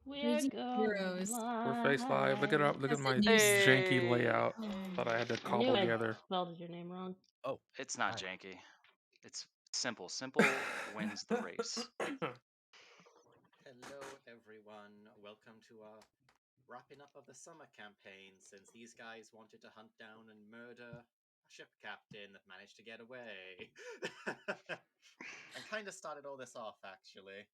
We're going Heroes. We're face live. Look at That's a my new janky layout Oh. that I had to I knew cobble I together. spelled your name wrong. Oh, It's not Hi. janky. It's simple. Simple wins the race. Hello, everyone. Welcome to our wrapping up of the summer campaign, since these guys wanted to hunt down and murder a ship captain that managed to get away. And kind of started all this off, actually.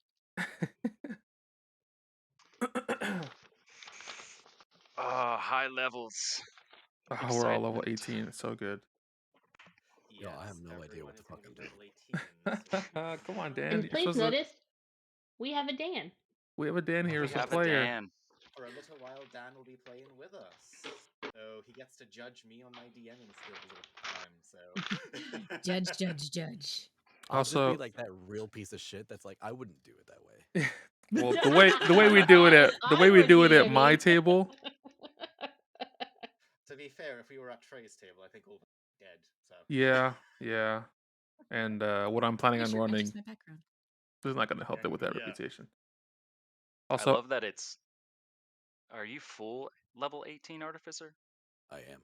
High levels. Oh, we're all level Excitement. 18. It's so good. Yo, I have no idea Everyone what the is fuck going I'm to doing. be level 18. Come on, Dan. And You're please supposed to. notice, we have a Dan. We have a Dan here We as a have a player. Dan. For a little while, Dan will be playing with us. So he gets to judge me on my DMing skills all the time, so... Judge. I'll just Also, be like that real piece of shit that's like, I wouldn't do it that way. well, the way we do it at my table. To be fair, if we were at Trey's table, I think all dead. So Yeah. And what I'm planning on running Matches my background. is not going to help it with that Yeah. reputation. I Also, love that it's. Are you full level 18 artificer? I am.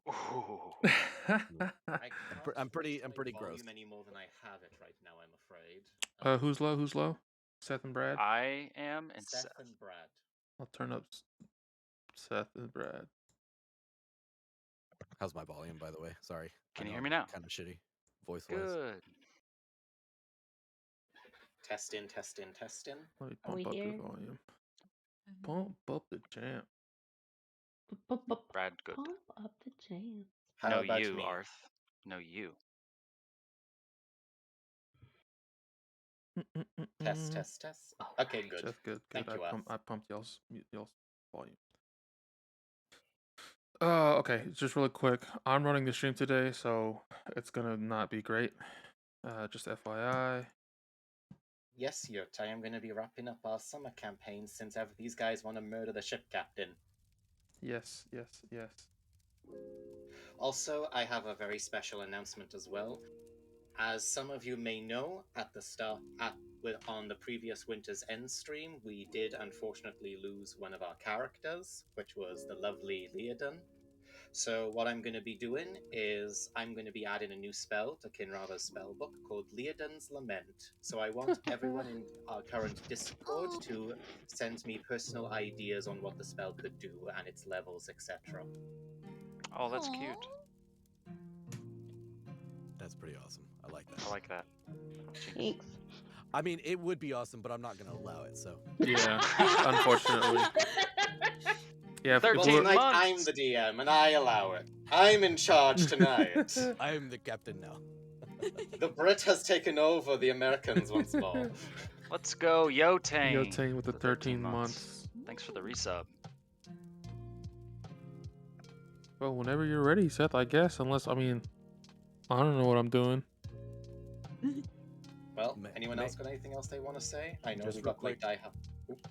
Ooh. I'm pretty volume gross. any more than I have it right now, I'm afraid. who's low? Seth and Brad? I am and Seth and Brad. I'll turn up Seth and Brad. How's my volume, by the way? Sorry. Can you hear me now? Kind of shitty, voice-wise. Good. Testing. Let me Are we pump up here? your volume. Pump up the jam. Brad, good. Pump up the jam. How No, about you, me? Arth. No, you. Test. Okay, good. Seth, good. Thank you, Arth. I pumped y'all's volume. Okay, just really quick. I'm running the stream today, so it's gonna not be great. Just FYI. Yes, Yurt, I am going to be wrapping up our summer campaign since these guys want to murder the ship captain. Yes. Also, I have a very special announcement as well. As some of you may know, at the start, on the previous Winter's End stream, we did unfortunately lose one of our characters, which was the lovely Leodon. So what I'm going to be doing is I'm going to be adding a new spell to Kinrava's spellbook called Leodon's Lament. So I want everyone in our current Discord to send me personal ideas on what the spell could do and its levels, etc. Oh, that's cute. That's pretty awesome. I like that. I like that. Thanks. I mean, it would be awesome, but I'm not going to allow it, so. Yeah, unfortunately. Yeah, Well, tonight I'm the DM, and I allow it. I'm in charge tonight. I am the captain now. The Brit has taken over the Americans once more. Let's go, Yotang. Yotang with the 13 months. Thanks for the resub. Well, whenever you're ready, Seth, I guess. Unless, I don't know what I'm doing. Well, anyone else got anything else they want to say? I know Just we real got quick. like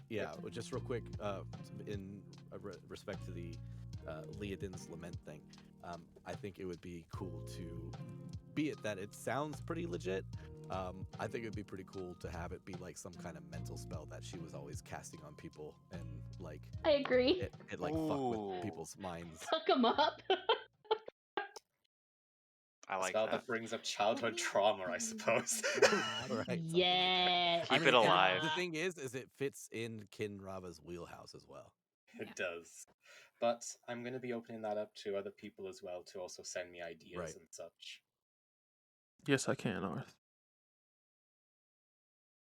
Yeah, well, just real quick, in respect to the Leodin's Lament thing, I think it would be cool to, be it that it sounds pretty legit, I think it would be pretty cool to have it be like some kind of mental spell that she was always casting on people, and like I agree. it like fuck with people's minds. Fuck them up. I like spell that. that brings up childhood trauma, I suppose. Right, Yeah. Keep it alive. The thing is it fits in Kinrava's wheelhouse as well. It does. But I'm going to be opening that up to other people as well to also send me ideas and such. Yes, I can, Arth.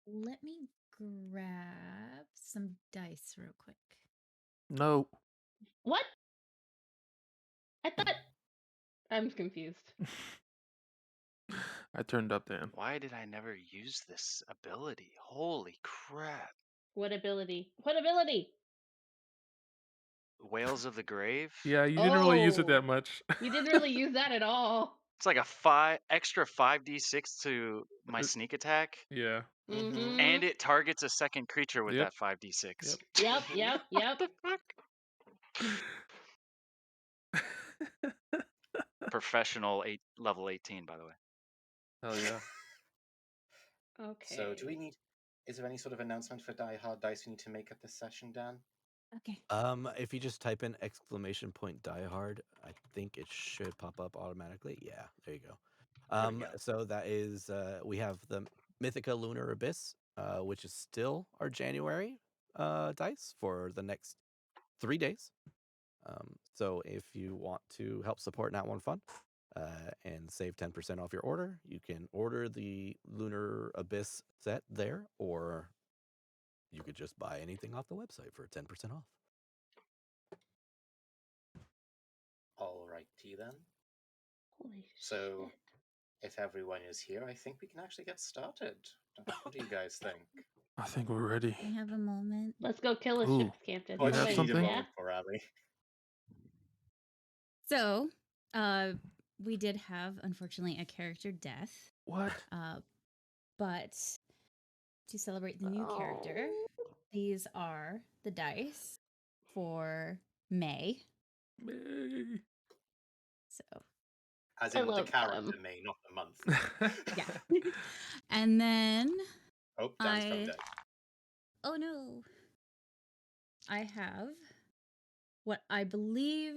Let me grab some dice real quick. No. What? I thought... I'm confused. I turned up, Dan. Why did I never use this ability? Holy crap. What ability? What ability? Whales of the Grave? Yeah, you didn't really use it that much. You didn't really use that at all. It's like a extra 5d6 to my sneak attack. Yeah. Mm-hmm. And it targets a second creature with that 5d6. Yep. What the fuck? Professional level 18, by the way. Hell yeah. Okay. So do we need... Is there any sort of announcement for Die Hard Dice we need to make at this session, Dan? Okay. If you just type in exclamation point Die Hard, I think it should pop up automatically. Yeah, there you go. There we go. So that is we have the Mythica Lunar Abyss, which is still our January dice for the next 3 days. So if you want to help support Nat One Fun and save 10% off your order, you can order the Lunar Abyss set there, or you could just buy anything off the website for 10% off. Alrighty then. Holy So, shit. if everyone is here, I think we can actually get started. What do you guys think? I think we're ready. We have a moment. Let's go kill a Ooh, ship's captain. you What have do you Wait, need a something? yeah? moment for, Ali? So, we did have, unfortunately, a character death. What? But to celebrate the new character, these are the dice for May. May. So, As I in the love character them. May, not the month. yeah. And then Oh, Dan's phone dead. oh no. I have what I believe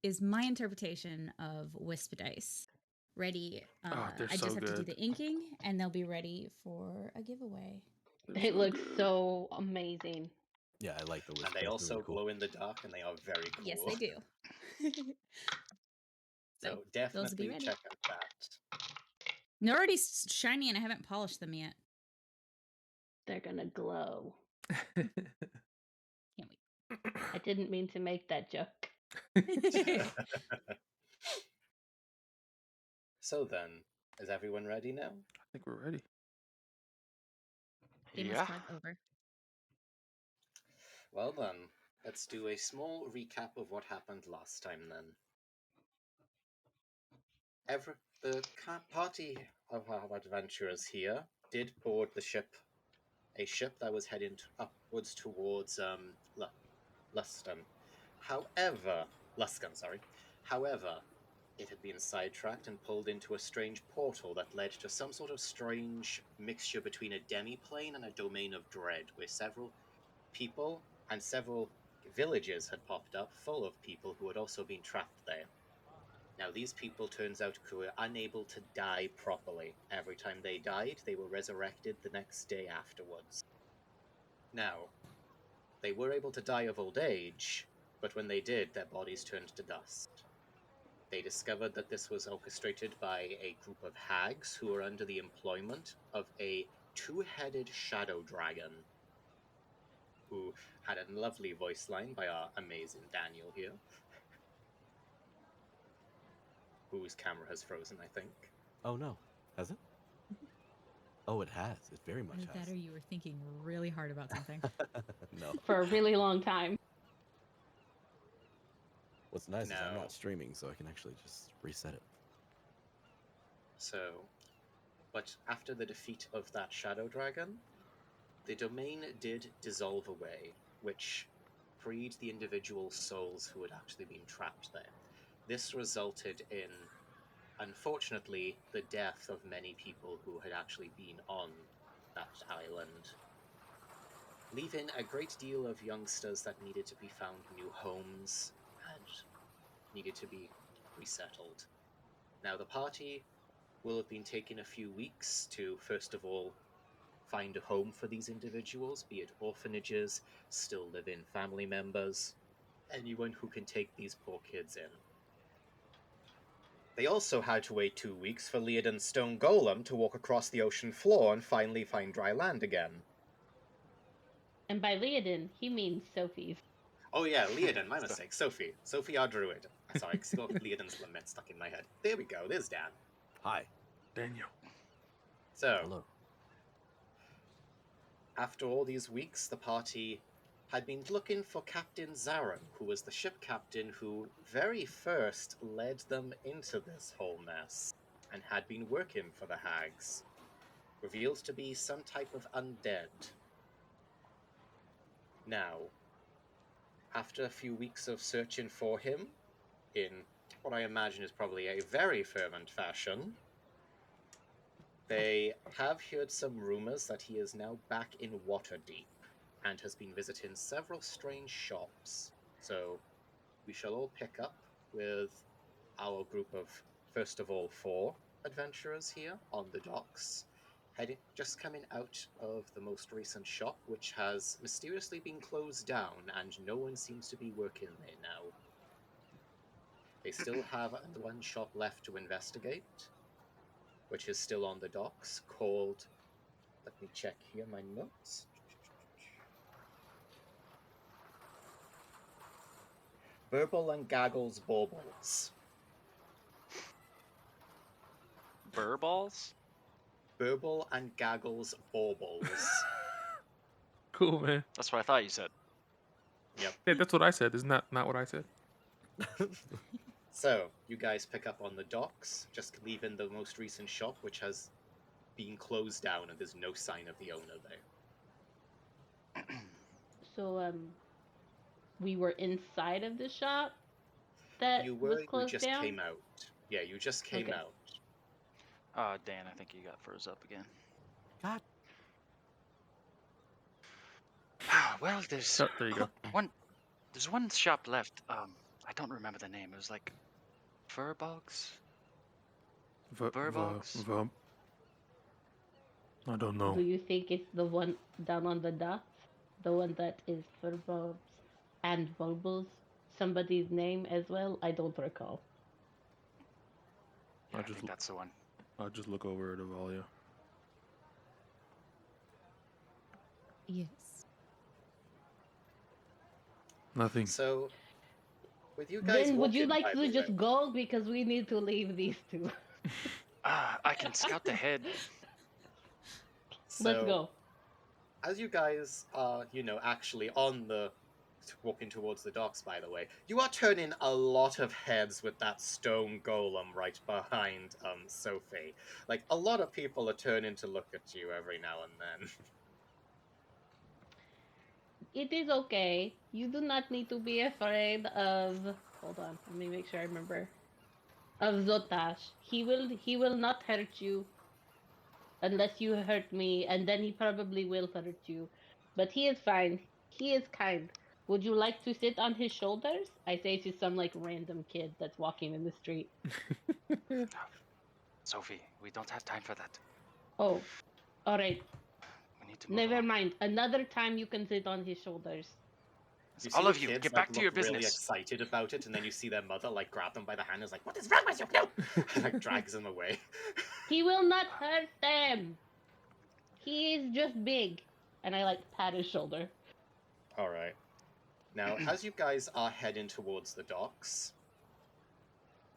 is my interpretation of Wisp dice. Ready. They're I so just have to do good. the inking and they'll be ready for a giveaway. They're They so look good. so amazing. Yeah, I like the Wisp. And they That's also really cool. glow in the dark, and they are very cool. Yes, they do. So those will be definitely ready. check out that. They're already shiny and I haven't polished them yet. They're gonna glow. Can't wait. I didn't mean to make that joke. So then, is everyone ready now? I think we're ready. Famous Yeah. flag over. Well then, let's do a small recap of what happened last time then. The party of our adventurers here did board the ship, a ship that was heading upwards towards Luskan. However, it had been sidetracked and pulled into a strange portal that led to some sort of strange mixture between a demi-plane and a domain of dread, where several people and several villages had popped up full of people who had also been trapped there. Now, these people, turns out, were unable to die properly. Every time they died, they were resurrected the next day afterwards. Now, they were able to die of old age, but when they did, their bodies turned to dust. They discovered that this was orchestrated by a group of hags who were under the employment of a two-headed shadow dragon, who had a lovely voice line by our amazing Daniel here, whose camera has frozen, I think. Oh no, has it? Oh, it has. It very much Either has. that or you were thinking really hard about something. No. For a really long time. What's nice is I'm No. not streaming, so I can actually just reset it. So, but after the defeat of that shadow dragon, the domain did dissolve away, which freed the individual souls who had actually been trapped there. This resulted in, unfortunately, the death of many people who had actually been on that island, leaving a great deal of youngsters that needed to be found new homes and needed to be resettled. Now, the party will have been taking a few weeks to, first of all, find a home for these individuals, be it orphanages, still living family members, anyone who can take these poor kids in. They also had to wait 2 weeks for Leodin's stone golem to walk across the ocean floor and finally find dry land again. And by Leodin, he means Sophie's. Oh yeah, Leodin, my mistake. Sophie. Sophie our druid. Sorry, I still have Leodin's lament stuck in my head. There we go, there's Dan. Hi. Daniel. So, Hello. after all these weeks, the party had been looking for Captain Zarin, who was the ship captain who very first led them into this whole mess, and had been working for the hags, revealed to be some type of undead. Now, after a few weeks of searching for him, in what I imagine is probably a very fervent fashion, They have heard some rumors that he is now back in Waterdeep and has been visiting several strange shops. So we shall all pick up with our group of, first of all, 4 adventurers here on the docks, just coming out of the most recent shop, which has mysteriously been closed down, and no one seems to be working there now. They still have one shop left to investigate, which is still on the docks, called, let me check here my notes. Burble and Gaggles Baubles. Burballs? Burble and Gaggles Baubles. Cool, man. That's what I thought you said. Yep. Yeah, that's what I said. Isn't that not what I said? So, you guys pick up on the docks, just leaving the most recent shop, which has been closed down, and there's no sign of the owner there. So, we were inside of the shop that You was you closed just down? came out. Yeah, you just came Okay. out. Dan, I think you got froze up again. God. Well, there's Oh, there you go. there's one shop left. I don't remember the name. It was like Furbogs? Burbogs? I don't Do know. you think it's the one down on the docks? The one that is Furbobs and Bulbils? Somebody's name as well? I don't recall. Yeah, I I just think l- that's the one. I'll just look over at Avalia. Yes. Nothing. So, with you guys Then would you walking, like by to the just way, go? Because we need to leave these two. I can scout the head. Let's so go. as you guys are, actually walking towards the docks, by the way, you are turning a lot of heads with that stone golem right behind Sophie. Like, a lot of people are turning to look at you every now and then. It is okay. You do not need to be afraid of. Hold on, let me make sure I remember. Of Zotash. He will not hurt you unless you hurt me, and then he probably will hurt you. But he is fine. He is kind. Would you like to sit on his shoulders? I say to some like random kid that's walking in the street. Sophie, we don't have time for that. Oh, all right. We need to move Never along. mind. Another time you can sit on his shoulders. You All see of the you, kids get like back to look your really business. excited about it, and then you see their mother like grab them by the hand and is like, "What is wrong with you?" and like drags them away. He will not hurt them. He is just big. And I like pat his shoulder. All right. Now, as you guys are heading towards the docks,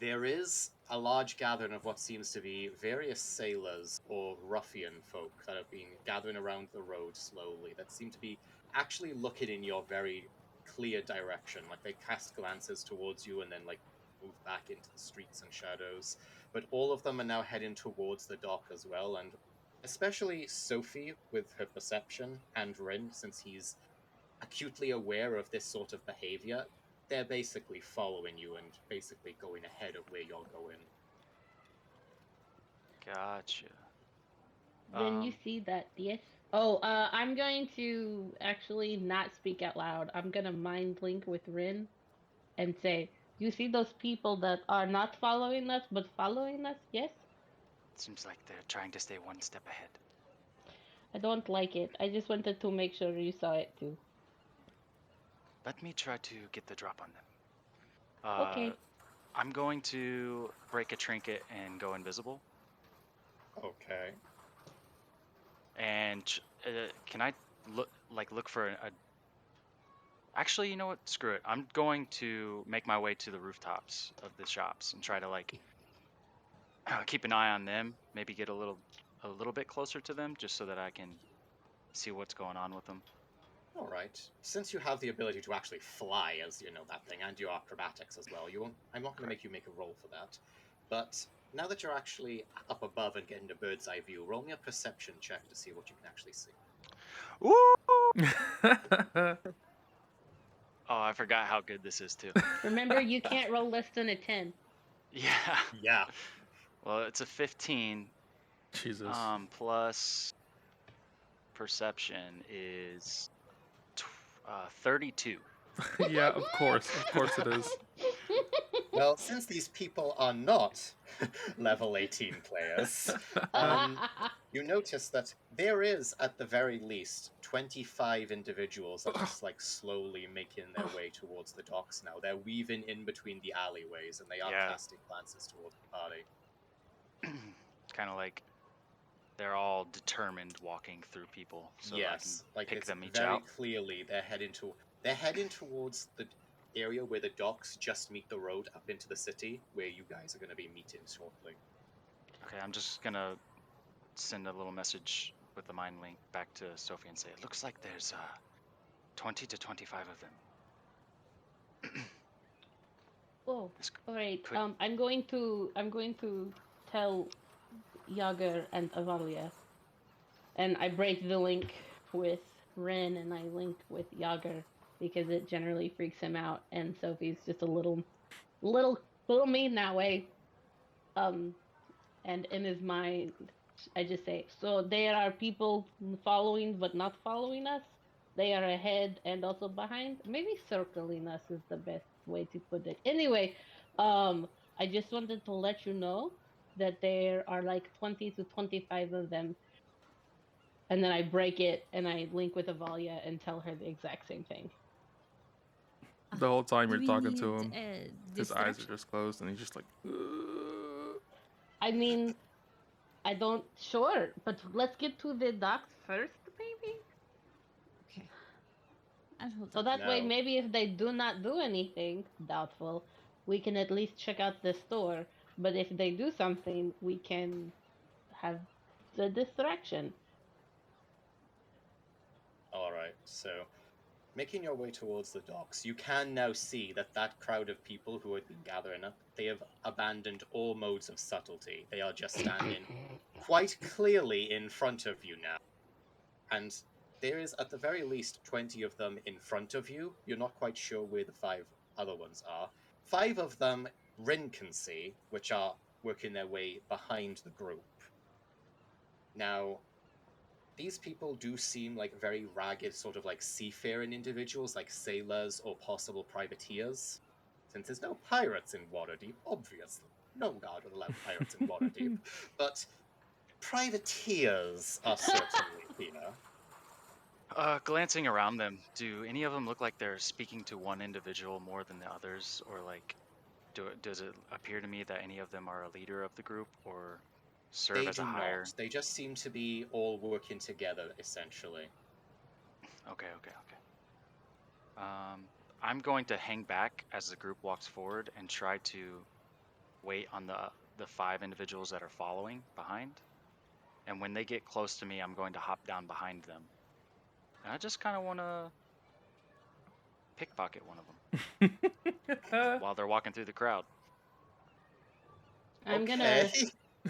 there is a large gathering of what seems to be various sailors or ruffian folk that have been gathering around the road slowly, that seem to be actually looking in your very clear direction. Like, they cast glances towards you and then, like, move back into the streets and shadows. But all of them are now heading towards the dock as well, and especially Sophie with her perception, and Rin, since he's acutely aware of this sort of behavior. They're basically following you and basically going ahead of where you're going. Gotcha. Then you see that, yes? Oh, I'm going to actually not speak out loud. I'm gonna mind link with Rin and say, you see those people that are not following us but following us? Yes? Seems like they're trying to stay one step ahead. I don't like it. I just wanted to make sure you saw it too. Let me try to get the drop on them. Okay. I'm going to break a trinket and go invisible. Okay. And can I look for a? Actually, you know what? Screw it. I'm going to make my way to the rooftops of the shops and try to keep an eye on them. Maybe get a little bit closer to them, just so that I can see what's going on with them. All right. Since you have the ability to actually fly, as you know that thing, and your acrobatics as well, I'm not going to make you make a roll for that. But now that you're actually up above and getting a bird's eye view, roll me a perception check to see what you can actually see. Ooh! Oh, I forgot how good this is too. Remember, you can't roll less than a 10. Yeah. Yeah. Well, it's a 15, Jesus. Plus perception is 32. Yeah, of course it is. Well, since these people are not level 18 players, you notice that there is, at the very least, 25 individuals that are just like slowly making their way towards the docks now. They're weaving in between the alleyways and they are Yeah. casting glances towards the party. It's kind of like they're all determined walking through people, so I can Yes, like pick it's them each very out. clearly they're heading towards the area where the docks just meet the road up into the city, where you guys are going to be meeting shortly. Okay, I'm just gonna send a little message with the mind link back to Sophie and say, it looks like there's 20 to 25 of them. Oh, This all right. could I'm going to tell Yager and Avalia, and I break the link with Ren, and I link with Yager because it generally freaks him out, and Sophie's just a little mean that way. And in his mind, I just say, so there are people following but not following us. They are ahead and also behind. Maybe circling us is the best way to put it. Anyway, I just wanted to let you know that there are like 20 to 25 of them. And then I break it and I link with Avalia and tell her the exact same thing. The whole time Do you're we talking to need, him, his eyes are distraction? just closed, and he's just like. I mean, I don't, sure, but let's get to the docs first, maybe? Okay. I'll hold So on. that way, No. maybe if they do not do anything, doubtful, we can at least check out the store. But if they do something, we can have the distraction. All right, so making your way towards the docks, you can now see that that crowd of people who had been gathering up, they have abandoned all modes of subtlety. They are just standing quite clearly in front of you now. And there is, at the very least, 20 of them in front of you. You're not quite sure where the 5 other ones are. 5 of them Rin can see, which are working their way behind the group. Now, these people do seem like very ragged, sort of like seafaring individuals, like sailors or possible privateers. Since there's no pirates in Waterdeep, obviously. No guard would allow pirates in Waterdeep. But privateers are certainly here. glancing around them, do any of them look like they're speaking to one individual more than the others, or like, does it appear to me that any of them are a leader of the group or serve They as a do higher? not. They just seem to be all working together, essentially. Okay. I'm going to hang back as the group walks forward and try to wait on the 5 individuals that are following behind. And when they get close to me, I'm going to hop down behind them. And I just kind of want to pickpocket one of them while they're walking through the crowd. I'm Okay. gonna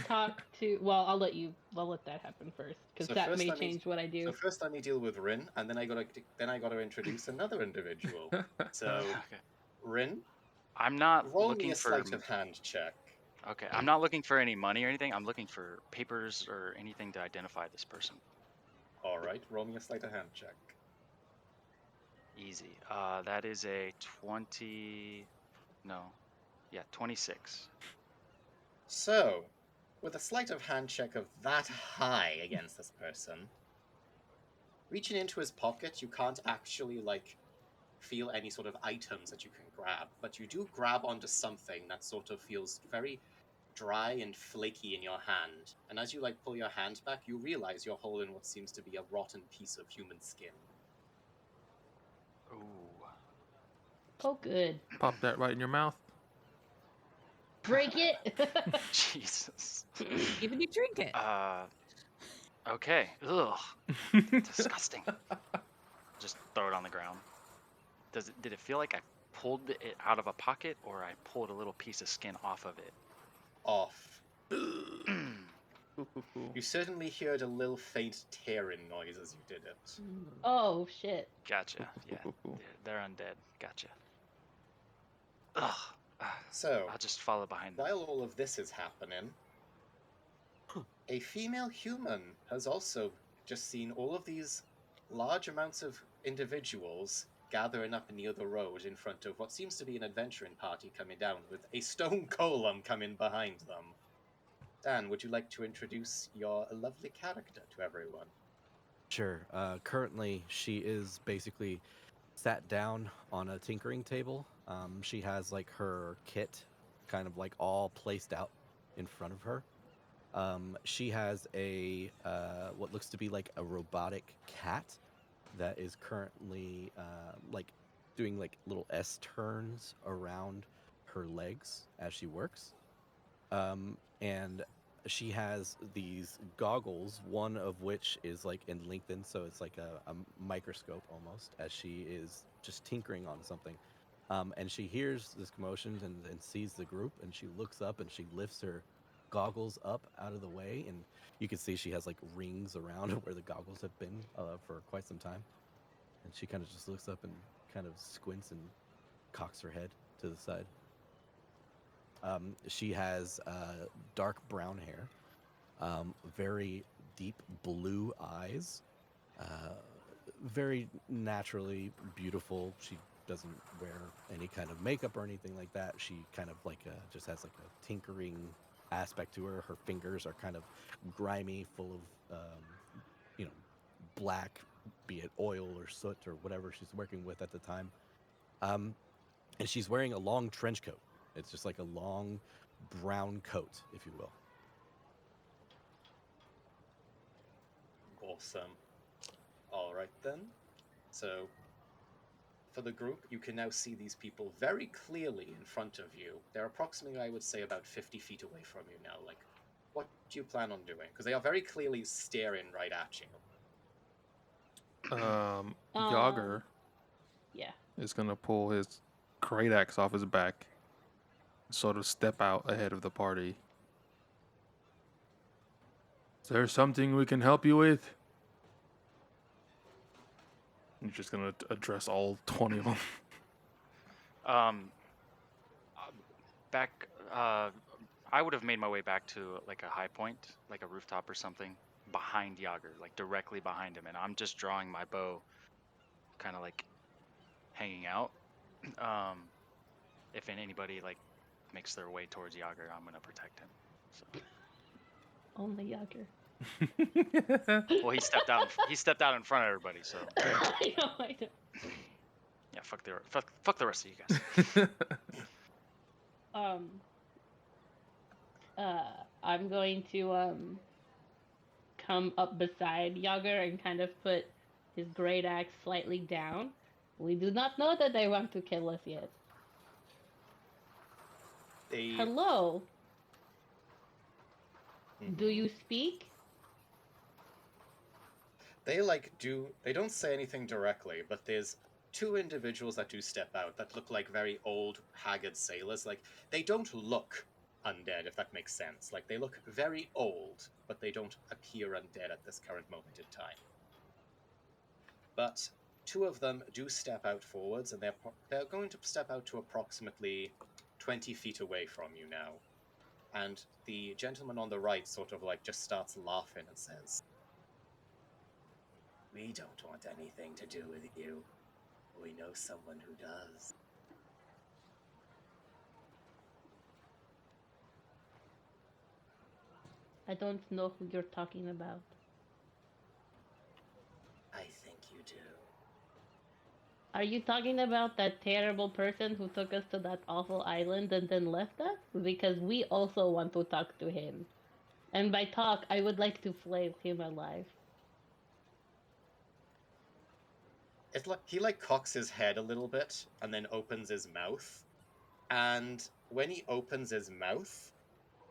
talk to. Well, I'll let that happen first, because So that first may let me- change what I do. So first, let me deal with Rin, and then I gotta introduce another individual. So Okay. Rin, I'm not roll me looking a for. sleight of hand check. Okay, I'm not looking for any money or anything. I'm looking for papers or anything to identify this person. All right, roll me a sleight of hand check. Easy. That is a 20. No. Yeah, 26. So, with a sleight of hand check of that high against this person, reaching into his pocket, you can't actually feel any sort of items that you can grab, but you do grab onto something that sort of feels very dry and flaky in your hand. And as you pull your hand back, you realize you're holding what seems to be a rotten piece of human skin. Ooh. Oh, good. Pop that right in your mouth. Break it. Jesus. Even you drink it. Okay. Ugh. Disgusting. Just throw it on the ground. Did it feel like I pulled it out of a pocket, or I pulled a little piece of skin off of it? Off. You certainly heard a little faint tearing noise as you did it. Oh shit. Gotcha. Yeah. They're undead. Gotcha. Ugh. So, I'll just follow behind them. while all of this is happening, A female human has also just seen all of these large amounts of individuals gathering up near the road in front of what seems to be an adventuring party coming down with a stone golem coming behind them. Dan, would you like to introduce your lovely character to everyone? Sure. Currently, she is basically sat down on a tinkering table. She has like her kit kind of like all placed out in front of her. She has a what looks to be like a robotic cat that is currently like doing like little S turns around her legs as she works. And she has these goggles, one of which is like in lengthened, so it's like a microscope almost, as she is just tinkering on something. And she hears this commotion and sees the group, and she looks up and she lifts her goggles up out of the way, and you can see she has like rings around where the goggles have been for quite some time. And she kind of just looks up and kind of squints and cocks her head to the side. She has dark brown hair, very deep blue eyes, very naturally beautiful. She doesn't wear any kind of makeup or anything like that. She kind of like just has like a tinkering aspect to her. Her fingers are kind of grimy, full of you know, black, be it oil or soot or whatever she's working with at the time. And she's wearing a long trench coat. It's just like a long brown coat, if you will. Awesome. All right then. So, for the group, you can now see these people very clearly in front of you. They're approximately, I would say, about 50 feet away from you now. Like, what do you plan on doing? Because they are very clearly staring right at you. Yager Yeah. is gonna pull his great axe off his back, sort of step out ahead of the party. Is there something we can help you with? He's just gonna address all 20 of them. Back. I would have made my way back to like a high point, like a rooftop or something, behind Yager, like directly behind him, and I'm just drawing my bow, kind of like hanging out. If anybody like makes their way towards Yager, I'm gonna protect him. So. Only Yager. Well, he stepped out. He stepped out in front of everybody. So. I know. Yeah, fuck the rest of you guys. I'm going to come up beside Yager and kind of put his great axe slightly down. We do not know that they want to kill us yet. Hello. Do you speak? They they don't say anything directly, but there's two individuals that do step out that look like very old, haggard sailors. Like, they don't look undead, if that makes sense. Like, they look very old, but they don't appear undead at this current moment in time. But two of them do step out forwards, and they're going to step out to approximately 20 feet away from you now. And the gentleman on the right sort of like just starts laughing and says, "We don't want anything to do with you. We know someone who does." I don't know who you're talking about. I think you do. Are you talking about that terrible person who took us to that awful island and then left us? Because we also want to talk to him. And by talk, I would like to flail him alive. It's like he like cocks his head a little bit and then opens his mouth. And when he opens his mouth,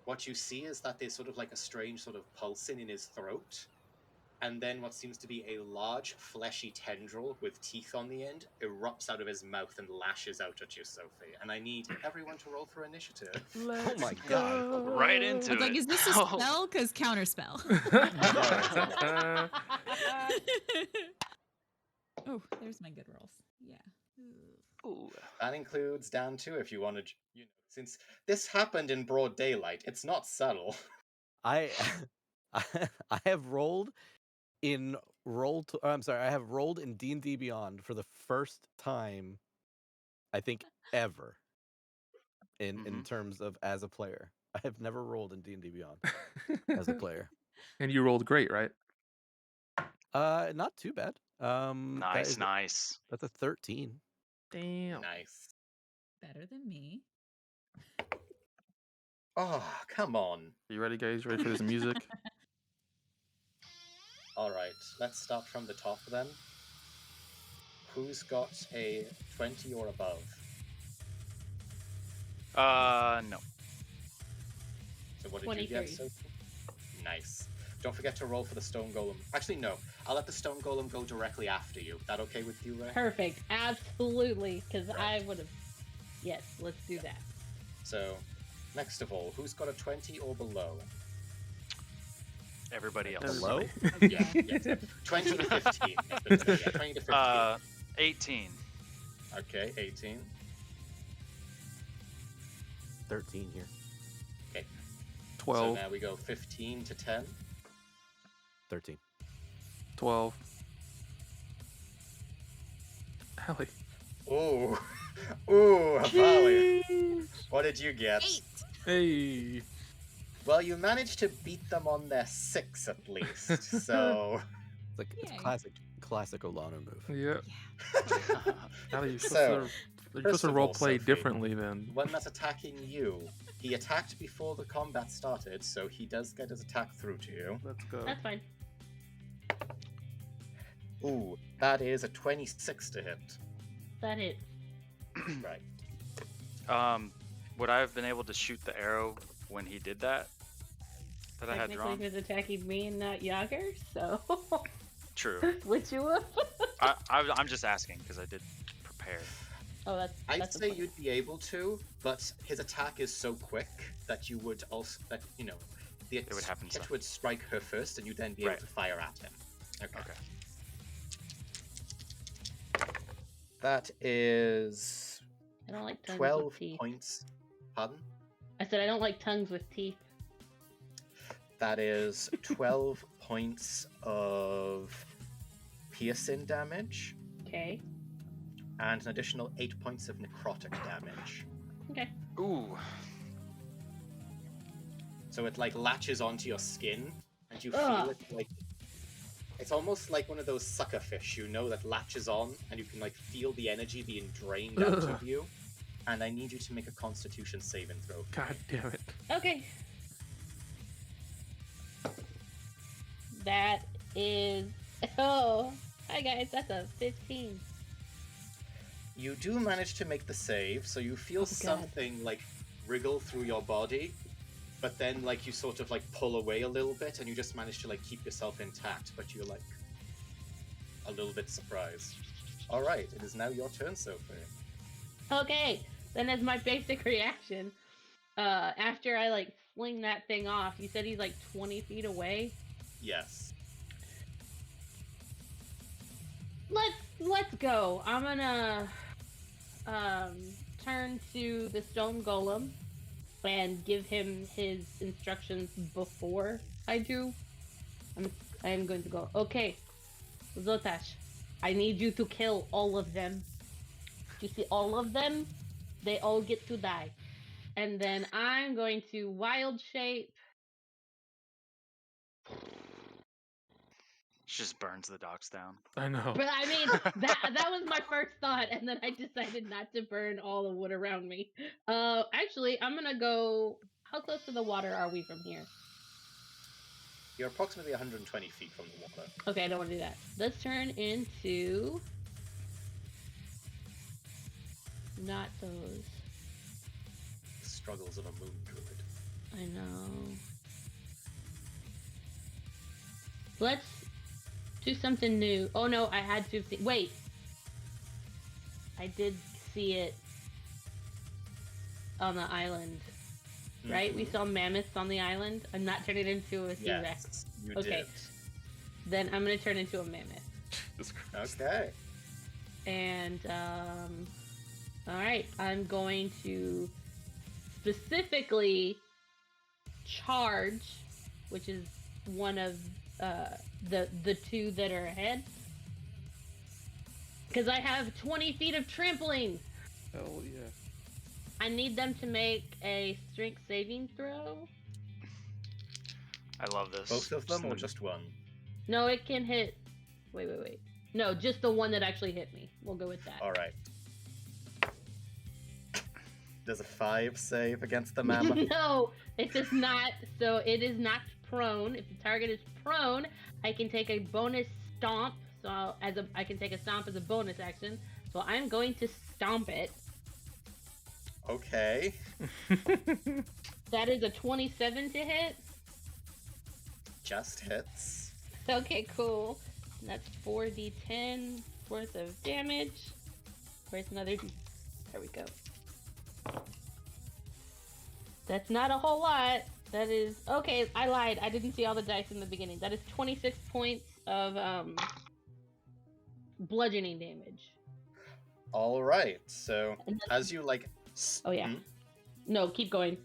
what you see is that there's sort of like a strange sort of pulsing in his throat. And then what seems to be a large, fleshy tendril with teeth on the end erupts out of his mouth and lashes out at you, Sophie. And I need everyone to roll for initiative. Oh my god. Right into it. Like, is this a spell? Because counterspell. Oh, there's my good rolls. Yeah. Ooh. That includes Dan too, if you want to, since this happened in broad daylight, it's not subtle. I I have rolled in I have rolled in D&D Beyond for the first time, I think, ever in terms of as a player. I have never rolled in D&D Beyond as a player. And you rolled great, right? Not too bad. Nice. That's a 13. Damn. Nice. Better than me. Oh, come on. You ready, guys? You ready for this music? All right, let's start from the top then. Who's got a 20 or above? No. So what did you get, 23. Sophie? Nice. Don't forget to roll for the stone golem. Actually, no. I'll let the stone golem go directly after you. That okay with you, Ray? Perfect. Absolutely. Because Right. I would have. Yes, let's do that. So, next of all, who's got a 20 or below? Everybody else. Hello? Yeah, 20 to 15. Yeah, 20 to 15. 18. Okay, 18. 13 here. Okay. 12. So now we go 15 to 10. 13. 12. Allie. Ooh. Ooh, Havali. What did you get? 8. Hey. Well, you managed to beat them on their 6 at least, so... It's a Yay. classic Olano move. Yeah. Yeah. Allie, you're So, supposed to first of all, role play Sophie, differently then. One that's attacking you. He attacked before the combat started, so he does get his attack through to you. Let's go. That's fine. Ooh, that is a 26 to hit. That hit. Right. Would I have been able to shoot the arrow when he did that? That I had Technically, drawn? he was attacking me and not Yager, so. True. Would you have? I'm just asking because I did prepare. Oh, that's. I'd that's a say point. you'd be able to, but his attack is so quick that you would also, the It would happen hit so. would strike her first, and you'd then be Right. able to fire at him. Okay. Okay. That is I don't like tongues 12 with teeth. points. Pardon? I said I don't like tongues with teeth. That is 12 points of piercing damage Okay. and an additional 8 points of necrotic damage. Okay. Ooh. So it like latches onto your skin, and you feel Ugh. it like it's almost like one of those sucker fish, that latches on, and you can like feel the energy being drained out Ugh. of you. And I need you to make a Constitution saving throw. God damn it. Okay. That is. Oh, hi guys. That's a 15. You do manage to make the save, so you feel Oh, God. something like wriggle through your body, but then like you sort of like pull away a little bit, and you just manage to like keep yourself intact, but you're like a little bit surprised. All right, it is now your turn, Sophie. Okay. Then as my basic reaction, after I like fling that thing off, you said he's like 20 feet away. Yes. Let's go. I'm gonna turn to the stone golem and give him his instructions before I do. I am going to go. Okay, Zotash, I need you to kill all of them. You see all of them? They all get to die. And then I'm going to wild shape. She just burns the docks down. I know. But I mean, that was my first thought, and then I decided not to burn all the wood around me. Actually, I'm gonna go. How close to the water are we from here? You're approximately 120 feet from the water. Okay, I don't want to do that. Let's turn into not those. The struggles of a moon druid. I know. Let's do something new. Oh no, I had 15. Wait. I did see it on the island. Right? We Mhm. saw mammoths on the island. I'm not turning into a T-Rex. Yes, you Okay. did. Then I'm gonna turn into a mammoth. Jesus Christ. Okay. And alright, I'm going to specifically charge, which is one of the two that are ahead. Because I have 20 feet of trampling. Hell yeah. I need them to make a strength saving throw. I love this. Both of them in or the- just one? No, it can hit. Wait. No, just the one that actually hit me. We'll go with that. All right. Does a 5 save against the mammoth? No, it does not. So it is knocked prone. If the target is prone, I can take a bonus stomp. So I can take a stomp as a bonus action. So I'm going to stomp it. Okay. That is a 27 to hit. Just hits. Okay, cool. And that's 4d10 worth of damage. Where's another d? There we go. That's not a whole lot. That is okay. I lied. I didn't see all the dice in the beginning. That is 26 points of bludgeoning damage. All right. So And as you like, Oh, yeah. No, keep going.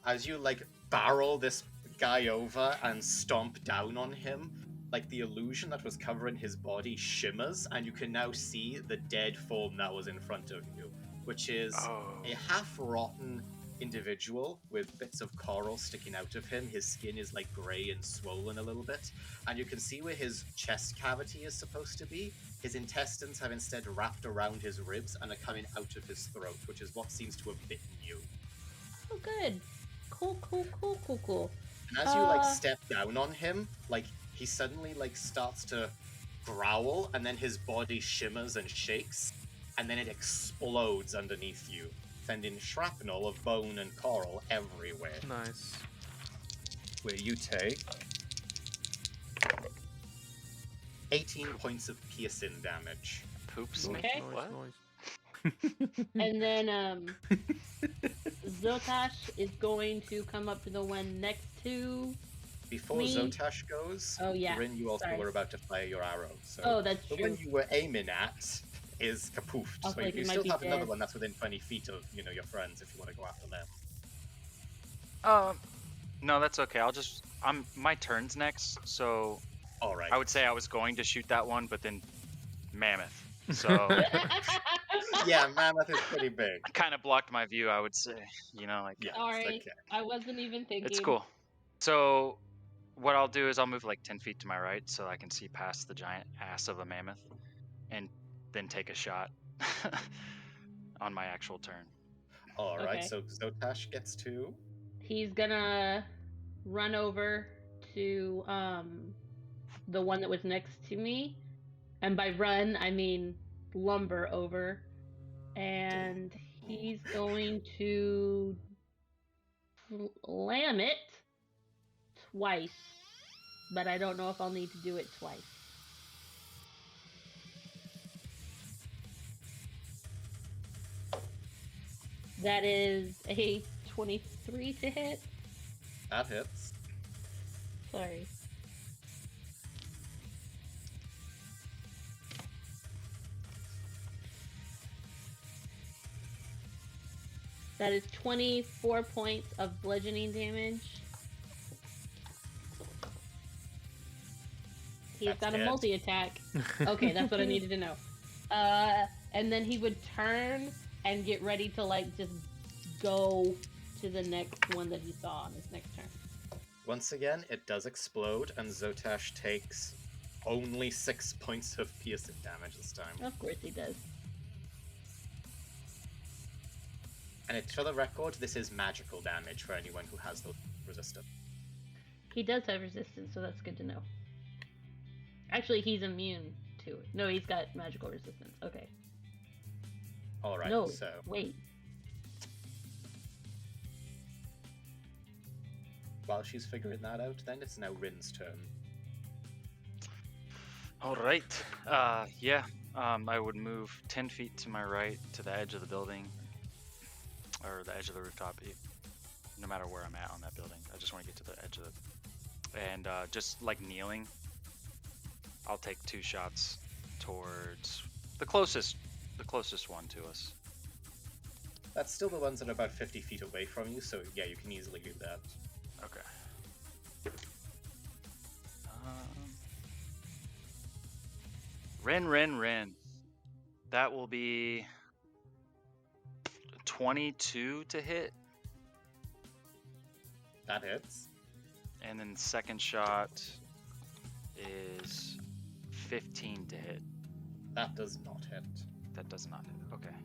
as you like barrel this guy over and stomp down on him, like the illusion that was covering his body shimmers, and you can now see the dead form that was in front of you, which is Oh. a half-rotten individual with bits of coral sticking out of him. His skin is like grey and swollen a little bit, and you can see where his chest cavity is supposed to be. His intestines have instead wrapped around his ribs and are coming out of his throat, which is what seems to have bitten you. Oh, good. Cool. And as you like step down on him, like he suddenly like starts to growl, and then his body shimmers and shakes, and then it explodes underneath you, sending shrapnel of bone and coral everywhere. Nice. Where you take 18 points of piercing damage. Poops. Noise, Okay. noise, What? noise. And then Zotash is going to come up to the one next to. Before Me? Zotash goes, Oh, yeah. Rin, you also Sorry. were about to fire your arrow. So Oh, that's the true. one you were aiming at is kapoofed. I So feel like you it might still be have another dead. one that's within 20 feet of your friends if you want to go after them. No, that's okay. My turn's next, so All right. I would say I was going to shoot that one, but then mammoth. So Yeah, mammoth is pretty big. I kind of blocked my view. I would say, like Yeah, Sorry, okay. I wasn't even thinking. it's cool. So what I'll do is I'll move like 10 feet to my right so I can see past the giant ass of a mammoth, and then take a shot on my actual turn. All right, Okay. so Zotash gets 2. He's gonna run over to the one that was next to me, and by run I mean lumber over, and he's going to slam it twice, but I don't know if I'll need to do it twice. That is a 23 to hit. That hits. Sorry. That is 24 points of bludgeoning damage. He's That's got a dead. multi-attack. Okay, that's what I needed to know. And then he would turn and get ready to like just go to the next one that he saw on his next turn. Once again, it does explode, and Zotash takes only 6 points of piercing damage this time. Of course he does. And for the record, this is magical damage for anyone who has the resistance. He does have resistance, so that's good to know. Actually, he's immune to it. No, he's got magical resistance. Okay. All right, No, so wait. while she's figuring that out, then it's now Rin's turn. All right. I would move 10 feet to my right to the edge of the building, or the edge of the rooftop, no matter where I'm at on that building. I just want to get to the edge of it. And just like kneeling, I'll take 2 shots towards the closest one to us. That's still the ones that are about 50 feet away from you, so yeah, you can easily do that. Okay. Rin. That will be 22 to hit, That hits. and then the second shot is 15 to hit. That does not hit. That does not hit. Okay.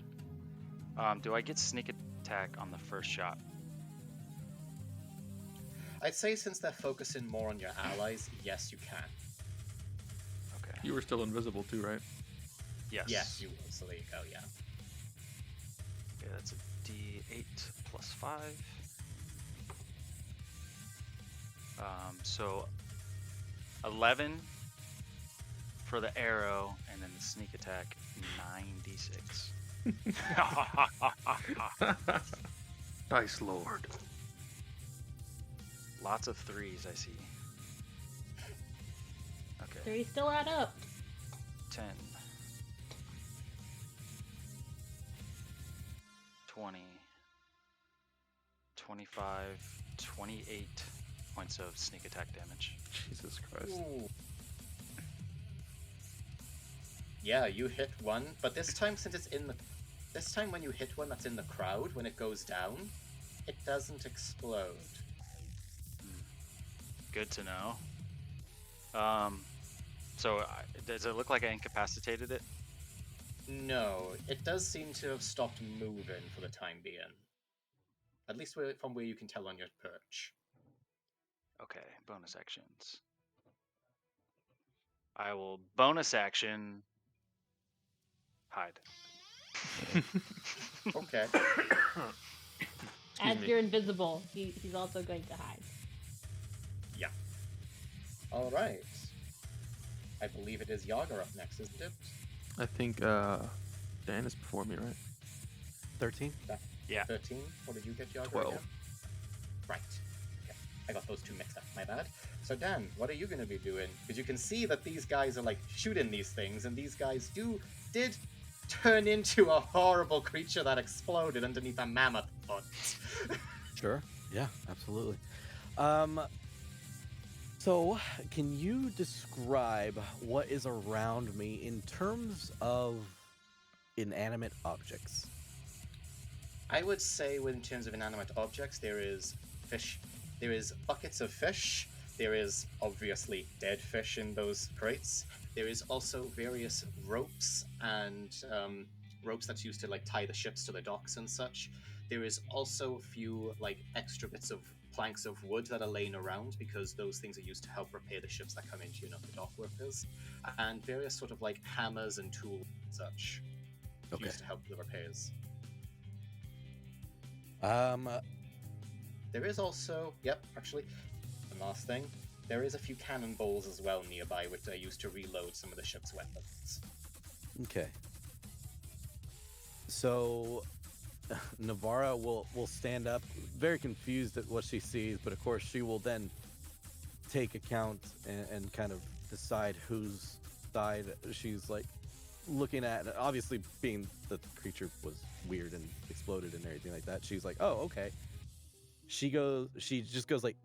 Do I get sneak attack on the first shot? I'd say since they're focusing more on your allies, yes, you can. Okay. You were still invisible too, right? Yes. Yes, you will. So there you go, yeah. Okay, that's a D8 plus 5. So 11 for the arrow, and then the sneak attack 9d6. Nice lord. Lots of threes, I see. Okay, Three still add up. 10, 20, 25, 28 points of sneak attack damage. Jesus Christ. Ooh. Yeah, you hit one, but this time since it's in the... This time when you hit one that's in the crowd, when it goes down, it doesn't explode. Good to know. So does it look like I incapacitated it? No, it does seem to have stopped moving for the time being. At least from where you can tell on your perch. Okay, bonus actions. I will bonus action hide. Okay. As me. you're invisible, he's also going to hide. Yeah. Alright. I believe it is Yager up next, isn't it? I think Dan is before me, right? 13. Yeah. 13? What did you get, Yager? 12. Again? Right. Okay. I got those two mixed up. My bad. So Dan, what are you going to be doing? Because you can see that these guys are like shooting these things, and these guys did turn into a horrible creature that exploded underneath a mammoth foot. Sure. Yeah, absolutely. So, can you describe what is around me in terms of inanimate objects? I would say, in terms of inanimate objects, there is fish. There is buckets of fish. There is obviously dead fish in those crates. There is also various ropes and ropes that's used to like tie the ships to the docks and such. There is also a few like extra bits of planks of wood that are laying around because those things are used to help repair the ships that come into, the dock workers, and various sort of like hammers and tools and such used to help the repairs. There is also, actually, the last thing, there is a few cannonballs as well nearby, which are used to reload some of the ship's weapons. Okay. So, Navarra will stand up, very confused at what she sees, but of course she will then take account and kind of decide whose side she's like looking at. Obviously, being that the creature was weird and exploded and everything like that, she's like, "Oh, okay." She just goes like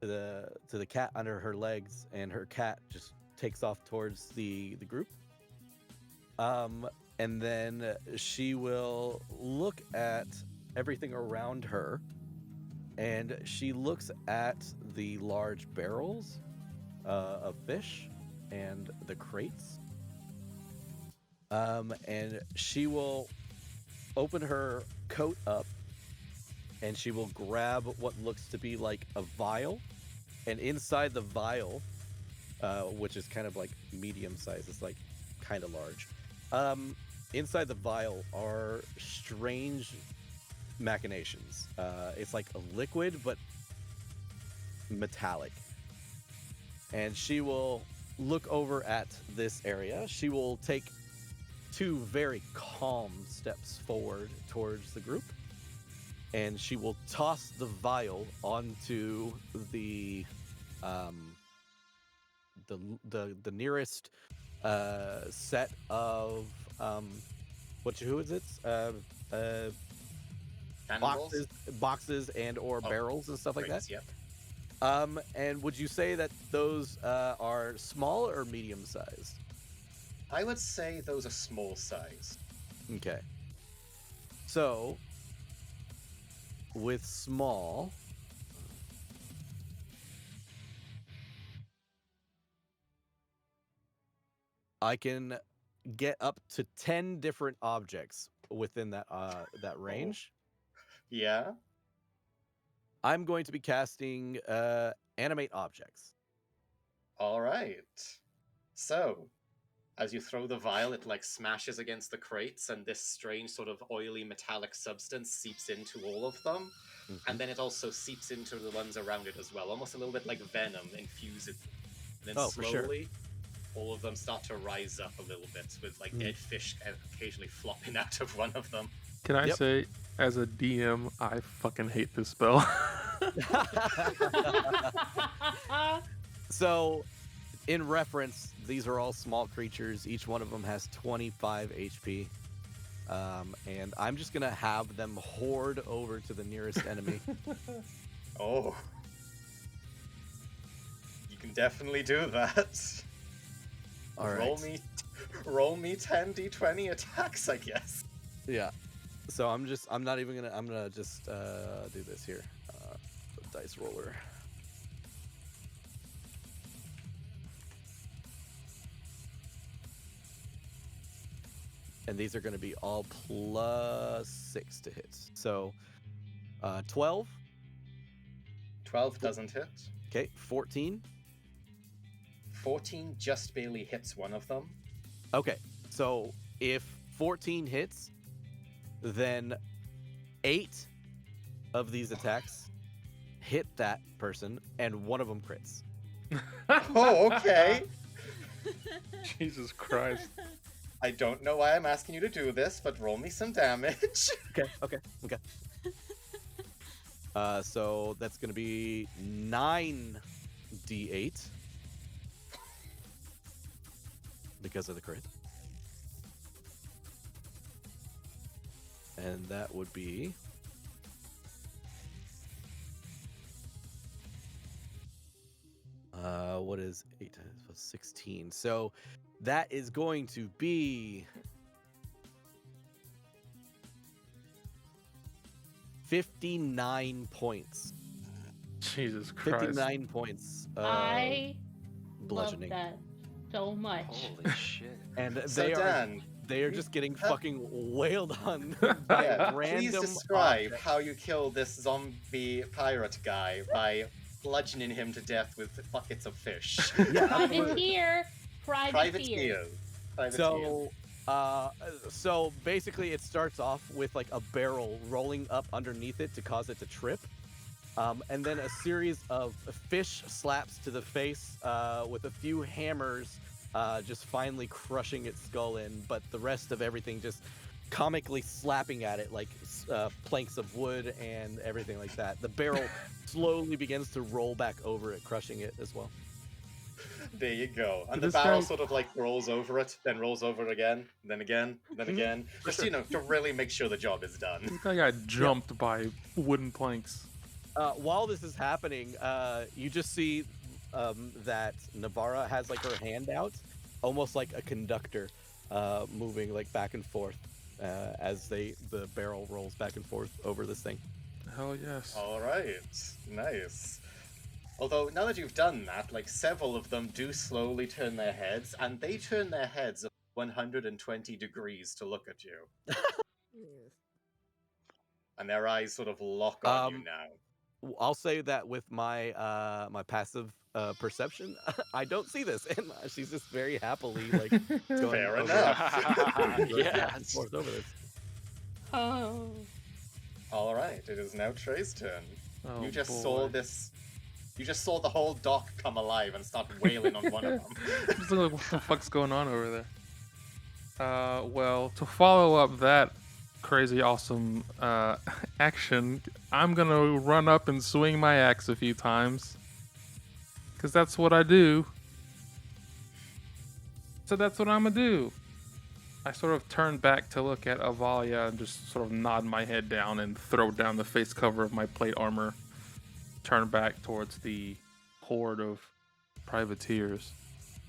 to the cat under her legs, and her cat just takes off towards the group. And then she will look at everything around her, and she looks at the large barrels of fish and the crates. And she will open her coat up, and she will grab what looks to be like a vial, and inside the vial, which is kind of like medium size, it's like kind of large. Inside the vial are strange machinations. It's like a liquid, but metallic. And she will look over at this area. She will take 2 very calm steps forward towards the group, and she will toss the vial onto the nearest set of who is it? Cannonballs? Boxes and or barrels and stuff like that. Crates, yep. And would you say that those are small or medium sized? I would say those are small size. Okay. So, with small, I can get up to 10 different objects within that range. Yeah. I'm going to be casting animate objects. All right. So, as you throw the vial, it like smashes against the crates, and this strange sort of oily metallic substance seeps into all of them. And then it also seeps into the ones around it as well, almost a little bit like venom infused. And then Oh, for sure. slowly, all of them start to rise up a little bit, with like dead fish occasionally flopping out of one of them. Can I Yep. say, as a DM, I fucking hate this spell. So, in reference, these are all small creatures. Each one of them has 25 HP. And I'm just going to have them horde over to the nearest enemy. Oh. You can definitely do that. All right. Roll me 10 d20 attacks, I guess. Yeah. So I'm not even gonna, I'm gonna just do this here. Dice roller. And these are gonna be all +6 to hit. So 12. 12 doesn't hit. Okay, 14. 14 just barely hits one of them. Okay, so if 14 hits, then 8 of these attacks hit that person, and one of them crits. Oh, okay. Jesus Christ. I don't know why I'm asking you to do this, but roll me some damage. Okay. So that's gonna be 9d8 because of the crit. And that would be what is 8 times 16? So that is going to be 59 points. Jesus Christ. 59 points. I bludgeoning. love that so much. Holy shit. And So they Dan, are just getting fucking wailed on by yeah, random please describe objects. how you kill this zombie pirate guy by bludgeoning him to death with buckets of fish. Yeah, absolutely. Privateer. Privateer. So basically it starts off with like a barrel rolling up underneath it to cause it to trip. And then a series of fish slaps to the face with a few hammers just finally crushing its skull in, but the rest of everything just comically slapping at it like planks of wood and everything like that. The barrel slowly begins to roll back over it, crushing it as well. There you go. And the This barrel guy- sort of like rolls over it, then rolls over it again, then again, then again. Just, you know, to really make sure the job is done. This guy got jumped by wooden planks. While this is happening, you just see that Navarra has like her hand out, almost like a conductor, moving like back and forth as the barrel rolls back and forth over this thing. Hell yes. All right, nice. Although, now that you've done that, like, several of them do slowly turn their heads, and they turn their heads 120 degrees to look at you. And their eyes sort of lock on you now. I'll say that with my my passive perception, I don't see this, and she's just very happily like going Fair over enough. back and forth over this. Oh. All right, it is now Trey's turn. Oh, You just boy. saw this. You just saw the whole dock come alive and start wailing on one of them. Just look like, what the fuck's going on over there? Well, to follow up that crazy awesome action, I'm gonna run up and swing my axe a few times. Because that's what I do. So that's what I'm gonna do. I sort of turn back to look at Avalia and just sort of nod my head down and throw down the face cover of my plate armor. Turn back towards the horde of privateers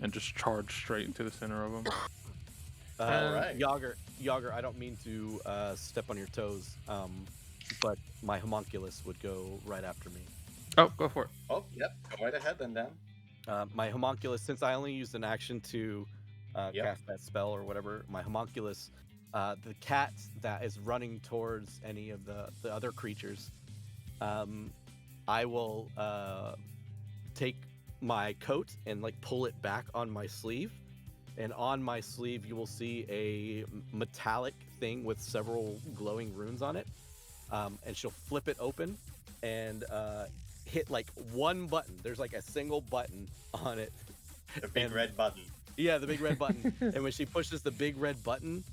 and just charge straight into the center of them. All right. Yager, I don't mean to step on your toes, but my homunculus would go right after me. Oh, go for it. Oh, yep. Go right ahead then, Dan. My homunculus, since I only used an action to Yep. cast that spell or whatever, my homunculus, the cat that is running towards any of the other creatures, I will take my coat and like pull it back on my sleeve. And on my sleeve, you will see a metallic thing with several glowing runes on it. And she'll flip it open and hit like one button. There's like a single button on it. The big And- red button. Yeah, the big red button. And when she pushes the big red button,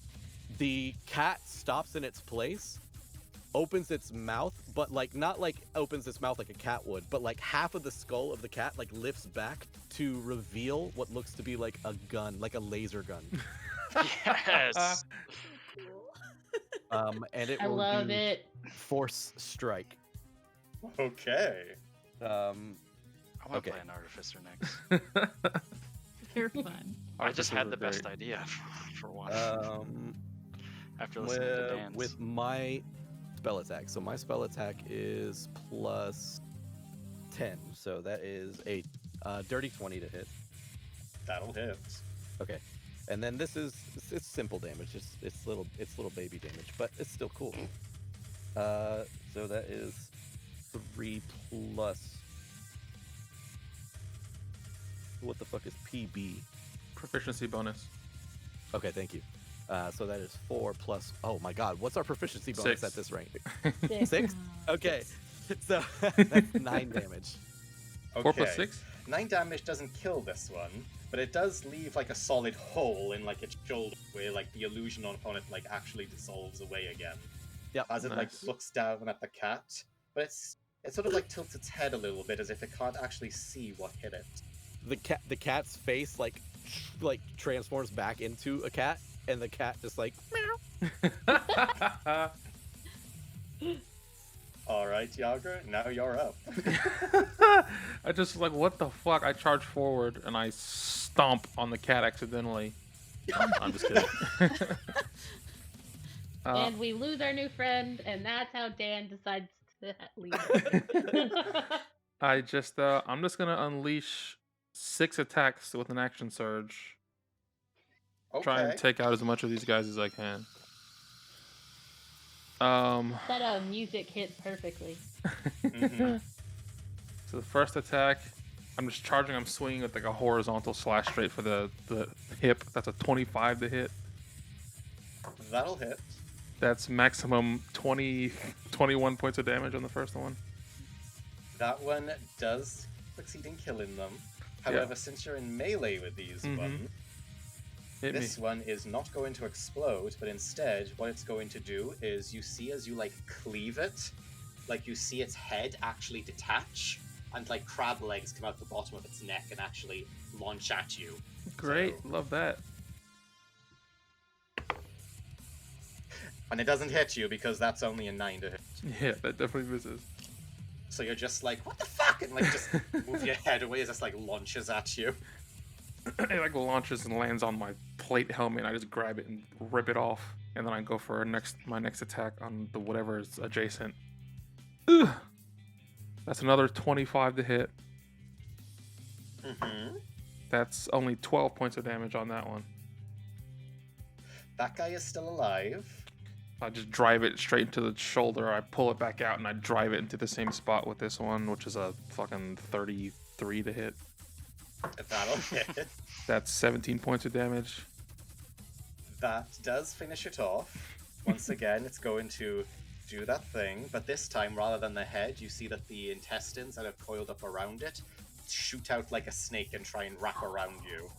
the cat stops in its place, opens its mouth, but like not like opens its mouth like a cat would, but like half of the skull of the cat like lifts back to reveal what looks to be like a gun, like a laser gun. Yes. And it I will love do it. force strike. Okay. I want to Okay. play an artificer next. You're fun. I just Artificers had are the best great. idea for one. After with, listening to Dan's. with my spell attack. So my spell attack is plus 10. So that is a dirty 20 to hit. That'll hit. Okay. And then this is it's simple damage. It's little baby damage, but it's still cool. So that is 3 plus. What the fuck is PB? Proficiency bonus. Okay, thank you. So that is 4 plus. Oh my God, what's our proficiency bonus 6. at this rank? Six. 6. Okay, so that's 9 damage. Okay. 4 plus 6? 9 damage doesn't kill this one, but it does leave like a solid hole in like its shoulder where like the illusion on it like actually dissolves away again. Yep. As it Nice. like looks down at the cat, but it sort of like tilts its head a little bit as if it can't actually see what hit it. The cat's face like transforms back into a cat, and the cat just like meow. All right, Yager, now you're up. I just like, what the fuck? I charge forward and I stomp on the cat accidentally. I'm just kidding. And we lose our new friend, and that's how Dan decides to leave. I'm just gonna unleash 6 attacks with an action surge. Try and Okay. take out as much of these guys as I can. That music hits perfectly. Mhm. So the first attack, I'm just charging. I'm swinging with like a horizontal slash straight for the hip. That's a 25 to hit. That'll hit. That's maximum 21 points of damage on the first one. That one does succeed in killing them. However, since you're in melee with these Mhm. ones, Hit me. this one is not going to explode, but instead, what it's going to do is you see as you like cleave it, like you see its head actually detach, and like crab legs come out the bottom of its neck and actually launch at you. Great, So- love that. And it doesn't hit you because that's only a 9 to hit. Yeah, that definitely misses. So you're just like, what the fuck? And like just move your head away as this like launches at you. It like launches and lands on my plate helmet. And I just grab it and rip it off, and then I go for my next attack on the whatever is adjacent. Ugh. That's another 25 to hit. Mm-hmm. That's only 12 points of damage on that one. That guy is still alive. I just drive it straight into the shoulder. I pull it back out and I drive it into the same spot with this one, which is a fucking 33 to hit. That'll hit. That's 17 points of damage. That does finish it off. Once again, it's going to do that thing, but this time, rather than the head, you see that the intestines that have coiled up around it shoot out like a snake and try and wrap around you.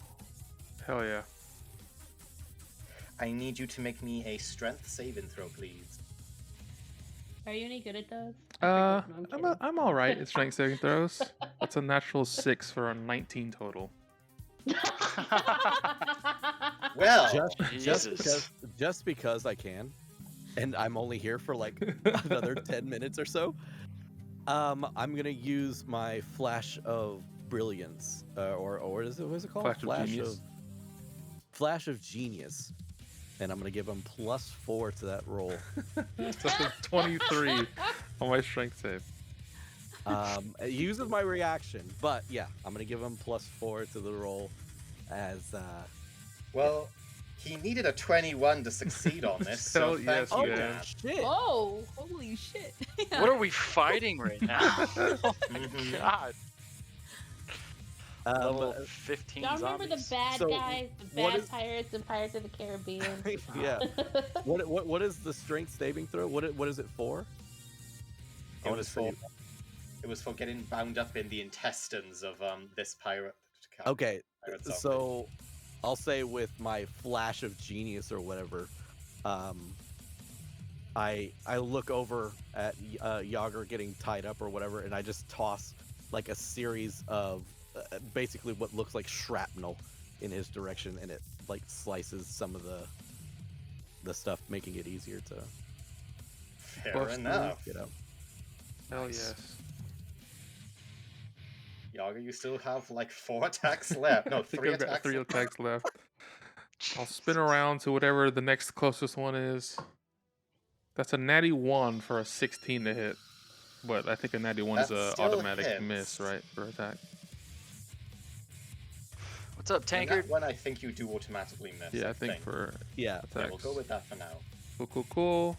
Hell yeah. I need you to make me a strength saving throw, please. Are you any good at those? Uh, No, I'm kidding. I'm all right at strength saving throws. That's a natural 6 for a 19 total. Well, just because I can, and I'm only here for like another 10 minutes or so. I'm gonna use my flash of brilliance, or what is it? What is it called? Flash of genius. Flash of genius. and I'm gonna give him +4 to that roll. That's a 23 on my strength save. It uses my reaction, but yeah, I'm gonna give him +4 to the roll as Well, he needed a 21 to succeed on this, so Hell thank yes, you, man. Dan. shit. Oh, holy shit. What are we fighting right now? Oh my Mhm. god. Level Um, 15 Y'all remember the zombies. bad So, guys, the what bad is- pirates in Pirates of the Caribbean? yeah. What is the strength saving throw? What is it for? I It want to was say. it was for getting bound up in the intestines of this pirate. Okay, pirate zombie. so I'll say with my flash of genius or whatever, I look over at Yager getting tied up or whatever, and I just toss like a series of basically what looks like shrapnel in his direction, and it like slices some of the stuff, making it easier to Fair Bust enough. get out. Hell Nice. yes. Yaga, you still have like 4 attacks left. No, I think 3 I've got attacks 3 left. attacks left. I'll spin Jesus. around to whatever the next closest one is. That's a natty 1 for a 16 to hit. But I think a natty 1 is That a still automatic hits. miss, right? For attack. What's up, And Tankard? that one I think you do automatically miss. Yeah, I think for Yeah, attacks. Yeah, we'll go with that for now. Cool.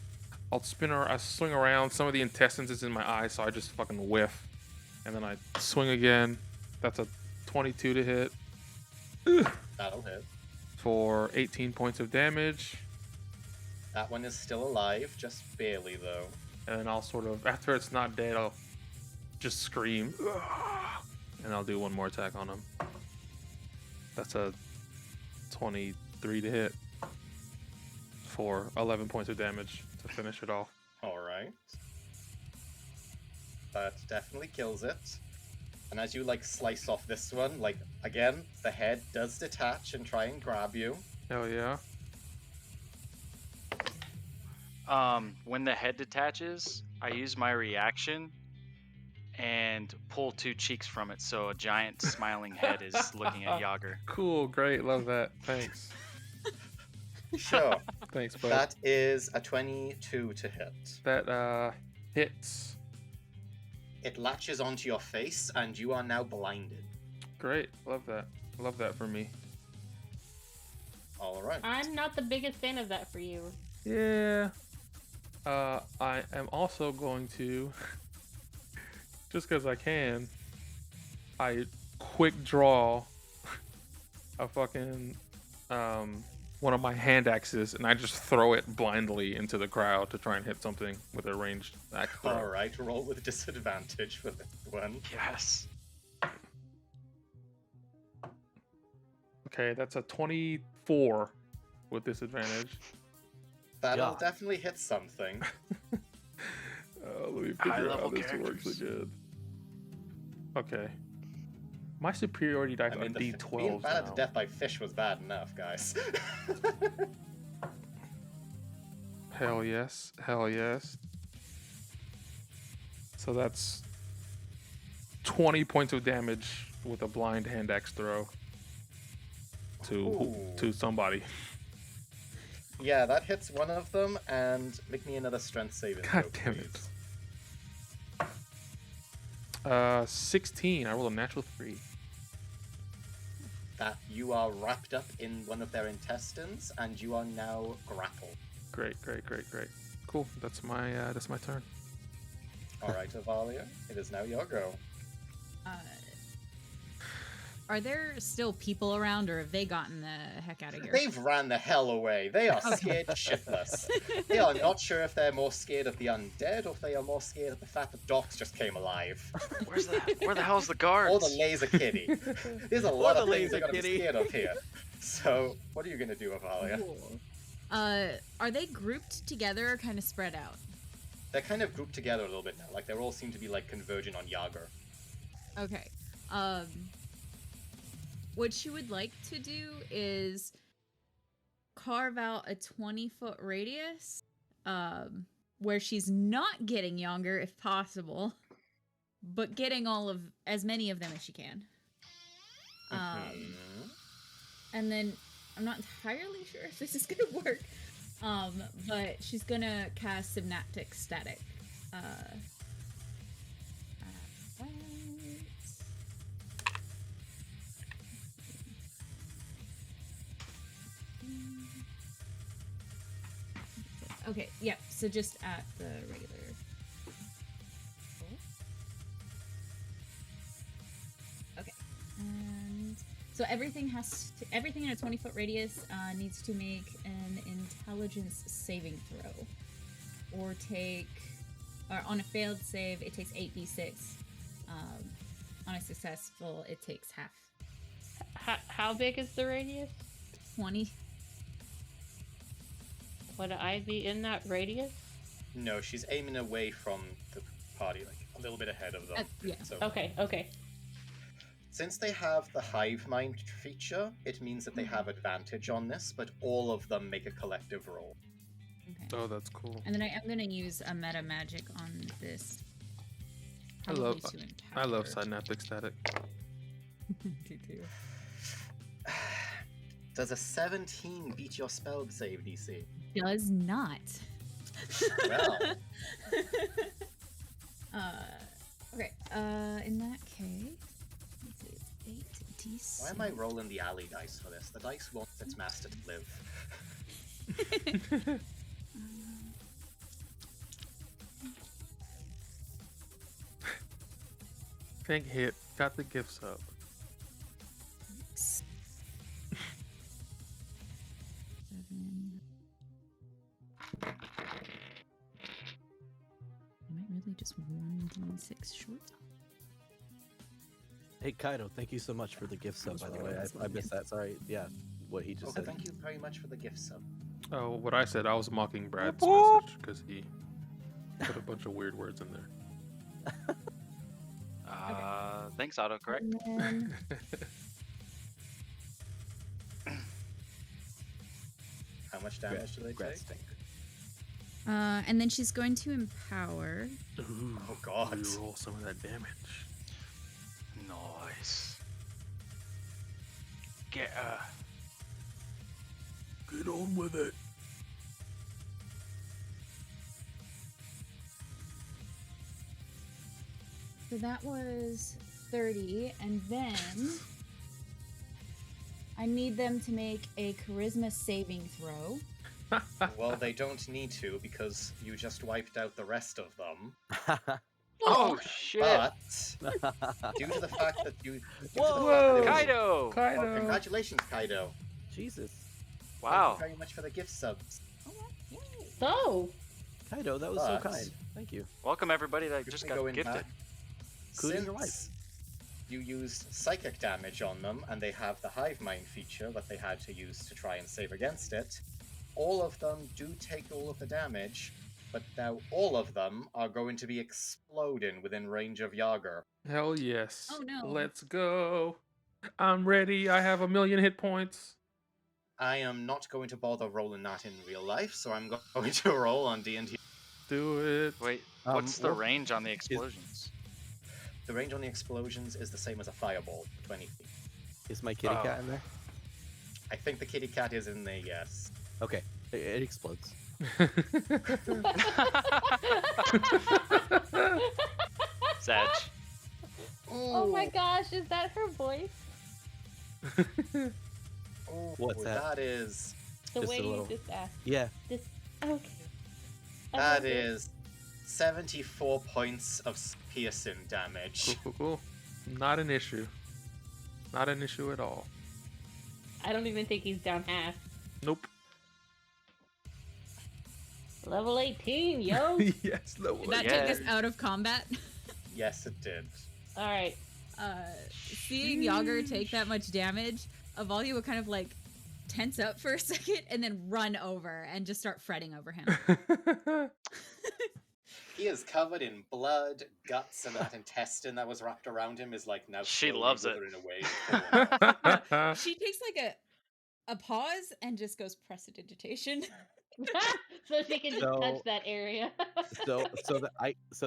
I'll I swing around. Some of the intestines is in my eye, so I just fucking whiff. And then I swing again. That's a 22 to hit That'll hit. for 18 points of damage. That one is still alive, just barely though. And then I'll sort of, after it's not dead, I'll just scream. And I'll do one more attack on him. That's a 23 to hit for 11 points of damage to finish it off. Alright. That definitely kills it. And as you like slice off this one, like again, the head does detach and try and grab you. Hell yeah. When the head detaches, I use my reaction and pull 2 cheeks from it, so a giant smiling head is looking at Yager. Cool, great, love that. Thanks. Sure. Thanks, bud. That is a 22 to hit. That hits. It latches onto your face and you are now blinded. Great, love that. Love that for me. Alright. I'm not the biggest fan of that for you. Yeah. I am also going to, just because I can, I quick draw a fucking one of my hand axes, and I just throw it blindly into the crowd to try and hit something with a ranged axe throw. Alright, roll with disadvantage for this one. Yes. Okay, that's a 24 with disadvantage. That'll God. definitely hit something. Let me High figure out how level this works characters. again. Okay. My superiority dice I mean, are being D12 bad now. to death by fish was bad enough, guys. Hell yes. Hell yes. So that's 20 points of damage with a blind hand axe throw Ooh. to somebody. Yeah, that hits one of them, and make me another strength saving God throw, damn it. please. 16. I rolled a natural 3. That you are wrapped up in one of their intestines, and you are now grappled. Great. Cool. That's my turn. Alright, Avalia, it is now your go. Are there still people around, or have they gotten the heck out of here? They've ran the hell away. They are scared shitless. They are not sure if they're more scared of the undead or if they are more scared of the fact that Docs just came alive. Where the hell's the guards? Or the laser kitty. There's a lot the of things laser they're gonna be kitty. scared of here. So, what are you gonna do, Avalia? Cool. Are they grouped together or kind of spread out? They're kind of grouped together a little bit now. Like, they all seem to be, like, converging on Yager. Okay. What she would like to do is carve out a 20-foot radius, where she's not getting younger if possible, but getting as many of them as she can. Mhm. And then I'm not entirely sure if this is gonna work. But she's gonna cast Synaptic Static. Right. Okay, yeah, so just at the regular. Okay, and so everything everything in a 20-foot radius needs to make an intelligence saving throw, or on a failed save it takes 8d6. On a successful it takes half. How big is the radius? 20. Would I be in that radius? No, she's aiming away from the party, like a little bit ahead of them. Yeah. So Okay. since they have the hive mind feature, it means that they have advantage on this, but all of them make a collective roll. Okay. Oh, that's cool. And then I'm gonna use a meta magic on this. I love probably to empower. synaptic static. Me too. Does a 17 beat your spell save DC? Does not. Well, Okay. In that case, let's see, it's 8d6. why am I rolling the alley dice for this? The dice wants its master to live. Pink hit. Got the gifts up. Am I really just 1d6 short? Hey Kaido, thank you so much for the gift sub. By the way, I missed that. Sorry. Yeah, what he just Oh, said. thank you very much for the gift sub. Oh, what I said, I was mocking Brad's message because he put a bunch of weird words in there. Thanks, autocorrect. And then How much damage do they take? and then she's going to empower. Ooh, Oh god. roll some of that damage. Nice. Get on with it. So that was 30, and then I need them to make a charisma saving throw. Well, they don't need to because you just wiped out the rest of them. Oh shit! But due to the fact that you, Whoa! Kaido! Oh, congratulations, Kaido! Jesus, Wow. Thank you very much for the gift subs. So, Kaido, that was so But- kind. Thank you. Welcome everybody that You're just gonna got go in gifted. back. Including your Since you used psychic damage on them, and they have the hive mind feature that they had to use to try and save against it, all of them do take all of the damage, but now all of them are going to be exploding within range of Yager. Hell yes. Oh, no. Let's go. I'm ready. I have 1,000,000 hit points. I am not going to bother rolling that in real life, so I'm going to roll on D&D. Do it. Wait, what's the what- range on the explosions? The range on the explosions is the same as a fireball, 20 feet. Is my kitty cat in there? I think the kitty cat is in there, yes. Okay, it explodes. Sag. oh my gosh, is that her voice? Oh, What's that? That is... The Just way a you little- just asked. Yeah. Okay. I That love it. is 74 points of piercing damage. Cool. Not an issue. Not an issue at all. I don't even think he's down half. Nope. Level 18, yo! Yes, no Did way. that Yeah. take us out of combat? Yes, it did. Alright. Seeing Yager take that much damage, Avalia would kind of like tense up for a second and then run over and just start fretting over him. He is covered in blood, guts, and that intestine that was wrapped around him is like now She slowly loves it. withering away. She takes like a pause and just goes prestidigitation. So she can just So- touch that area. So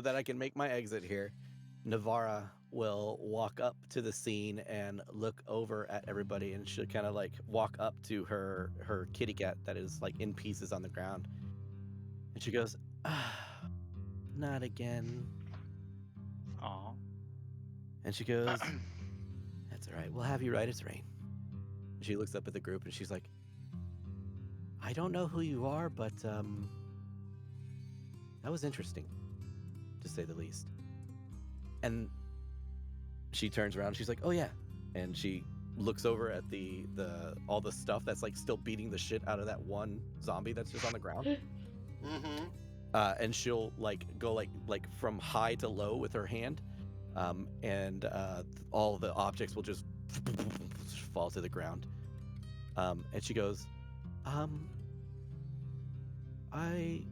that I can make my exit here. Navarra will walk up to the scene and look over at everybody, and she'll kind of like walk up to her kitty cat that is like in pieces on the ground, and she goes, not again. Aw. And she goes, that's all right. We'll have you right as rain. She looks up at the group and she's like, I don't know who you are, but that was interesting, to say the least. And she turns around and she's like, oh yeah. And she looks over at the all the stuff that's like still beating the shit out of that one zombie that's just on the ground. Mm-hmm. And she'll like go like from high to low with her hand, and all the objects will just fall to the ground. And she goes, I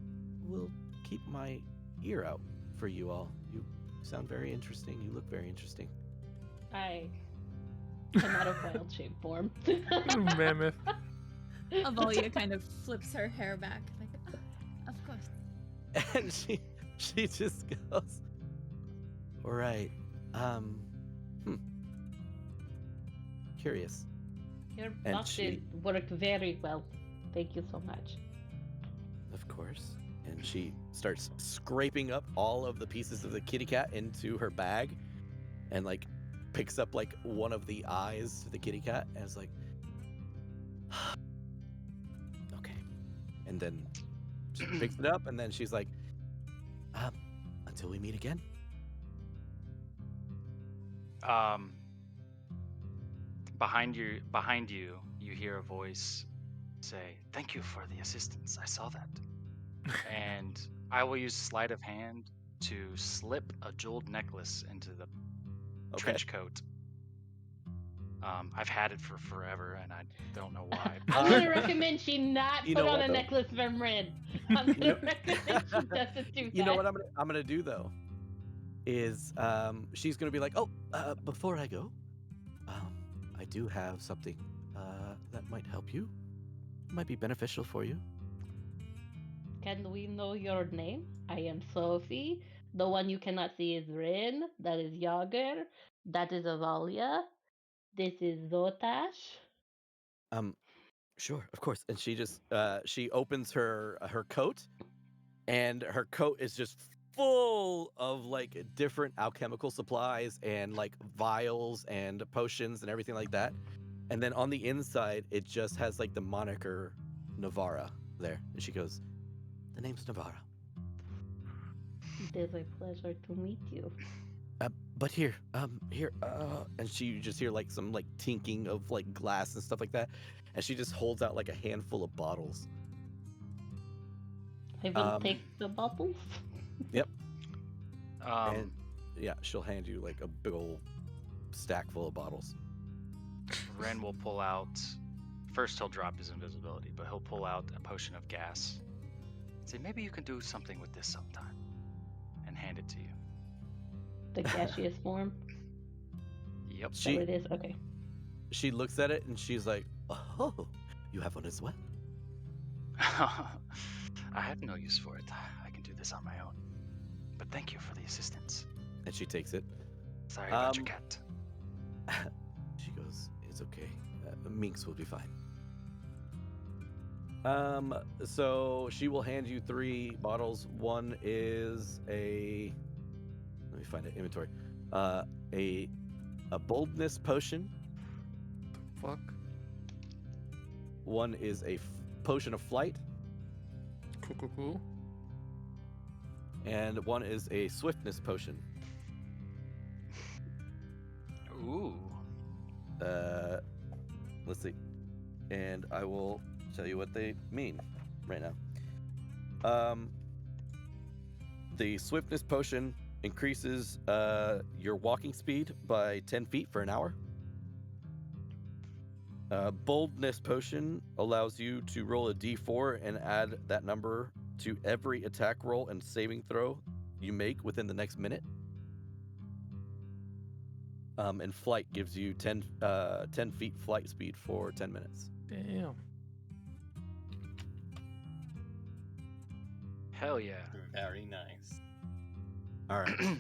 will keep my ear out for you all. You sound very interesting. You look very interesting. I come out of wild shape form. Mammoth. Avalia kind of flips her hair back, like, of course. And she just goes, all right, curious. Your And boxes she- work very well. Thank you so much. Of course. And she starts scraping up all of the pieces of the kitty cat into her bag, and like picks up like one of the eyes to the kitty cat, and is like, okay. And then she picks it up, and then she's like, until we meet again. Behind you, you hear a voice say, "Thank you for the assistance. I saw that." And I will use sleight of hand to slip a jeweled necklace into the Okay. trench coat. I've had it for forever, and I don't know why. I'm gonna recommend she not You put know on what, a though? necklace from Red. I'm You know- gonna recommend she doesn't do that. You know what I'm gonna do though is she's gonna be like, oh, before I go, I do have something that might help you, might be beneficial for you. Can we know your name? I am Sophie. The one you cannot see is Rin. That is Yager. That is Avalia. This is Zotash. Sure, of course. And she just she opens her coat, and her coat is just full of like different alchemical supplies and like vials and potions and everything like that. And then on the inside, it just has like the moniker Navarra there. And she goes, the name's Navarra. It is a pleasure to meet you. But here, and she just hear like some like tinking of like glass and stuff like that. And she just holds out like a handful of bottles. I will take the bottles. And yeah, she'll hand you like a big old stack full of bottles. Ren will pull out. First, he'll drop his invisibility, but he'll pull out a potion of gas. Say, maybe you can do something with this sometime, and hand it to you. The gaseous form. Yep. So it is okay. She looks at it and she's like, oh, you have one as well? I have no use for it. I can do this on my own. But thank you for the assistance. And she takes it. Sorry about your cat. She goes, it's okay. Minx will be fine. So she will hand you 3 bottles. One is a, let me find it, inventory. A boldness potion. Fuck. One is a potion of flight. Cool. And one is a swiftness potion. Ooh. Let's see. And I will tell you what they mean right now. The swiftness potion increases your walking speed by 10 feet for an hour. Boldness potion allows you to roll a d4 and add that number to every attack roll and saving throw you make within the next minute. And flight gives you 10 feet flight speed for 10 minutes. Damn. Hell yeah. Very nice. All right.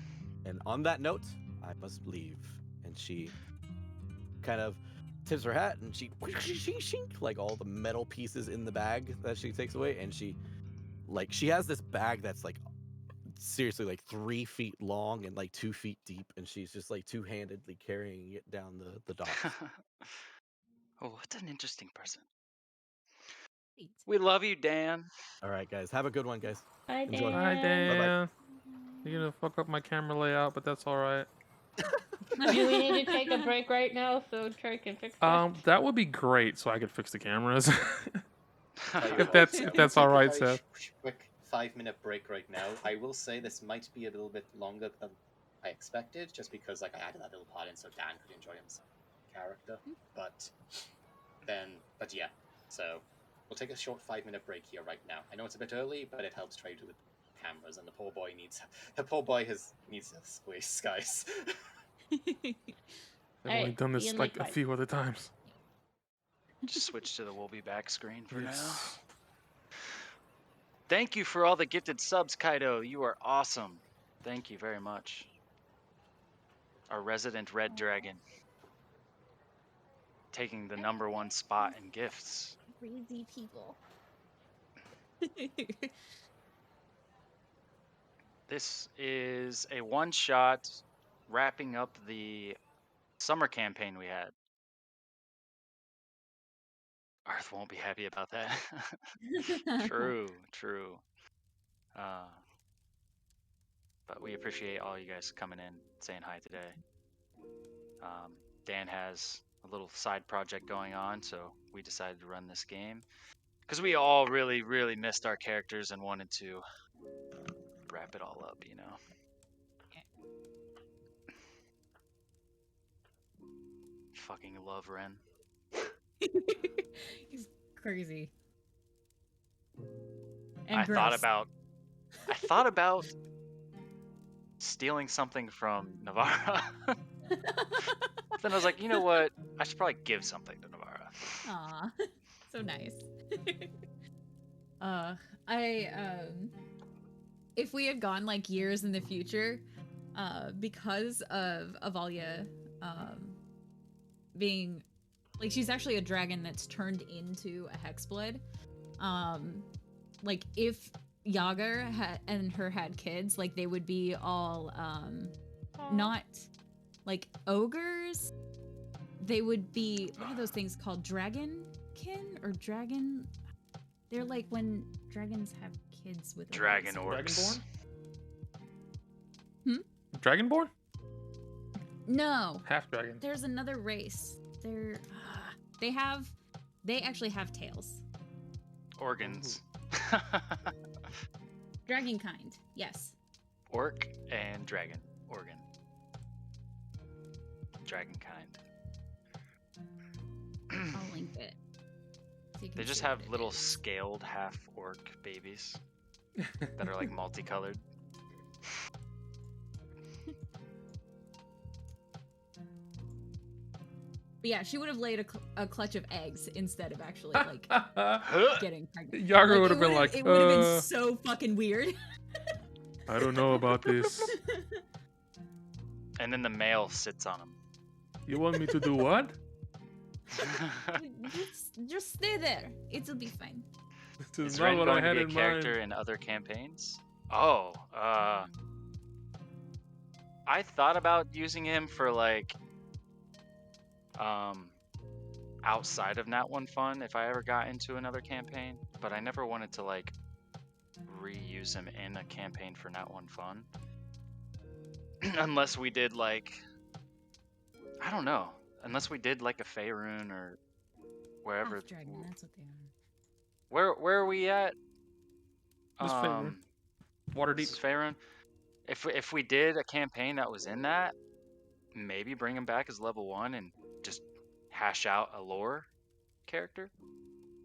And on that note, I must leave. And she kind of tips her hat and she like all the metal pieces in the bag that she takes away, and she has this bag that's like seriously like 3 feet long and like 2 feet deep, and she's just like two-handedly carrying it down the docks. Oh, what an interesting person. Sweet. We love you, Dan. All right, guys, have a good one, guys. Bye, Enjoy. Hi, Dan. Bye-bye. Dan. You're gonna fuck up my camera layout, but that's all right. Do we need to take a break right now so Trey can fix that? That would be great, so I could fix the cameras. Tell you if what, that's we'll if that's take all a right, very Seth. quick 5-minute break right now. I will say this might be a little bit longer than I expected, just because like I added that little part in so Dan could enjoy himself character. But yeah. So we'll take a short 5-minute break here right now. I know it's a bit early, but it helps Trey with cameras, and the poor boy needs needs a squeeze, guys. I've only Alright, done see this you like in a like few other times. Just switch to the we'll be back screen for now. Yes. Thank you for all the gifted subs, Kaido. You are awesome. Thank you very much. Our resident red dragon. Taking the #1 spot in gifts. Crazy people. This is a one-shot wrapping up the summer campaign we had. Earth won't be happy about that. True. But we appreciate all you guys coming in, saying hi today. Dan has a little side project going on, so we decided to run this game because we all really, really missed our characters and wanted to wrap it all up, you know. Fucking love Ren. He's crazy. And I thought gross. about stealing something from Navarra. Then I was like, you know what? I should probably give something to Navarra. Aw, so nice. If we had gone like years in the future, because of Avalia, being like she's actually a dragon that's turned into a hexblood. Like if Yager and her had kids, like they would be all not like ogres. They would be, what are those things called? Dragonkin or dragon? They're like when dragons have kids with Dragon orcs. Dragonborn? Dragonborn? No. Half dragon. There's another race. They actually have tails. Organs. Dragon kind, yes. Orc and dragon. Organ. Dragon kind. I'll link it. So you can They just see have what it little is. scaled half orc babies that are like multicolored. But yeah, she would have laid a clutch of eggs instead of actually like getting pregnant. Yager Like, would have been like, it would have been so fucking weird. I don't know about this. And then the male sits on him. You want me to do what? Just stay there. It'll be fine. This is Is not Ren what I going to had be a in character mind. in other campaigns? Oh, I thought about using him for like outside of Nat 1 Fun if I ever got into another campaign, but I never wanted to like reuse him in a campaign for Nat 1 Fun. Unless we did like, I don't know, unless we did like a Faerun or wherever. Half dragon, that's what they are. Where are we at? Just Faerun. Waterdeep. This is Faerun. If we did a campaign that was in that, maybe bring him back as level 1 and just hash out a lore character,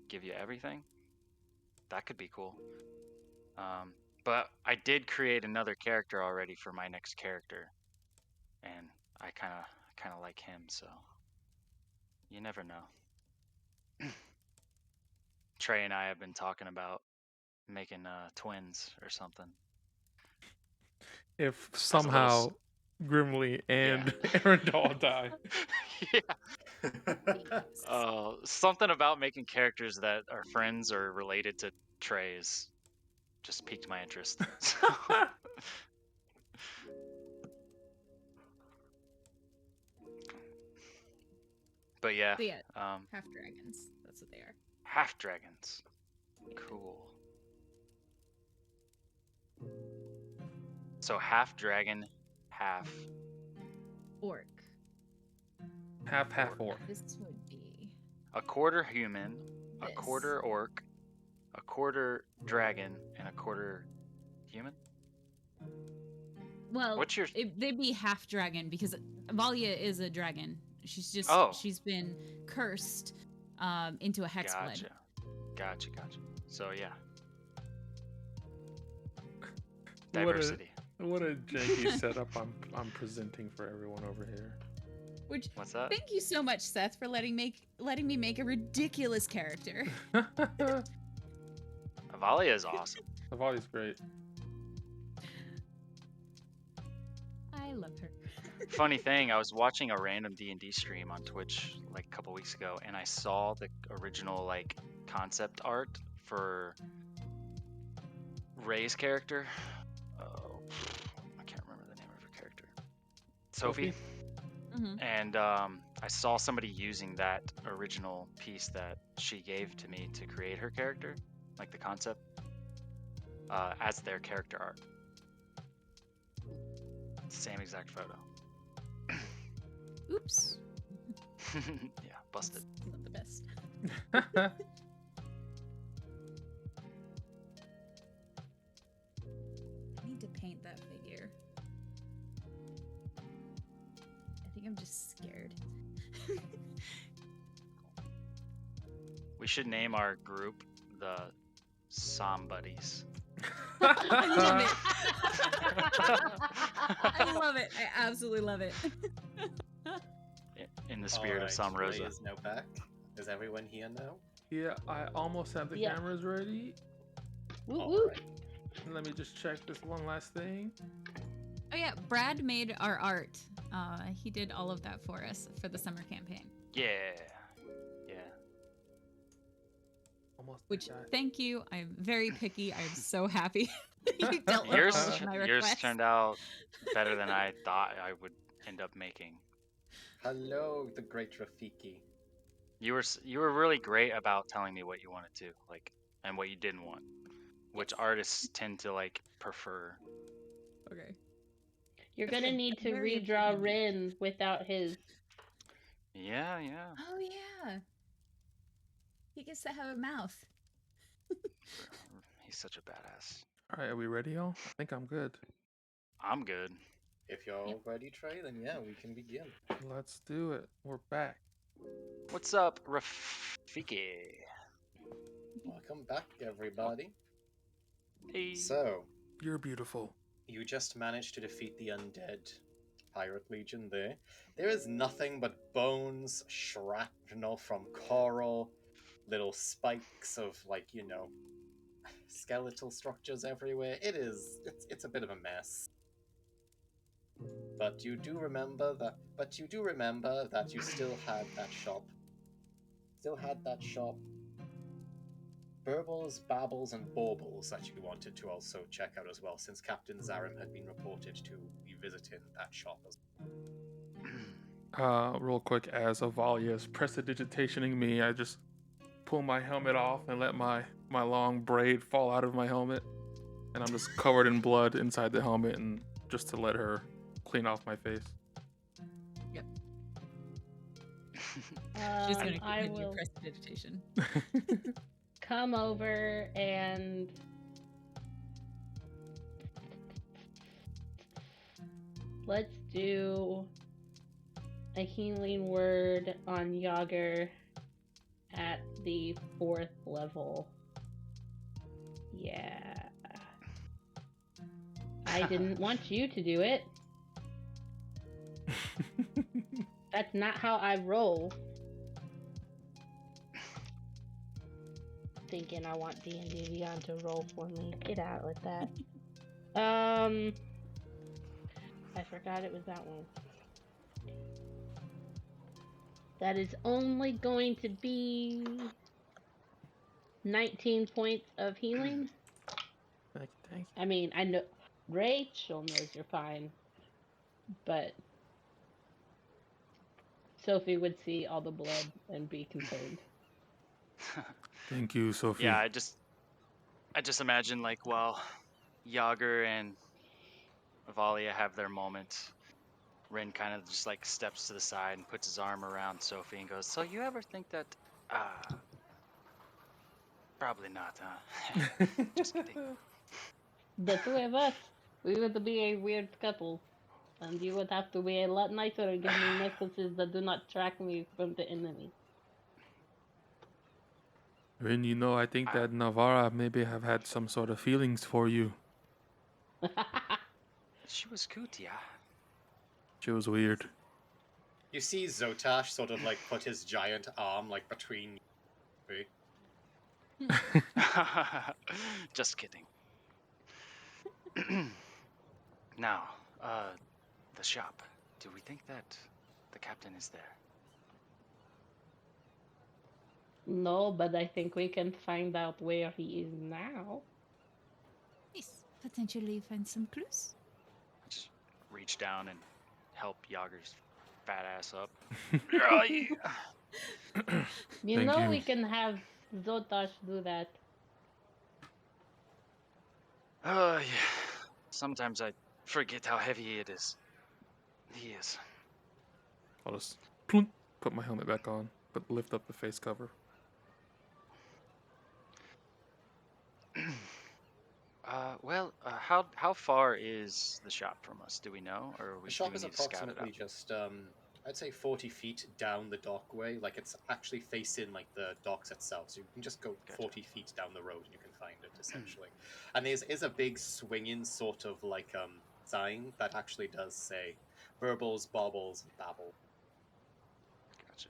give you everything. That could be cool. But I did create another character already for my next character, and I kind of like him, so you never know. Trey and I have been talking about making twins or something. If As a little somehow grimly, and Arendelle die. Yeah. Something about making characters that are friends or related to Trey's just piqued my interest. But yeah, So yeah, half dragons. That's what they are. half dragons. Cool. So half dragon, half Orc. Half orc. This would be a quarter human, a this. quarter orc, a quarter dragon, and a quarter human. Well, What's your they'd be half dragon because Valia is a dragon. She's just she's been cursed into a hexblade. Gotcha. So yeah. Diversity. What a janky setup I'm presenting for everyone over here. Which, what's that? Thank you so much, Seth, for letting me make a ridiculous character. Avalia is awesome. Avalia's great. I love her. Funny thing, I was watching a random D&D stream on Twitch like a couple weeks ago, and I saw the original like concept art for Ray's character. Oh, I can't remember the name of her character. Sophie. Mm-hmm. And I saw somebody using that original piece that she gave to me to create her character, like the concept, as their character art. Same exact photo. Oops. Yeah, busted. Not the best. I need to paint that figure. I think I'm just scared. We should name our group the Somebodies. I love it. I love it. I absolutely love it. In the spirit of Ray Somrosa. is now back. Is everyone here now? Yeah, I almost have the cameras ready. Alright. Let me just check this one last thing. Oh yeah, Brad made our art. He did all of that for us for the summer campaign. Yeah. Almost. Which, thank you. I'm very picky. I'm so happy you dealt with Yours, all of my yours requests. turned out better than I thought I would end up making. Hello, the great Rafiki. You were really great about telling me what you wanted to, like, and what you didn't want, which artists tend to like prefer. Okay. You're gonna need to Very redraw opinionated. Rin without his. Yeah. Oh yeah. He gets to have a mouth. He's such a badass. All right, are we ready, y'all? I think I'm good. I'm good. If you're all ready, Trey, then yeah, we can begin. Let's do it. We're back. What's up, Rafiki? Welcome back, everybody. Hey. So, You're beautiful. you just managed to defeat the undead pirate legion there. There is nothing but bones, shrapnel from coral, little spikes of, like, skeletal structures everywhere. It's a bit of a mess. But you do remember that you still had that shop. Burbles, Babbles, and Baubles that you wanted to also check out as well, since Captain Zarim had been reported to be visiting that shop as well. Real quick, as Avalia is prestidigitationing me, I just pull my helmet off and let my long braid fall out of my helmet, and I'm just covered in blood inside the helmet, and just to let her clean off my face. Yep. She's gonna I continue will prestidigitation. come over and let's do a healing word on Yager at the 4th level. Yeah. I didn't want you to do it. That's not how I roll. Thinking I want D&D Beyond to roll for me. Get out with that. I forgot it was that one. That is only going to be 19 points of healing. Thank you. I mean, I know Rachel knows you're fine, but Sophie would see all the blood and be concerned. Thank you, Sophie. Yeah, I just imagine like while Yager and Avalia have their moment, Rin kind of just like steps to the side and puts his arm around Sophie and goes, "So you ever think that probably not, huh?" Just kidding. The two of us, we would be a weird couple. And you would have to be a lot nicer and give me necklaces that do not track me from the enemy. Rin, you know, I think that Navara maybe have had some sort of feelings for you. She was good, yeah. She was weird. You see Zotash sort of like put his giant arm like between you. Just kidding. Now, the shop. Do we think that the captain is there? No, but I think we can find out where he is now. Yes, potentially find some clues. Just reach down and help Yager's fat ass up. You Thank know you. we can have Zotash do that. Oh, yeah. Sometimes I forget how heavy it is. He is. I'll just plunk, put my helmet back on, but lift up the face cover. How far is the shop from us? Do we know, or The shop do we is need to scout it approximately out? just I'd say 40 feet down the dockway. Like it's actually facing like the docks itself, so you can just go Gotcha. 40 feet down the road and you can find it essentially. And there is a big swinging sort of like sign that actually does say "Burbles, Baubles, and Babble." Gotcha.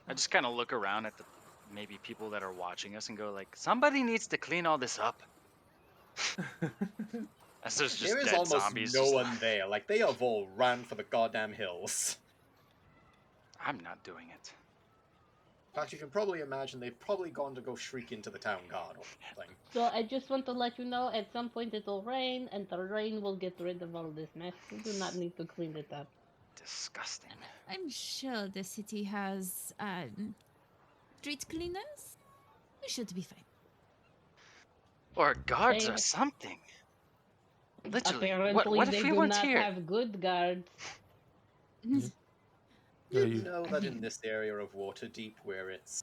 I just kind of look around at the maybe people that are watching us and go like, somebody needs to clean all this up. As there's just There is dead almost zombies. no just- one there. Like they have all ran for the goddamn hills. I'm not doing it. In fact, you can probably imagine they've probably gone to go shriek into the town guard or something. So I just want to let you know, at some point it'll rain, and the rain will get rid of all this mess. You do not need to clean it up. Disgusting. I'm sure the city has street cleaners. We should be fine. Or guards They- or something. Literally. Apparently, What if they we do weren't not here? have good guards. Yeah, You you- know that in this area of Waterdeep, where it's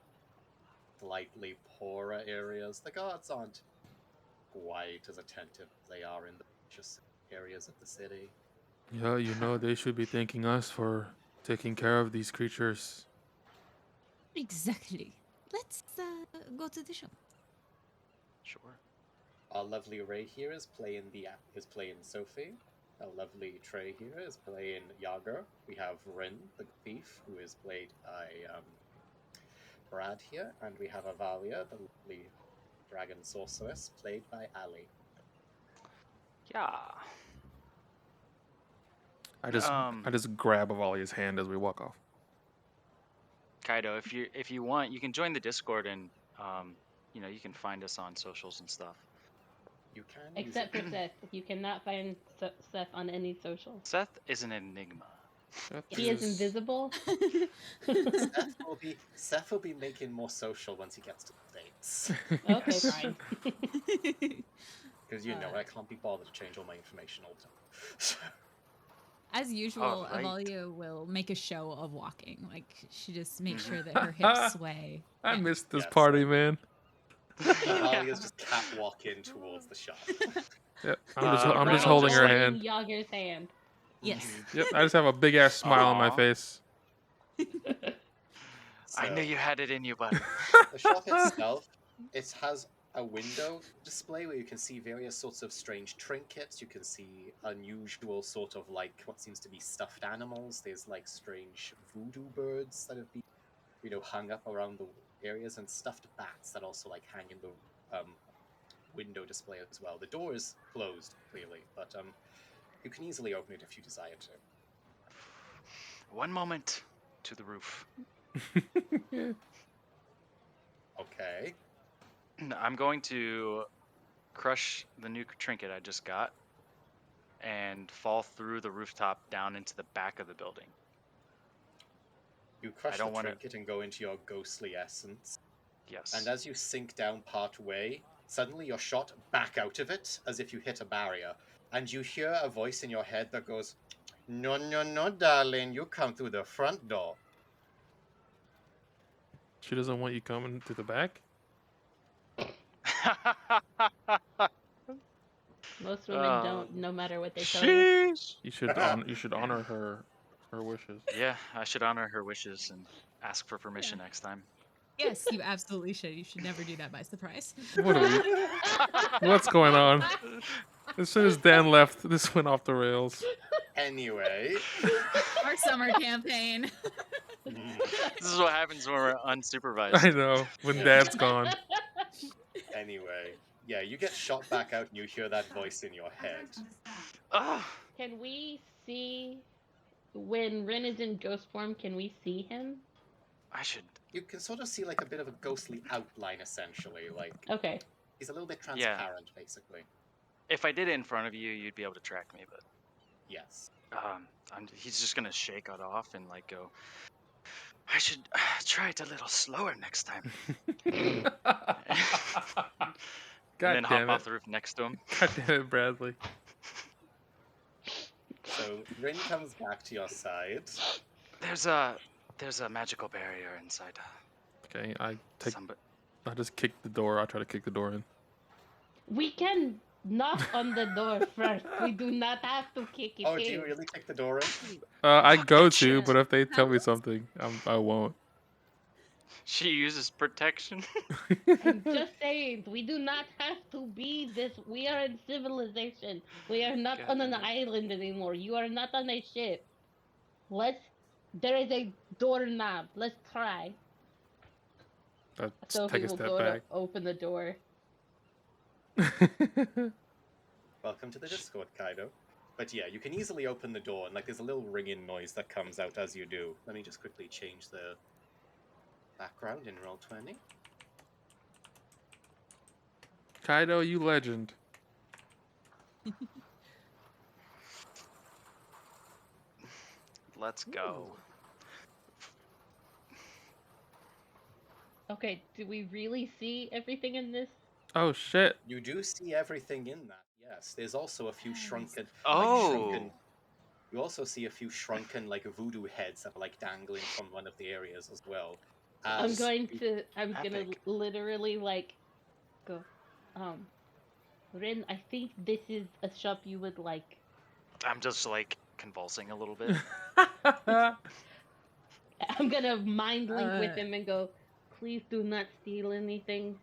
slightly poorer areas, the guards aren't quite as attentive as they are in the just areas of the city. Yeah, you know, they should be thanking us for taking care of these creatures. Exactly. Let's go to the shop. Sure. Our lovely Ray here is playing Sophie. Our lovely Trey here is playing Yager. We have Rin, the thief, who is played by Brad here, and we have Avalia, the lovely dragon sorceress, played by Ali. Yeah. I just grab Avalia's hand as we walk off. Kaido, if you want, you can join the Discord and you can find us on socials and stuff. You can Except use for Seth. You cannot find Seth on any social. Seth is an enigma. He is invisible. Seth will be making more social once he gets to the States. Okay, Yes. fine. Because I can't be bothered to change all my information all the time. As usual, Alright. Avalia will make a show of walking. Like, she just makes sure that her hips sway. I Yeah. missed this Yes, party, sir. man. Avalia's just catwalking towards the shop. Yeah, I'm just Rin will holding her just, like- hand. Yager's hand. Yes. Yep, I just have a big ass smile on my Aw. face. I knew So, you had it in you, buddy. the shop itself, it has a window display where you can see various sorts of strange trinkets. You can see unusual sort of like what seems to be stuffed animals. There's like strange voodoo birds that have been, hung up around the areas, and stuffed bats that also like hang in the window display as well. The door is closed clearly, but You can easily open it if you desire to. One moment to the roof. Okay. I'm going to crush the new trinket I just got and fall through the rooftop down into the back of the building. You crush the don't wanna- trinket and go into your ghostly essence. Yes. And as you sink down part way, suddenly you're shot back out of it as if you hit a barrier. And you hear a voice in your head that goes, "No, no, no, darling, you come through the front door." She doesn't want you coming to the back. Most women don't, no matter what they tell you. Sheesh. You should honor her wishes. Yeah, I should honor her wishes and ask for permission next time. Yes, you absolutely should. You should never do that by surprise. What are we? What's going on? As soon as Dan left, this went off the rails. Anyway. Our summer campaign. This is what happens when we're unsupervised. I know, when Dad's gone. Anyway, yeah, you get shot back out and you hear that voice in your head. Ugh. Can we see when Ren is in ghost form? Can we see him? I should. You can sort of see like a bit of a ghostly outline, essentially. Like Okay. he's a little bit transparent, basically. If I did it in front of you, you'd be able to track me, but Yes. he's just gonna shake it off and like go. I should try it a little slower next time. God and then damn hop it. off the roof next to him. God damn it, Bradley. So Rin comes back to your side. There's a magical barrier inside. Okay, I Somebody. just kick the door. I try to kick the door in. We can knock on the door first. We do not have to kick it Oh, do in. you really kick the door in? I go that to, shit. but if they tell me something, I won't. She uses protection. I'm just saying, we do not have to be this. We are in civilization. We are not God on an damn it. island anymore. You are not on a ship. There is a doorknob. Let's try. I Sophie take a will step go to back. open the door. Welcome to the Discord, Kaido. But yeah, you can easily open the door, and like there's a little ringing noise that comes out as you do. Let me just quickly change the background in Roll20. Kaido, you legend. Let's go. Okay, do we really see everything in this? Oh shit. You do see everything in that, yes. There's also a few Nice. shrunken, Oh. You also see a few shrunken, like voodoo heads that are like dangling from one of the areas as well. I'm As gonna Epic. literally like go. Rin, I think this is a shop you would like. I'm just like convulsing a little bit. I'm gonna mind link with Uh. him and go, please do not steal anything.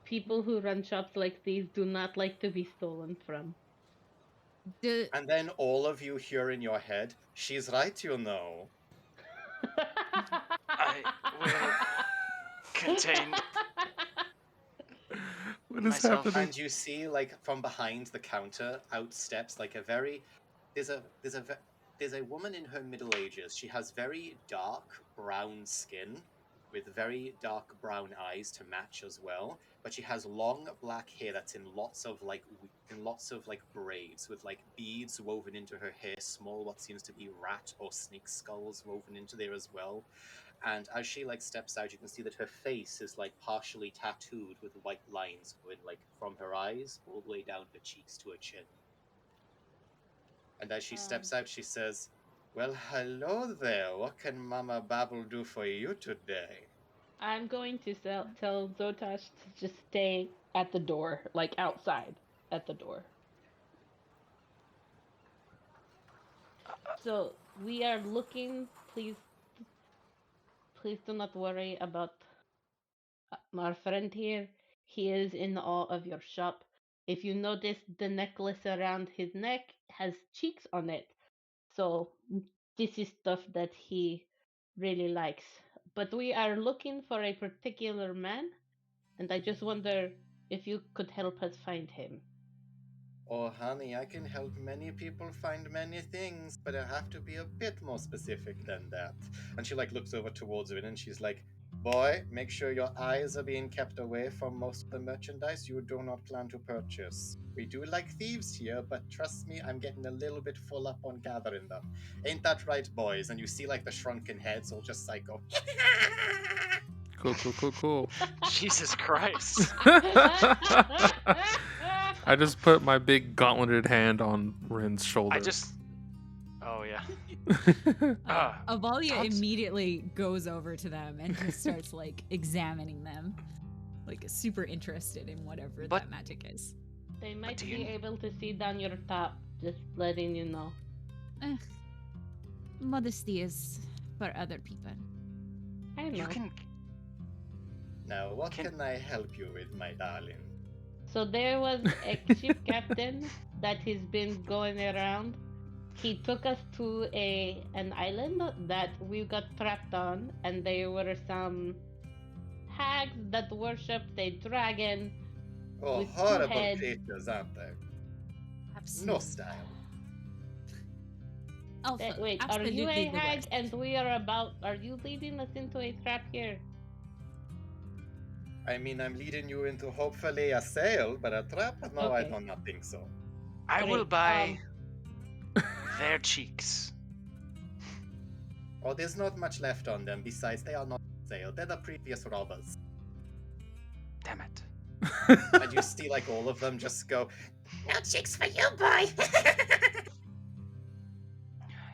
People who run shops like these do not like to be stolen from. And then all of you hear in your head, "She's right, you know." I will contain What is myself. happening? And you see, like from behind the counter, out steps like a very. There's a woman in her middle ages. She has very dark brown skin, with very dark brown eyes to match as well. But she has long black hair that's in lots of like braids with like beads woven into her hair, small what seems to be rat or snake skulls woven into there as well. And as she like steps out, you can see that her face is like partially tattooed with white lines going like from her eyes all the way down her cheeks to her chin. And as she steps out, she says, "Well, hello there. What can Mama Babble do for you today?" I'm going to tell Zotash to just stay at the door, like outside at the door. So we are looking. Please do not worry about our friend here. He is in awe of your shop. If you notice, the necklace around his neck has cheeks on it. So this is stuff that he really likes. But we are looking for a particular man, and I just wonder if you could help us find him. Oh, honey, I can help many people find many things, but I have to be a bit more specific than that. And she like looks over towards Rin and she's like, boy, make sure your eyes are being kept away from most of the merchandise you do not plan to purchase. We do like thieves here, but trust me, I'm getting a little bit full up on gathering them. Ain't that right, boys? And you see like the shrunken heads all just like go. Cool. Jesus Christ. I just put my big gauntleted hand on Rin's shoulder. Oh yeah. Avalia don't- immediately goes over to them and just starts like examining them, like super interested in whatever But- that magic is. They might do be you- able to see down your top. Just letting you know. Modesty is for other people. I know. You can. Now, what Can- can I help you with, my darling? So there was a ship captain that has been going around. He took us to an island that we got trapped on, and there were some hags that worshipped a dragon. Oh, With two horrible heads. creatures, aren't they? Absolutely. No style. Also, Wait, are absolutely you a the hag worst. and are you leading us into a trap here? I mean, I'm leading you into hopefully a sail, but a trap? No, I Okay. do not think so. I will Great, buy their cheeks. Oh, there's not much left on them. Besides, they are not for sale. They're the previous robbers. Damn it. And you see, like, all of them just go, no chicks for you, boy!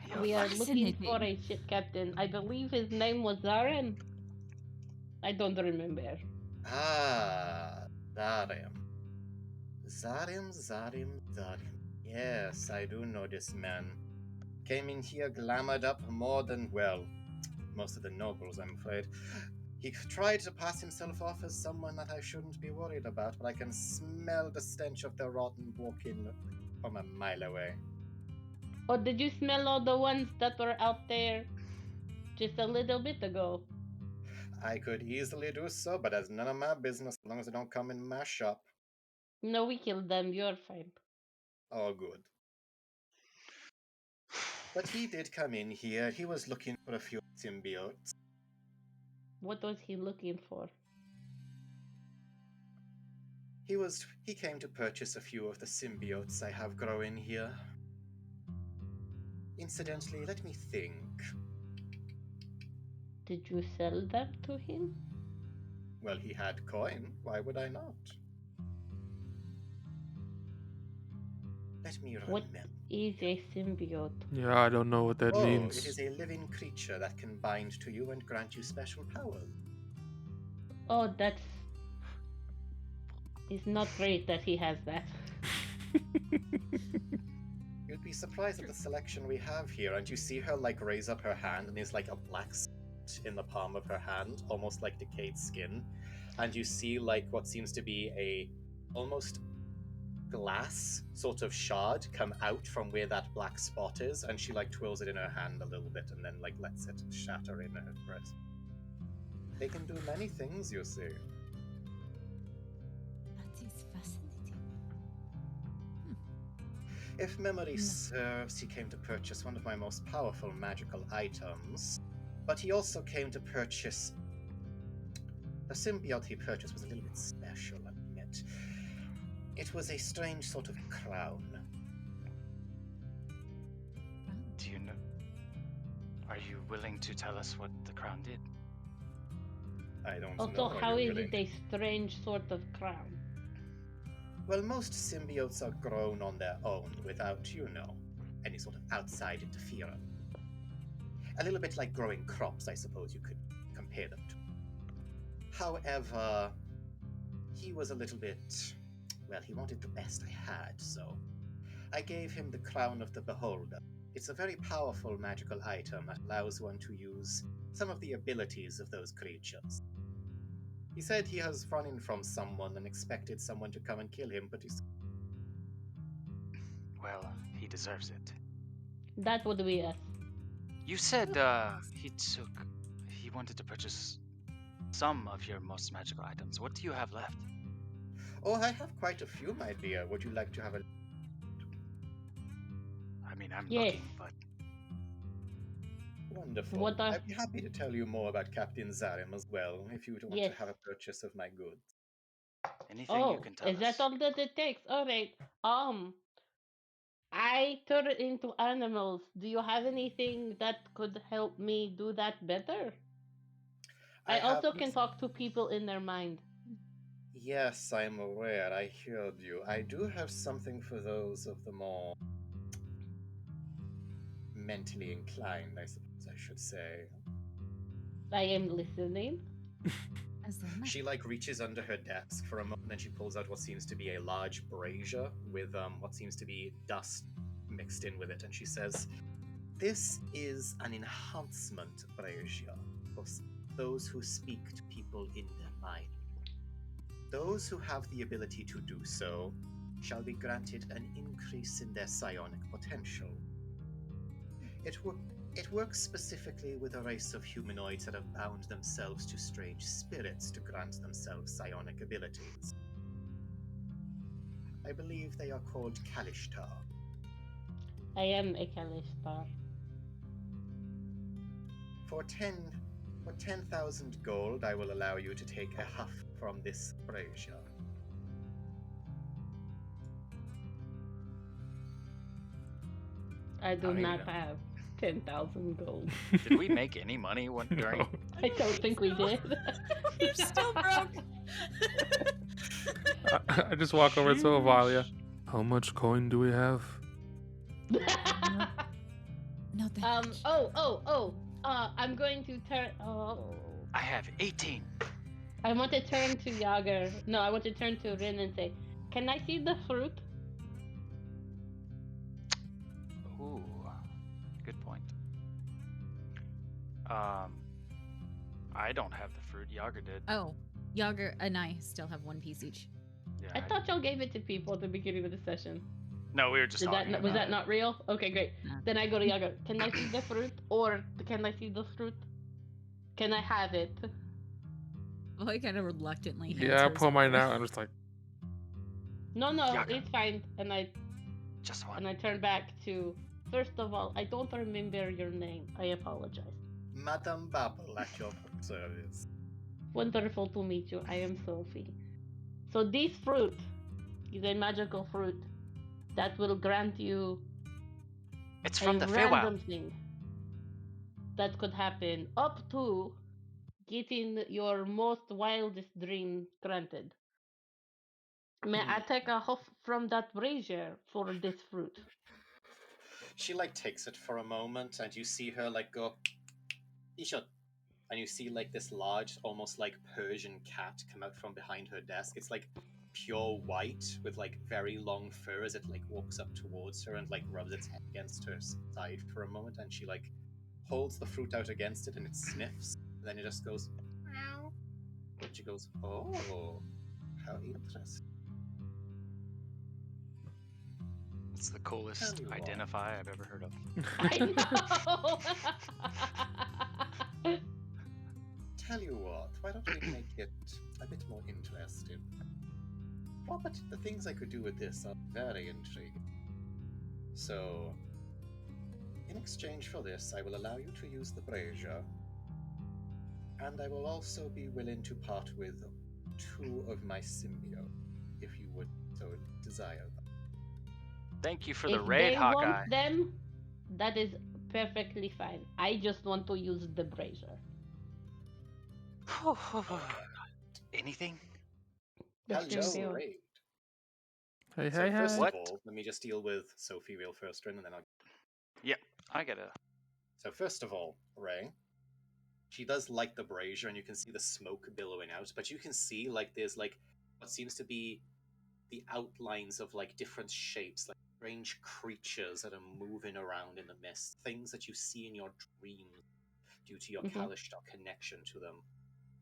You're We are looking for Fascinating. a ship captain. I believe his name was Zaren. I don't remember. Ah, Zarim. Zarim. Yes, I do know this man. Came in here glamored up more than well. Most of the nobles, I'm afraid. He tried to pass himself off as someone that I shouldn't be worried about, but I can smell the stench of the rotten walk-in from a mile away. Or did you smell all the ones that were out there just a little bit ago? I could easily do so, but that's none of my business as long as they don't come in my shop. No, we killed them. You're fine. Oh, good. But he did come in here. He was looking for a few symbiotes. What was he looking for? He came to purchase a few of the symbiotes I have growing here. Incidentally, let me think. Did you sell them to him? Well, he had coin. Why would I not? Let me What remember. is a symbiote? Yeah, I don't know what that Oh, means. it is a living creature that can bind to you and grant you special powers. Oh, that's... It's not great that he has that. You'd be surprised at the selection we have here, and you see her like raise up her hand, and there's like a black spot in the palm of her hand, almost like decayed skin. And you see like what seems to be a almost glass sort of shard come out from where that black spot is, and she like twirls it in her hand a little bit and then like lets it shatter in her breast. They can do many things, you see. That is fascinating. If memory serves, he came to purchase one of my most powerful magical items, but he also came to purchase... The symbiote he purchased was a little bit special, I admit. It was a strange sort of crown. Do you know? Are you willing to tell us what the crown did? I don't Also, know. how Are you is willing? it a strange sort of crown? Well, most symbiotes are grown on their own without, any sort of outside interference. A little bit like growing crops, I suppose you could compare them to. However, he was a little bit... Well, he wanted the best I had, so I gave him the Crown of the Beholder. It's a very powerful magical item that allows one to use some of the abilities of those creatures. He said he has run in from someone and expected someone to come and kill him, but he's... Well, he deserves it. That would be us. You said he wanted to purchase some of your most magical items. What do you have left? Oh, I have quite a few, my dear. Would you like to have a... I mean, I'm Yes. looking, but Wonderful. What are- I'd be happy to tell you more about Captain Zarim as well, if you would want Yes. to have a purchase of my goods. anything you can tell is that us. all that it takes? All right. I turn into animals. Do you have anything that could help me do that better? I have also can talk to people in their mind. Yes, I'm aware. I heard you. I do have something for those of the more mentally inclined, I suppose I should say. I am listening. As they might. She reaches under her desk for a moment, then she pulls out what seems to be a large brazier with what seems to be dust mixed in with it, and she says, "This is an enhancement brazier for those who speak to people in their mind. Those who have the ability to do so shall be granted an increase in their psionic potential. It works specifically with a race of humanoids that have bound themselves to strange spirits to grant themselves psionic abilities. I believe they are called Kalishtar. I am a Kalistar. For 10,000 gold, I will allow you to take a huff from this brazier." I do don't even not know. have 10,000 gold. Did we make any money during? No. I don't think we did. You're still broke. I just walk over to Avalia. How much coin do we have? Not that much. I'm going to turn. Oh. I have 18. I want to turn to Yager. No, I want to turn to Rin and say, "Can I see the fruit?" Ooh, good point. I don't have the fruit. Yager did. Oh, Yager and I still have one piece each. Yeah. I thought y'all gave it to people at the beginning of the session. No, we were just Did talking that about was that it. not real? Okay, great. No. Then I go to Yager. Can I see the fruit? Or can I see the fruit? Can I have it? Well, he kind of reluctantly hands Yeah, I hers pull mine over. out. I'm just like, No, Yager. it's fine. And I Just one. turn back to. First of all, I don't remember your name. I apologize. Madame Babel at your service. Wonderful to meet you. I am Sophie. So this fruit is a magical fruit that will grant you It's a from the random Feywild. thing that could happen up to getting your most wildest dream granted. May I take a huff from that brazier for this fruit? She takes it for a moment, and you see her go, "Isha," and you see this large, almost Persian cat come out from behind her desk. It's pure white with very long fur as it walks up towards her and rubs its head against her side for a moment, and she holds the fruit out against it and it sniffs. And then it just goes meow. And she goes, "Oh, how interesting." It's the coolest Tell you what. identify I've ever heard of. I know. Tell you what, why don't we make it a bit more interesting? Well, but the things I could do with this are very intriguing. So, in exchange for this, I will allow you to use the brazier, and I will also be willing to part with 2 of my symbiotes, if you would so desire them. Thank you for the If raid, they Hawkeye. want them, that is perfectly fine. I just want to use the brazier. Anything? The Hello, symbiote. Raid. hey, So hey, first hey. What? of all, let me just deal with Sophie real first, Rin, and then I'll... Yep, I gotta. So first of all, Ray, she does light the brazier, and you can see the smoke billowing out, but you can see there's what seems to be the outlines of different shapes, strange creatures that are moving around in the mist, things that you see in your dreams due to your Kalishtar connection to them.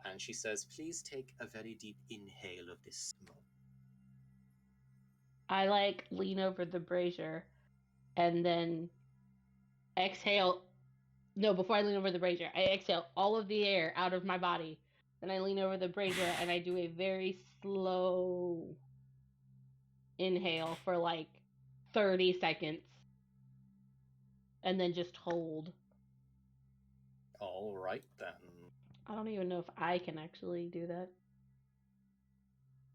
And she says, "Please take a very deep inhale of this smoke." I lean over the brazier and then exhale. No, before I lean over the brazier, I exhale all of the air out of my body. Then I lean over the brazier and I do a very slow inhale for 30 seconds. and then just hold. All right then. I don't even know if I can actually do that.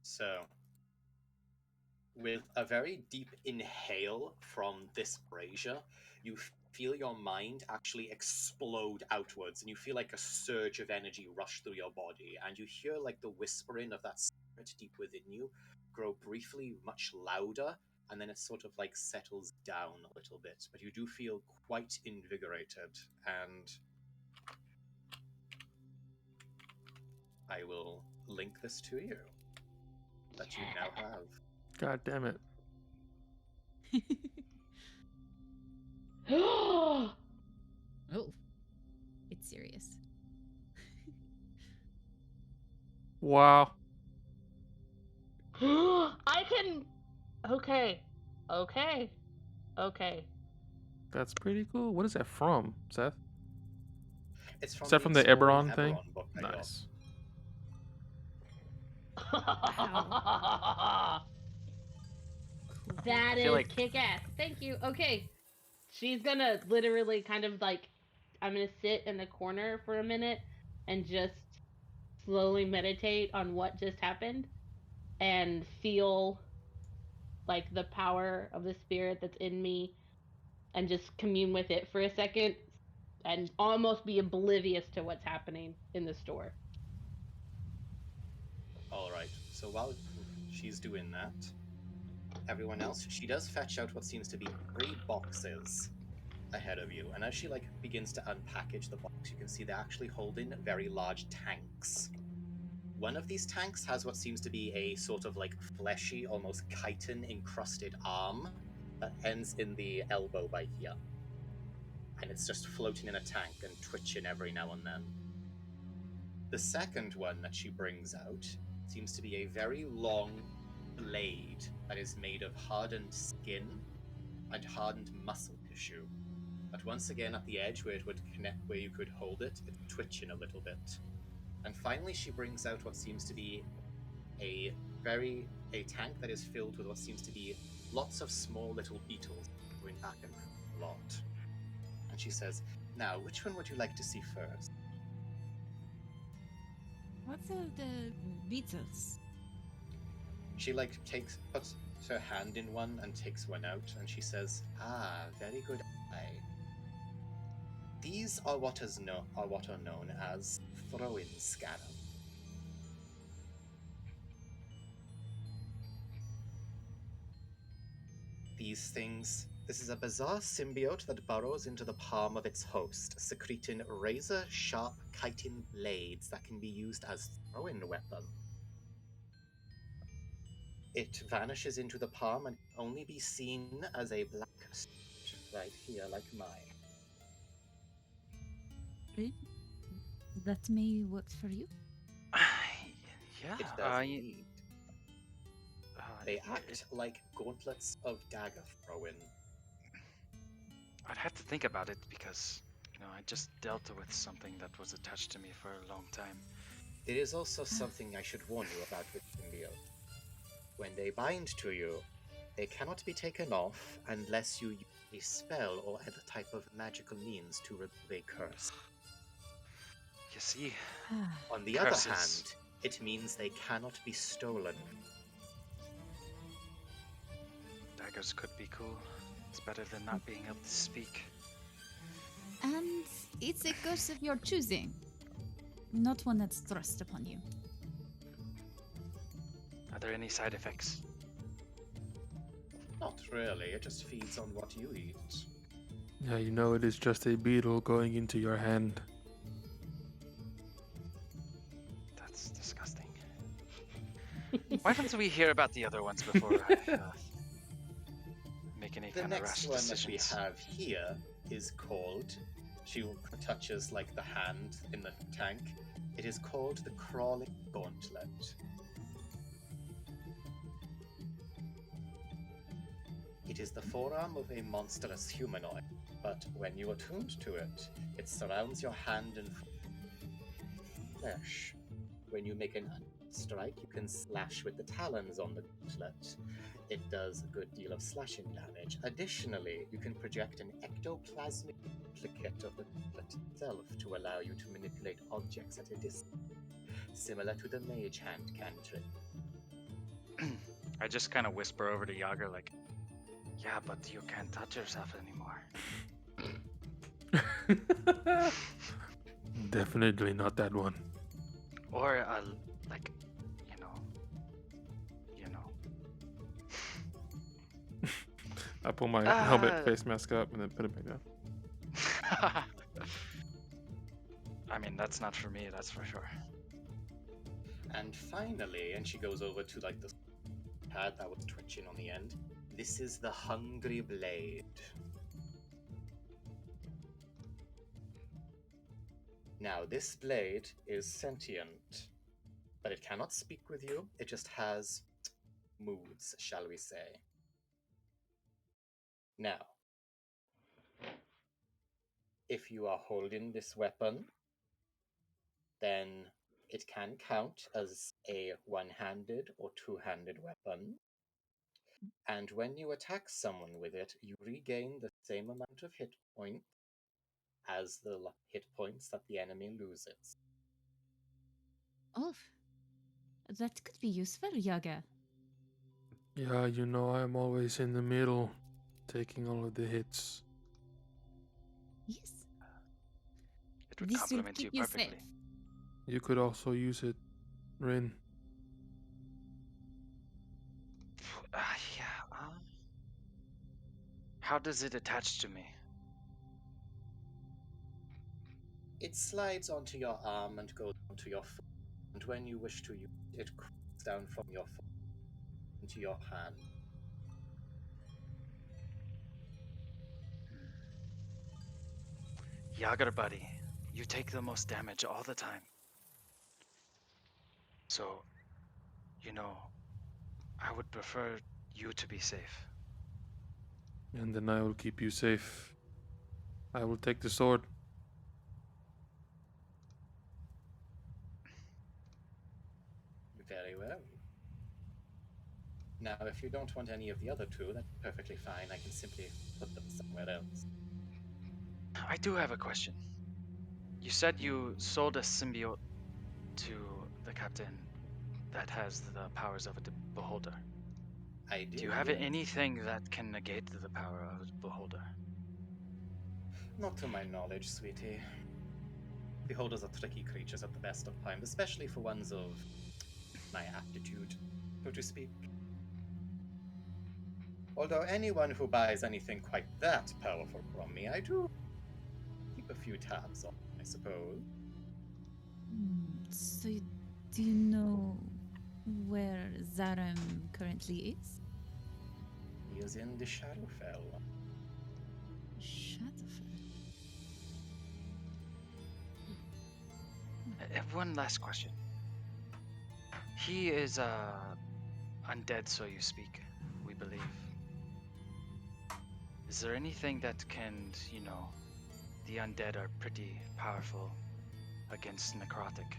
So, with a very deep inhale from this brazier, you feel your mind actually explode outwards, and you feel like a surge of energy rush through your body, and you hear like the whispering of that spirit deep within you grow briefly much louder, and then it sort of like settles down a little bit, but you do feel quite invigorated, and I will link this to you that you now have. God damn it. Oh, it's serious. Wow. I can. Okay. Okay. Okay. That's pretty cool. What is that from, Seth? It's Is from that the from the Exploring Eberron thing? Eberron book I got. Nice. That I feel is like kick ass. Thank you. Okay. She's gonna literally kind of like, I'm gonna sit in the corner for a minute and just slowly meditate on what just happened and feel like the power of the spirit that's in me and just commune with it for a second and almost be oblivious to what's happening in the store. All right. So while she's doing that, everyone else, she does fetch out what seems to be 3 boxes ahead of you. And as she like begins to unpackage the box, you can see they're actually holding very large tanks. One of these tanks has what seems to be a sort of like fleshy, almost chitin encrusted arm that ends in the elbow by here. And it's just floating in a tank and twitching every now and then. The second one that she brings out seems to be a very long blade that is made of hardened skin and hardened muscle tissue. But once again, at the edge where it would connect, where you could hold it, it's twitching a little bit. And finally, she brings out what seems to be a tank that is filled with what seems to be lots of small little beetles going back and forth a lot. And she says, "Now, which one would you like to see first?" What's the Beatles? She like puts her hand in one and takes one out, and she says, "Ah, very good eye. These are what are known as throw-in scarab. This is a bizarre symbiote that burrows into the palm of its host, secreting razor-sharp chitin blades that can be used as throw-in weapon. It vanishes into the palm and can only be seen as a black spot right here, like mine. That may work for you. yeah, It does indeed. They yeah, act like gauntlets of dagger throwing. I'd have to think about it because, I just dealt with something that was attached to me for a long time. There is also something I should warn you about with symbiote. When they bind to you, they cannot be taken off unless you use a spell or other type of magical means to remove a curse. You see, On the curses. other hand, it means they cannot be stolen. Daggers could be cool. It's better than not being able to speak. And it's a curse of your choosing, not one that's thrust upon you. Are there any side effects? Not really, it just feeds on what you eat. Yeah, it is just a beetle going into your hand. That's disgusting. Why don't we hear about the other ones before I make any The kind of rash next one decisions? that we have here is called, she touches like the hand in the tank, it is called the Crawling Gauntlet. It is the forearm of a monstrous humanoid, but when you are tuned to it, it surrounds your hand and flesh. When you make an strike, you can slash with the talons on the gauntlet. it does a good deal of slashing damage. Additionally, you can project an ectoplasmic duplicate of the tablet itself to allow you to manipulate objects at a distance, similar to the Mage Hand cantrip. I just kind of whisper over to Yager, like, yeah, but you can't touch yourself anymore. Definitely not that one. Or, like, you know. I pull my helmet face mask up and then put it back down. I mean, that's not for me, that's for sure. And finally, and she goes over to like the pad that was twitching on the end. This is the Hungry Blade. Now, this blade is sentient, but it cannot speak with you. It just has moods, shall we say. Now, if you are holding this weapon, then it can count as a one-handed or two-handed weapon. And when you attack someone with it, you regain the same amount of hit points as the hit points that the enemy loses. Oh, that could be useful, Yaga. Yeah, you know I'm always in the middle, taking all of the hits. Yes. It would This will complement keep you you perfectly. safe. You could also use it, Rin. Yeah. How does it attach to me? It slides onto your arm and goes onto your foot, and when you wish to use it, it crawls down from your foot into your hand. Yager buddy, you take the most damage all the time. So, I would prefer you to be safe. And then I will keep you safe. I will take the sword. Very well. Now, if you don't want any of the other two, that's perfectly fine. I can simply put them somewhere else. I do have a question. You said you sold a symbiote to the captain that has the powers of a beholder. I did. Do you have yes. anything that can negate the power of a beholder? Not to my knowledge, sweetie. Beholders are tricky creatures at the best of times, especially for ones of my aptitude, so to speak. Although anyone who buys anything quite that powerful from me, I do keep a few tabs on, I suppose. So, do you know where Zaram currently is? He is in the Shadowfell. Shadowfell. One last question. He is undead, so you speak, we believe. Is there anything that can, the undead are pretty powerful against necrotic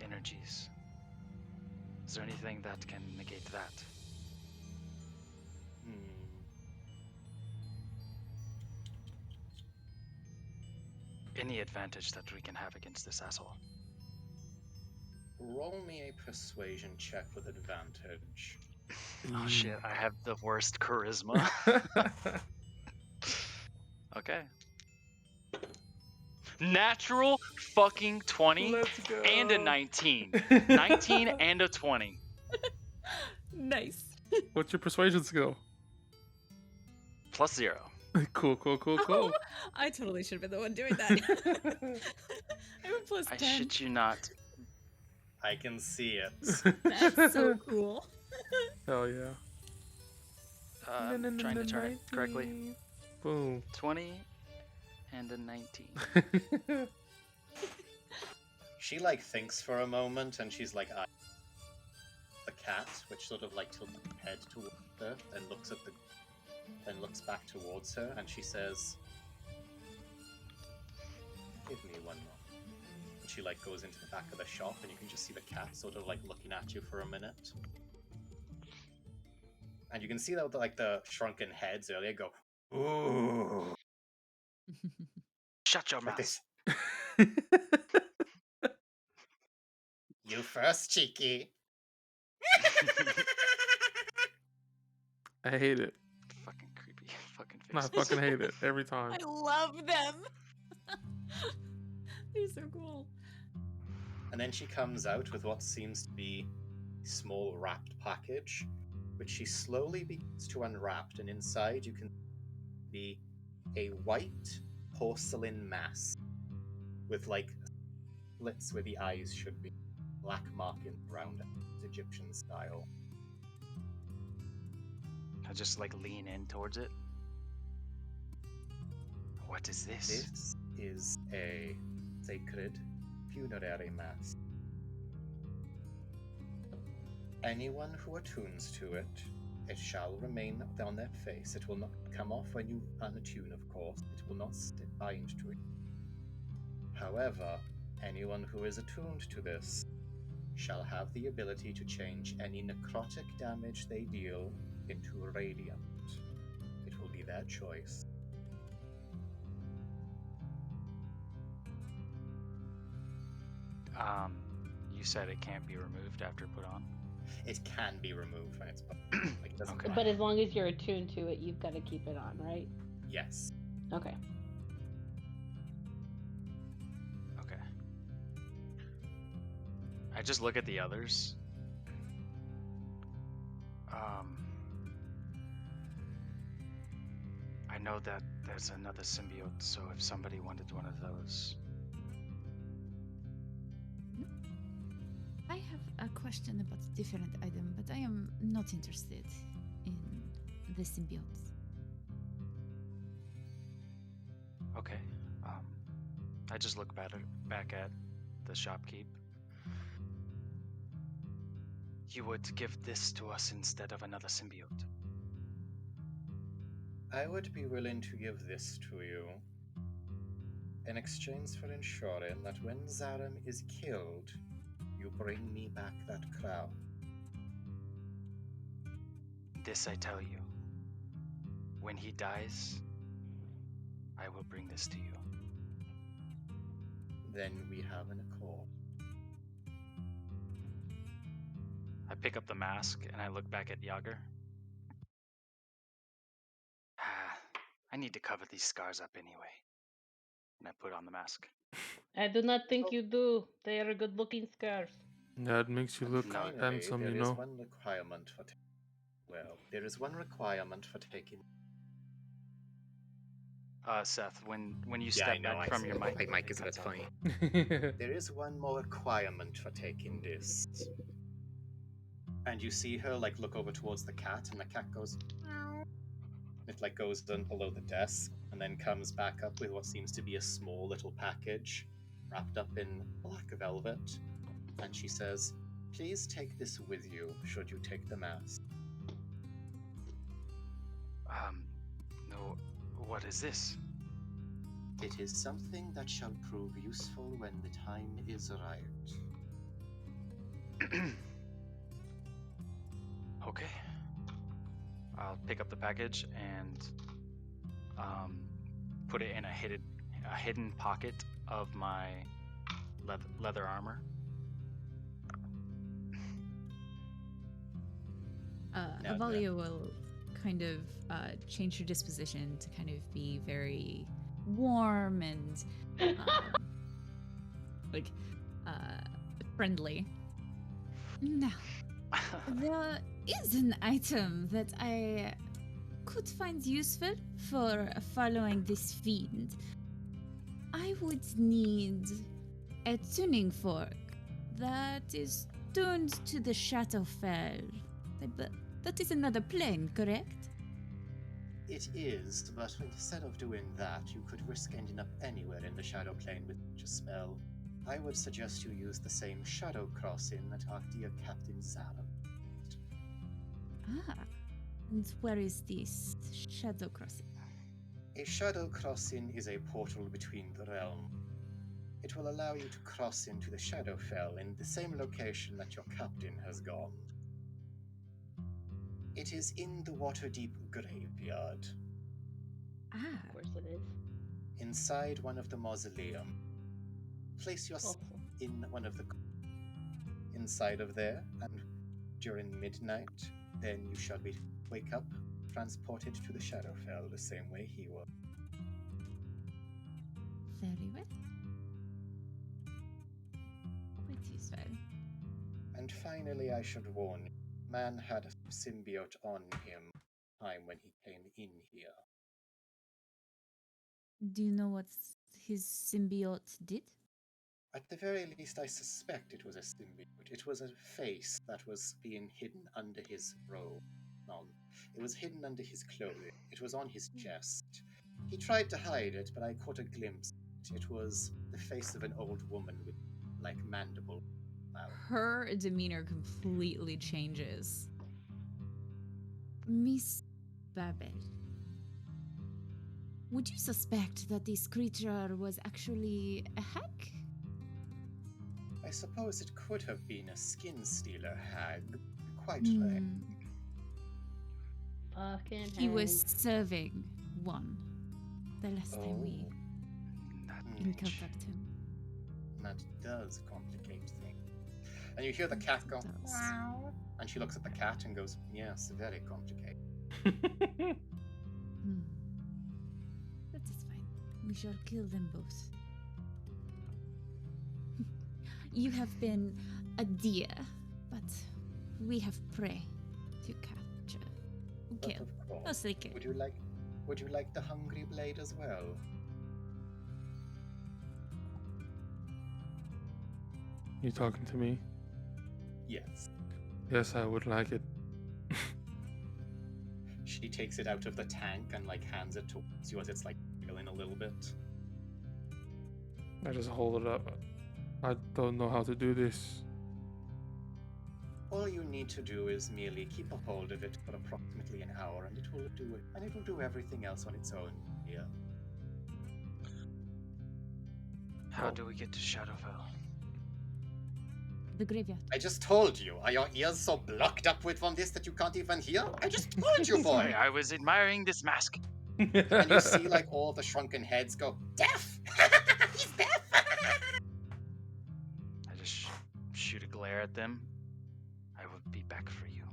energies. Is there anything that can negate that? Any advantage that we can have against this asshole? Roll me a persuasion check with advantage. Oh shit, I have the worst charisma. Okay. Natural fucking 20 Let's go. and a 19. 19 and a 20. Nice. What's your persuasion skill? +0. Cool. I totally should have been the one doing that. I'm a plus I 10. shit you not. I can see it. That's so cool. Hell yeah. I'm trying to turn it correctly. Boom. 20 and a 19. She thinks for a moment, and she's like, the cat, which sort of tilts her head towards her and looks back towards her, and she says, "Give me one more." And she goes into the back of the shop, and you can just see the cat sort of looking at you for a minute. And you can see that like the shrunken heads earlier go, ooh, Shut your like mouth. this. You first, cheeky. I hate it. Fucking creepy fucking I faces. fucking hate it every time. I love them. They're so cool. And then she comes out with what seems to be a small wrapped package, which she slowly begins to unwrap, and inside you can be a white porcelain mask with like slits where the eyes should be, black markings around it, Egyptian style. I just like lean in towards it. What is this? This is a sacred funerary mask. Anyone who attunes to it, it shall remain on their face. It will not come off when you unattune, of course. It will not bind to it. However, anyone who is attuned to this shall have the ability to change any necrotic damage they deal into radiant. It will be their choice. You said it can't be removed after put on. It can be removed when it's like it doesn't Okay. bind. But as long as you're attuned to it, you've got to keep it on, right? Yes. Okay. Okay. I just look at the others. I know that there's another symbiote, so if somebody wanted one of those. I have a question about a different item, but I am not interested in the symbiotes. Okay. I just look back at the shopkeep. You would give this to us instead of another symbiote. I would be willing to give this to you in exchange for ensuring that when Zarim is killed, you bring me back that crown. This I tell you. When he dies, I will bring this to you. Then we have an accord. I pick up the mask and I look back at Yager. I need to cover these scars up anyway. And I put on the mask. I do not think you do. They are good-looking scars. Yeah, it makes you And look finally, handsome, there you is know. one requirement for there is one requirement for taking. Seth, when you Yeah, step I know. back from your mic, My mic it is a bit cuts out. funny. There is one more requirement for taking this. And you see her like look over towards the cat, and the cat goes. Meow. It like goes down below the desk, and then comes back up with what seems to be a small little package, wrapped up in black velvet. And she says, "Please take this with you. Should you take the mask?" No, what is this? It is something that shall prove useful when the time is right. Okay. I'll pick up the package and put it in a hidden pocket of my leather armor. Now Avalia will kind of change her disposition to kind of be very warm and like friendly. Now, there is an item that I could find useful for following this fiend. I would need a tuning fork that is tuned to the Shadowfell. But that is another plane, correct? It is, but instead of doing that, you could risk ending up anywhere in the Shadow Plane with such a spell. I would suggest you use the same Shadow Crossing that our dear Captain Zarim. Ah, and where is this Shadow Crossing? A Shadow Crossing is a portal between the realms. It will allow you to cross into the Shadowfell in the same location that your captain has gone. It is in the Waterdeep graveyard, Ah, Of course it is. inside one of the mausoleum. Place yourself Awesome. in one of the inside of there, and during midnight, then you shall be wake up, transported to the Shadowfell the same way he was. very well. Quite useful. And finally, I should warn you, man had a symbiote on him time when he came in here. Do you know what his symbiote did? At the very least, I suspect it was a symbiote. It was a face that was being hidden under his robe. It was hidden under his clothing. It was on his chest. He tried to hide it, but I caught a glimpse. It was the face of an old woman with, like, mandible mouth. Her demeanor completely changes. Miss Babel, would you suspect that this creature was actually a hag? I suppose it could have been a skin stealer hag. Quite Hmm. right. Fucking He was hag. serving one the last time we That Hmm. encountered him. That does complicate things. And you hear the cat go, It does. meow. And she looks at the cat and goes, yes, very complicated. Hmm. That is fine. We shall kill them both. You have been a deer, but we have prey to capture. But Kill. of course, Mostly kill. would you like the hungry blade as well? You talking to me? Yes. Yes, I would like it. She takes it out of the tank and like hands it towards you as it's like feeling a little bit. I just hold it up. I don't know how to do this. All you need to do is merely keep a hold of it for approximately an hour, and it will do it, and it will do everything else on its own. Yeah. How do we get to Shadowfell? The graveyard. I just told you. Are your ears so blocked up with from this that you can't even hear? I just told you, boy. I was admiring this mask. And you see like all the shrunken heads go, deaf! He's deaf! I just shoot a glare at them. I will be back for you.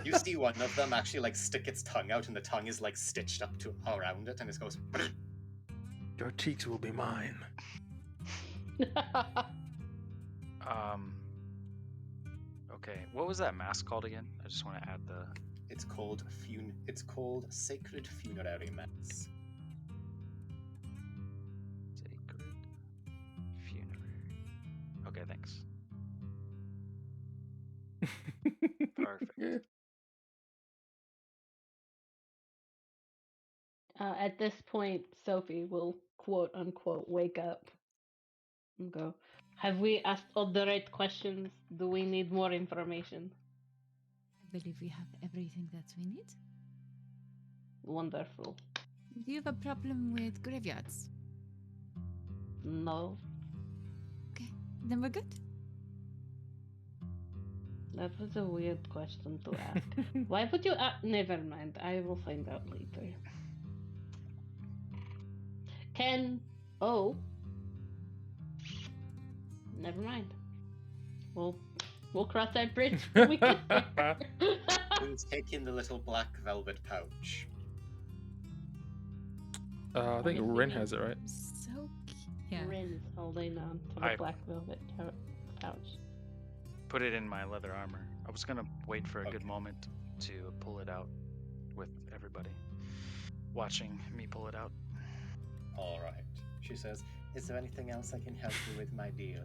You see one of them actually like stick its tongue out, and the tongue is like stitched up to around it, and it goes. Your cheeks will be mine. Okay, what was that mask called again? I just want to add the. It's called Sacred Funerary Mass. Sacred Funerary. Okay, thanks. Perfect. At this point, Sophie will quote unquote wake up and go, have we asked all the right questions? Do we need more information? I believe we have everything that we need. Wonderful. Do you have a problem with graveyards? No, Okay, then we're good. that was a weird question to ask. Why would you ask? Never mind. I will find out later. Oh. Never mind. We'll cross that bridge when we get there. Who's taking the little black velvet pouch? I think I'm Rin assuming- has it, right? So yeah. Rin's holding on to the I- black velvet pouch. Put it in my leather armor. I was gonna wait for a good Okay. moment to pull it out with everybody watching me pull it out. All right. She says, "Is there anything else I can help you with, my dear?"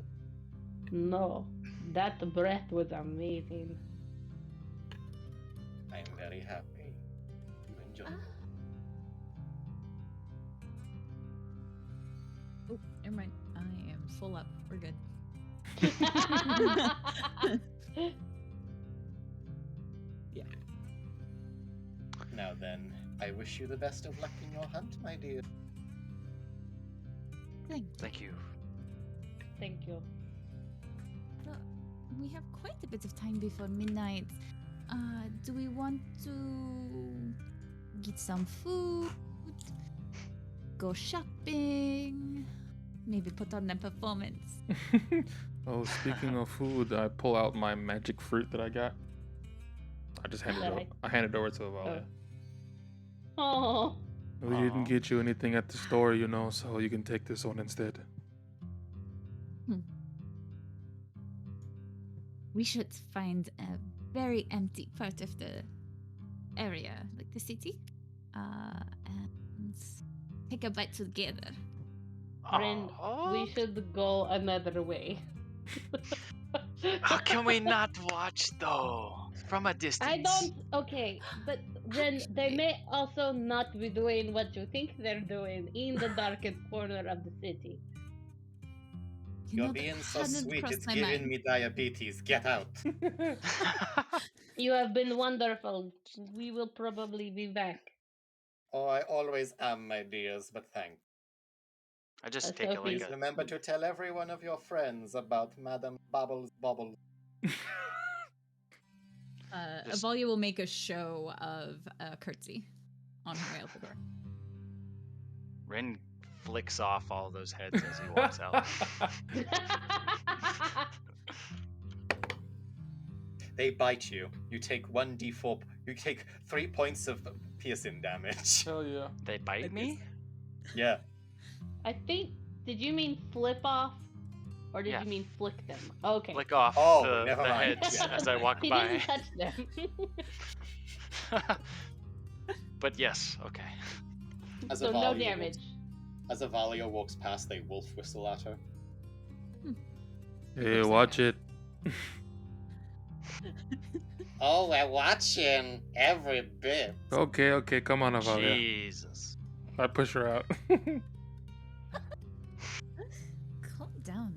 No, that breath was amazing. I'm very happy. You enjoy. Oh, never mind. I am full up. We're good. Now then, I wish you the best of luck in your hunt, my dear. Thank you. Thank you. Well, we have quite a bit of time before midnight. Do we want to get some food? Go shopping? Maybe put on a performance. Oh, speaking of food, I pull out my magic fruit that I got. I just hand it over. I hand it over to Avalia. Oh. We didn't get you anything at the store, you know, so you can take this one instead. We should find a very empty part of the area, like the city, and take a bite together. Friend, we should go another way. How can we not watch though? From a distance. I don't. Okay, but Ren, they Actually- may also not be doing what you think they're doing in the darkest corner of the city. You You're know, that being so hadn't sweet, crossed it's my giving mind. me diabetes. Get out. You have been wonderful. We will probably be back. Oh, I always am, my dears, but thank. I just take a, Sophie. like Please a. remember to tell every one of your friends about Madame Bubbles Bobbles. Just- Avalia will make a show of a curtsy on her way out the door. Rin flicks off all those heads as he walks out. They bite you. You take 1d4. You take 3 points of piercing damage. Hell yeah. They bite me? Yeah. I think. Did you mean flip off, or did Yeah. you mean flick them? Okay. Flick off Oh, the never mind. heads Yeah, as never I mind. walk He by. didn't touch them. But yes, okay. As So no Avalia damage. As Avalia walks past, they wolf whistle at her. Hey, watch it. Oh, we're watching every bit. Okay, come on, Avalia. Jesus. I push her out. Calm down.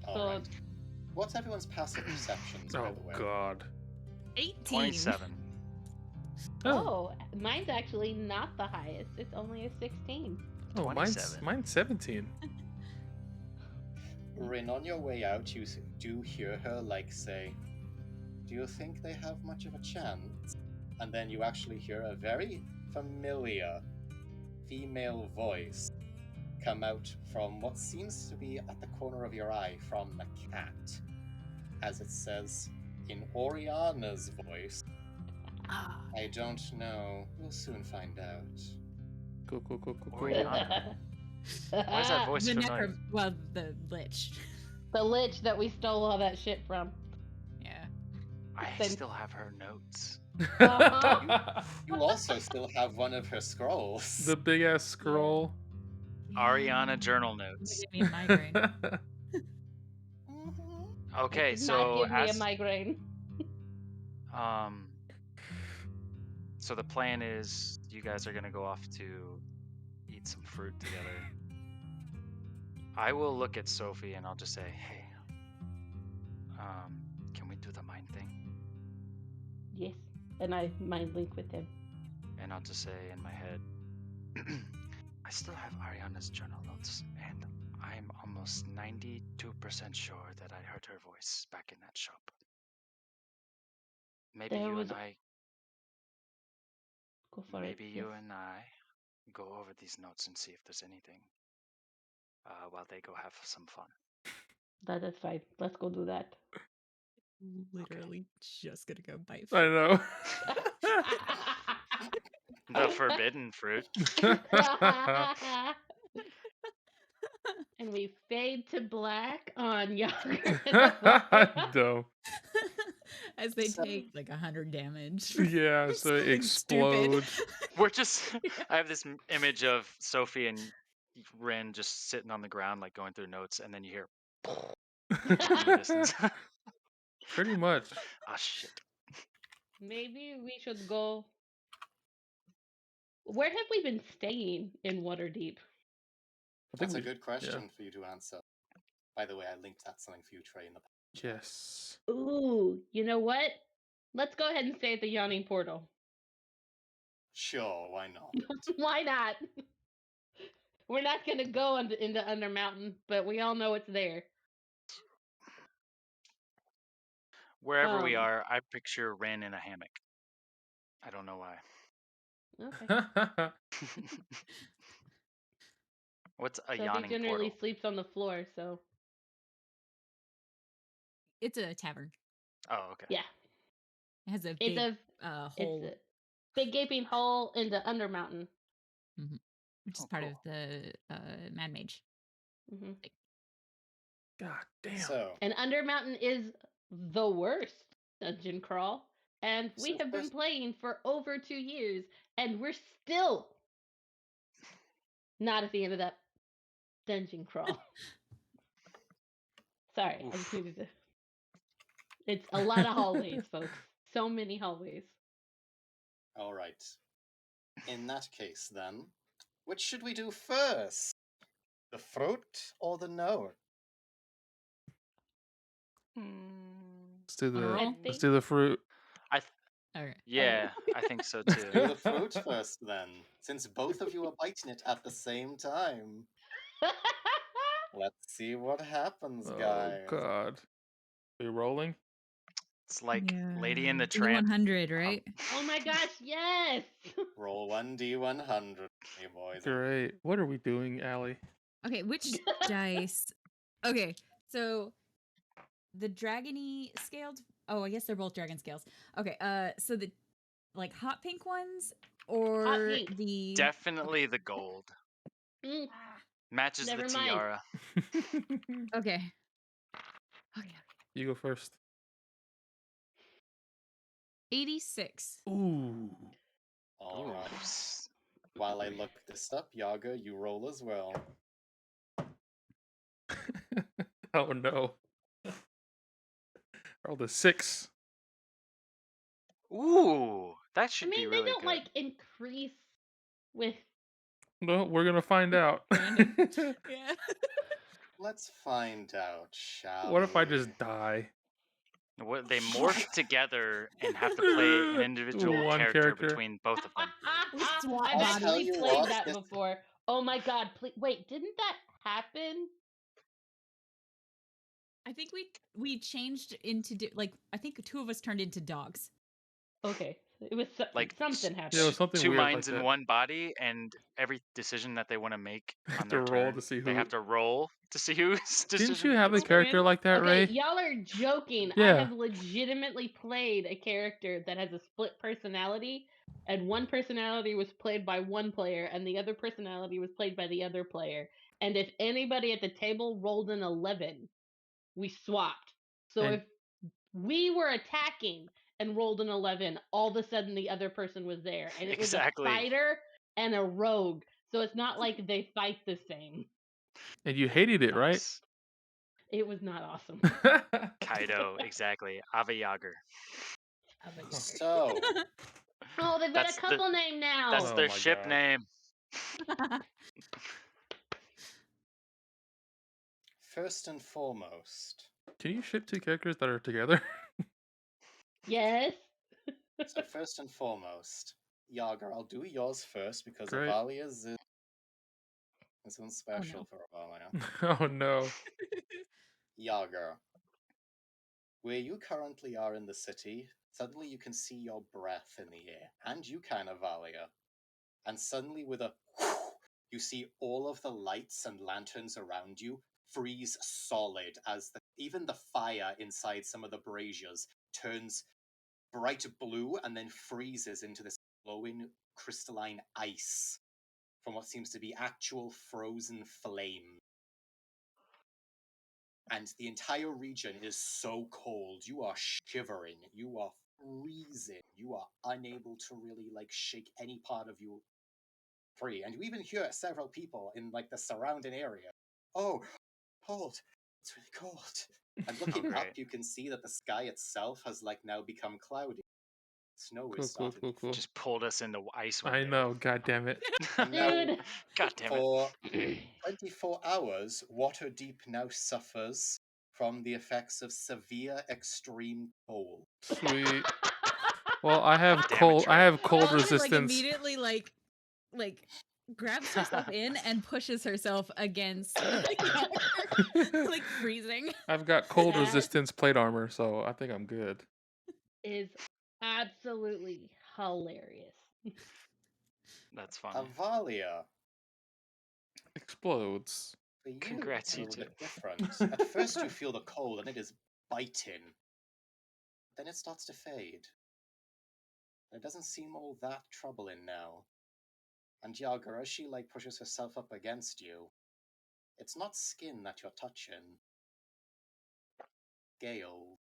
Alright. What's everyone's passive perceptions, by Oh the way? God. 18. 27. Oh, mine's actually not the highest. It's only a 16. Oh, mine's 27. 17. Rin, on your way out, you do hear her, like, say, "Do you think they have much of a chance?" And then you actually hear a very familiar female voice come out from what seems to be at the corner of your eye from the cat. As it says, in Oriana's voice, Ah, "I don't know. We'll soon find out." Cool. Oriana. Why is that voice the familiar? well, the lich. The lich that we stole all that shit from. Yeah. I Then- still have her notes. You also still have one of her scrolls. The big ass scroll. Ariana journal notes. Give me a migraine. Mhm. Okay, It did so not give me a as migraine. so the plan is you guys are gonna go off to eat some fruit together. I will look at Sophie and I'll just say, hey, can we do the mind thing? Yes, and I mind link with him. And I'll just say in my head, I still have Ariana's journal notes, and I'm almost 92% sure that I heard her voice back in that shop. Maybe There you was- and I Go for Maybe it. you yes. and I go over these notes and see if there's anything while they go have some fun. That is fine. Let's go do that. Literally just gonna go bite I know. The forbidden fruit. And we fade to black on Yager. Dope. As they So- take like 100 damage. Yeah, for so it something stupid. explodes. We're just. I have this image of Sophie and Ren just sitting on the ground, like going through notes, and then you hear in the distance. Pretty much. Ah, shit. Maybe we should go. Where have we been staying in Waterdeep? I think That's a we- good question for you to answer. By the way, I linked that something for you, Trey, in the Yes. Ooh, you know what? Let's go ahead and stay at the Yawning Portal. Sure, why not? Why not? We're not gonna go into Undermountain, but we all know it's there. Wherever we are, I picture Ren in a hammock. I don't know why. Okay. What's a So he yawning generally portal? sleeps on the floor, so It's a tavern. Oh, okay. yeah. It has a It's big a hole, it's a big gaping hole in the Undermountain. which is Oh, part cool. of the Mad Mage. Hmm God damn. So, And Undermountain is the worst dungeon crawl, and we So have been first- playing for over 2 years, and we're still not at the end of that dungeon crawl. Sorry, I just Oof. needed to. It's a lot of hallways, folks. So many hallways. all right. In that case, then, which should we do first? The fruit or the note? Let's do the Honor roll? let's do the fruit. Okay. Yeah, I think so Do too. the fruit first, then, since both of you are biting it at the same time. Let's see what happens, Oh guys. God. We rolling? It's like Yeah. Lady in the Tramp. 100, right? Oh my gosh, yes! Roll 1d100, hey boys. Great. What are we doing, Allie? Okay, which dice? Okay, so the dragony scaled. Oh, I guess they're both dragon scales. Okay, so the like hot pink ones or pink. the Definitely the gold. Mm, Matches Never the mind. tiara. okay. Okay. You go first. 86. Ooh. All Ooh. right. While I look this up, Yaga, you roll as well. Oh no. Rolled a 6. Ooh, that I should be mean, they really don't good. like increase with. No, we're gonna find out. Random. Yeah. Let's find out, shall What if I we? just die? What they morph together and have to play an individual One character character. between both of them. We swap I've I'll bodies. tell actually you played what, that this- before. Oh my god! Wait, didn't that happen? I think we changed into like I think 2 of us turned into dogs. Okay, it was Like something Yeah, it happened. was something two weird minds like in that. one body, and every decision that they want to make Have on to their roll turn, to see they who. have to roll to see whose decision. Didn't you have a gets character random. like that, Okay, Ray? y'all are joking. I Yeah. have legitimately played a character that has a split personality, and one personality was played by one player, and the other personality was played by the other player. And if anybody at the table rolled an 11, we swapped. So And- if we were attacking and rolled an 11, all of a sudden the other person was there, and it was Exactly. a fighter and a rogue. So it's not like they fight the same. And you hated it, right? Nice. It was not awesome. Kaido, exactly. Ava Yager. So, Oh, they've got That's a couple name now. That's Oh their my ship God. name. first and foremost, Can you ship 2 characters that are together? Yes. so first and foremost, Yaga, I'll do yours first because Great. Avalia's is one special for Avalia. Oh no. Yaga, where you currently are in the city, suddenly you can see your breath in the air, and you can, Avalia. And suddenly, with a you see all of the lights and lanterns around you freeze solid as even the fire inside some of the braziers turns bright blue and then freezes into this glowing crystalline ice from what seems to be actual frozen flame. And the entire region is so cold. You are shivering. You are freezing. You are unable to really shake any part of you free. And you even hear several people in the surrounding area. Oh, cold. It's really cold. And looking up, great. you can see that the sky itself has now become cloudy. Snow Cool, is starting to fall. Just pulled us into Icewind I Dale. know, god damn it. And now, Dude. God damn it. for 24 hours, Waterdeep now suffers from the effects of severe extreme cold. Sweet. Well, I have Damn it, cold. I Trey. have cold Y'all need to, resistance. immediately like grabs herself in and pushes herself against Yager, like freezing. I've got cold That- resistance plate armor, so I think I'm good. Is absolutely hilarious. That's funny. Avalia, Explodes. for you, Congrats, it's a you little two. bit different. At first, you feel the cold and it is biting. Then it starts to fade. It doesn't seem all that troubling now. And Yager, as she pushes herself up against you, it's not skin that you're touching. Scale.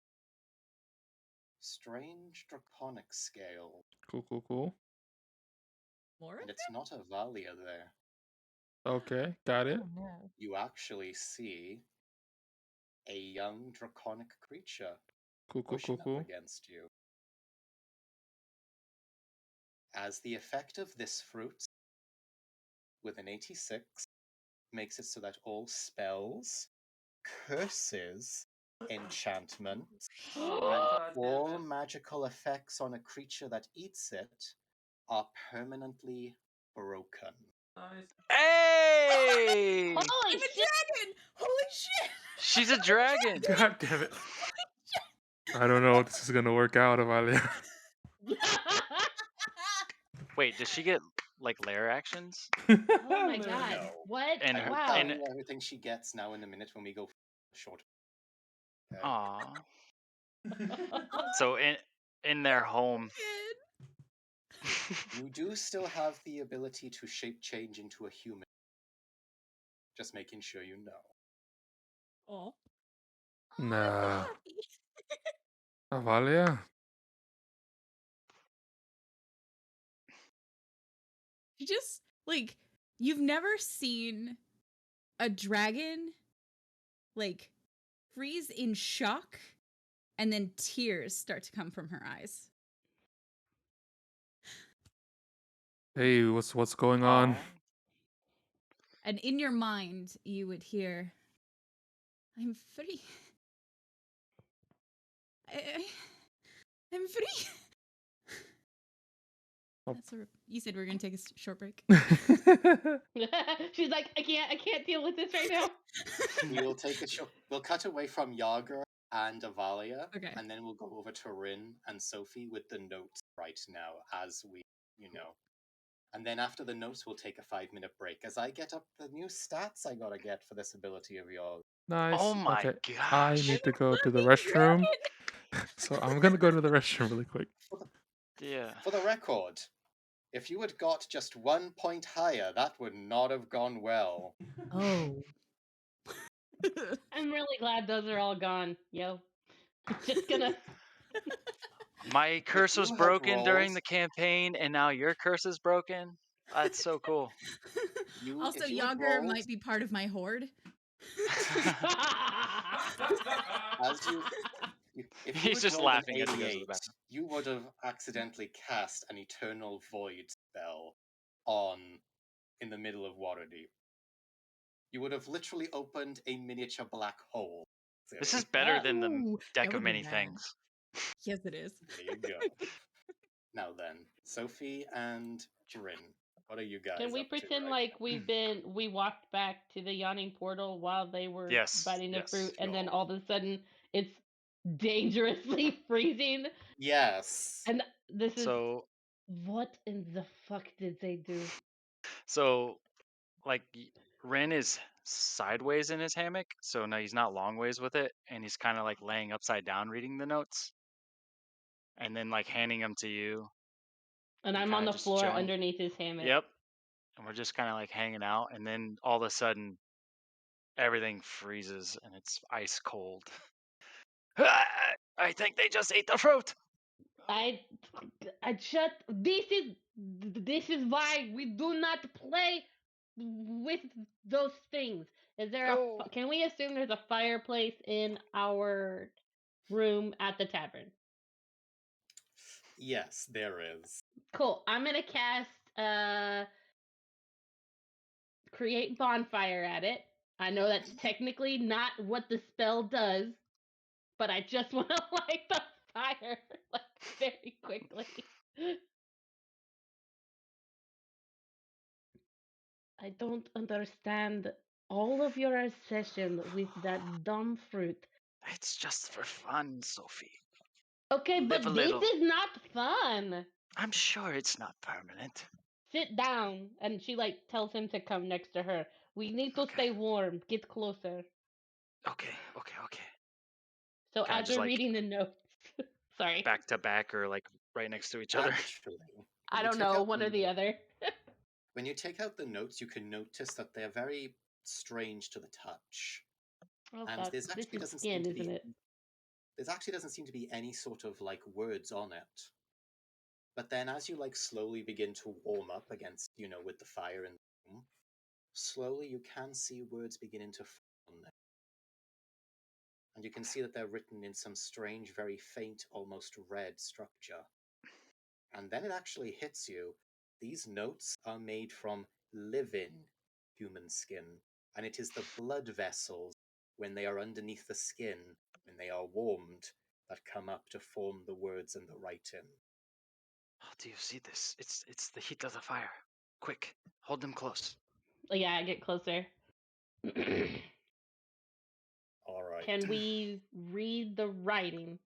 Strange draconic scale. Cool. More? And it's not Avalia there. Okay, got it. Oh no. You actually see a young draconic creature pushing up Cool. against you. As the effect of this fruit, with an 86, makes it so that all spells, curses, enchantments, and all magical effects on a creature that eats it are permanently broken. Hey! Holy I'm a shit! dragon! Holy shit! She's a dragon. God damn it. I don't know if this is gonna work out, Avalia. Wait, does she get like lair actions? Oh my god. No. What? And I will Wow. tell you everything she gets now in a minute when we go short. Okay? Aw. So in their home. You do still have the ability to shape change into a human. Just making sure you know. Oh. Nah. Avalia? You just you've never seen a dragon freeze in shock and then tears start to come from her eyes. Hey, what's going on? Aw. And in your mind, you would hear, I'm free. I'm free. Oh. You said we are going to take a short break. She's like, I can't deal with this right now. We will take a short. We'll cut away from Yager and Avalia, Okay. and then we'll go over to Rin and Sophie with the notes right now, as we, And then after the notes, we'll take a 5-minute break as I get up the new stats I gotta get for this ability of yours. Nice. Oh my Okay, gosh. I need to go to the restroom. So I'm gonna go to the restroom really quick. Yeah. For the record, if you had got just 1 point higher, that would not have gone well. Oh. I'm really glad those are all gone, yo. Just gonna. My curse was you had broken during rolled- the campaign, and now your curse is broken. That's so cool. Also, if you had Yager rolled- might be part of my horde. As you, if you He's had just rolled an laughing as he goes to the 88, bathroom. you would have accidentally cast an Eternal Void spell in the middle of Waterdeep. You would have literally opened a miniature black hole. This is Silly. better than the Ooh, deck that of would be many bad. things. Yes, it is. There you go. Now then, Sophie and Rin, what are you guys Can we up pretend to like we walked back to the yawning portal while they were Yes, biting the yes. fruit, and then Sure. all of a sudden it's dangerously freezing, Yes. and this is So what in the fuck did they do? like Ren is sideways in his hammock, so no, he's not long ways with it, and he's kind of like laying upside down reading the notes, and then like handing them to you. And and I'm on kinda the just floor chilling. underneath his hammock. Yep. And we're just kind of like hanging out, and then all of a sudden, everything freezes and it's ice cold. I think they just ate the fruit. I shut. This is why we do not play with those things. Is there Oh. Can we assume there's a fireplace in our room at the tavern? Yes, there is. Cool. I'm gonna cast create bonfire at it. I know that's technically not what the spell does, but I just want to light the fire like very quickly. I don't understand all of your obsession with that dumb fruit. It's just for fun, Sophie. Okay, Live a but this little. is not fun. I'm sure it's not permanent. Sit down. And she like tells him to come next to her. We need to Okay. stay warm. Get closer. Okay. So Can I as just we're like reading the notes, sorry, back to back or like right next to each other? Actually, I when you don't take know, out one or the other. when you take out the notes, you can notice that they're very strange to the touch. Oh And fuck, there's this actually is doesn't seem skin, to isn't be it? any sort of like words on it. But then as you like slowly begin to warm up against, with the fire in the room, slowly you can see words beginning to form on there. And you can see that they're written in some strange, very faint, almost red structure. And then it actually hits you. These notes are made from living human skin, and it is the blood vessels, when they are underneath the skin, when they are warmed, that come up to form the words and the writing. Oh, do you see this? It's the heat of the fire. Quick, hold them close. Oh, yeah, I get closer. All right. Can we read the writing?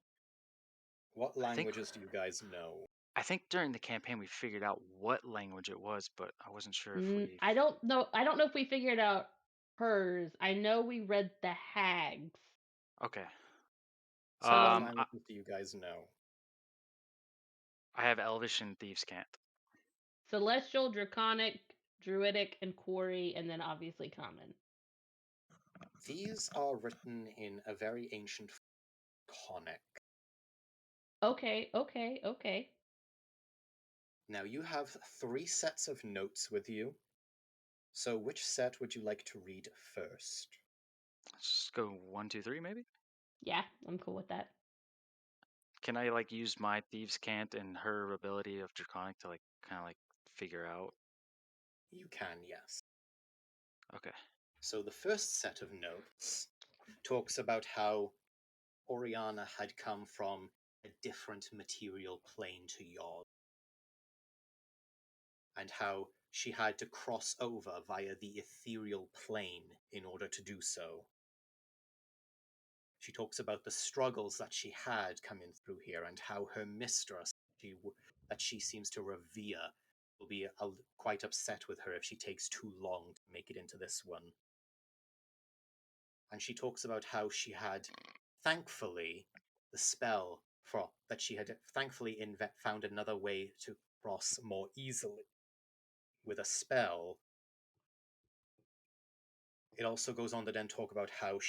What I think- languages do you guys know? I think during the campaign we figured out what language it was, but I wasn't sure if we. I don't know. I don't know if we figured out hers. I know we read the hags. Okay. So what Um, languages do you guys know? I have Elvish and Thieves' Cant. Celestial, Draconic, Druidic, and Quarry, and then obviously Common. These are written in a very ancient Draconic. Okay. Now you have 3 sets of notes with you. So which set would you like to read first? Let's just go 1, 2, 3, maybe. Yeah, I'm cool with that. Can I like use my Thieves' Cant and her ability of Draconic to like kind of like figure out? You can, yes. Okay. So the first set of notes talks about how Oriana had come from a different material plane to yours, and how she had to cross over via the ethereal plane in order to do so. She talks about the struggles that she had coming through here, and how her mistress, that she seems to revere, will be quite upset with her if she takes too long to make it into this one. And she talks about how she had, thankfully, the spell that she had thankfully found another way to cross more easily with a spell. It also goes on to then talk about how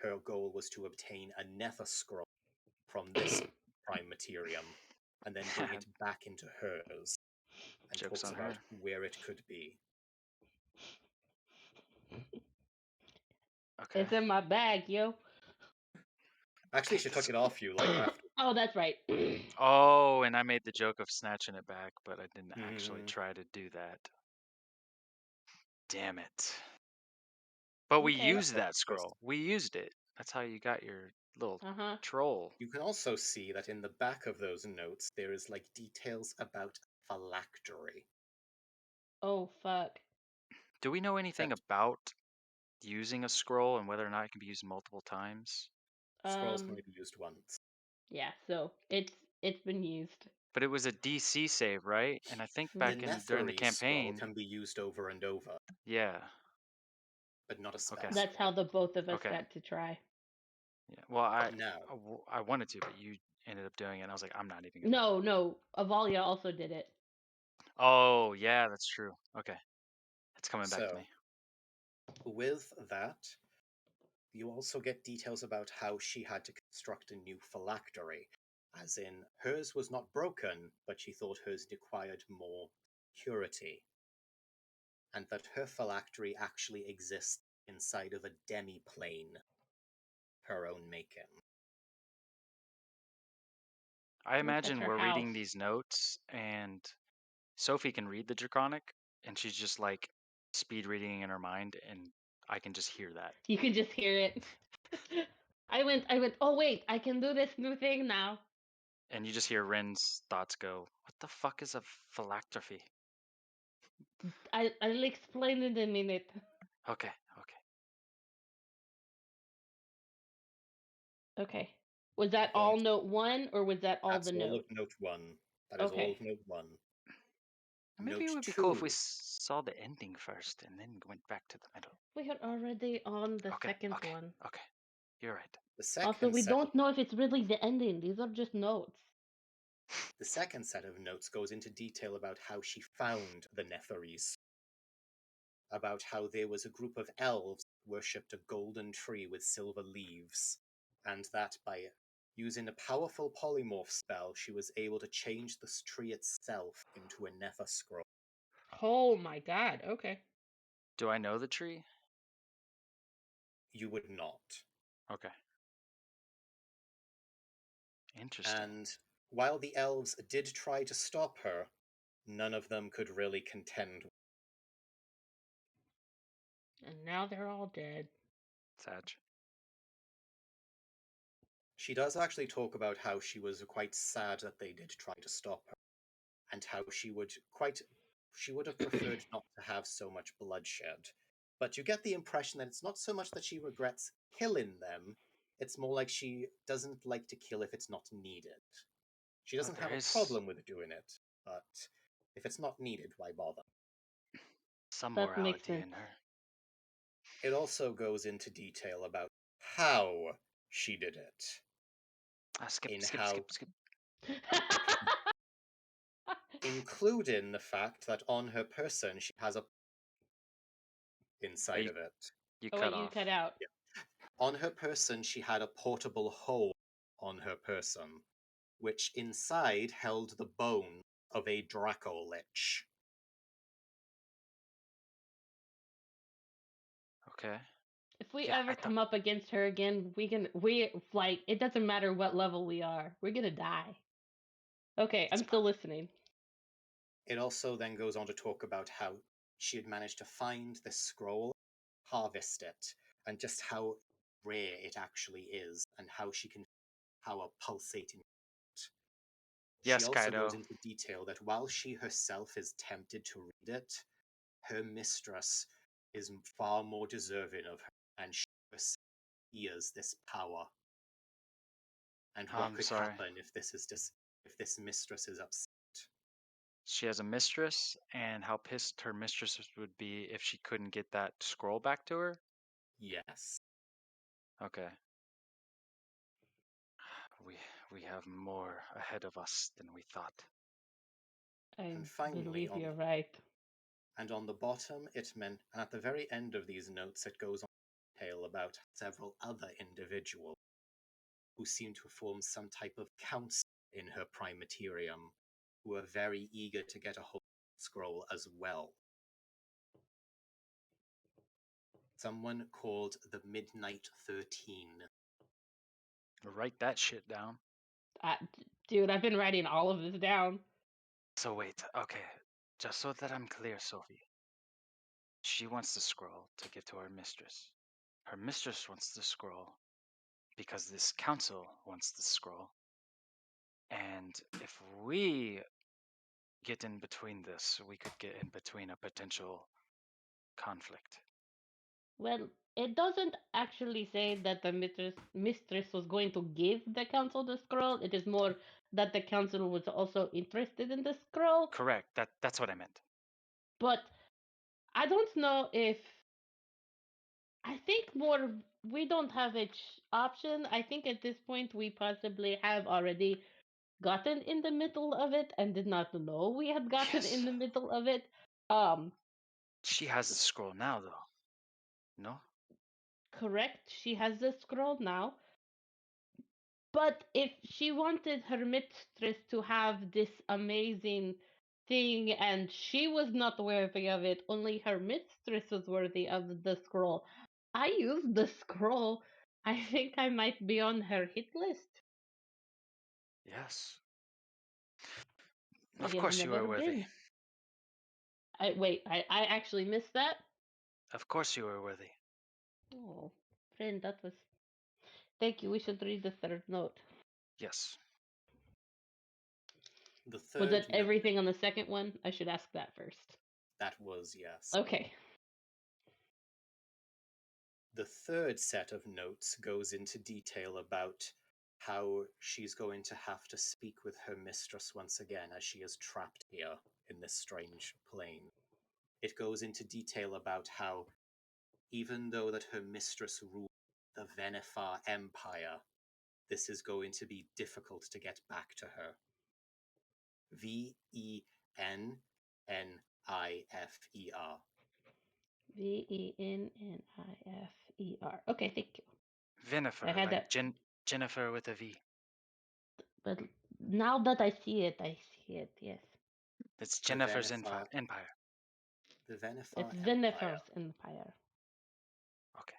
her goal was to obtain a nether scroll from this prime materium and then bring it back into hers, and Joke's talks on about her. where it could be. Okay. It's in my bag, yo. Actually, she took it off you like after. Oh, that's right. Oh, and I made the joke of snatching it back, but I didn't actually Mhm. try to do that. Damn it. But we Okay. used that scroll. We used it. That's how you got your little Uh-huh. troll. You can also see that in the back of those notes there is like details about phylactery. Oh, fuck. Do we know anything That about using a scroll and whether or not it can be used multiple times? scrolls can only be used once. Yeah, so it's been used. But it was a DC save, right? And I think Mm. back The in during the Netherese scroll campaign, can be used over and over, yeah. but not a spell Okay. That's how scroll. the both of us Okay. got to try. Yeah. Well, Now, I wanted to, but you ended up doing it, and I was like, I'm not even gonna. No, Avalia also did it. Oh, yeah, that's true. Okay, it's coming back to so me. with that, you also get details about how she had to construct a new phylactery, as in hers was not broken, but she thought hers required more purity, and that her phylactery actually exists inside of a demi-plane, her own making. I Ooh, that's imagine her we're house. reading these notes, and Sophie can read the Draconic, and she's just like speed reading in her mind, and I can just hear that. You can just hear it. I went, oh wait, I can do this new thing now. And you just hear Ren's thoughts go, what the fuck is a phylactery? I'll explain in a minute. Okay, okay. Okay. Was that Going all to- note 1 or was that all That's the all of notes? note 1. That is all Okay. of note 1. Maybe it Note would be cool if we 2. saw the ending first and then went back to the middle. We are already on the Okay, second okay, one. okay. You're right. The Also, second we set of, don't know if it's really the ending. These are just notes. the second set of notes goes into detail about how she found the Netheries, about how there was a group of elves who worshipped a golden tree with silver leaves, and that by using a powerful polymorph spell, she was able to change the tree itself into a Nether scroll. Oh my god, okay. Do I know the tree? You would not. Okay. Interesting. And while the elves did try to stop her, none of them could really contend. And now they're all dead. Sag. She does actually talk about how she was quite sad that they did try to stop her, and how she would have preferred not to have so much bloodshed. But you get the impression that it's not so much that she regrets killing them, it's more like she doesn't like to kill if it's not needed. She doesn't There have a is problem with doing it, but if it's not needed, why bother? some That makes morality sense. in her. It also goes into detail about how she did it, Skip, in skip, how, skip, skip. including the fact that on her person she has a inside You, of it. you Oh cut wait, you off. cut out. On her person, she had a portable hole on her person, which inside held the bone of a Draco Lich. Okay. If we Yeah, ever I thought. come up against her again, it doesn't matter what level we are. We're gonna die. Okay, It's I'm still listening. It also then goes on to talk about how she had managed to find this scroll, harvest it, and just how rare it actually is, and how she can power pulsating it. She Yes, also goes Kaido. into detail that while she herself is tempted to read it, her mistress is far more deserving of her, and she herself fears this power. And what I'm could sorry. happen if if this mistress is upset? She has a mistress, and how pissed her mistress would be if she couldn't get that scroll back to her. Yes. Okay. We we have more ahead of us than we thought. I And finally, believe you're right. and on the bottom, it meant, and at the very end of these notes, it goes on to tale about several other individuals who seem to form some type of council in her Primaterium, who are very eager to get a hold of the scroll as well. Someone called the Midnight 13. Write that shit down. Dude, I've been writing all of this down. So wait, okay. Just so that I'm clear, Sophie. She wants the scroll to give to her mistress. Her mistress wants the scroll because this council wants the scroll. And if we get in between this, we could get in between a potential conflict. Well, it doesn't actually say that the mistress was going to give the council the scroll. It is more that the council was also interested in the scroll. Correct. That's what I meant. But I don't know if I think more we don't have a option. I think at this point we possibly have already gotten in the middle of it and did not know we had gotten in Yes. the middle of it. Um, She has the scroll now, though. No? correct. She has the scroll now. But if she wanted her mistress to have this amazing thing and she was not worthy of it, only her mistress was worthy of the scroll. I used the scroll. I think I might be on her hit list. Yes. I Of have course you are never worthy. been. I actually missed that. Of course you are worthy. Oh, friend, that was. Thank you. We should read the third note. Yes. The Was third it note. everything on the second one? I should ask that first. That was yes. Okay. The third set of notes goes into detail about how she's going to have to speak with her mistress once again as she is trapped here in this strange plane. It goes into detail about how, even though that her mistress ruled the Venifar Empire, this is going to be difficult to get back to her. Vennifer. Vennifer. Okay, thank you. I Vinifer, had like that, Jennifer with a V. but now that I see it, yes. It's The Jennifer's Venifar, Empire. the Venifar It's Empire, Vennifer's Empire. Okay.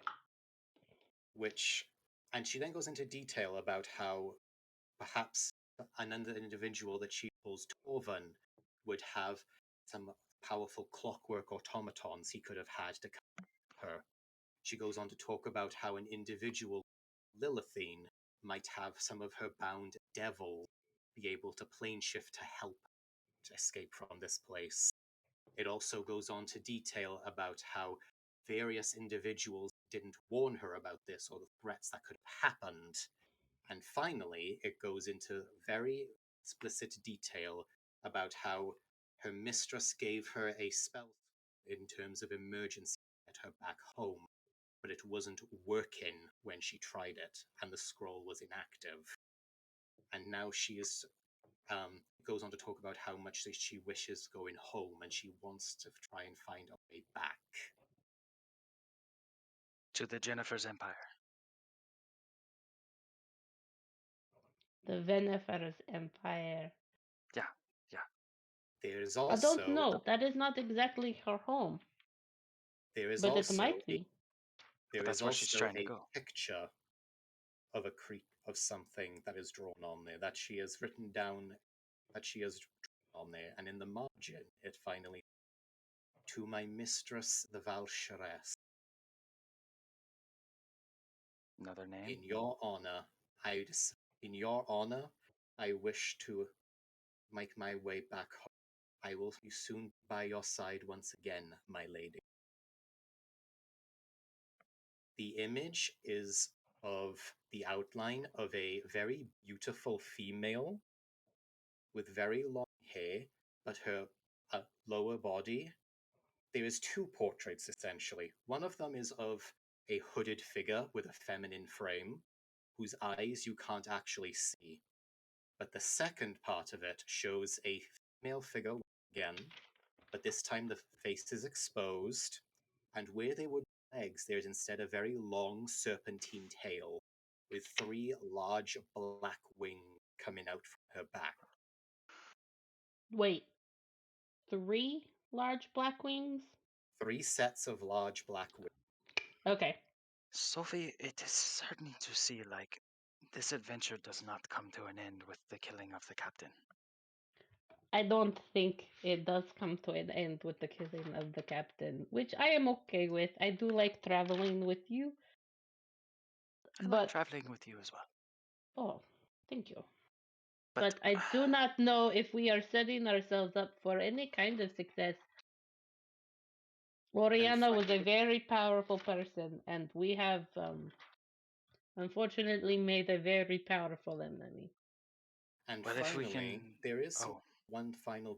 which, and she then goes into detail about how perhaps another individual that she calls Torvin would have some powerful clockwork automatons he could have had to cover her. She goes on to talk about how an individual, Lilithine, might have some of her bound devils be able to plane shift to help to escape from this place. It also goes on to detail about how various individuals didn't warn her about this or the threats that could have happened. And finally, it goes into very explicit detail about how her mistress gave her a spell in terms of emergency to get her back home, but it wasn't working when she tried it, and the scroll was inactive. And now she is goes on to talk about how much she wishes going home, and she wants to try and find a way back. To the Jennifer's Empire. The Vennifer's Empire. Yeah. There is I don't also know. That is not exactly her home, there is but it also might a be. there But is that's where she's also trying to a go. picture of a of something that is drawn on there that she has written down that she has drawn on there, and in the margin it finally, to my mistress the Valcheress, Another name. in your honor, in your honor, I wish to make my way back home. I will be soon by your side once again, my lady. The image is of the outline of a very beautiful female with very long hair, but her lower body. There is two portraits essentially. One of them is of a hooded figure with a feminine frame, whose eyes you can't actually see. But the second part of it shows a female figure again, but this time the face is exposed, and where there would be legs, there's instead a very long serpentine tail with three large black wings coming out from her back. Wait, 3 large black wings? Three sets of large black wings. Okay. Sophie, it is certain to see like this adventure does not come to an end with the killing of the captain. I don't think it does come to an end with the killing of the captain, which I am okay with. I do like traveling with you, I like but traveling with you as well. oh, thank you. But But I do not know if we are setting ourselves up for any kind of success. Oriana was a very powerful person, and we have unfortunately made a very powerful enemy. And well, if we finally, can, there is oh, one final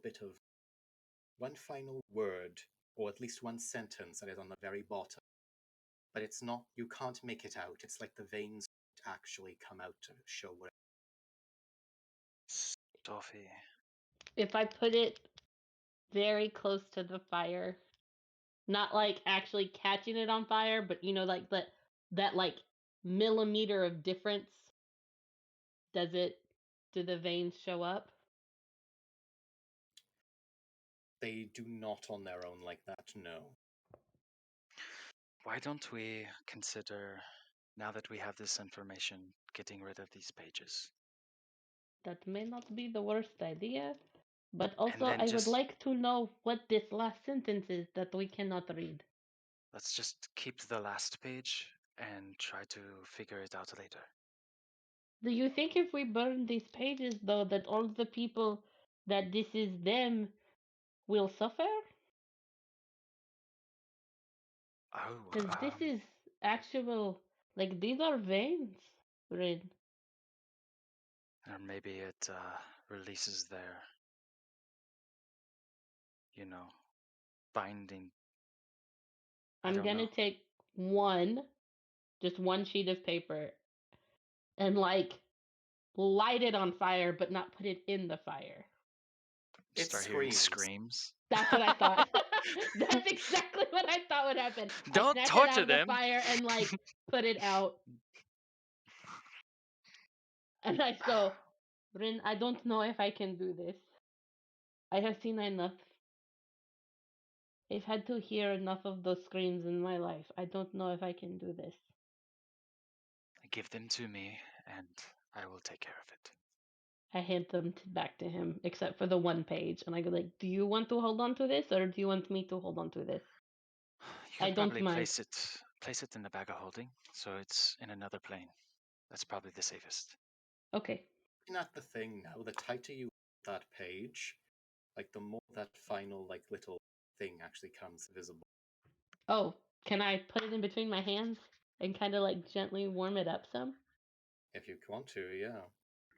word, or at least one sentence that is on the very bottom. But it's not, you can't make it out. It's like the veins actually come out to show what. Sophie, If I put it very close to the fire, not like actually catching it on fire, but like that like millimeter of difference, does it do the veins show up? They do not on their own like that, no. why don't we consider, now that we have this information, getting rid of these pages? That may not be the worst idea, but And also then I would just, like to know what this last sentence is that we cannot read. let's just keep the last page and try to figure it out later. Do you think if we burn these pages, though, that all the people that this is them will suffer? Oh, Because this is actual, like, these are veins, Rin. or maybe it releases their, binding. I I'm don't gonna know. take just one sheet of paper, and, like, light it on fire, but not put it in the fire. It Start hearing screams. screams. That's what I thought. That's exactly what I thought would happen. I Don't snatch it out torture of the them. fire and, like, put it out. And I go, Rin, I don't know if I can do this. I have seen enough. I've had to hear enough of those screams in my life. I don't know if I can do this. Give them to me, and I will take care of it. I hand them back to him, except for the one page. And I go, like, do you want to hold on to this, or do you want me to hold on to this? You I could don't probably mind. place it in the bag of holding, so it's in another plane. That's probably the safest. Okay. Looking at the thing now, the tighter you that page, like the more that final like little thing actually comes visible. Oh, can I put it in between my hands and kind of, like, gently warm it up some? If you want to, yeah.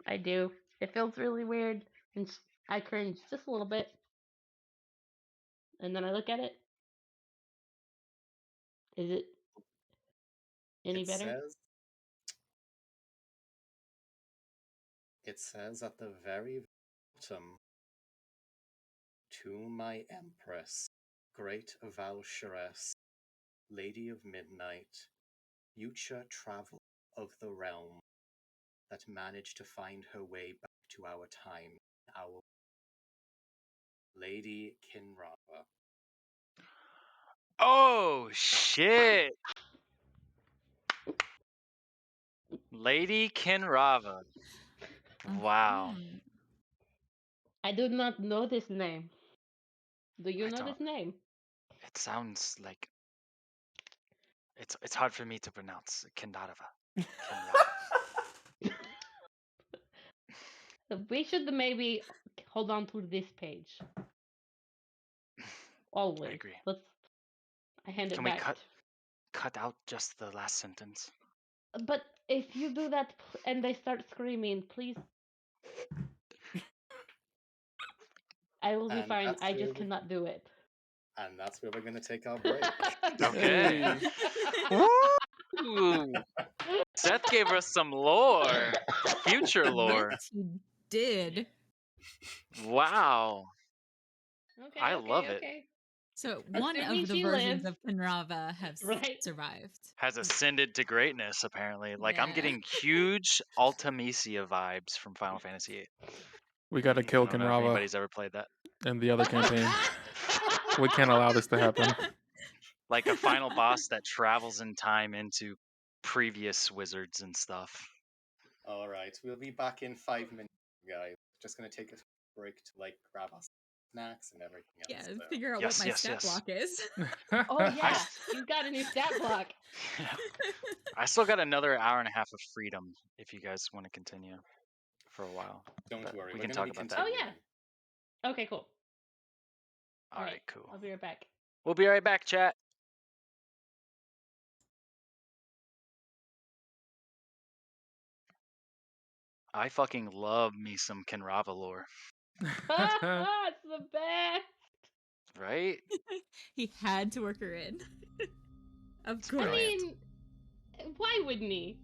I do. It feels really weird, and I cringe just a little bit. And then I look at it. Is it any It better? says at the very bottom, to my empress, great Valsharess, lady of midnight, future travel of the realm, that managed to find her way back to our time, our Lady Kinrava. Oh shit! Lady Kinrava. Wow. Okay. I do not know this name. Do you I know don't. this name? It sounds like it's hard for me to pronounce. Kinrava. We should maybe hold on to this page. I Always. agree. I hand it Can we back. cut out just the last sentence? But if you do that and they start screaming, please. I will be And fine. that's I where just cannot do it. And that's where we're going to take our break. Okay. Hey. Woo! Seth gave us some lore. Future lore. Yes, he did. Wow. Okay, I okay, love it. okay. So one Assuming of the she versions lives, of Kinrava has right? survived. Has ascended to greatness, apparently. Like, I'm Yeah. getting huge Ultimisia vibes from Final Fantasy VIII. We gotta I kill don't know if Kinrava anybody's ever played that. in the other campaign. We can't allow this to happen. Like a final boss that travels in time into previous wizards and stuff. All right, we'll be back in 5 minutes, guys. Just going to take a break to like grab us snacks and everything else. Yeah, So. figure out Yes, what my yes, stat yes. block is. Oh yeah, he's got a new stat block. I still got another hour and a half of freedom if you guys want to continue for a while. Don't But worry, we we're can going talk to be about that. Oh continuing. yeah. Okay, cool. All right, cool. I'll be right back. We'll be right back, chat. I fucking love me some Kinrava lore, It's the best. right? He had to work her in. Of It's course. I brilliant. mean, why wouldn't he?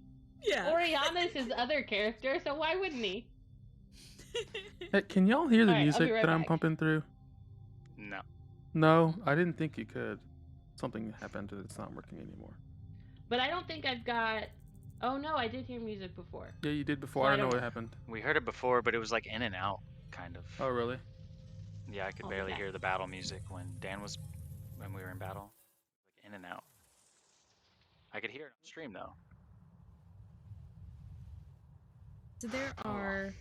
Yeah. Oriana's his other character, so why wouldn't he? Hey, can y'all hear the Alright, I'll music be right that I'm back. pumping through? No. No, I didn't think you could. Something happened and it's not working anymore. But I don't think I've got. Oh no, I did hear music before. Yeah, you did before. So I I don't know don't- what happened. We heard it before, but it was like in and out, kind of. Oh, really? Yeah, I could I'll be barely back. hear the battle music when we were in battle. Like in and out. I could hear it on stream though. So there are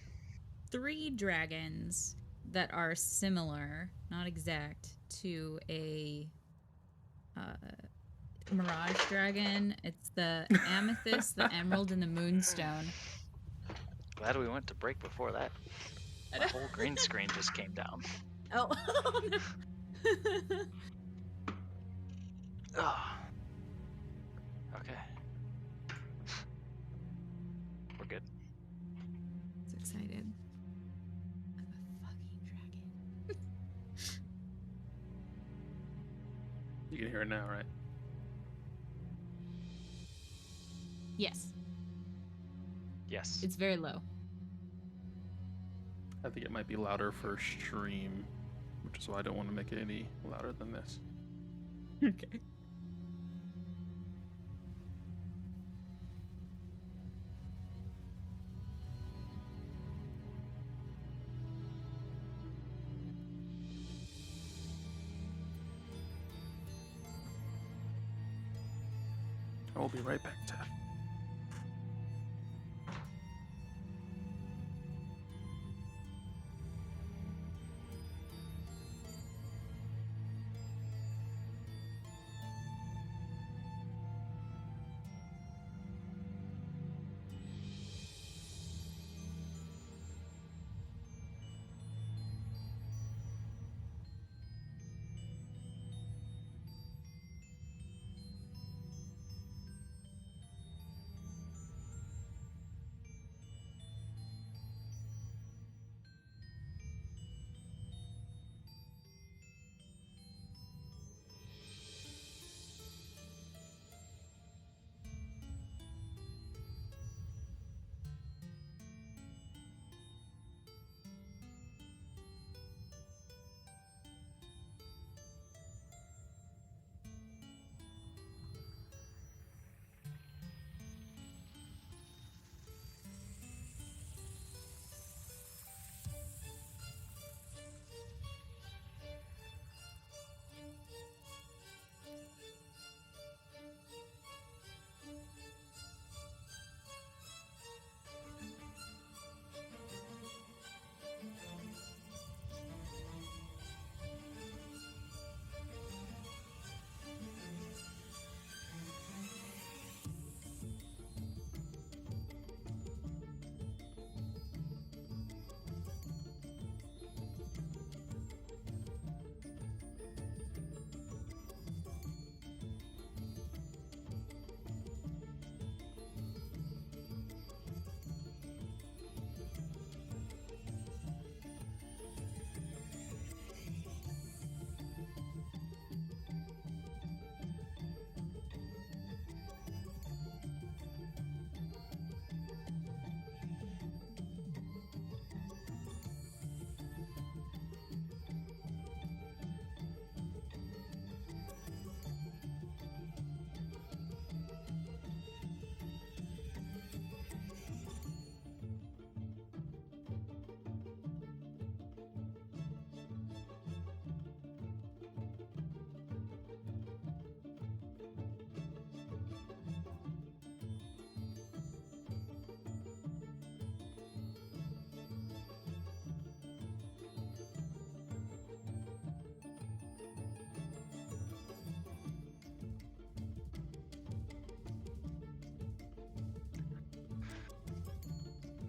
3 dragons that are similar, not exact, to a mirage dragon. It's the amethyst, the emerald, and the moonstone. Glad we went to break before that. I My know. whole green screen just came down. Oh. Ugh. Okay. We're good. So excited. I'm a fucking dragon. You can hear it now, right? Yes, Yes. it's very low. I think it might be louder for stream, which is why I don't want to make it any louder than this. Okay. I will be right back, Ted.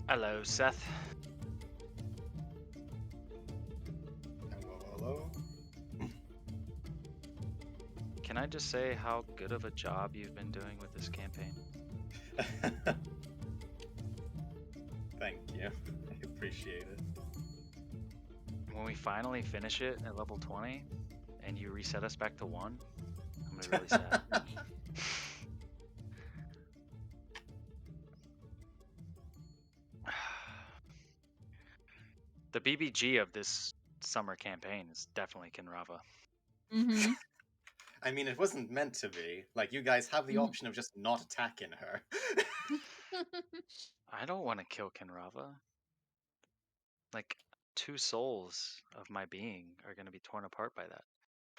Hello, Seth. Hello. Can I just say how good of a job you've been doing with this campaign? Thank you. I appreciate it. When we finally finish it at level 20 and you reset us back to 1, I'm gonna be really sad. The BBG of this summer campaign is definitely Kinrava. Mm-hmm. I mean, it wasn't meant to be. Like, you guys have the option of just not attacking her. I don't want to kill Kinrava. Like, 2 souls of my being are going to be torn apart by that.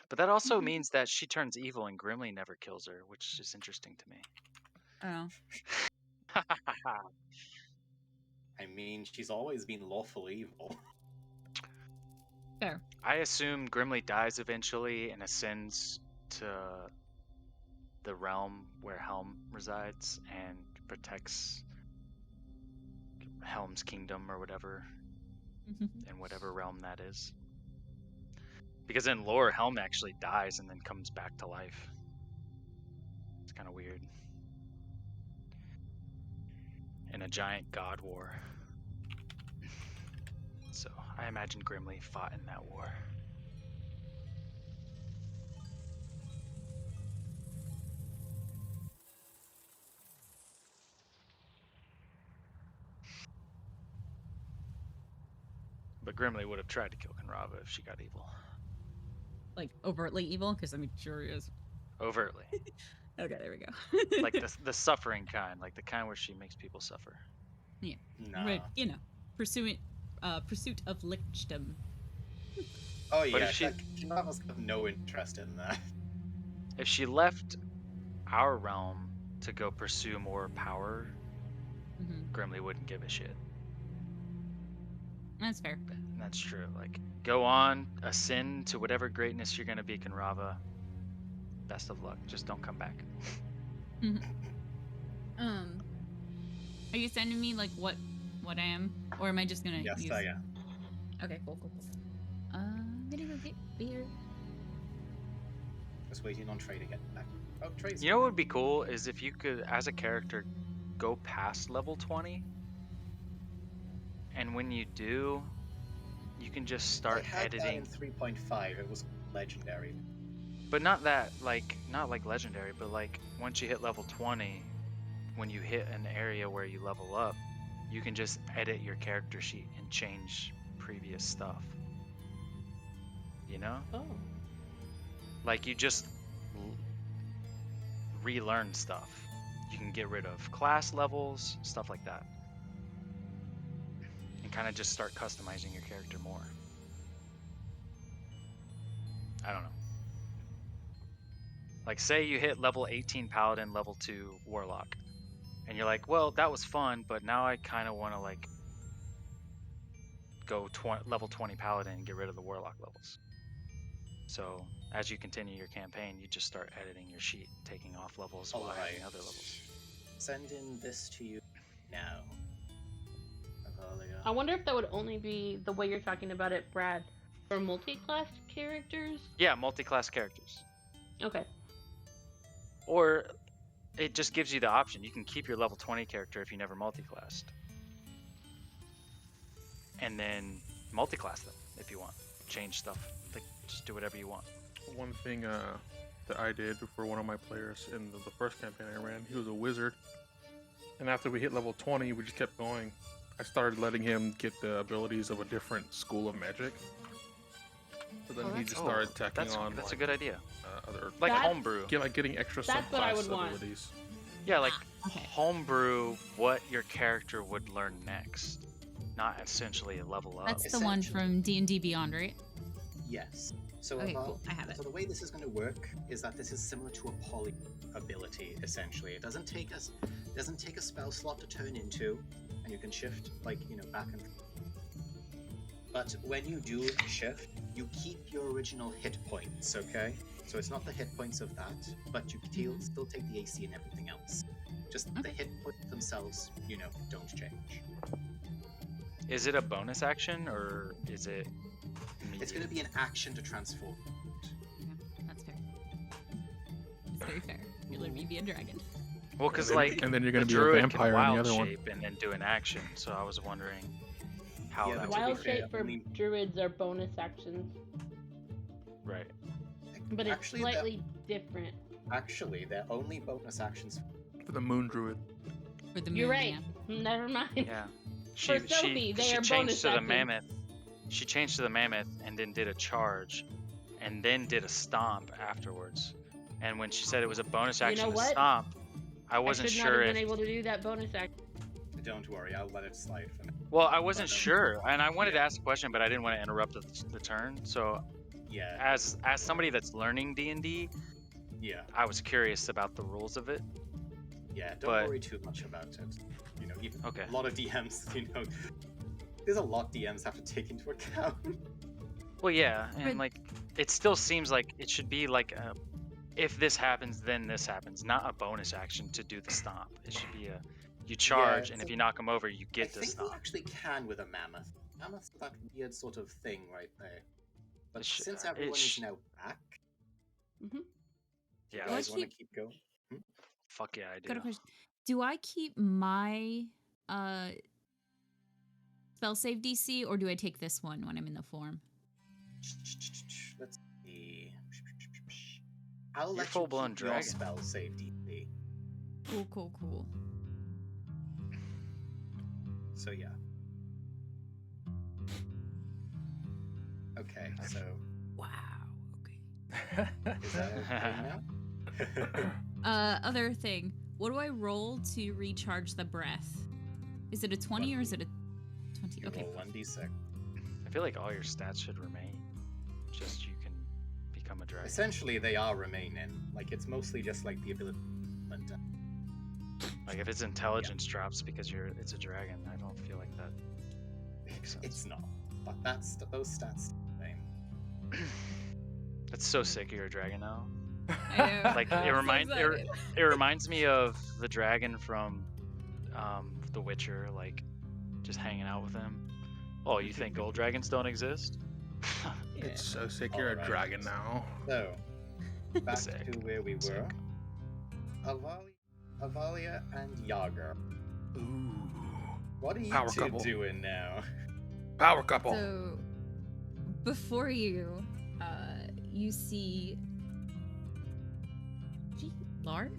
But that also means that she turns evil and Grimly never kills her, which is interesting to me. Oh. I mean, she's always been lawful evil. Fair. I assume Grimly dies eventually and ascends to the realm where Helm resides and protects Helm's kingdom or whatever, in whatever realm that is. Because in lore, Helm actually dies and then comes back to life. It's kind of weird. in a giant god war. So I imagine Grimly fought in that war. But Grimly would have tried to kill Kenrava if she got evil. Like overtly evil, because I mean, sure is. Overtly. Okay, there we go. Like the suffering kind, like the kind where she makes people suffer. Yeah, Nah. right. You know, pursuit of lichdom. Oh But yeah, if she- Kenrava's got no interest in that. If she left our realm to go pursue more power, Mm-hmm. Grimly wouldn't give a shit. That's fair. That's true. Like, go on, ascend to whatever greatness you're gonna be, Kenrava. Best of luck. Just don't come back. Are you sending me like what I am, or am I just gonna Yes, use? I am. Okay, cool. I'm gonna go get beer. Just waiting on Trey to get back. Oh, Trey's You know what would be cool is if you could, as a character, go past level 20. And when you do, you can just start I had editing. that in 3.5. It was legendary. But not that, not like legendary, but like once you hit level 20, when you hit an area where you level up, you can just edit your character sheet and change previous stuff. You know? Oh. Like you just relearn stuff. You can get rid of class levels, stuff like that. And kind of just start customizing your character more. I don't know. Like say you hit level 18 Paladin, level 2 Warlock. And you're like, well, that was fun, but now I kind of want to like go level 20 Paladin and get rid of the Warlock levels. So as you continue your campaign, you just start editing your sheet, taking off levels while adding other levels. Sending this to you now. Avalia. I wonder if that would only be the way you're talking about it, Brad, for multi-class characters? Yeah, multi-class characters. Okay. Or it just gives you the option. You can keep your level 20 character if you never multi-classed. And then multi-class them if you want. Change stuff. Like, just do whatever you want. One thing that I did for one of my players in the first campaign I ran, he was a wizard. And after we hit level 20, we just kept going. I started letting him get the abilities of a different school of magic. So then he just started tacking on. That's like, a good idea. Other Like That- homebrew. getting extra That's what I would subclass want. abilities. Yeah, like Okay. homebrew what your character would learn next. Not essentially a level up. That's the one from D&D Beyond, right? Yes. So, Okay, cool. I have it. So the way this is going to work is that this is similar to a poly ability. Essentially, it doesn't take a spell slot to turn into, and you can shift back and forth. But when you do shift, you keep your original hit points. Okay. So it's not the hit points of that, but you still take the AC and everything else. Just the hit points themselves, don't change. Is it a bonus action or is it It's going to be an action to transform. Yeah, that's fair. It's very fair. You're letting me be a dragon. Well, because And then- like and then you're gonna the be a druid vampire can in the wild other one. shape and then do an action. So I was wondering how Yeah, that but would to be Wild fair, shape for only- druids are bonus actions, right. but it's Actually, slightly different. Actually, they're only bonus actions. For the moon druid. For the moon, You're right. yeah. Never mind. Yeah. For Sophie, they are changed bonus to the actions. mammoth. She changed to the mammoth and then did a charge, and then did a stomp afterwards. And when she said it was a bonus You action know to what? stomp, I wasn't I should sure not have if. been able to do that bonus action. Don't worry, I'll let it slide for now. Well, I wasn't But, sure, and I wanted to yeah. ask a question, but I didn't want to interrupt the turn. So, Yeah, as somebody that's learning D&D, yeah, I was curious about the rules of it. yeah. Don't But- worry too much about it. Even Okay. a lot of DMs, there's a lot DMs have to take into account. Well, yeah, But- and like it still seems like it should be like a, if this happens, then this happens, not a bonus action to do the stomp. It should be a you charge, and if so- you knock them over, you I get the think stomp. they actually can with a mammoth. Mammoth's that weird sort of thing right there. But It sh- since it everyone sh- is now back, Mhm. you Yeah, guys Let's want to keep going? fuck yeah, I Got a do. question. Do I keep my spell save DC, or do I take this one when I'm in the form? Let's see. I'll You're let you full-blown keep your dragon. spell save DC. Cool. So yeah. Okay, so Wow. Okay. is that okay now? Other thing. What do I roll to recharge the breath? Is it a 20 or is it a 20? You Okay. roll 1d6. I feel like all your stats should remain. Just you can become a dragon. Essentially, they are remaining. Like, it's mostly just like the ability. Like if its intelligence drops because it's a dragon, I don't feel like that makes sense. It's not. But those stats are the same. That's so sick. You're a dragon now. I know. Like I'm so excited. it reminds me of the dragon from The Witcher, like just hanging out with him. Oh, you think gold dragons don't exist? It's so sick you're a Alright. dragon now. So, back Sick. to where we were. Sick. Avalia and Yager. Ooh. What are you Power two couple. doing now? Power couple. So, before you, you see... Lard?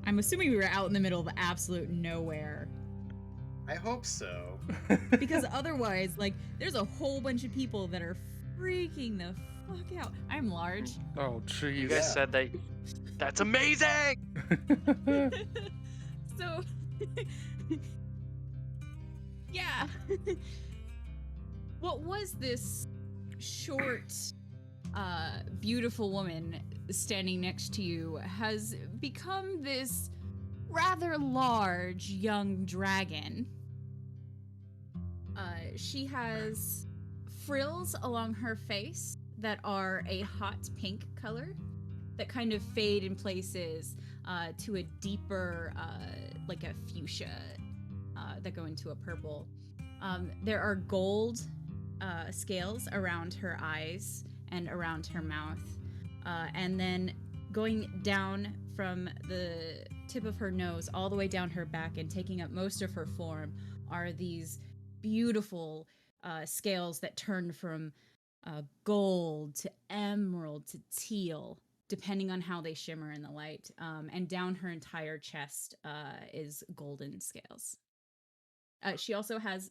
I'm assuming we were out in the middle of absolute nowhere. I hope so. Because otherwise, like, there's a whole bunch of people that are freaking the fuck out. I'm large. Oh, jeez. You guys Yeah. said that. That's amazing. So, yeah. What was this short, beautiful woman standing next to you has become this rather large young dragon. She has frills along her face that are a hot pink color that kind of fade in places to a deeper, like a fuchsia, that go into a purple. There are gold scales around her eyes and around her mouth. And then going down from the tip of her nose all the way down her back and taking up most of her form are these beautiful scales that turn from gold to emerald to teal, depending on how they shimmer in the light. And down her entire chest is golden scales. She also has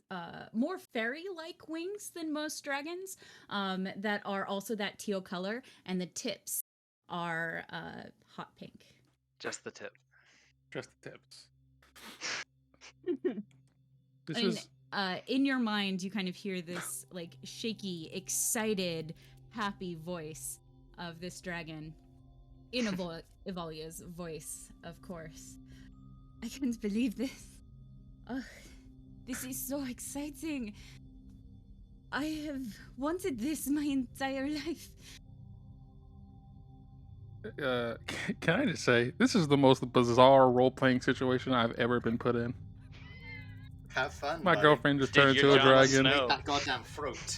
more fairy-like wings than most dragons that are also that teal color, and the tips are hot pink. Just the tip. Just the tips. This And is in your mind, you kind of hear this like shaky, excited, happy voice of this dragon in Evalia's voice, of course. I can't believe this. Ugh. This is so exciting. I have wanted this my entire life. can I just say, this is the most bizarre role-playing situation I've ever been put in. Have fun, My buddy. girlfriend just Dude, turned you're into a Jon dragon. Snow. That goddamn throat.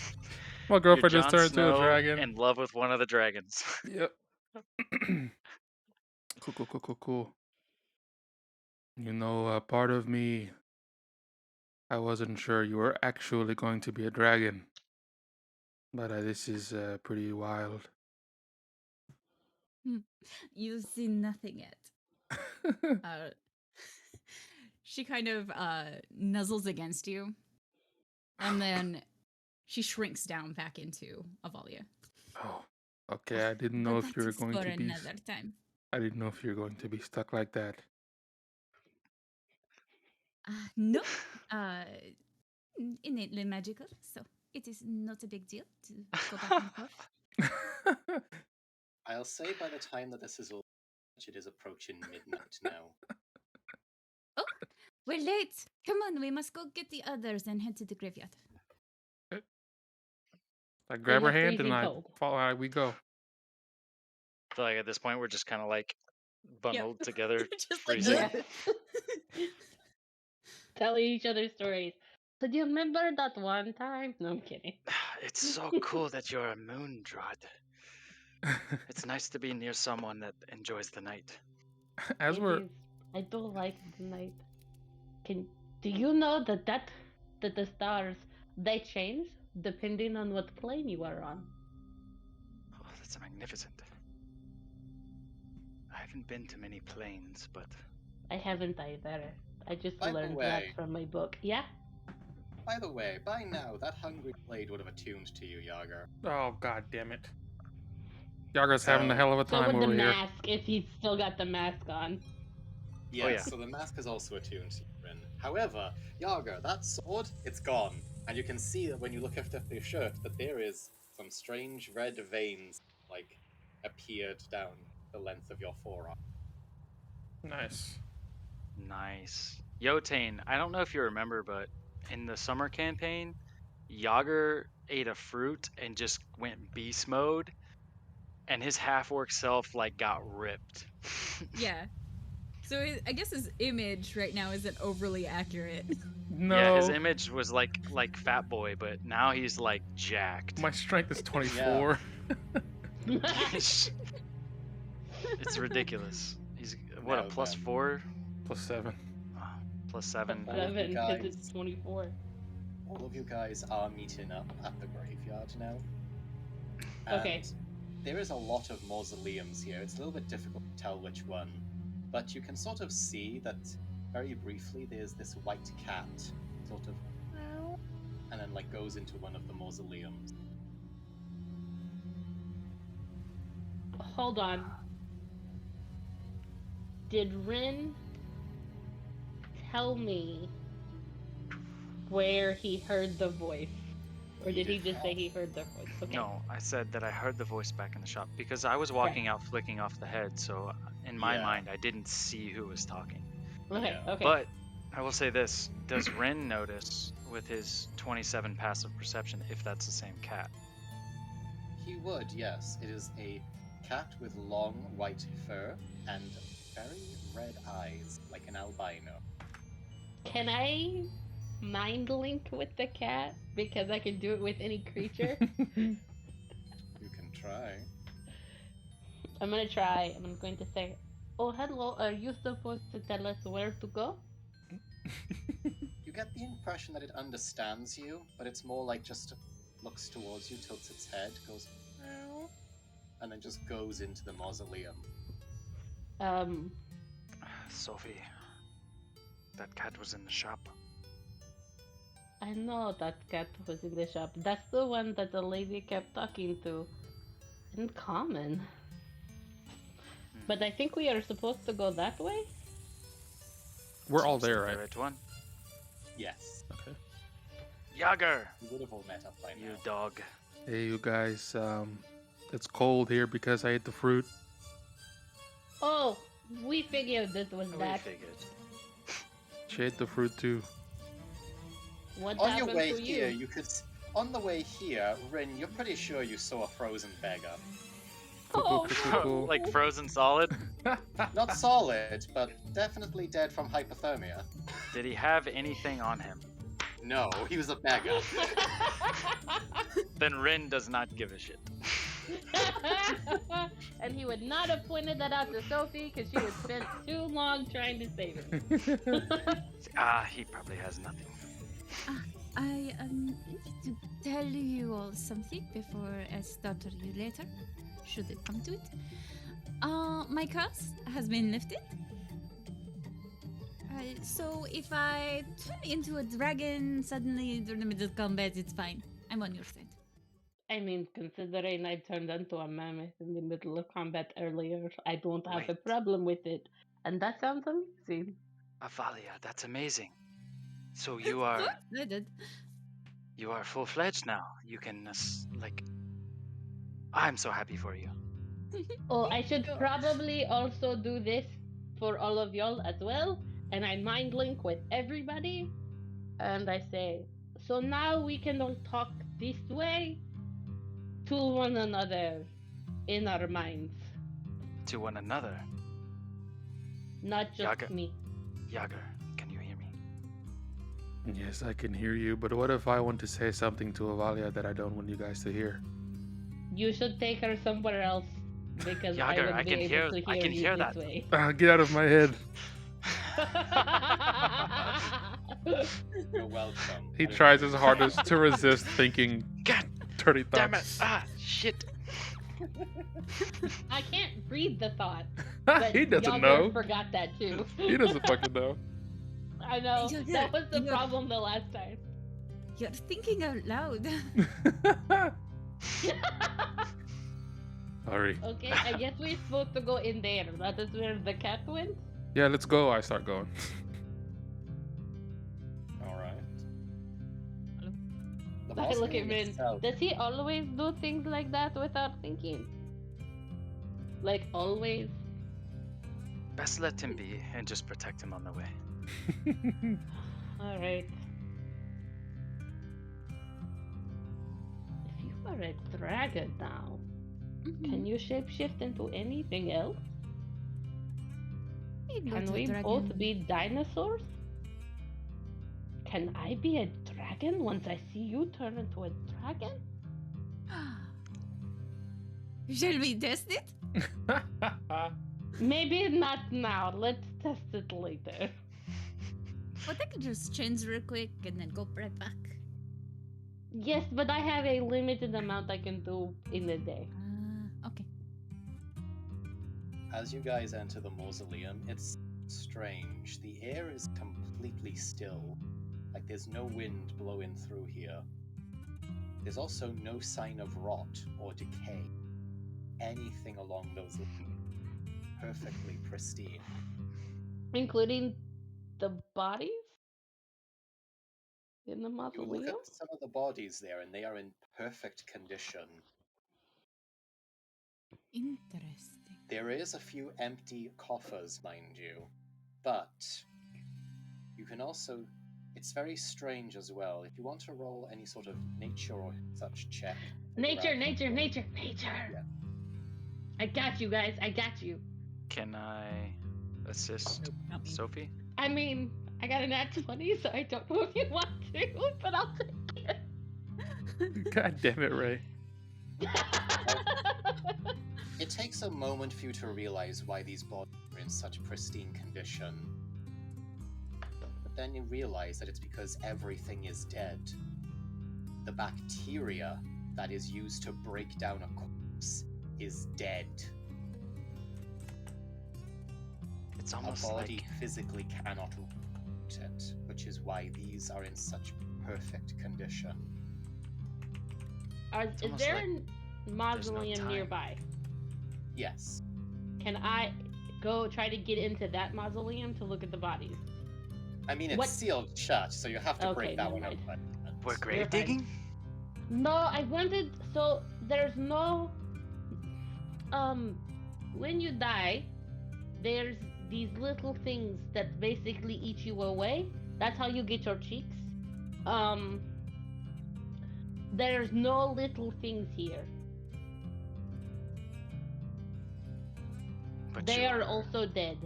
My girlfriend You're just Jon turned into a Snow dragon. in love with one of the dragons. Yep. Cool. You know, part of me, I wasn't sure you were actually going to be a dragon. But this is pretty wild. You've seen nothing yet. She kind of nuzzles against you, and then she shrinks down back into Avalia. Oh, okay. I didn't know But if you were that is going for to be. another time. I didn't know if you were going to be stuck like that. No, innately magical, so it is not a big deal to go back and forth. I'll say by the time that this is all, it is approaching midnight now. We're late. Come on, we must go get the others and head to the graveyard. I grab her you're hand and freezing I cold. follow. We go. I feel like at this point we're just kind of like bundled together, Just like freezing. this. Telling each other stories. So do you remember that one time? No, I'm kidding. It's so cool that you're a moon drud. It's nice to be near someone that enjoys the night. As It we're is I don't like the night. Do you know that the stars they change depending on what plane you are on? Oh, that's magnificent. I haven't been to many planes, but I haven't either. I just By the learned that way- from my book. Yeah? By the way, by now, that hungry blade would have attuned to you, Yager. Oh, god damn it. Yagar's having a So- hell of a So time with the over here. mask, if he's still got the mask on. Yes, Oh, yeah. so the mask is also attuned to you, Rin. However, Yager, that sword, it's gone. And you can see that when you look after your shirt, that there is some strange red veins, like, appeared down the length of your forearm. Nice. nice. Yotane, I don't know if you remember, but in the summer campaign, Yager ate a fruit and just went beast mode, and his half-orc self like got ripped. Yeah. So I guess his image right now isn't overly accurate. No. Yeah, his image was like Fat Boy, but now he's like jacked. My strength is 24. it's ridiculous. He's what, a Now plus then. 4, Plus 7. plus 7. All of you 7 because guys- it's 24. All of you guys are meeting up at the graveyard now. Okay. And there is a lot of mausoleums here. It's a little bit difficult to tell which one. But you can sort of see that very briefly there's this white cat sort of and then like goes into one of the mausoleums. Hold on. Did Rin tell me where he heard the voice? Or did he just say he heard the voice? Okay. No, I said that I heard the voice back in the shop because I was walking out flicking off the head, so in my Yeah. mind I didn't see who was talking. Okay, Yeah. okay. But I will say this, does Ren notice with his 27 passive perception if that's the same cat? He would, yes. It is a cat with long white fur and very red eyes, like an albino. Can I mind link with the cat? Because I can do it with any creature. You can try. I'm gonna try. I'm going to say, "Oh, hello. Are you supposed to tell us where to go?" You get the impression that it understands you, but it's more like just looks towards you, tilts its head, goes meow, and then just goes into the mausoleum. Sophie, that cat was in the shop. I know that cat was in the shop. That's the one that the lady kept talking to. In common. But I think we are supposed to go that way? We're all Seems like there, the right? right one. Yes, Okay. Yager, you would have all met up by you now. dog. Hey, you guys. It's cold here because I ate the fruit. Oh, we figured this was We that. figured. She ate the fruit too. What On your happened way to here, you? you could. On the way here, Rin, you're pretty sure you saw a frozen beggar. Oh, Cool. Like frozen solid? Not solid, but definitely dead from hypothermia. Did he have anything on him? No, he was a beggar. Then Rin does not give a shit. And he would not have pointed that out to Sophie because she had spent too long trying to save him. He probably has nothing. I need to tell you all something before I stutter you later, should it come to it. My curse has been lifted. So if I turn into a dragon suddenly during the middle of combat, it's fine. I'm on your side. I mean, considering I turned into a mammoth in the middle of combat earlier, I don't have a Right. problem with it. And that sounds amazing. Avalia, that's amazing. So So you are excited. full-fledged now. You can I'm so happy for you. Oh, I should probably also do this for all of y'all as well. And I mind link with everybody. And I say, so now we can all talk this way to one another in our minds. To one another. Not just Yaga. me. Yager, can you hear me? Yes, I can hear you, but what if I want to say something to Avalia that I don't want you guys to hear? You should take her somewhere else because Yager, I would I be can able hear- to I hear can you hear this that. way. Get out of my head. You're welcome. He I tries his appreciate hardest to resist thinking God dirty damn it! thoughts. Ah, shit. I can't read the thought, but He doesn't Yager know. forgot that too. He doesn't fucking know. I know. Yager, That was the you're- problem the last time. You're thinking out loud. Sorry. Okay, I guess we're supposed to go in there. That is where the cat went. Yeah, let's go. I start going. All right. The I look at mausoleum Rin. itself- Does he always do things like that without thinking? Like always? Best let him be and just protect him on the way. Alright. If you are a dragon now, can you shapeshift into anything else? Can we both be dinosaurs? Can I be a dragon once I see you turn into a dragon? Shall we test it? Maybe not now. Let's test it later. But I can just change real quick and then go right back. Yes, but I have a limited amount I can do in a day. Okay. As you guys enter the mausoleum, it's strange. The air is completely still. Like there's no wind blowing through here. There's also no sign of rot or decay. Anything along those lines. Perfectly pristine. Including the bodies? In the You look mausoleum? at some of the bodies there, and they are in perfect condition. Interesting. There is a few empty coffers, mind you, but you can also. It's very strange as well. If you want to roll any sort of nature or such check. Nature, around- nature, nature, nature! Yeah. I got you guys, I got you. Can I assist Nope, not me. Sophie? I mean, I got a nat 20, so I don't know if you want to, but I'll take it. God damn it, Ray. It takes a moment for you to realize why these bodies are in such pristine condition. But then you realize that it's because everything is dead. The bacteria that is used to break down a corpse is dead. It's A almost body like physically cannot root it, which is why these are in such perfect condition. It's Is almost there like a mausoleum time. nearby? Yes. Can I go try to get into that mausoleum to look at the bodies? I mean, it's What- sealed shut, so you have to Okay, break that never one mind. open. we're You're grave fine. digging. No, I wanted. So there's no. When you die, there's these little things that basically eat you away. That's how you get your cheeks. There's no little things here. But They are you're- also dead.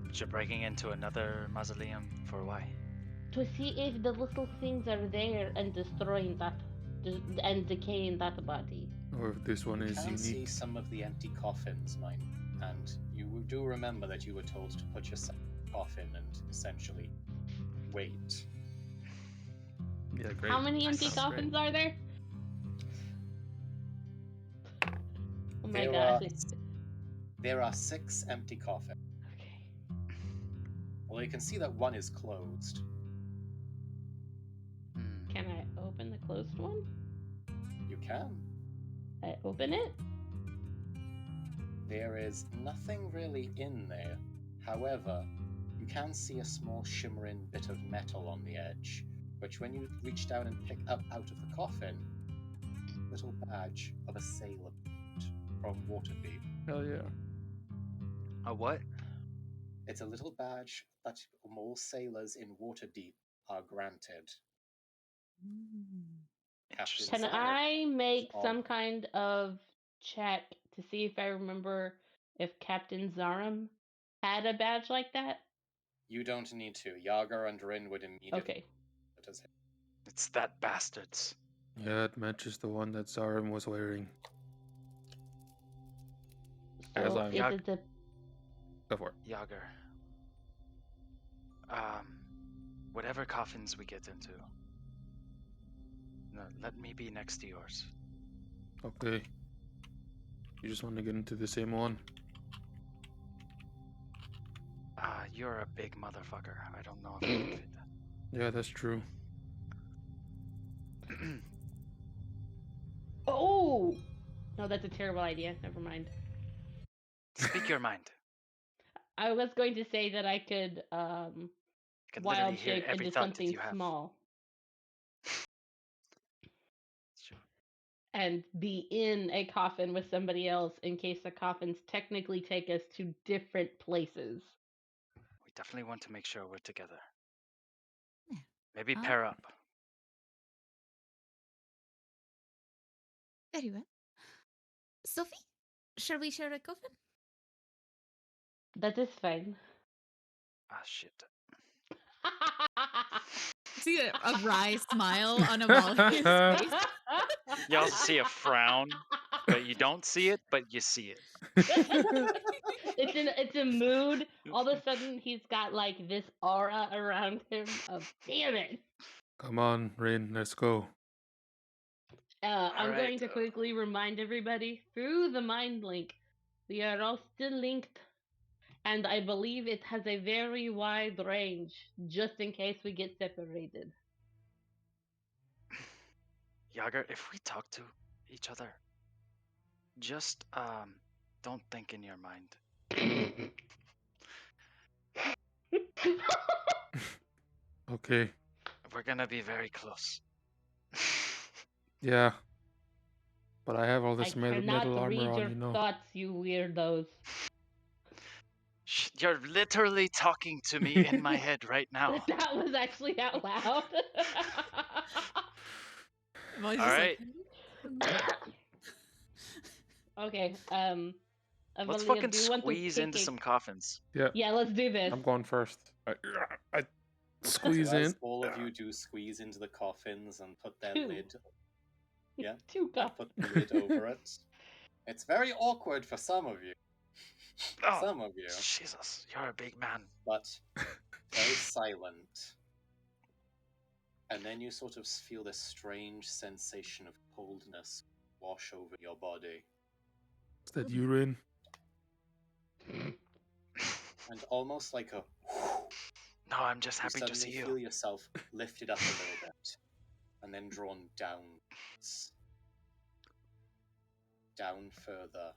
but you're breaking into another mausoleum for why? To see if the little things are there and destroying that, and decaying that body. Or if this one You is can see unique. some of the empty coffins, mind, and you do remember that you were told to put yourself in a coffin and essentially wait. Yeah, great. How many That empty sounds great. coffins are there? Oh my There gosh. are- There are 6 empty coffins. Okay. Well, you can see that one is closed. Hmm. Can I open the closed one? You can. I open it? There is nothing really in there. However, you can see a small shimmering bit of metal on the edge, which when you reach down and pick up out of the coffin, little badge of a sailor from Waterdeep. Hell yeah. A what? It's a little badge that all sailors in Waterdeep are granted. Interesting. Can Sorry. I make Oh. some kind of check to see if I remember if Captain Zarum had a badge like that? You don't need to. Yager and Rin would immediately Okay. put his It's that bastards. Yeah, it matches the one that Zarim was wearing. As So I'm- is it the Go for it. Yager. Whatever coffins we get into, no, let me be next to yours. Okay. You just want to get into the same one. You're a big motherfucker. I don't know if I can fit Yeah, that's true. that. Oh! No, that's a terrible idea. Never mind. Speak your mind. I was going to say that I could I can literally wild hear shape every into thought that something you have. small Sure. and be in a coffin with somebody else in case the coffins technically take us to different places. We definitely want to make sure we're together. Yeah. Maybe Ah. pair up. Very well. Sophie, shall we share a coffin? That is fine. Ah, shit. See a wry smile on Amalia's face. You also see a frown, but you don't see it, but you see it. It's a mood. All of a sudden, he's got like this aura around him of damn it. Come on, Rain, let's go. I'm Alright, going to quickly remind everybody through the mind link, we are all still linked, and I believe it has a very wide range, just in case we get separated. Yager, if we talk to each other, just don't think in your mind. Okay. We're gonna be very close. Yeah. But I have all I this metal cannot armor read on, your you know. thoughts, you weirdos. You're literally talking to me in my head right now. That was actually out loud. Amalia's All just right. Okay, Let's Avalia, fucking do you want to squeeze pick into a... some coffins. Yeah, Yeah, let's do this. I'm going first. I squeeze So in. as all of you do squeeze into the coffins and put their Two. lid, yeah, Two and cups. put the lid over it. It's very awkward for some of you. Oh, Some of you, Jesus, you're a big man. but very silent. And then you sort of feel this strange sensation of coldness wash over your body. Is that you, Rain? And almost like a No, I'm just you happy to suddenly see feel you. yourself lifted up a little bit and then drawn downwards. Down further.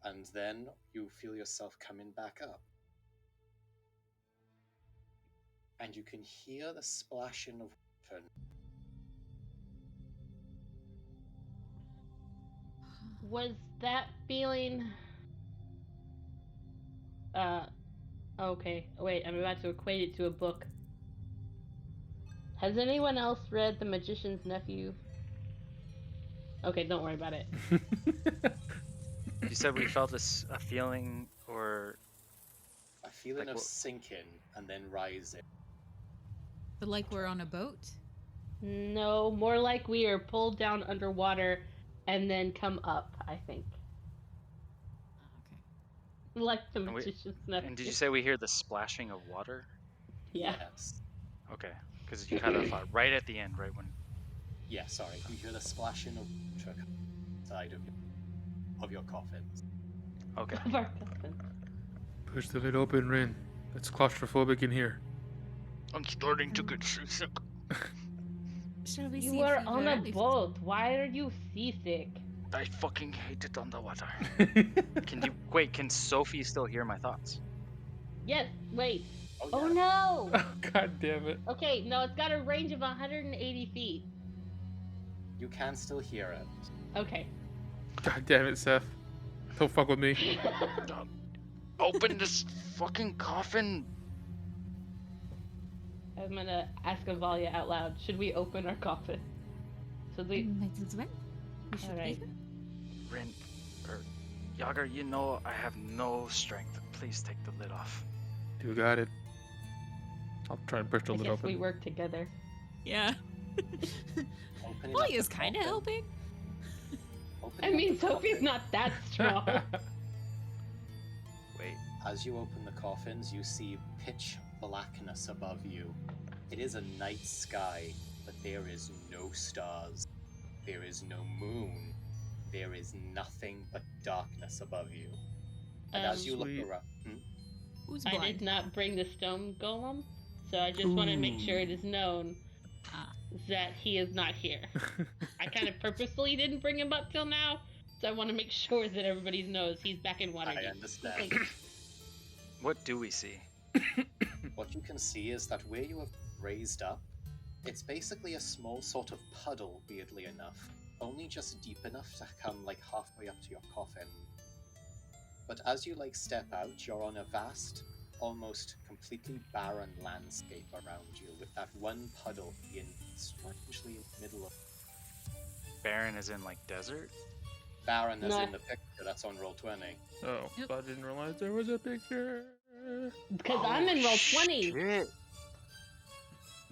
And then you feel yourself coming back up. And you can hear the splashing of water. Was that feeling... okay. Wait, I'm about to equate it to a book. Has anyone else read The Magician's Nephew? Okay, don't worry about it. You said we felt a feeling or A feeling Like of what? sinking and then rising. So like we're on a boat? No, more like we are pulled down underwater and then come up, I think. Okay. Like The And we- Magician's Nephew. and did you say we hear the splashing of water? Yeah. Yes. Okay, because you cut off right at the end, right when. Yeah, sorry. You hear the splashing of water inside of your coffins. Okay. Of our coffin. Push the lid open, Rain. It's claustrophobic in here. I'm starting to get seasick. Shall we see You are if on we're a ready for- boat. Why are you seasick? I fucking hate it underwater. Can Sophie still hear my thoughts? Yes, wait. Oh, Oh yeah. no! God damn it. Okay, no, it's got a range of 180 feet. You can still hear it. Okay. God damn it, Seth. Don't fuck with me. Open this fucking coffin. I'm gonna ask Avalia out loud. Should we open our coffin? Should we? Might as well. We should Alright. leave. Rin, or Yager, you know I have no strength. Please take the lid off. You got it. I'll try and push the I lid guess open. we work together. Yeah. Opening up Amalia's the kind of coffin- helping. opening I up mean, the Sophie's coffin. not that strong. Wait. As you open the coffins, you see pitch blackness above you. It is a night sky, but there is no stars. There is no moon. There is nothing but darkness above you. And as you look Sweet. around, Who's I blind? did not bring the stone golem, so I just want to make sure it is known Ah. that he is not here. I kind of purposely didn't bring him up till now, so I want to make sure that everybody knows he's back in I Waterdeep. understand. What do we see? What you can see is that where you have raised up, it's basically a small sort of puddle, weirdly enough. Only just deep enough to come like halfway up to your coffin. But as you step out, you're on a vast, almost completely barren landscape around you, with that one puddle being strangely in the middle of. Barren is in desert? Barren as No. in the picture that's on Roll20. Oh, Yep. I didn't realize there was a picture. Because I'm in roll 20. Shit.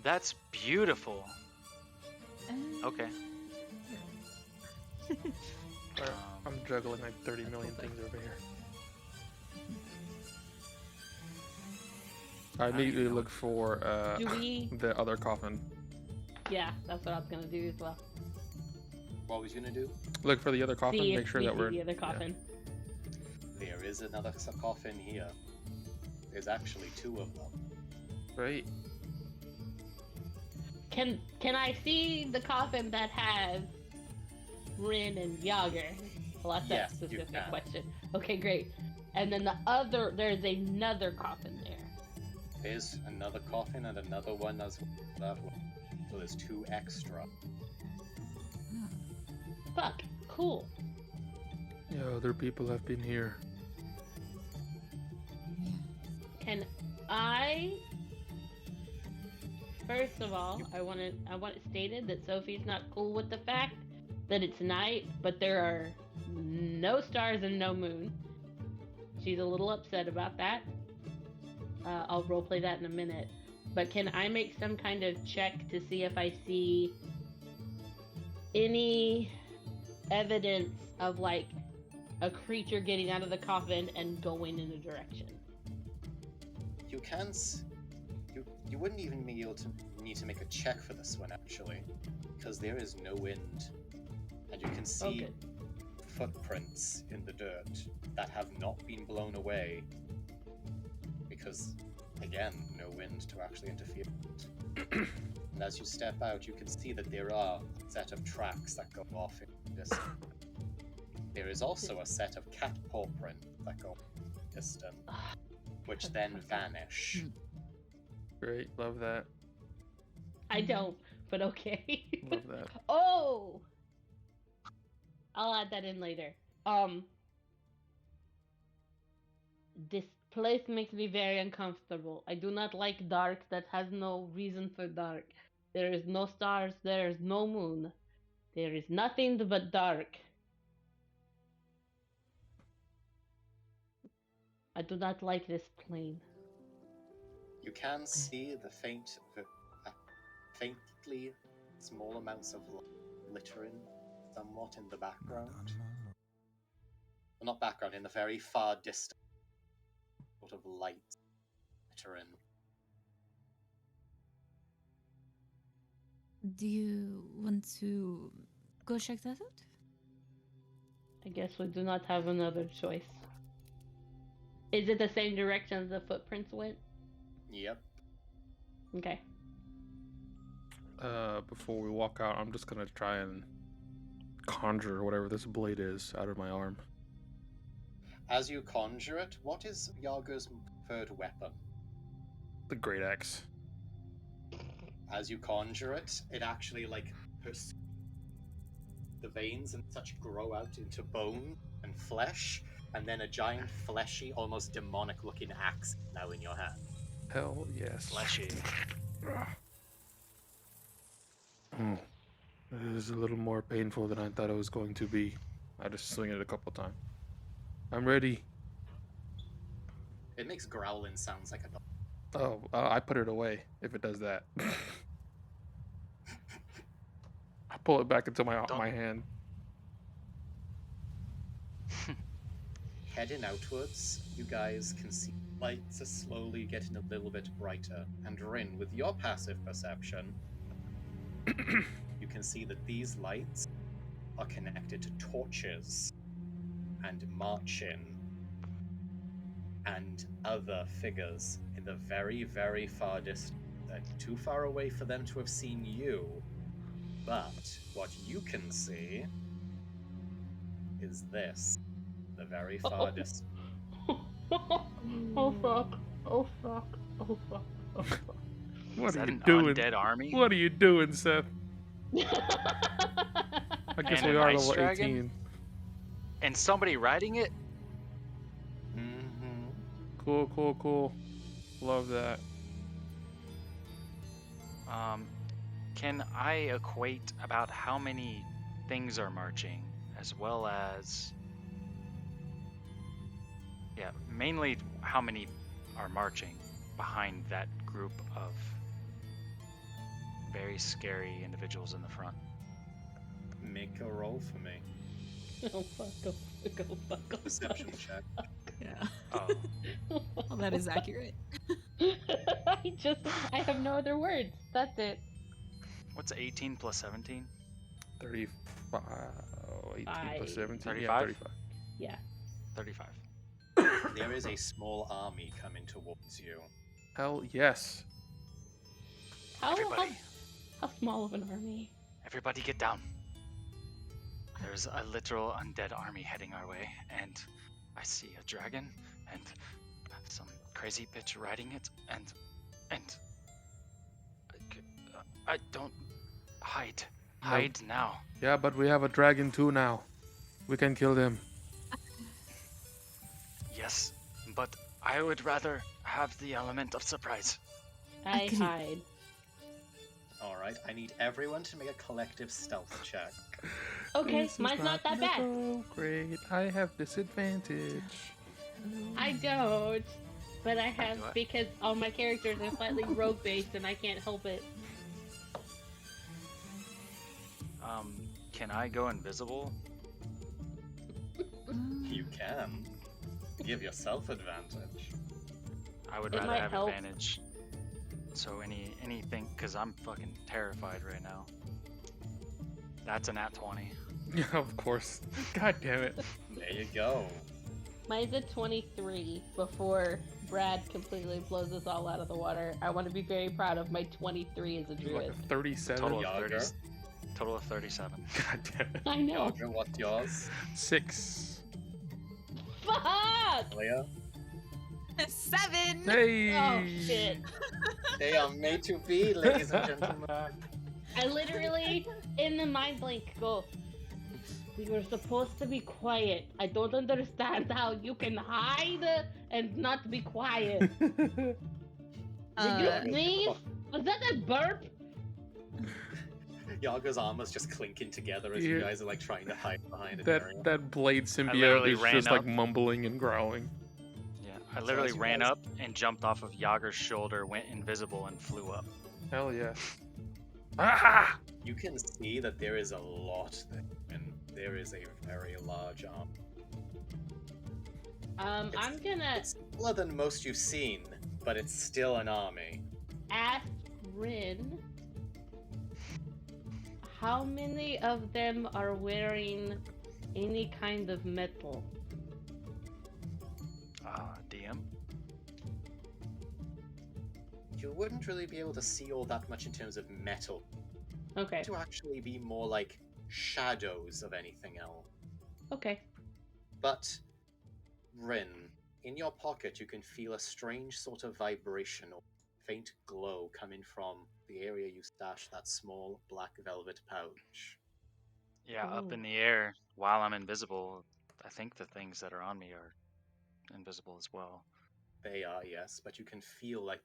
That's beautiful. Okay. Alright, I'm juggling 30 million things over here. I immediately look for Do we? the other coffin. Yeah, that's what I was gonna do as well. What was you gonna do? Look for the other coffin. See Make if sure we that see we're. the other yeah. coffin. There is another coffin here. There's actually two of them. Great. Can I see the coffin that has Rin and Yager? Well, that's Yes, a you specific can. question. Okay, great. And then there's another coffin there. There's another coffin and another one as well. That one. So there's two extra. Fuck, cool. Yeah, other people have been here. Can I? First of all, I want it stated that Sophie's not cool with the fact that it's night, but there are no stars and no moon. She's a little upset about that. I'll roleplay that in a minute. But can I make some kind of check to see if I see any evidence of a creature getting out of the coffin and going in a direction? You can. You wouldn't even be able to need to make a check for this one actually, because there is no wind, and you can see footprints in the dirt that have not been blown away, because again, no wind to actually interfere. And as you step out, you can see that there are a set of tracks that go off in the distance. There is also a set of cat paw prints that go in the distance, which then vanish. Great. Love that. I don't, but okay. Love that. Oh! I'll add that in later. This place makes me very uncomfortable. I do not like dark that has no reason for dark. There is no stars, there is no moon. There is nothing but dark. I do not like this plane. You can see the faintly small amounts of light glittering somewhat in the background. Well, not background, in the very far distance. Sort of light glittering. Do you want to go check that out? I guess we do not have another choice. Is it the same direction the footprints went? Yep. Okay. Before we walk out, I'm just gonna try and conjure whatever this blade is out of my arm. As you conjure it, what is Yager's preferred weapon? The great axe. As you conjure it, it actually the veins and such grow out into bone and flesh, and then a giant fleshy, almost demonic looking axe now in your hand. Hell yes. Fleshy. It is a little more painful than I thought it was going to be. I just swing it a couple times. I'm ready. It makes growling sounds like a dog. Oh, I put it away if it does that. I pull it back into my hand. Heading outwards, you guys can see lights are slowly getting a little bit brighter. And Rin, with your passive perception, you can see that these lights are connected to torches and marching and other figures in the very, very far distance. They're too far away for them to have seen you, but what you can see is this, the very far distance. Oh fuck. Oh fuck. Oh fuck. Oh fuck. What Is are that you an doing? undead army? What are you doing, Seth? I guess And we an are ice level dragon? 18. And somebody riding it? Mm-hmm. Cool, cool, cool. Love that. Can I equate about how many things are marching, as well as, yeah, mainly how many are marching behind that group of very scary individuals in the front? Make a roll for me. Oh fuck. Oh fuck. Oh fuck. Oh Perception check. Yeah. Oh, fuck. Well, that is accurate. I have no other words. That's it. what's 18 plus 17? 35. 18 plus 17. 35? Yeah, 35. Yeah. 35. There is a small army coming towards you. Hell yes. How Everybody, small of an army? everybody get down. There's a literal undead army heading our way, and I see a dragon, and some crazy bitch riding it, and I don't hide. No. Hide now. Yeah, but we have a dragon too now. We can kill them. Yes, but I would rather have the element of surprise. I Agreed. hide. Alright, I need everyone to make a collective stealth check. Okay, This is mine's not that gonna bad. go great. I have disadvantage. I don't. But I have do I? because all my characters are slightly rogue based and I can't help it. Can I go invisible? You can. Give yourself advantage. I would It rather might have help. advantage. So anything, because I'm fucking terrified right now. That's a nat 20. Yeah, of course. God damn it. There you go. Mine's a 23 before Brad completely blows us all out of the water. I want to be very proud of my 23 as a Like druid. a 37. Total of Yager. 30. Total of 37. God damn it. I know. Yager, what's yours? 6. Fuck! Leah? 7. Hey! Oh shit. They are made to be, ladies and gentlemen. I literally, in the mind blink, go. We were supposed to be quiet. I don't understand how you can hide and not be quiet. Did you sneeze? Was that a burp? Yager's armor's just clinking together as you Yeah. guys are like trying to hide behind an area. That blade symbiote literally is ran just like up. mumbling and growling. Yeah, I literally as you ran guys- up and jumped off of Yager's shoulder, went invisible, and flew up. Hell yeah. Ah! You can see that there is a lot there, and there is a very large army. I'm gonna It's smaller than most you've seen, but it's still an army. ask Rin. How many of them are wearing any kind of metal? DM? You wouldn't really be able to see all that much in terms of metal. Okay. To actually be more like shadows of anything else. Okay. But, Rin, in your pocket you can feel a strange sort of vibration or faint glow coming from the area you stashed that small black velvet pouch. Yeah, up Ooh. in the air while I'm invisible. I think the things that are on me are invisible as well. They are, yes, but you can feel like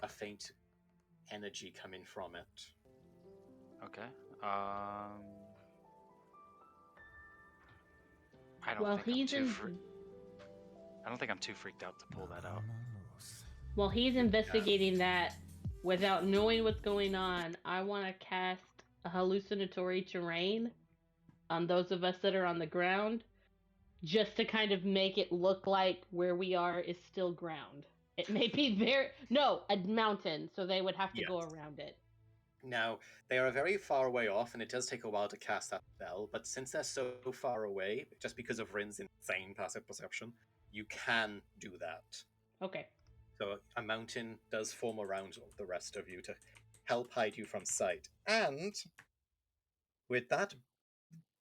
a faint energy coming from it. Okay. I don't Well, think I'm he's too in. I don't think I'm too freaked out to pull that out. While he's investigating that, without knowing what's going on, I want to cast a hallucinatory terrain on those of us that are on the ground. just to kind of make it look like where we are is still ground. It may be a mountain, so they would have to go Yes. around it. Now, they are very far away off, and it does take a while to cast that spell, but since they're so far away, just because of Rin's insane passive perception, you can do that. Okay. So a mountain does form around the rest of you to help hide you from sight. And with that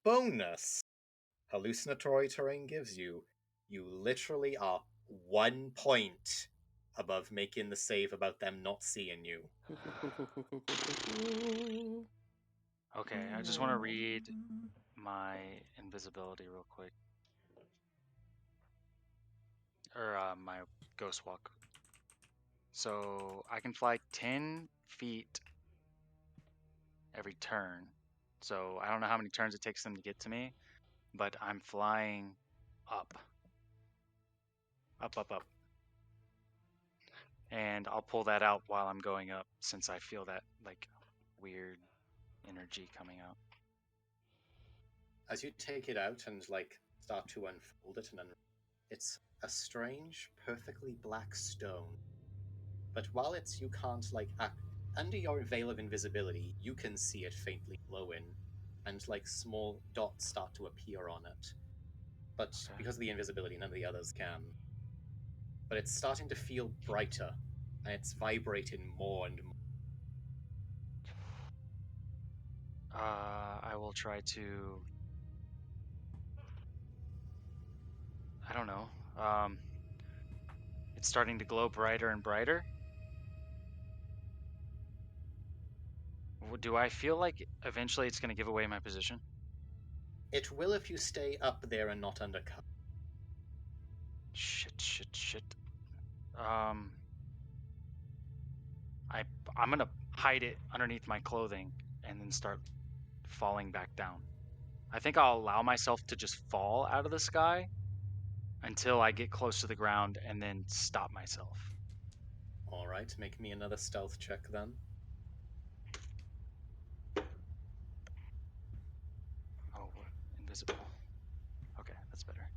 bonus hallucinatory terrain gives you, you literally are 1 point above making the save about them not seeing you. Okay, I just want to read my invisibility real quick. Or my ghost walk. So I can fly 10 feet every turn. So I don't know how many turns it takes them to get to me, but I'm flying up. Up. And I'll pull that out while I'm going up since I feel that like weird energy coming out. As you take it out and start to unfold it, it's a strange, perfectly black stone. But while you can't under your veil of invisibility, you can see it faintly glowing, and small dots start to appear on it. But Okay. because of the invisibility, none of the others can. But it's starting to feel brighter, and it's vibrating more and more. I will try to. I don't know. It's starting to glow brighter and brighter. Do I feel like eventually it's going to give away my position? It will if you stay up there and not undercut. Shit. I'm gonna hide it underneath my clothing and then start falling back down. I think I'll allow myself to just fall out of the sky until I get close to the ground and then stop myself. Alright, make me another stealth check then. Oh, invisible. Okay, that's better.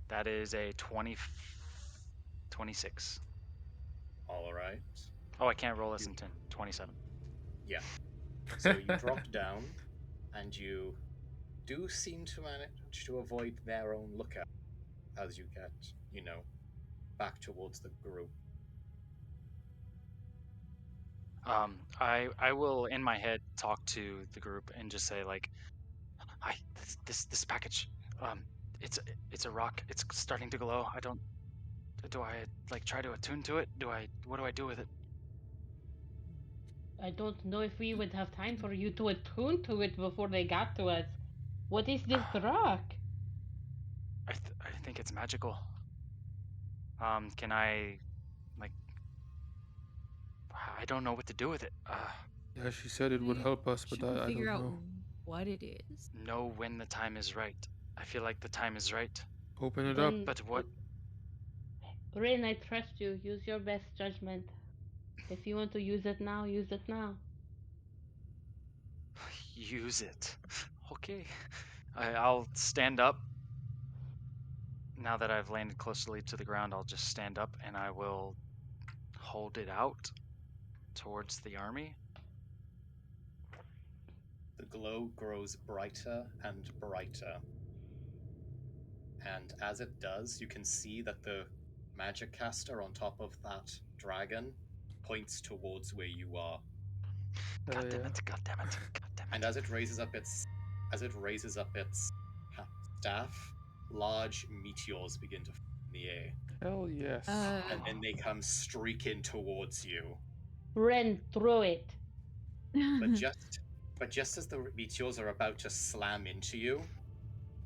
That is a 26. Alright. Oh, I can't roll less than 10. 27. Yeah. So you drop down, and you do seem to manage to avoid their own lookout as you get, back towards the group. I will in my head talk to the group and just say like, "Hi, this package. It's a rock. It's starting to glow. I don't. Do I try to attune to it? What do I do with it?" I don't know if we would have time for you to attune to it before they got to us. What is this rock? I think it's magical. Can I like? I don't know what to do with it. Yeah, she said it would help us, but Should we I figure don't out know. what it is? Know when the time is right. I feel like the time is right. Open it up. Then, But what? Rin, I trust you. Use your best judgment. If you want to use it now, use it now. Use it. Okay. I'll stand up. Now that I've landed closely to the ground, I'll just stand up and I will hold it out towards the army. The glow grows brighter and brighter. And as it does, you can see that the magic caster on top of that dragon points towards where you are. Hell God damn yeah. it! God damn it! God damn it! And as it raises up its staff, large meteors begin to fall in the air, Hell yes. and then they come streaking towards you. Ren, throw it. But just as the meteors are about to slam into you,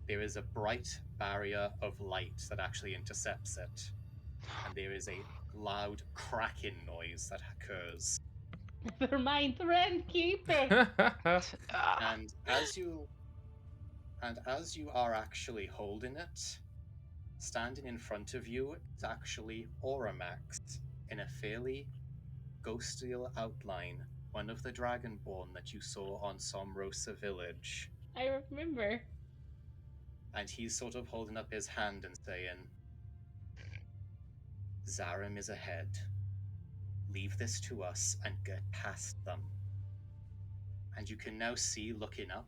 there is a bright barrier of light that actually intercepts it, and there is a loud cracking noise that occurs. Never mind, Ren, keep it. Ah, And as you are actually holding it, standing in front of you is actually Auramax in a fairly ghostly outline, one of the Dragonborn that you saw on Somrosa village. I remember. And he's sort of holding up his hand and saying, Zarim is ahead. Leave this to us and get past them. And you can now see, looking up,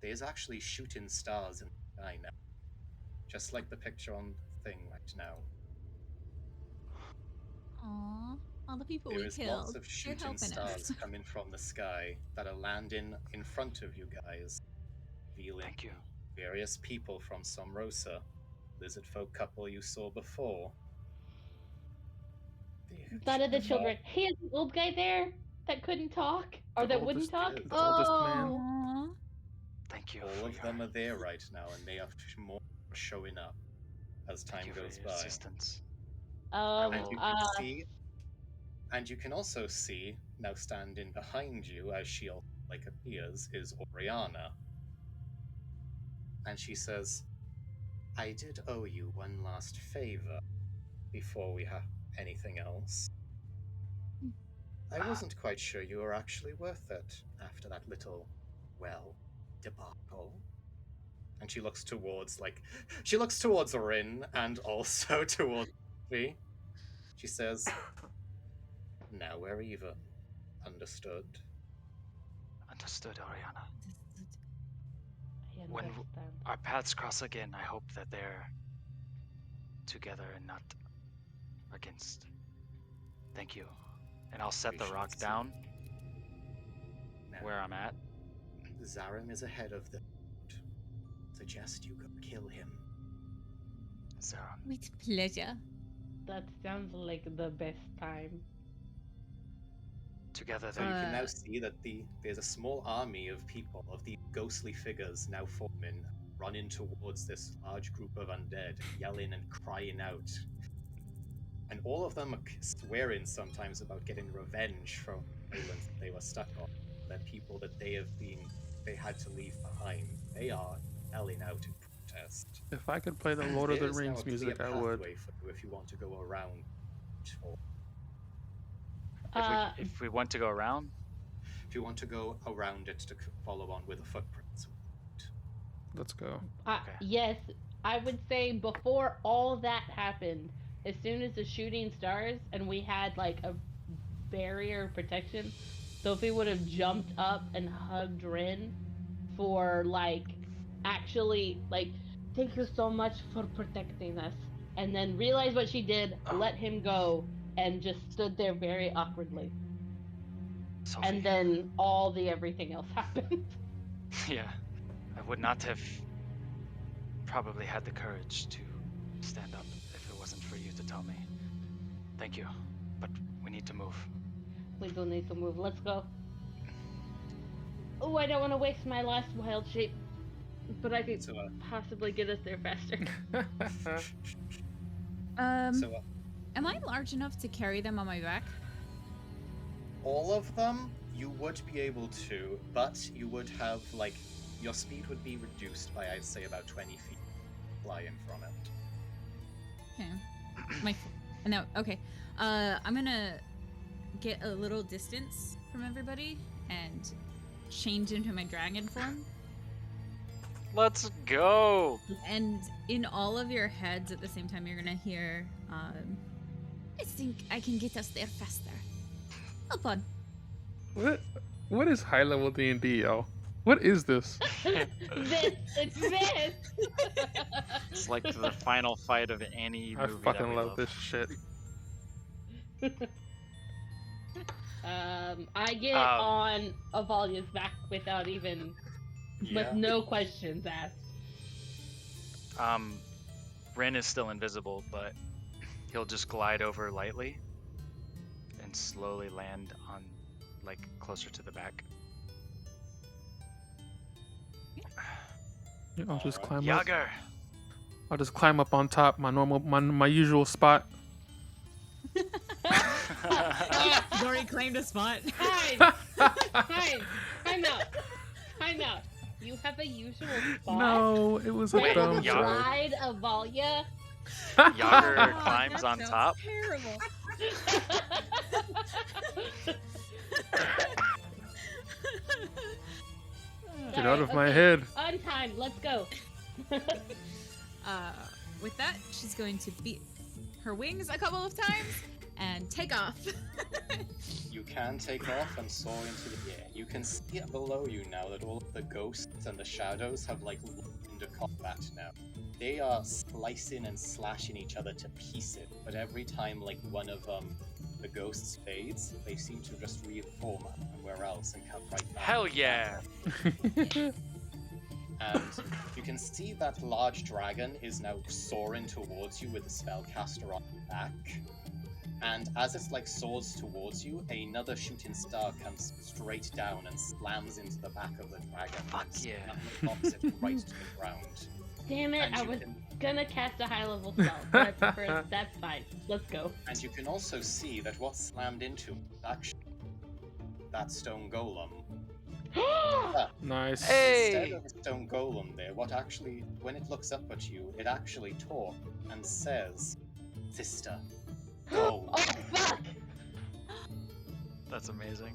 there's actually shooting stars in the sky now. Just like the picture on the thing right now. Aw, all the people There we is killed. lots of They're shooting helping stars us. coming from the sky that are landing in front of you guys, revealing Thank you. various people from Somrosa, lizard folk couple you saw before. None of the children. Hey, is the old guy there that couldn't talk or The that wouldn't oldest- talk? the oldest man. Aw. Thank you. All for of your, them are there right now, and they are more showing up as Thank time you for goes your by. assistance. And will- you can see, and you can also see now standing behind you, as she appears, is Oriana. And she says, I did owe you one last favor before we have anything else. I wasn't quite sure you were actually worth it after that little, well, debacle. And she looks towards, Rin and also towards me. She says, now we're even. Understood? Understood, Oriana. I When understand. our paths cross again, I hope that they're together and not against. Thank you. And I'll set We the shall rock see. down Now, where I'm at. Zarim is ahead of the road. Suggest you go kill him. Zara. With pleasure. That sounds like the best time. Together So they you can now see that there's a small army of people, of these ghostly figures now forming, running towards this large group of undead, yelling and crying out. And all of them are swearing sometimes about getting revenge from islands that they were stuck on, the people that they had to leave behind. They are yelling out in protest. If I could play the Lord of There the is now Rings a clear music, I would. pathway for you if you want to go around. Or if we want to go around, if you want to go around it to follow on with the footprints. Let's go. Okay. Yes, I would say before all that happened, as soon as the shooting stars and we had like a barrier protection, Sophie would have jumped up and hugged Rin for actually thank you so much for protecting us, and then realized what she did, let him go, and just stood there very awkwardly. Sophie. And then all the everything else happened. Yeah, I would not have probably had the courage to stand up if it wasn't for you to tell me. Thank you, but we need to move. We do need to move. Let's go. Oh, I don't want to waste my last wild shape, but I could possibly get us there faster. Am I large enough to carry them on my back? All of them, you would be able to, but you would have, your speed would be reduced by, I'd say, about 20 feet flying from it. Okay. No, okay. I'm gonna get a little distance from everybody and change into my dragon form. Let's go! And in all of your heads at the same time, you're gonna hear, I think I can get us there faster. Hold on. What is high level D&D, yo? What is this? It's this. It's like the final fight of any I movie that fucking we love this shit. I get on Avalia's back without even, with no questions asked. Ren is still invisible, but he'll just glide over lightly and slowly land on, closer to the back. Yeah, I'll just climb up. Yager! I'll just climb up on top, my usual spot. He's already claimed a spot. Time out. You have a usual spot? No, it was a Wait, dumb Yager. joke. Ride Avalia? Yager climbs that on sounds top. Terrible. Get out of my okay. head. On time, let's go. With that, she's going to beat her wings a couple of times and take off. You can take off and soar into the air. You can see it below you now that all of the ghosts and the shadows have like locked into combat now. They are slicing and slashing each other to pieces, but every time like one of the ghosts fades, they seem to just reform somewhere else and come right back. Hell yeah! And you can see that large dragon is now soaring towards you with the spellcaster on the back. And as it's like soars towards you, another shooting star comes straight down and slams into the back of the dragon. Fuck and yeah. knocks it right to the ground. Damn it, And I you was can- gonna cast a high level spell, but I prefer that's fine. Let's go. And you can also see that what slammed into it is actually that stone golem. Nice. Instead Hey! of a stone golem there, what actually, when it looks up at you, it actually talks and says, "Sister, go." Oh fuck! That's amazing.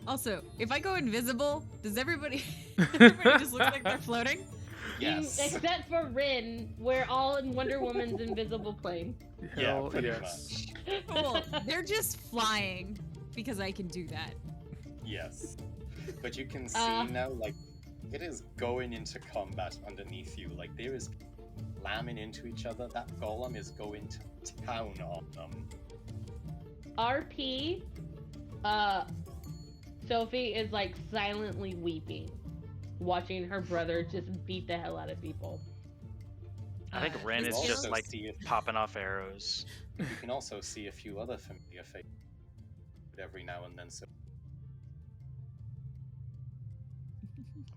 Also, if I go invisible, does everybody everybody just looks like they're floating? Yes. Except for Rin, we're all in Wonder Woman's invisible plane. Yeah, Hell pretty yes. much. Cool. They're just flying because I can do that. Yes. But you can see Uh. now, like, it is going into combat underneath you. Like, there is slamming into each other. That golem is going to town on them. RP, Sophie is like silently weeping, watching her brother just beat the hell out of people. I think Ren this is just also like see if- popping off arrows. You can also see a few other familiar faces every now and then. So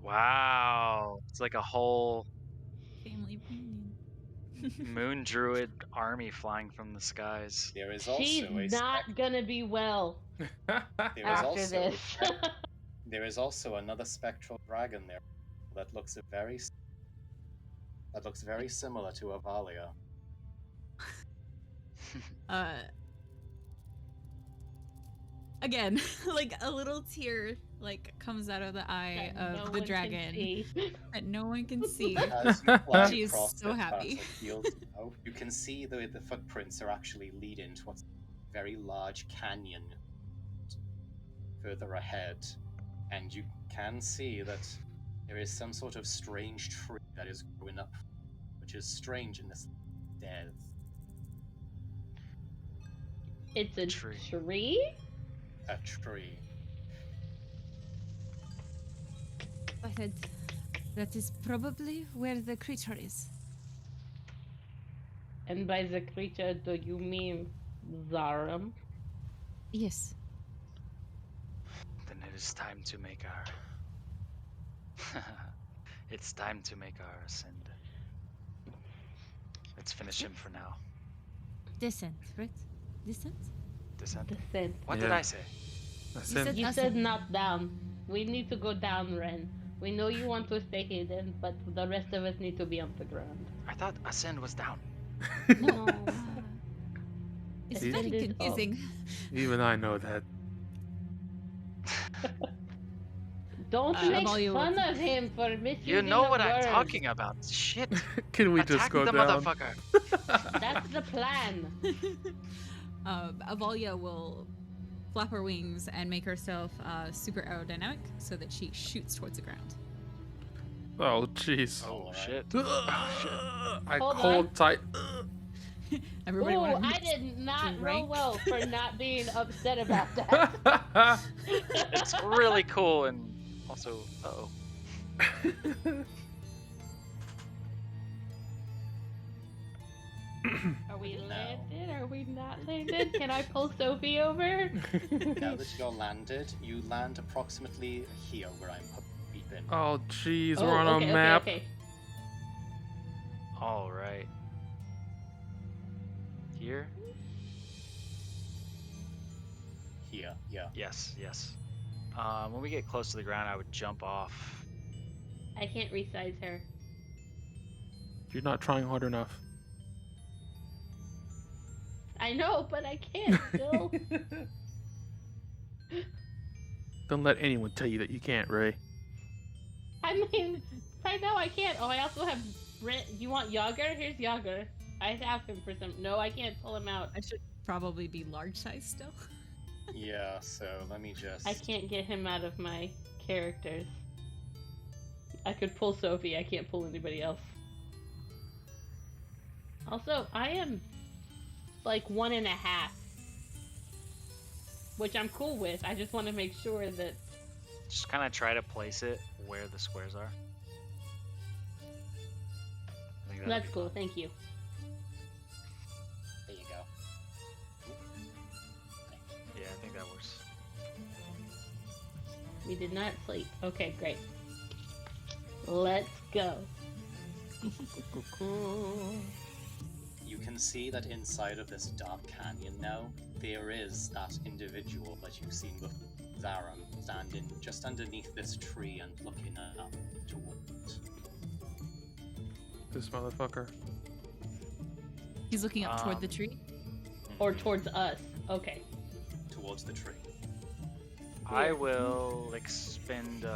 Wow. It's like a whole Family reunion. moon druid army flying from the skies. there is also She's a not gonna be well there is after also this. there is also another spectral dragon there that looks very similar to Avalia. Again, like a little tear like comes out of the eye That no of one the can dragon see. that no one can see. As you fly She is across so the happy. battlefield now, you can see the footprints are actually leading to what's a very large canyon further ahead, and you can see that there is some sort of strange tree that is growing up, which is strange in this death. It's a Tree. tree? A tree. That is probably where the creature is. And by the creature, do you mean Zarum? Yes. Then it is time to make our. It's time to make our ascend. Let's finish him for now. Descent, right? Descent? Descent. Descent. What did Yeah. I say? That's You him. said- You Ascend. said not down. We need to go down, Ren. We know you want to stay hidden, but the rest of us need to be on the ground. I thought ascend was down. No. It's He- very Descended up. confusing. Even I know that. Don't I'm make all you fun want. of him for misusing You know a what I'm word. talking about. Shit. Can we Attack just go the down? motherfucker. That's the plan. Avalia will flap her wings and make herself super aerodynamic so that she shoots towards the ground. Oh, jeez. Oh Alright. shit. I Hold hold on. tight. Everybody Ooh, wanna I did not roll drink? well for not being upset about that. It's really cool and also uh-oh. Are we landed? Are we not landed? Can I pull Sophie over? Now that you're landed, you land approximately here where I'm beeping. Oh, jeez, Oh, we're on okay, a map. Okay, okay. All right. Here? Here, yeah. Yes, yes. When we get close to the ground, I would jump off. I can't resize her. You're not trying hard enough. I know, but I can't still. Don't let anyone tell you that you can't, Ray. I mean, right now I can't. Oh, I also have Brent. You want Yager? Here's Yager. I have him for some. No, I can't pull him out. I should probably be large size still. Yeah, so let me just. I can't get him out of my characters. I could pull Sophie. I can't pull anybody else. Also, I am like 1.5, which I'm cool with. I just want to make sure that. Just kind of try to place it where the squares are. I think that'll That's be cool. fun. Thank you. There you go. Yeah, I think that works. We did not sleep. Okay, great. Let's go. You can see that inside of this dark canyon now, there is that individual that you've seen before, Zaram, standing just underneath this tree and looking up towards. This motherfucker. He's looking up toward the Um, tree. Or towards us. Okay. Towards the tree. I will expend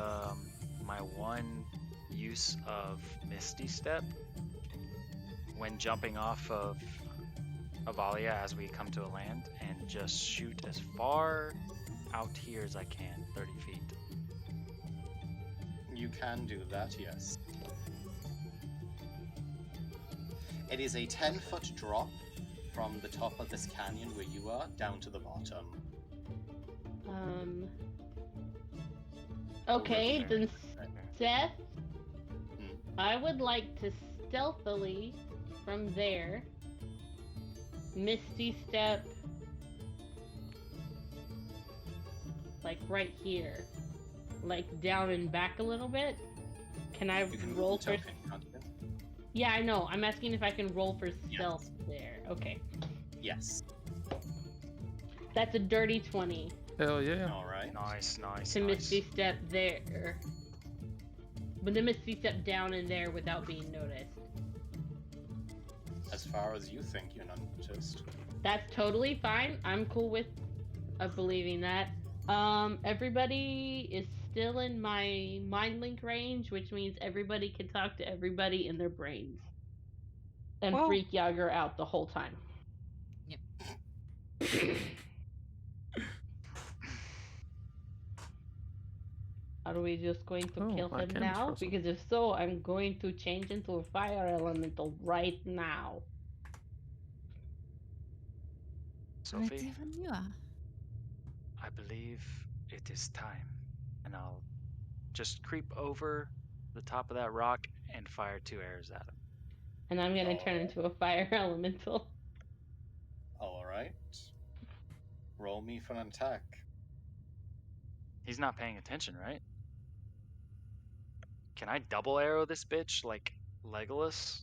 my one use of Misty Step when jumping off of Avalia as we come to a land and just shoot as far out here as I can, 30 feet. You can do that, yes. It is a 10-foot drop from the top of this canyon where you are down to the bottom. Okay, Over there. then Seth, Hmm. I would like to stealthily from there Misty Step like right here. Like down and back a little bit. Can I You can roll move the for token, can't you? Yeah, I know. I'm asking if I can roll for stealth there. Okay. Yes. That's a dirty 20 Hell yeah. Alright. Nice, nice, to nice. Misty Step there. But the Misty Step down in there without being noticed. As far as you think you're not noticed. That's totally fine. I'm cool with believing that. Everybody is still in my mind link range, which means everybody can talk to everybody in their brains. And Well- freak Yager out the whole time. Yep. Are we just going to Oh, kill I him can now? trust him. Because if so, I'm going to change into a fire elemental right now. Sophie, Ready when you are. I believe it is time. And I'll just creep over the top of that rock and fire 2 arrows at him. And I'm gonna turn Alright. into a fire elemental. Alright. Roll me for an attack. He's not paying attention, right? Can I double arrow this bitch like Legolas?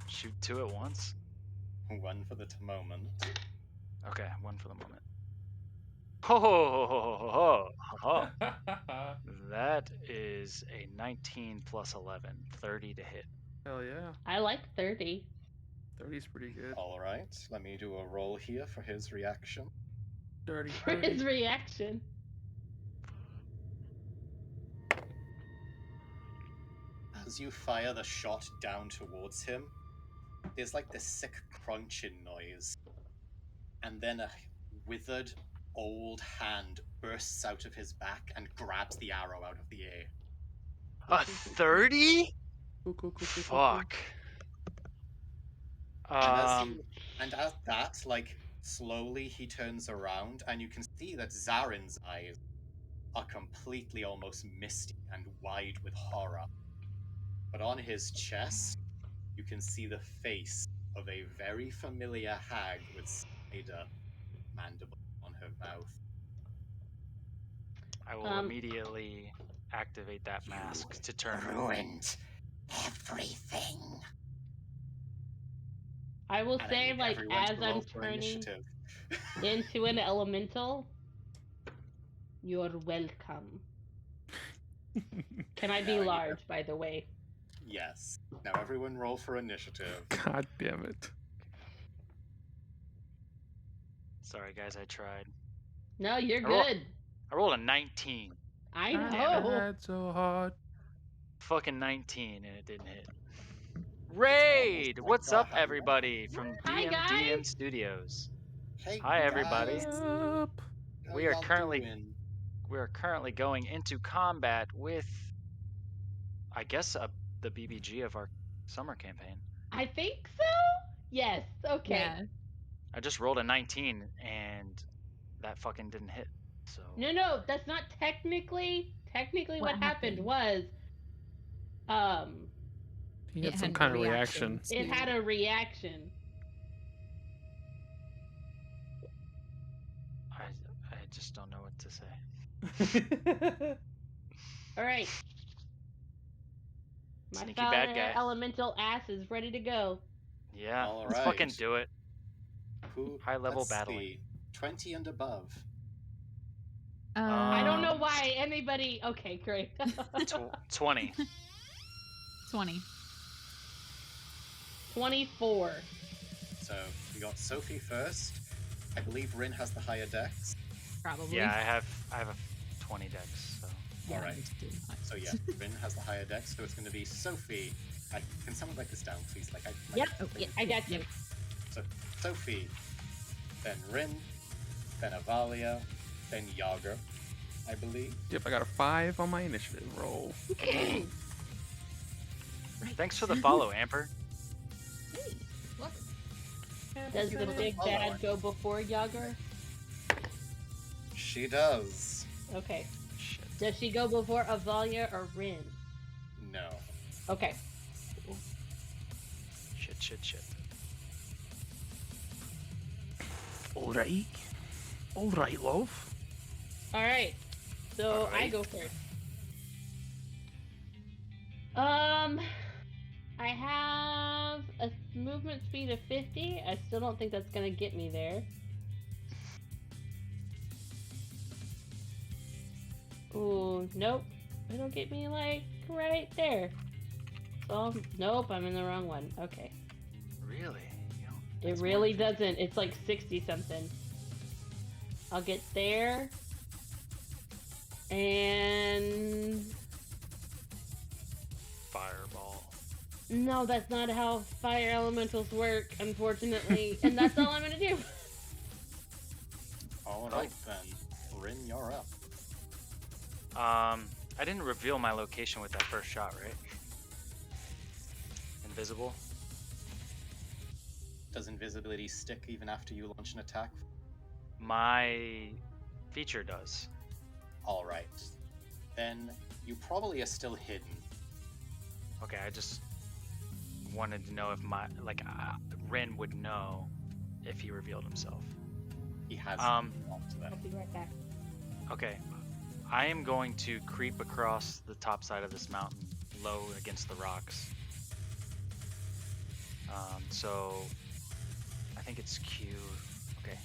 Shoot 2 at once? One for the moment. Okay, 1 for the moment. Ho ho ho ho ho ho ho. That is a 19 plus 11, 30 to hit. Hell yeah. I like 30. 30's pretty good. Alright, let me do a roll here for his reaction. Dirty For his 30. reaction. As you fire the shot down towards him, there's like this sick crunching noise. And then a withered, old hand bursts out of his back and grabs the arrow out of the air. A 30? Cool. Fuck. And as that, like, slowly he turns around, and you can see that Zarin's eyes are completely almost misty and wide with horror. But on his chest, you can see the face of a very familiar hag with spider mandible on her mouth. I will immediately activate that mask to turn her. Ruined everything. I will And I say, need like, everyone as to roll I'm for turning initiative. into an elemental, you're welcome. Can I be Now I need large, by the way? Yes. Now everyone roll for initiative. God damn it. Sorry, guys, I tried. No, you're I roll- good. I rolled a 19. I I know. tried so hard. fucking 19 and it didn't hit. Raid! like What's God up, having everybody, from Hi, DMDM guys. Studios? Hey Hi, everybody. guys, Up. how We are y'all currently doing? going into combat with, I guess, the BBG of our summer campaign. I think so. Yes. Okay. Yeah. I just rolled a 19 and that fucking didn't hit. So No, that's not technically. Technically, What what happened happened? was, um, He It had some had kind a of reaction. it had a reaction. I just don't know what to say. All right. My Sneaky fire bad guy. elemental ass is ready to go. Yeah, All let's right. fucking do it. Who? High level let's battling. see. 20 and above. I don't know Um, why anybody. Okay, great. 20. 20. 24. So we got Sophie first. I believe Rin has the higher dex. Probably. Yeah, I have a 20 dex. So Yeah, Alright. just do that. So yeah, Rin has the higher dex, so it's going to be Sophie. Can someone write this down, please? Yep. Oh, Yeah, I got you. So Sophie, then Rin, then Avalia, then Yager, I believe. Yep, I got a 5 on my initiative roll. thanks for the follow, Amper. Hey, welcome. Does the big Follow bad her. go before Yager? She does. Okay. Shit. Does she go before Avalia or Rin? No. Okay. Shit. Alright. Alright, love. All right. So I Alright. go first. I have a movement speed of 50. I still don't think that's gonna get me there. Ooh, nope. It'll get me like right there. So nope, I'm in the wrong one. Okay. Really? You know, It that's really more- doesn't. It's like 60 something. I'll get there. And Fireball. no, that's not how fire elementals work, unfortunately. And that's all I'm gonna do. All right then. Rin, you're up. I didn't reveal my location with that first shot, right? Invisible. Does invisibility stick even after you launch an attack? My feature does. All right. Then you probably are still hidden. Okay, I just wanted to know if Rin would know if he revealed himself. He has Um, to I'll them. be right back. Okay, I am going to creep across the top side of this mountain, low against the rocks. So I think it's Q. Okay,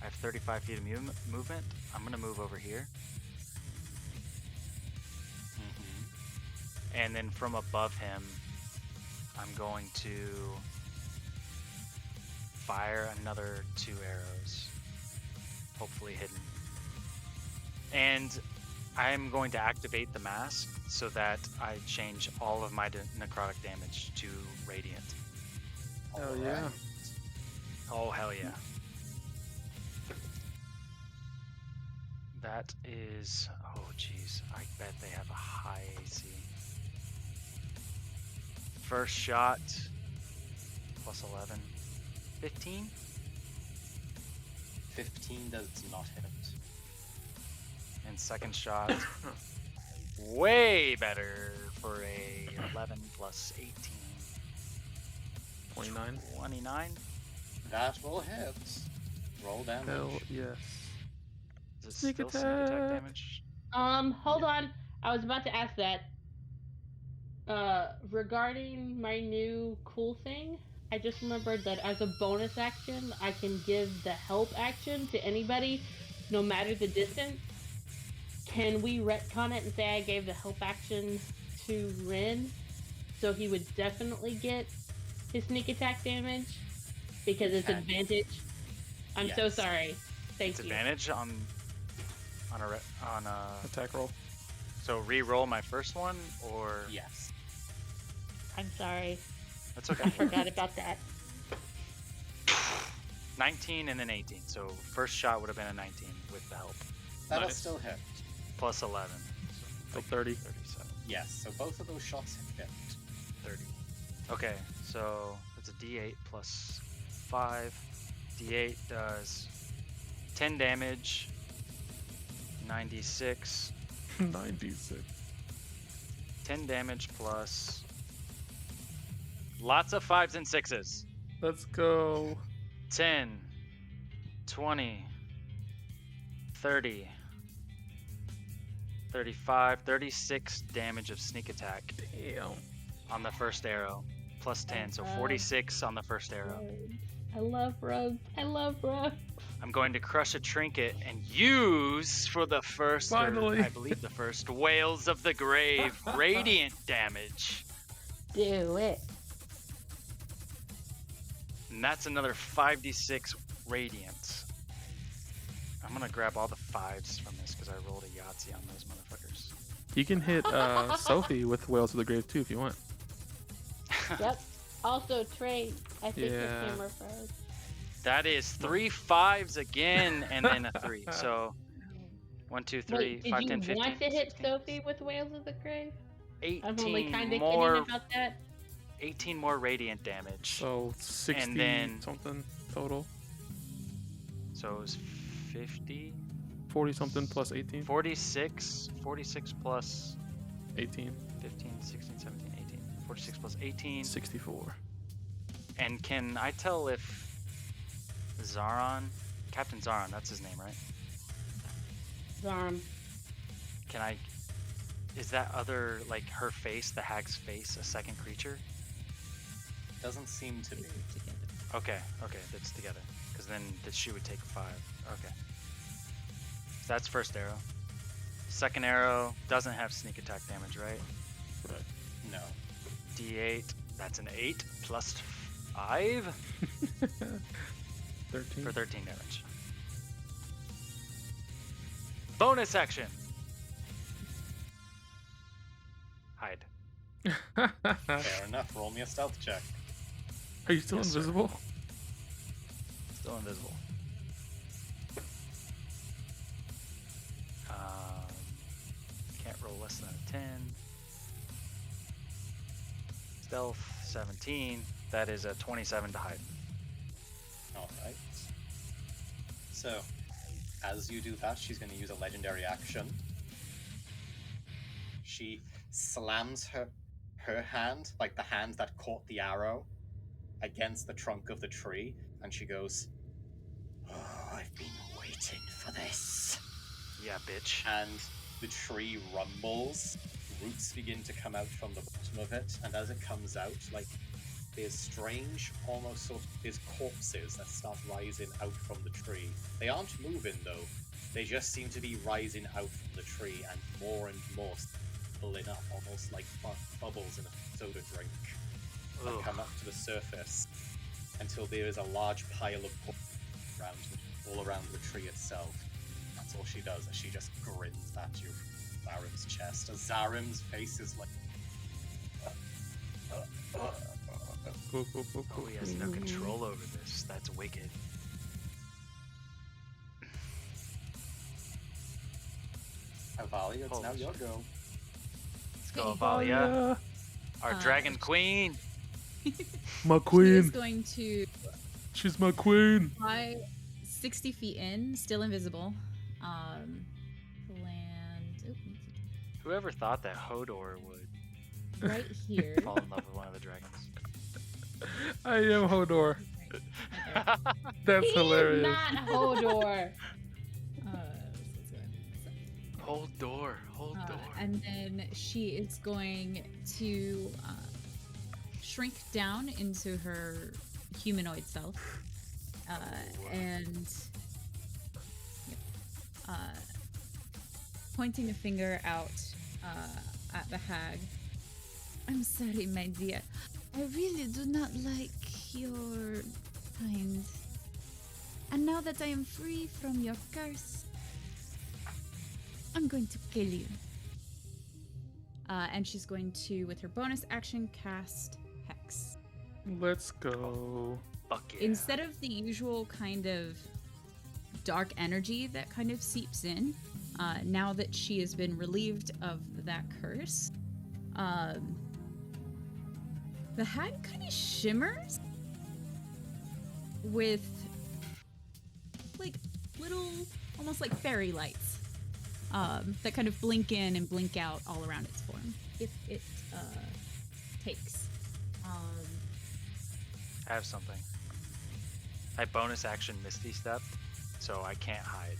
I have 35 feet of movement. I'm gonna move over here, and then from above him, I'm going to fire another 2 arrows, hopefully hidden. And I'm going to activate the mask so that I change all of my necrotic damage to radiant. Hell yeah. Oh, hell yeah. That is, oh geez, I bet they have a high AC. First shot, plus 11. 15? 15 does not hit. And second shot, way better for a 11 plus 18. 29. 29? That will hit. Roll damage. Hell yes. Is it Sneak still sneak attack attack. damage? Hold on. I was about to ask that. Regarding my new cool thing, I just remembered that as a bonus action, I can give the help action to anybody, no matter the distance. Can we retcon it and say I gave the help action to Rin, so he would definitely get his sneak attack damage because it's can. advantage? I'm so Yes. sorry. Thank It's you. advantage on a Attack roll. So re-roll my first one, or Yes. I'm sorry. that's I okay. forgot about that. 19 and then 18. So first shot would have been a 19 with the help, That'll Nice. still hit. plus 11. So 30. 37. Yes, so both of those shots hit. 30. Okay, so that's a D8 plus 5. D8 does 10 damage, 96. 96. 10 damage plus lots of 5s and 6s. Let's go. 10, 20, 30, 35, 36 damage of sneak attack Damn. on the first arrow, plus 10, so 46 on the first arrow. I love rugs. I love rugs. I'm going to crush a trinket and use for the first, or Finally. I believe the first, Whales of the Grave radiant damage. Do it. And that's another 5d6 radiant. I'm gonna grab all the 5s from this because I rolled a Yahtzee on those motherfuckers. You can hit Sophie with Whales of the Grave too if you want. Yep. Also, Trey, I think Yeah. your camera froze. That is 3 5s again, and then a 3. So 1, 2, 3, Wait, did 5, you 10, 15, want to hit 16, Sophie with Whales of the Grave? 18 I'm only kind of more, kidding about that. 18 more radiant damage. So 60 then- something total. So it was 50, 40 something plus 18. 46 plus 18. 15, 16, 17, 18. 46 plus 18. 64. And can I tell if Captain Zaron, that's his name, right? Zarm. Is that other, like her face, the hag's face, a second creature? Doesn't seem to be. Okay, that's together. Because then she would take 5. Okay. So that's first arrow. Second arrow doesn't have sneak attack damage, right? Right. No. D8, that's an 8 plus 5 13. for 13 damage. Bonus action. Hide. Fair enough. Roll me a stealth check. Are you still Yes, sir. invisible? Still invisible. Can't roll less than a 10. Stealth 17. That is a 27 to hide. Alright. So, as you do that, she's going to use a legendary action. She slams her hand, like the hand that caught the arrow, against the trunk of the tree, and she goes, "Oh, I've been waiting for this." Yeah, bitch. And the tree rumbles, roots begin to come out from the bottom of it, and as it comes out, like, there's strange, almost sort of, there's corpses that start rising out from the tree. They aren't moving though, they just seem to be rising out from the tree, and more bubbling up, almost like bubbles in a soda drink, that Ugh. come up to the surface, until there is a large pile of corpses all around the tree itself. That's all she does, as she just grins at you from Zarim's chest. As Zarim's face is like, Cool. Oh, he has no control over this. That's wicked. Avalia, it's Holy now your shit. go. Let's go, Oh, Valia. yeah. Our dragon queen. My She is queen. going to She's my queen. fly 60 feet in, still invisible. Land Whoever thought that Hodor would right here. fall in love with one of the dragons? I am Hodor. Right there. That's He hilarious. is not Hodor. Hold door. And then she is going to shrink down into her humanoid self, and pointing a finger out at the hag. I'm sorry, my dear. I really do not like your kind. And now that I am free from your curse, I'm going to kill you. And she's going to, with her bonus action, cast Hex. Let's go. Fuck yeah. Instead of the usual kind of dark energy that kind of seeps in, now that she has been relieved of that curse, the hag kind of shimmers with like little, almost like fairy lights that kind of blink in and blink out all around its form. If it takes. I have something. I bonus action Misty Step, so I can't hide.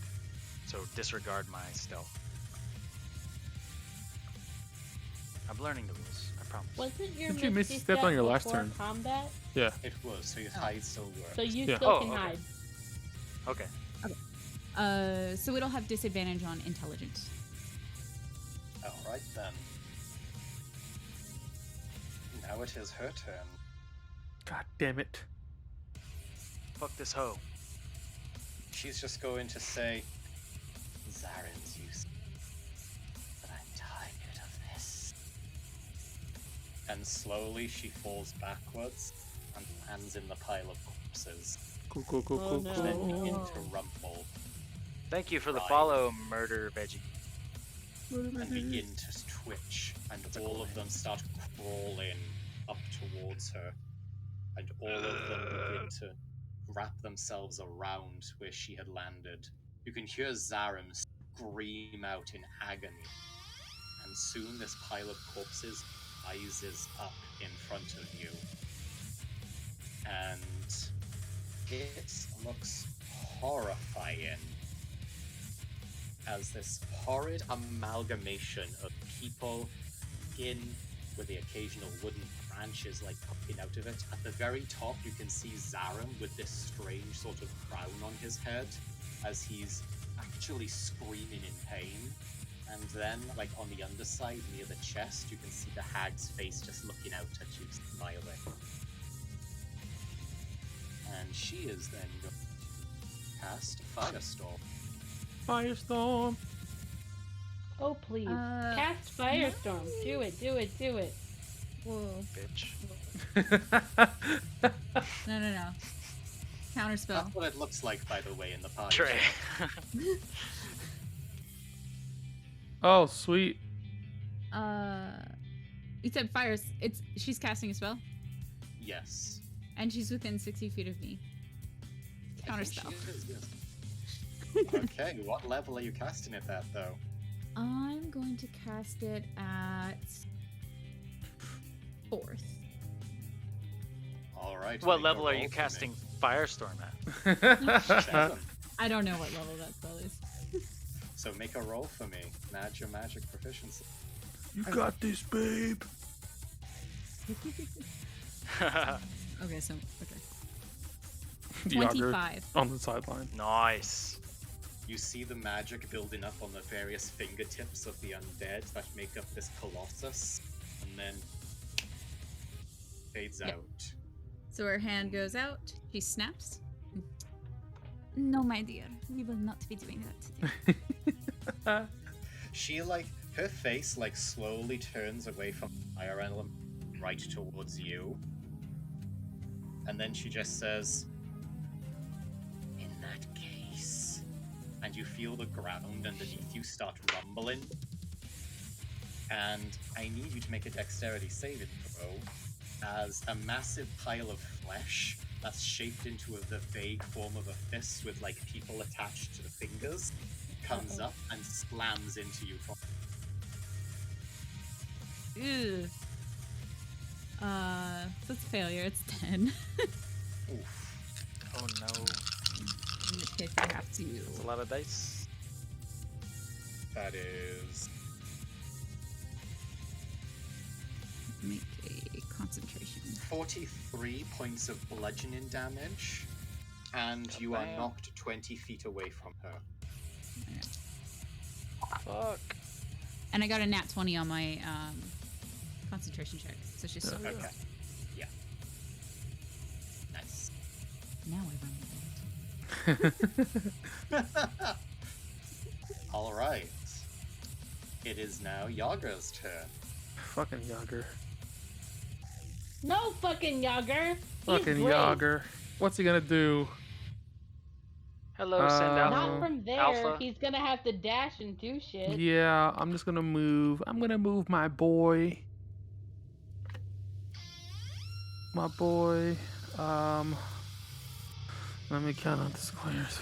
So disregard my stealth. I'm learning the rules, I promise. Wasn't your Didn't you Misty misstep Step on your last before turn? combat? Yeah. It was, so your hide still works. So you Yeah. still Oh, can okay. hide. Okay. So it'll have disadvantage on intelligence. Alright then. Now it is her turn. God damn it. Fuck this hoe. She's just going to say, Zaren's use. But I'm tired of this. And slowly she falls backwards and lands in the pile of corpses. Cool, cool, cool, Oh, cool, no. Then cool. begin to rumble Thank you for the Right. follow, murder veggie. and begin to twitch, and all of them start crawling up towards her. And all of them begin to wrap themselves around where she had landed. You can hear Zarim scream out in agony. And soon this pile of corpses rises up in front of you. And it looks horrifying. As this horrid amalgamation of people, skin, with the occasional wooden branches like poking out of it. At the very top, you can see Zarim with this strange sort of crown on his head as he's actually screaming in pain. And then, like on the underside near the chest, you can see the hag's face just looking out at you, smiling. And she is then going to cast Firestorm. Firestorm. Oh, please. Uh, Cast Firestorm. Do it, do it, do it. Whoa. Bitch. No. Counterspell. That's what it looks like, by the way, in the pie. Trey. Oh, sweet. You said fires. She's casting a spell, Yes. and she's within 60 feet of me. I think Counterspell. she is, yes. Okay, what level are you casting it at, though? I'm going to cast it at 4th. Alright. What make a level are roll you for casting me. Firestorm at? Seven. I don't know what level that spell is. So make a roll for me. Add your magic proficiency. You got this, babe. Okay, so okay. Yager 25. on the sideline. Nice. You see the magic building up on the various fingertips of the undead that make up this colossus, and then fades Yep. out. So her hand goes out. She snaps. No, my dear, we will not be doing that today. She, her face, slowly turns away from the fire element right towards you. And then she just says, in that case. And you feel the ground underneath you start rumbling. And I need you to make a dexterity saving throw as a massive pile of flesh that's shaped into the vague form of a fist with people attached to the fingers comes up and slams into you from Ew. So it's a failure. It's 10. oof. Oh no. In this case, I have to. That's a lot of dice. That is Make a concentration. 43 points of bludgeoning damage, and you are Bam. knocked 20 feet away from her. Fuck. And I got a nat 20 on my concentration check. So she's still. Okay. Yeah. Nice. Now I run the world. All right. It is now Yagur's turn. Fucking Yager. No fucking Yager. Fucking He's great. Yager. What's he gonna do? Hello, send Uh, Not alpha. from there. Alpha. He's gonna have to dash and do shit. Yeah, I'm just gonna move. I'm gonna move my boy. My boy. Let me count on the squares.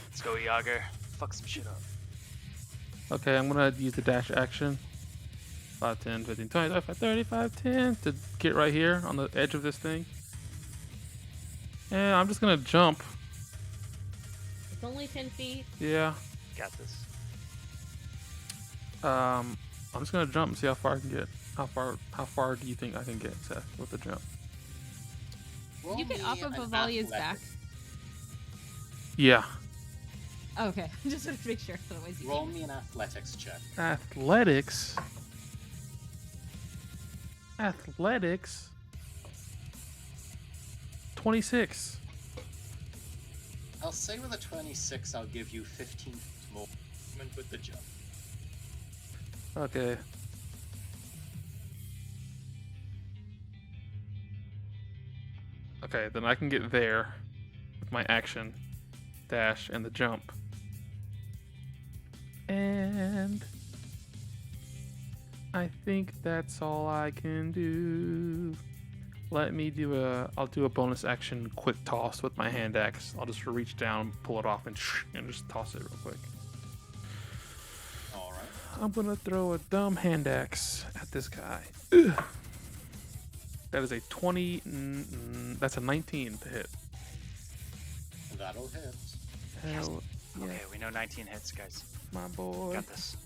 Let's go, Yager. Fuck some shit up. Okay, I'm gonna use the dash action. 5, 10, 15, 20, 25, 35, 10 to get right here on the edge of this thing. And I'm just gonna jump. It's only 10 feet. Yeah. Got this. I'm just gonna jump and see how far I can get. How far do you think I can get, Seth, with the jump? Roll You get me off of an Bavalia's back. athletics. Yeah. Oh, okay. Just wanted to make sure. Otherwise, you Roll can't. me an athletics check. Athletics. Athletics. 26. I'll say with a 26, I'll give you 15 more movement with the jump. Okay. Okay, then I can get there with my action, dash, and the jump. And I think that's all I can do. Let me I'll do a bonus action quick toss with my hand axe. I'll just reach down, pull it off, and just toss it real quick. Alright. I'm gonna throw a dumb hand axe at this guy. Ugh. That is a 20. That's a 19 to hit. That'll hit. Hell yeah, Okay, we know 19 hits, guys. my boy. Got this.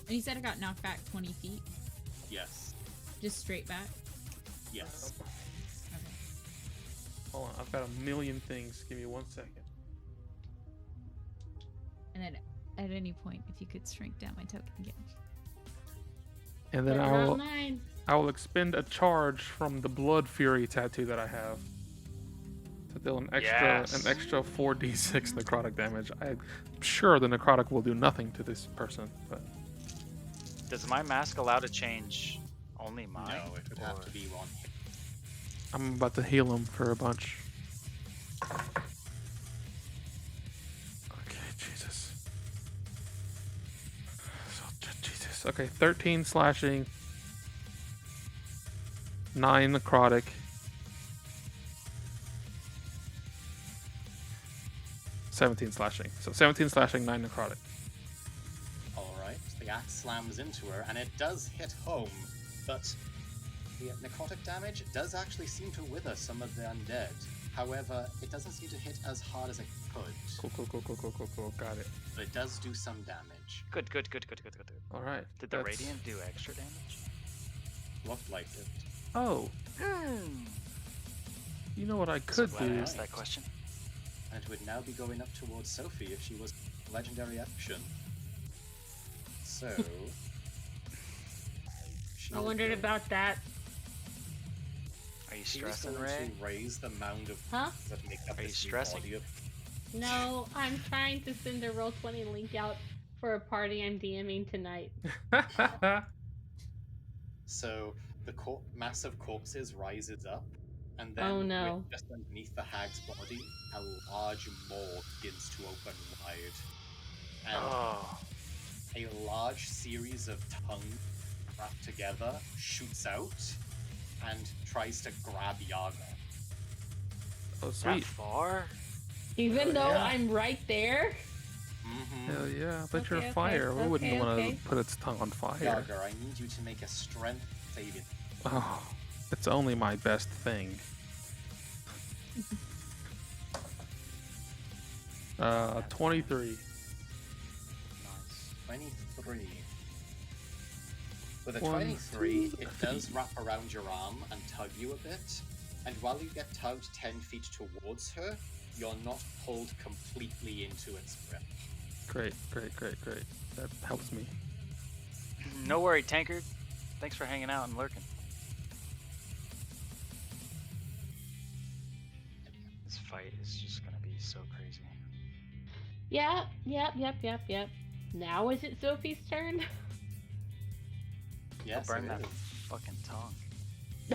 And you said it got knocked back 20 feet? Yes. Just straight back? Yes. Okay. Hold on, I've got a million things. Give me 1 second. And then at any point, if you could shrink down my token again. And then But I not will mine. expend a charge from the Blood Fury tattoo that I have to deal an Yes. extra 4d6 necrotic damage. I'm sure the necrotic will do nothing to this person, but Does my mask allow to change only mine? No, it would have to be one hit. I'm about to heal him for a bunch. Okay, Jesus. Jesus. Okay, 13 slashing, 9 necrotic. $17 slashing. So 17 slashing, 9 necrotic. Alright, the axe slams into her, and it does hit home, but the necrotic damage does actually seem to wither some of the undead. However, it doesn't seem to hit as hard as it could, Cool. Got it. but it does do some damage. Good. All right. Did the that's- radiant do extra damage? Looked like it. Oh, you know what I So could glad I do? asked that question. And it would now be going up towards Sophie if she was legendary action. So... I wondered about that. Are you She was stressing, going Ray? to raise the mound of Huh? that make up Are you this new stressing? body of... No, I'm trying to send a Roll20 link out for a party I'm DMing tonight. So the massive corpses rises up, and then Oh, no. just underneath the hag's body, a large maw begins to open wide, and Oh, a large series of tongues wrapped together shoots out and tries to grab Yaga. Oh, that sweet. far? Even though yeah. I'm right there. Mm-hmm. Hell yeah. But you're Okay, fire. We wouldn't okay, want to okay. put its tongue on fire. Yaga, I need you to make a strength saving. Oh, it's only my best thing. 23. Nice. 23. With a 1, 23, 2, it does wrap around your arm and tug you a bit. And while you get tugged 10 feet towards her, you're not pulled completely into its grip. Great. That helps me. No worry, Tankard. Thanks for hanging out and lurking. This fight is just gonna be so crazy. Yep. Now is it Sophie's turn? Yes, burn it that is. fucking tongue.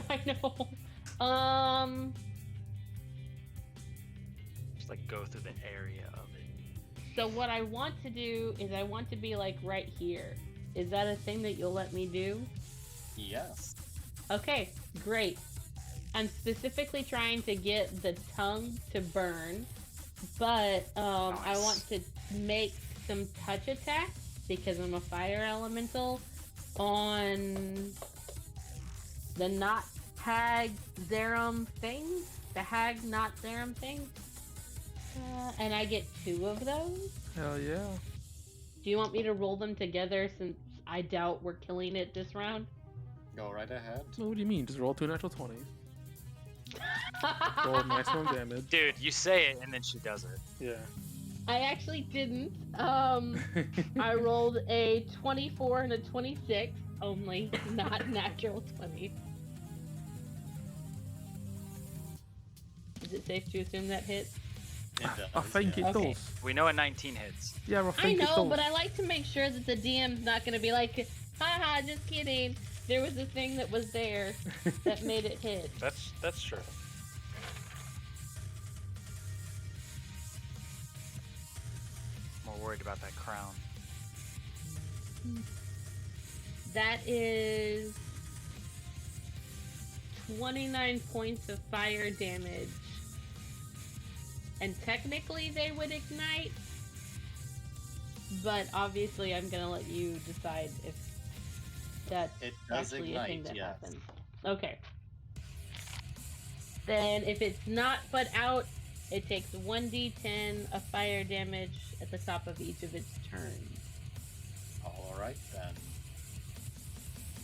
I know. Just like go through the area of it. So what I want to do is I want to be like right here. Is that a thing that you'll let me do? Yes. Okay, great. I'm specifically trying to get the tongue to burn, but I Nice. want to make some touch attacks because I'm a fire elemental on the not hag Zerum thing. The hag not Zerum thing. And I get 2 of those. Hell yeah. Do you want me to roll them together since I doubt we're killing it this round? Go right ahead. So what do you mean? Just roll 2 natural 20s. Roll maximum damage. Dude, you say it and then she does it. Yeah. I actually didn't. I rolled a 24 and a 26 only, not natural 20. Is it safe to assume that hits? It I does, think yeah. it Okay. does. We know a 19 hits. Yeah, I I think it know, does. but I like to make sure that the DM's not going to be like, haha, just kidding. There was a thing that was there that made it hit. That's true. More worried about that crown. That is 29 points of fire damage. And technically they would ignite, but obviously I'm gonna let you decide if that's It does actually a thing ignite, that yes. happens. Okay. Then if it's not put out, it takes 1d10 of fire damage at the top of each of its turns. Alright then.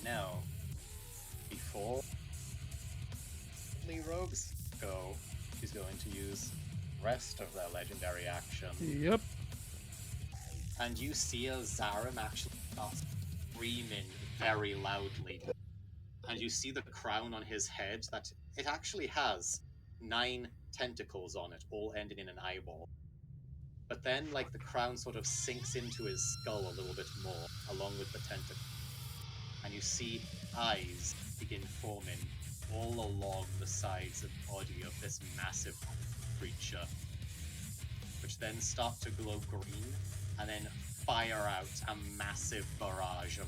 Now, before Lee Rogues go, she's going to use rest of their legendary action. Yep. And you see a Zarim actually start screaming very loudly. And you see the crown on his head that it actually has 9 tentacles on it, all ending in an eyeball. But then, like, the crown sort of sinks into his skull a little bit more, along with the tentacle. And you see eyes begin forming all along the sides of the body of this massive creature, which then start to glow green, and then fire out a massive barrage of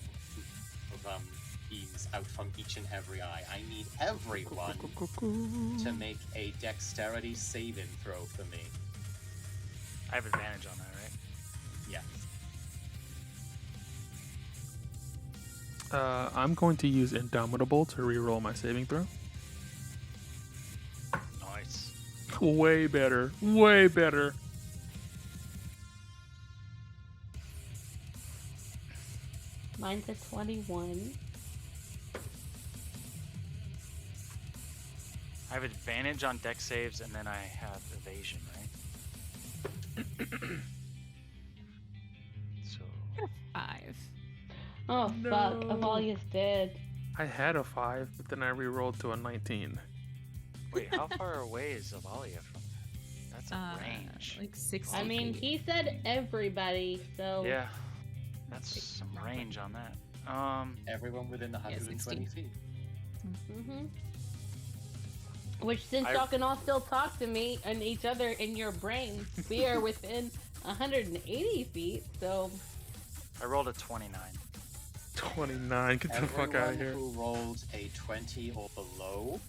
beams out from each and every eye. I need everyone to make a dexterity saving throw for me. I have advantage on that, right? Yes. I'm going to use Indomitable to reroll my saving throw. Nice. Way better. Way better. Mine's a 21. I have advantage on dex saves and then I have evasion, right? So 5. Oh fuck, Avalia's dead. I had a 5, but then I rerolled to a 19. wait, how far away is Avalia from that? That's a range. Like 60 I mean, feet. he said everybody, so Yeah, that's some range on that. Everyone within 120 feet. Mm-hmm. Which, since I- y'all can all still talk to me and each other in your brains, we are within 180 feet, so... I rolled a 29. 29. Get the fuck out Everyone of here. who rolled a 20 or below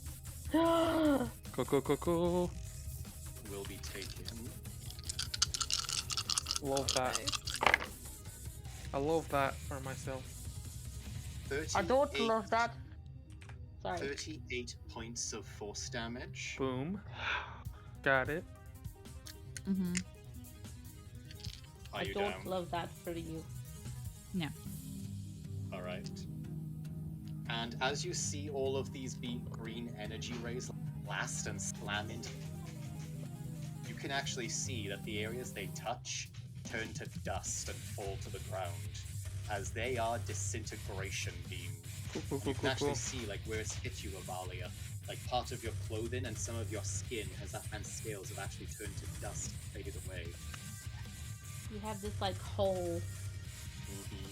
Go. will be taken. Love that. I love that for myself. 38 that. Sorry. 38 points of force damage. Boom. Got it. Mm-hmm. Are I you don't down? love that for you. No. All right. And as you see all of these green energy rays blast and slam into, you can actually see that the areas they touch turn to dust and fall to the ground, as they are disintegration beams. You can actually see like where it's hit you, Avalia. Like part of your clothing and some of your skin and scales have actually turned to dust, faded away. You have this, like, hole. Mm-hmm.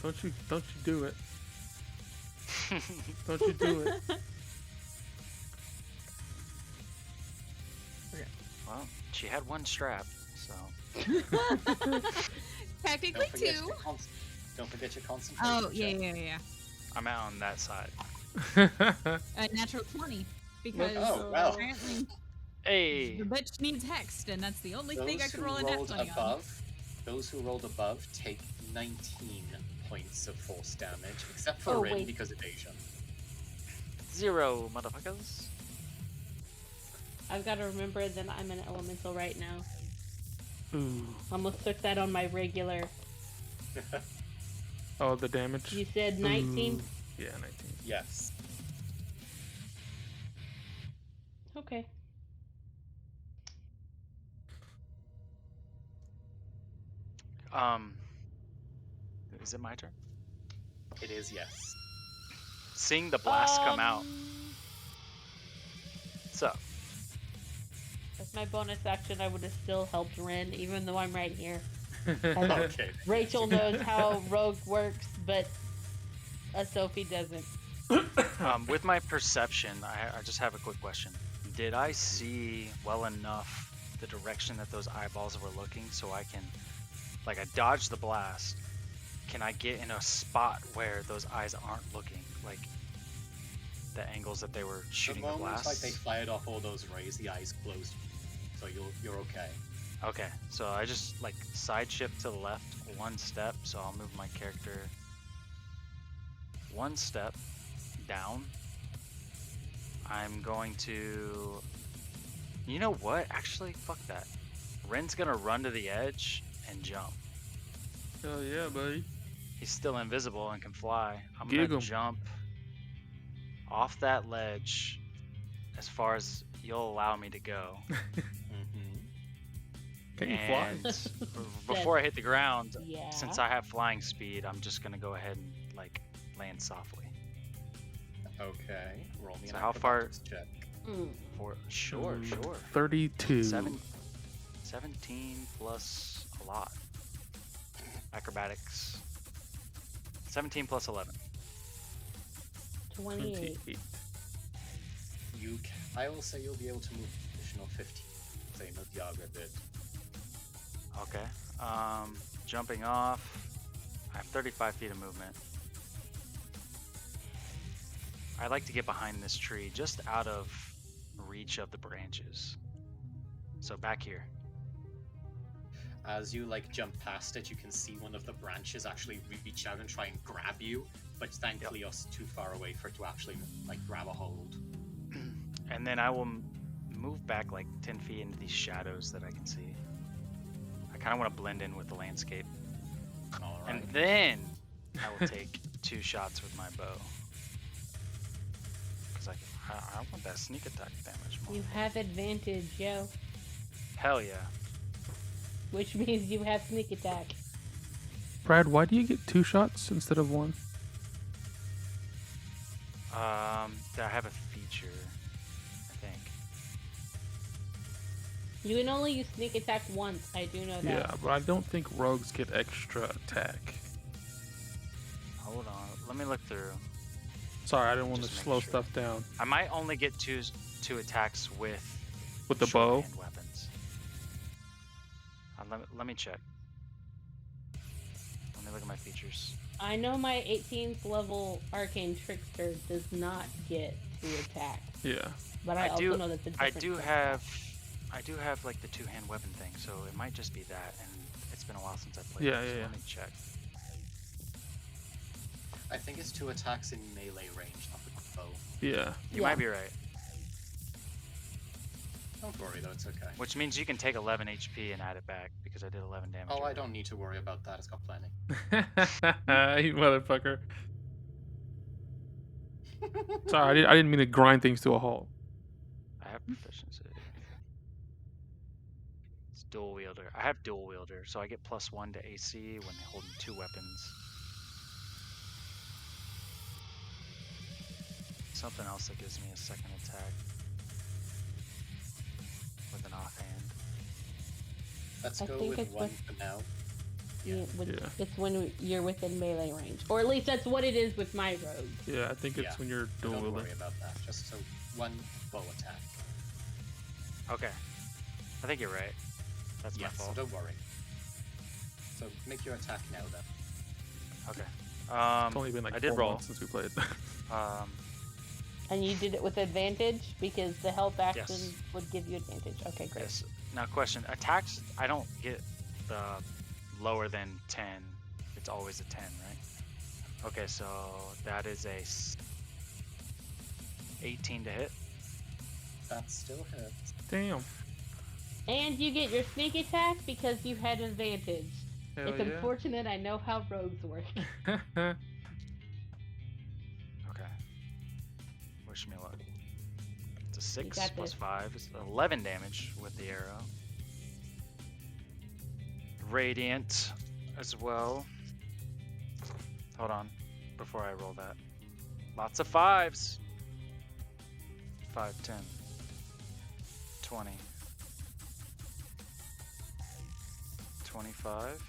Don't you do it. Don't you do it. Well, she had one strap, so. Technically Don't forget two. your don't forget your concentration. Oh, check. yeah. I'm out on that side. A natural 20. Because Oh, well. apparently Hey! the bitch needs hexed, and that's the only thing I Those could who roll a nat rolled 20 on. above, those who rolled above take 19 points of force damage, except for Oh, Rin wait. because evasion. 0, motherfuckers. I've got to remember that I'm an elemental right now. Ooh. Almost took that on my regular. Oh, the damage. You said 19? Ooh. Yeah, 19. Yes. Okay. Is it my turn? It is, yes. Seeing the blast come out. So, As my bonus action, I would have still helped Ren, even though I'm right here. Okay. Rachel knows how Rogue works, but Sophie doesn't. with my perception, I just have a quick question. Did I see well enough the direction that those eyeballs were looking so I can, like, I dodged the blast. Can I get in a spot where those eyes aren't looking? Like, the angles that they were The shooting the moment blast? like they fired off all those rays, the eyes closed. So you're okay. Okay, so I just, like, side shift to the left one step, so I'll move my character one step down. I'm going to... You know what? Actually, fuck that. Ren's gonna run to the edge and jump. Hell yeah, buddy. He's still invisible and can fly. I'm Gig gonna 'em. jump off that ledge as far as you'll allow me to go. Mm-hmm. Can you fly? And before I hit the ground, Yeah. since I have flying speed, I'm just gonna go ahead and, like, land softly. Okay. Roll me So an how far- acrobatics check. Sure. 32. 17 plus a lot. Acrobatics. 17 plus 11. 28. 28. I will say you'll be able to move additional 15. Same as Yaga did. Okay. Jumping off. I have 35 feet of movement. I like to get behind this tree, just out of reach of the branches. So back here. As you like jump past it, you can see one of the branches actually reach out and try and grab you, but thankfully you're too far away for it to actually like grab a hold. And then I will move back like 10 feet into these shadows that I can see. I kind of want to blend in with the landscape. All And right. then I will take 2 shots with my bow. Because I want that sneak attack damage more. You have advantage, yo. Hell yeah. Which means you have sneak attack. Brad, why do you get 2 shots instead of 1? I have a feature, I think. You can only use sneak attack once. I do know that. Yeah, but I don't think rogues get extra attack. Hold on, let me look through. Sorry, I didn't want to Just make slow sure. stuff down. I might only get two attacks with With the bow? shorthand weapons. Let me check. Let me look at my features. I know my 18th level arcane trickster does not get to attack, Yeah. but I also know that the I do have like the 2-hand weapon thing, so it might just be that, and it's been a while since I played Yeah, it, so yeah, let me check. I think it's 2 attacks in melee range, not with bow. Yeah. You Yeah. might be right. Don't worry though, it's okay. Which means you can take 11 HP and add it back, because I did 11 damage. Oh, I already. don't need to worry about that. It's got plenty. You motherfucker. Sorry, I didn't mean to grind things to a halt. I have proficiency. It's dual wielder. I have dual wielder, so I get +1 to AC when holding 2 weapons. Something else that gives me a second attack with an offhand. Let's I go think with it's 1 with- for now. Yeah. It's when you're within melee range, or at least that's what it is with my rogue. Yeah, I think it's Yeah, when you're Don't dual wielding. worry about that. Just so one bow attack. Okay. I think you're right. That's my Yes, so fault. don't worry. So make your attack now then. Okay. It's only been like I did 4 roll. months since we played. And you did it with advantage because the help action Yes. would give you advantage. Okay, great. Yes. Now, question: attacks? I don't get the lower than 10. It's always a 10, right? Okay, so that is a 18 to hit. That still hits. Damn. And you get your sneak attack because you had advantage. Hell It's unfortunate. I know how rogues work. yeah. Okay. Wish me luck. It's a 6 got plus this. 5. It's 11 damage with the arrow. Radiant as well. Hold on. Before I roll that. Lots of 5s. 5, 10, 20, 25,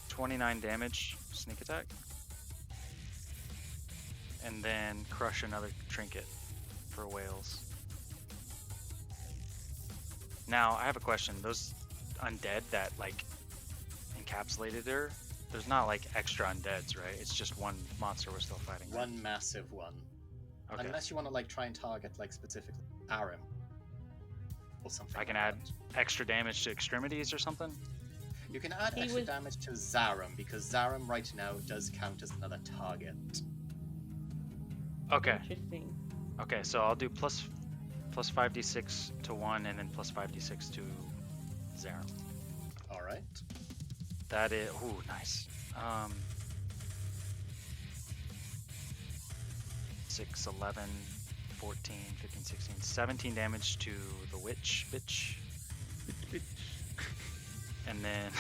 29 damage sneak attack. And then crush another trinket for whales. Now, I have a question. Those undead that, like, encapsulated her, there's not, like, extra undeads, right? It's just one monster we're still fighting, right? One massive one. Okay. Unless you want to like try and target like specifically Arim or something. I can like add that. extra damage to extremities or something? You can add He extra was- damage to Zarum because Zarum right now does count as another target. Okay. Interesting. Okay, so I'll do plus 5d6 to 1 and then plus 5d6 to 0. All right. That is... Ooh, nice. 6, 11, 14, 15, 16, 17 damage to the witch, bitch. And then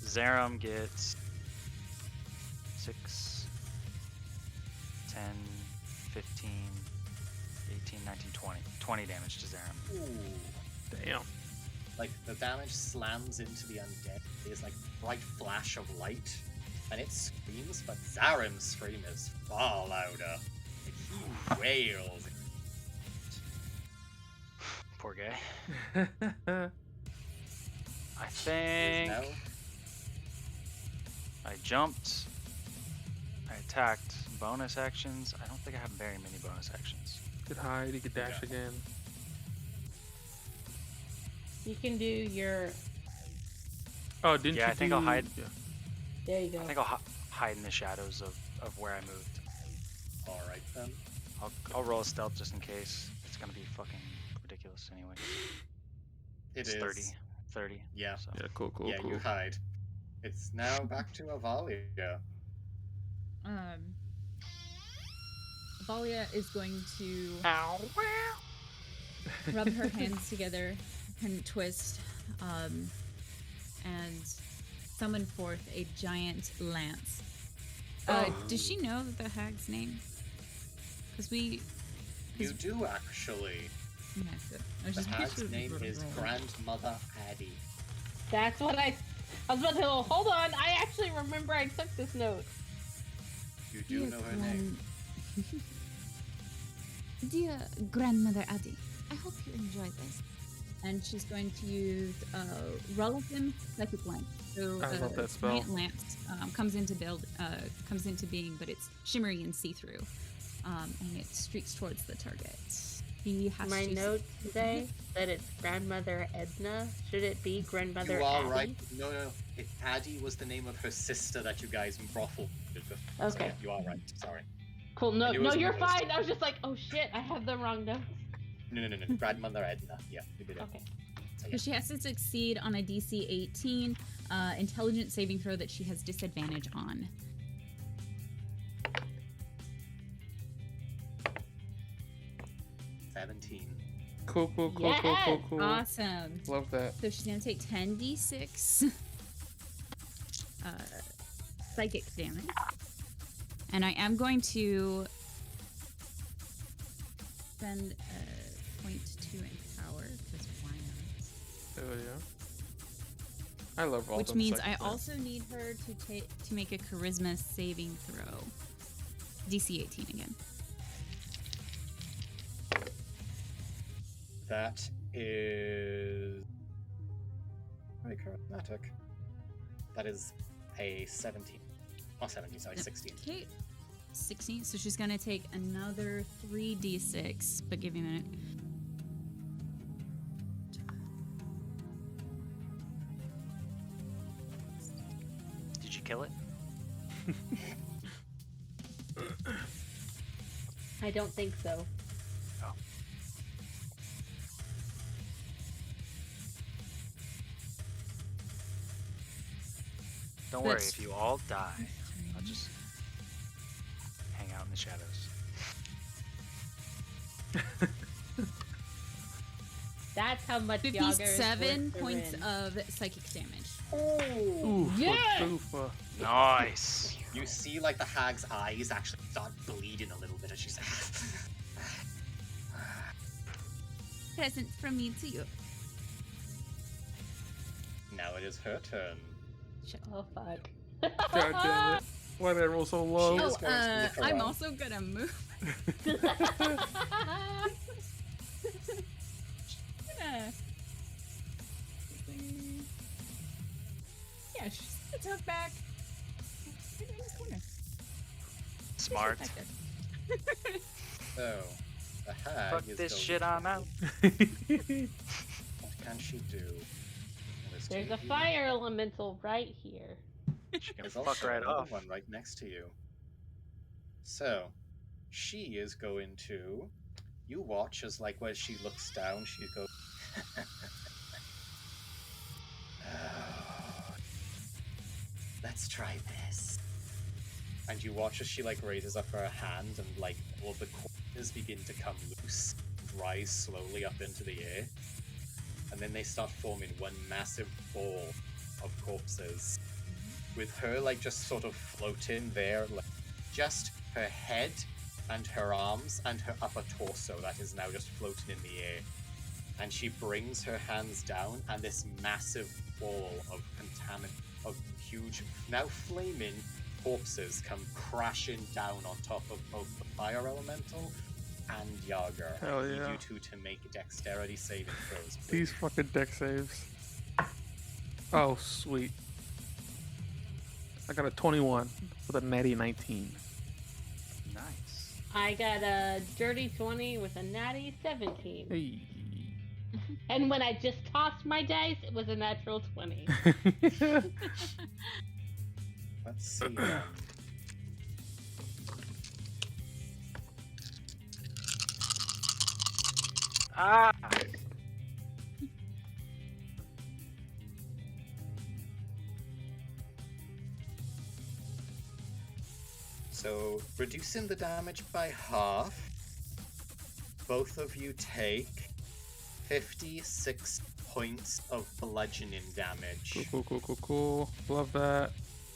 Zarum gets 6, 10, 15, 18, 19, 20. 20 damage to Zarum. Ooh. Damn. Like the damage slams into the undead. There's like bright flash of light, and it screams, but Zarum's scream is far louder. Like, he wails. Poor guy. I think Now, I jumped. I attacked. Bonus actions. I don't think I have very many bonus actions. You could hide, you could dash Yeah. again. You can do your. Oh, didn't you Yeah, I think I'll do- hide. Yeah. There you go. I think I'll hide in the shadows of where I moved. all right then. I'll roll a stealth just in case. It's gonna be fucking ridiculous anyway. It It's is 30. 30. Yeah. So. Yeah, cool. Yeah, you hide. It's now back to Avalia. Valia is going to rub her hands together and twist, and summon forth a giant lance. Does she know the hag's name? Because we. You do actually. Yeah, good. I was The just hag's picturing name her is rolling. Grandmother Addie. That's what I was about to. Hold on. I actually remember I took this note. You do know her name. Dear Grandmother Addie, I hope you enjoyed this. And she's going to use Relevant Psychic Lance. So I love that spell. giant lance comes into being, but it's shimmery and see-through, and it streaks towards the target. He has My to notes say that it's Grandmother Edna. Should it be Grandmother You are Addie? right. No. Addie was the name of her sister that you guys brothel with. So, Okay. yeah, you are right. Sorry. Cool. No, I knew it no, was you're one of those. fine. I was just like, oh shit, I have the wrong notes. No. Grandmother Edna. Yeah, you did it. Okay. So, yeah. So she has to succeed on a DC 18 intelligence saving throw that she has disadvantage on. Cool. Yes! Awesome. Love that. So she's gonna take 10d6 psychic damage, and I am going to spend a point 2 in power because why not? Hell yeah. I love all which them means psychic I things. also need her to make a charisma saving throw. DC 18 again. That is very charismatic. That is a 17. Oh, 17, sorry, 16. Okay. 16. So she's gonna take another 3d6, but give me a minute. Did you kill it? I don't think so. Oh. Don't worry, That's- if you all die, I'll just hang out in the shadows. That's how much Yager is 57 worth to points Rin. of psychic damage. Oh, Oof, yeah! oofa. Nice. You see, like, the hag's eyes actually start bleeding a little bit as she's Present from me to you. Now it is her turn. Oh fuck. God damn it. Why did I roll so low? She Oh, is going to look I'm around. also gonna move. Yeah. Yeah, she's gonna tuck back. Right in the corner. Smart. Just protected. So, the hag Fuck is this going shit, to- I'm out. What can she do? Well, There's two a of you. fire elemental right here. She can There's fuck also right another off. one right next to you. So, she is going to. You watch as, like, when she looks down, she goes. "Oh, let's try this. And you watch as she, like, raises up her hand, and, like, all the corners begin to come loose, and rise slowly up into the air. And then they start forming one massive ball of corpses. With her, like, just sort of floating there, like, just her head and her arms and her upper torso that is now just floating in the air. And she brings her hands down, and this massive ball of of huge, now flaming corpses come crashing down on top of both the fire elemental and Yager. Hell I need yeah. you two to make dexterity saving throws, please. These fucking deck saves. Oh, sweet. I got a 21 with a natty 19. Nice. I got a dirty 20 with a natty 17. Hey. And when I just tossed my dice, it was a natural 20. Let's see then. Ah! So, reducing the damage by half, both of you take 56 points of bludgeoning damage. Cool. Love that.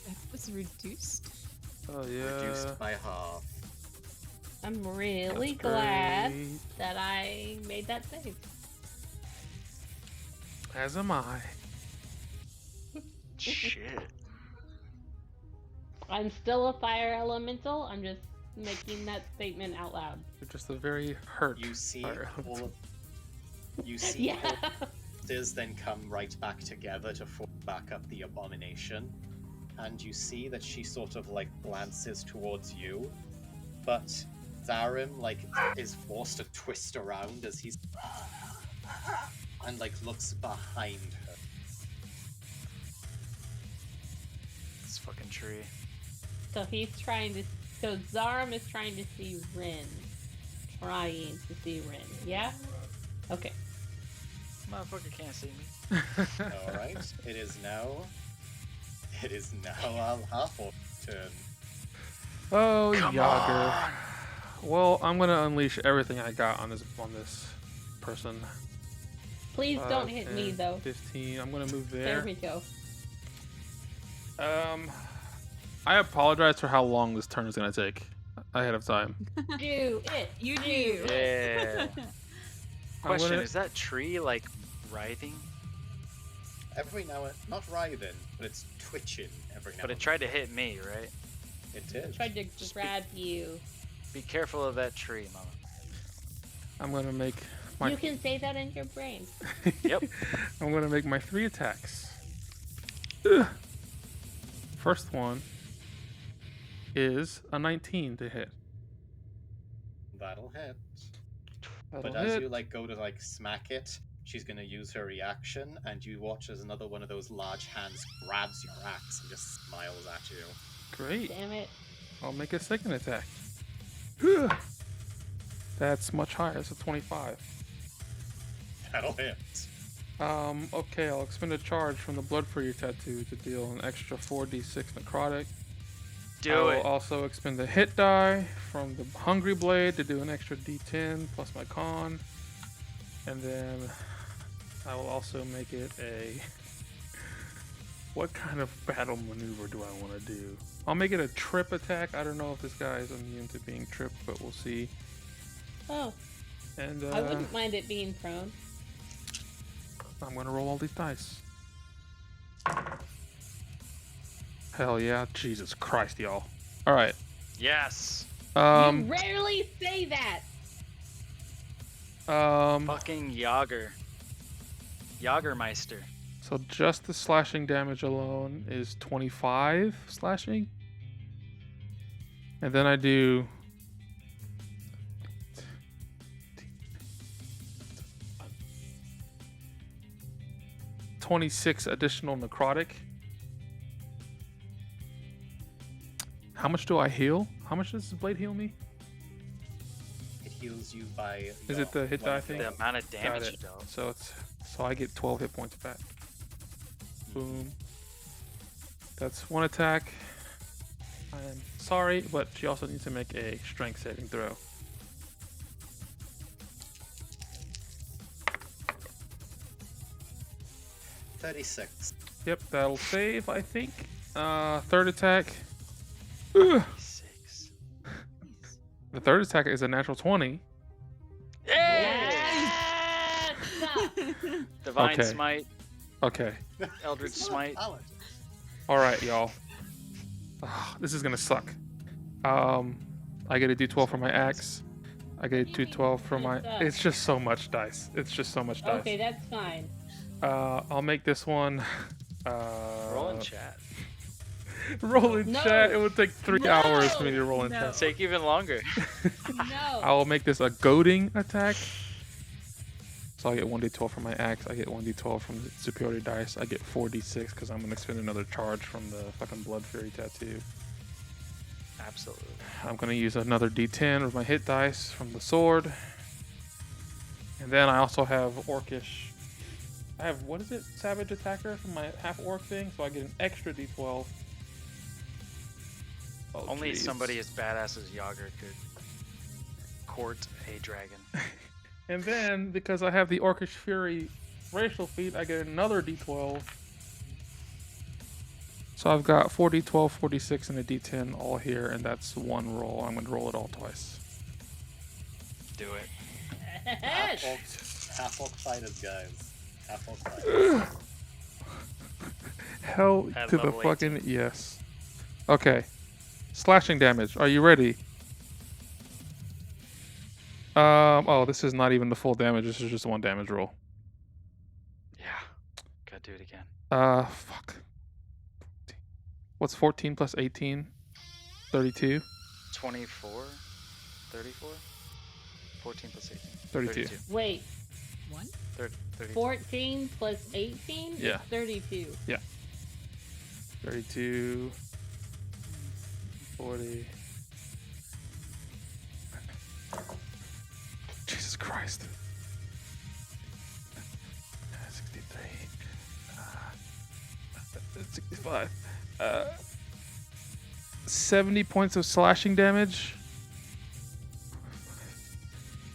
That was reduced. Oh, yeah. Reduced by half. I'm really That's glad great. that I made that save. As am I. Shit. I'm still a fire elemental. I'm just making that statement out loud. You're just a very hurt. You see fire all elemental. of, you see Yeah. corpses then come right back together to form back up the abomination, and you see that she sort of like glances towards you, but Zarim like is forced to twist around as he's and like looks behind her. This fucking tree. So he's trying to. So Zarim is trying to see Rin. Trying to see Rin. Yeah? Okay. Motherfucker can't see me. All right, it is now Al-Hafor's turn. Oh, Come Yager. on. Well, I'm gonna unleash everything I got on this person. Please don't 5, hit me 10, though. 15. I'm gonna move There there. we go. I apologize for how long this turn is gonna take ahead of time. Do it. You Do do. it. Yeah. I'm Question: gonna- Is that tree like writhing? every now and not writhing, but it's twitching every now. But it and tried to hit me, right? then. It did. Tried to grab you. Be careful of that tree, mama. I'm gonna make my. You can say that in your brain. Yep. I'm gonna make my 3 attacks. Ugh. First one is a 19 to hit. That'll hit. That'll But as hit. you go to smack it, she's gonna use her reaction, and you watch as another one of those large hands grabs your axe and just smiles at you. Great. Damn it. I'll make a second attack. Ugh. That's much higher. It's a 25. That'll hit. Okay, I'll expend a charge from the Blood Fury tattoo to deal an extra 4d6 necrotic. I Do will it. also expend a hit die from the Hungry Blade to do an extra d10 plus my con. And then I will also make it a... What kind of battle maneuver do I want to do? I'll make it a trip attack. I don't know if this guy is immune to being tripped, but we'll see. Oh, And I wouldn't mind it being prone. I'm gonna roll all these dice. Hell yeah, Jesus Christ, y'all. All right. Yes. You Um. rarely say that. Fucking Yager. Jagermeister. So just the slashing damage alone is 25 slashing, and then I do. 26 additional necrotic. How much do I heal? How much does the blade heal me? It heals you by. Is it the hit die thing? The amount of Got damage it. you dealt. So I get 12 hit points back. Boom. That's one attack. I am sorry, but she also needs to make a strength saving throw. $36. Yep, that'll save, I think. Third attack. Ugh. 6. The third attack is a natural 20. Yes! Divine Okay. Smite, Okay. Eldritch Smite. All right, y'all. Ugh, this is gonna suck. I get a d12 for my axe. I get a What do you mean d12 for it's my. gonna suck? It's just so much dice. It's just so much dice. Okay, that's fine. I'll make this one. Roll in chat. Roll in No. chat. It would take 3 No. hours for me to roll in No. chat. Take even longer. I No. will make this a goading attack. So I get 1d12 from my axe. I get 1d12 from the superiority dice. I get 4d6 because I'm gonna spend another charge from the fucking Blood Fury tattoo. Absolutely. I'm gonna use another d10 with my hit dice from the sword. And then I also have Orcish. I have, what is it? Savage Attacker from my half orc thing, so I get an extra d12. Oh, Only jeez. somebody as badass as Yager could court a dragon. And then, because I have the Orcish Fury racial feat, I get another d12. So I've got 4d12, 46, and a d10 all here, and that's one roll. I'm going to roll it all twice. Do it. Half orc fighters, guys. Half orc fighters. Hell At to the level fucking yes. Okay. Slashing damage. Are you ready? Oh, this is not even the full damage. This is just one damage roll. Yeah. Gotta do it again. Fuck. What's 14 plus 18? 32? 24? 34? 14 plus 18. 32. Wait, One? 32. 14 plus 18 Yeah. is 32. 32. 40. Jesus Christ. 63. 65. 70 points of slashing damage.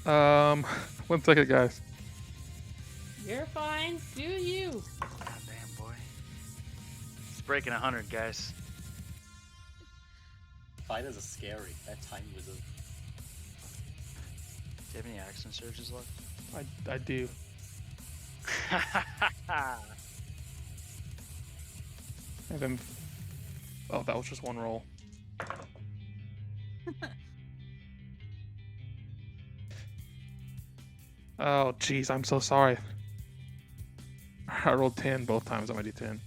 1 second, guys. You're fine. Do you? God damn, boy. It's breaking 100, guys. Fighters are scary. That time wizard. Do you have any action surges left? I do. And then, oh, that was just one roll. Oh, jeez, I'm so sorry. I rolled 10 both times on my D10.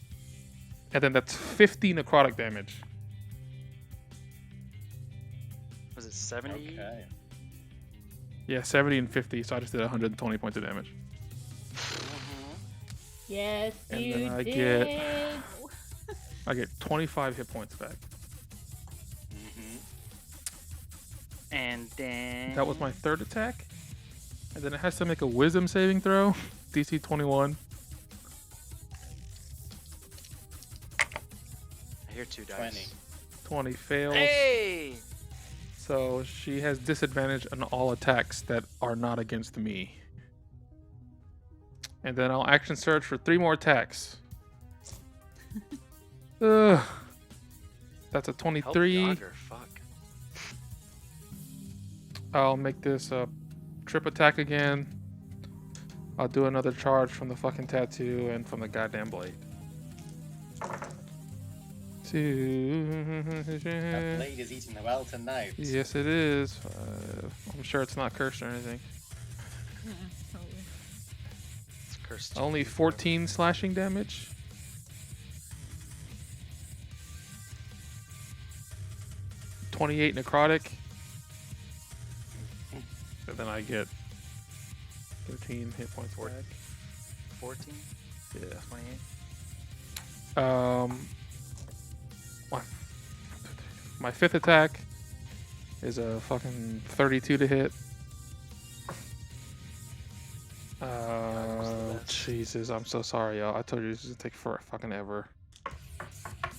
And then that's 50 necrotic damage. Was it 70? Okay. Yeah, 70 and 50, so I just did 120 points of damage. Yes, And you then I did. I get 25 hit points back. And then That was my third attack. And then it has to make a wisdom saving throw. DC 21. I hear 2 dice. 20. 20 fails. Hey! So she has disadvantage on all attacks that are not against me. And then I'll action search for 3 more attacks. Ugh. That's a Help 23. Yager, fuck. I'll make this a trip attack again. I'll do another charge from the fucking tattoo and from the goddamn blade. That blade is eating well tonight. Yes, it is. I'm sure it's not cursed or anything. Totally. It's cursed. Only 14 slashing damage. $28 necrotic. And then I get 13 hit points back. 14? Yeah. 28? My fifth attack is a fucking 32 to hit. Jesus, I'm so sorry, y'all. I told you this is gonna take for fucking ever.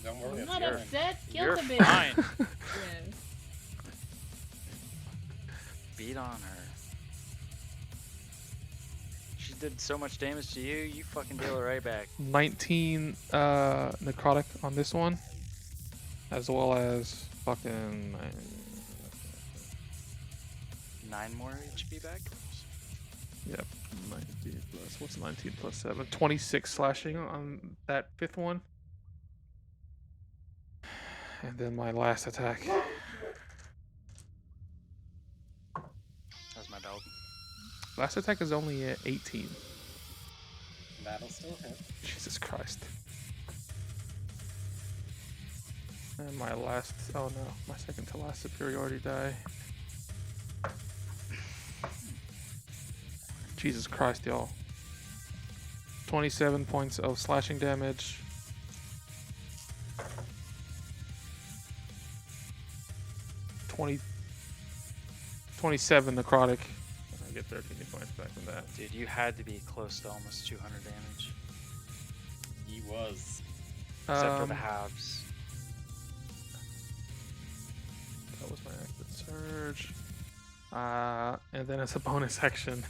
Don't worry, I'm it's not your upset. Kill You're the bitch. fine. Yeah. Beat on her. She did so much damage to you, you fucking deal her right back. 19 necrotic on this one, as well as fucking 9 more HP back? yep, 19 plus what's 19 plus 7? 26 slashing on that fifth one, and then my last attack. That's my dog. Last attack is only 18. That'll still hit. Jesus Christ. And my last, oh no, my second to last superiority die. Jesus Christ, y'all. 27 points of slashing damage. 27 necrotic. I get 13 points back from that. Dude, you had to be close to almost 200 damage. He was. Except for the halves. That was my active surge. And then as a bonus action,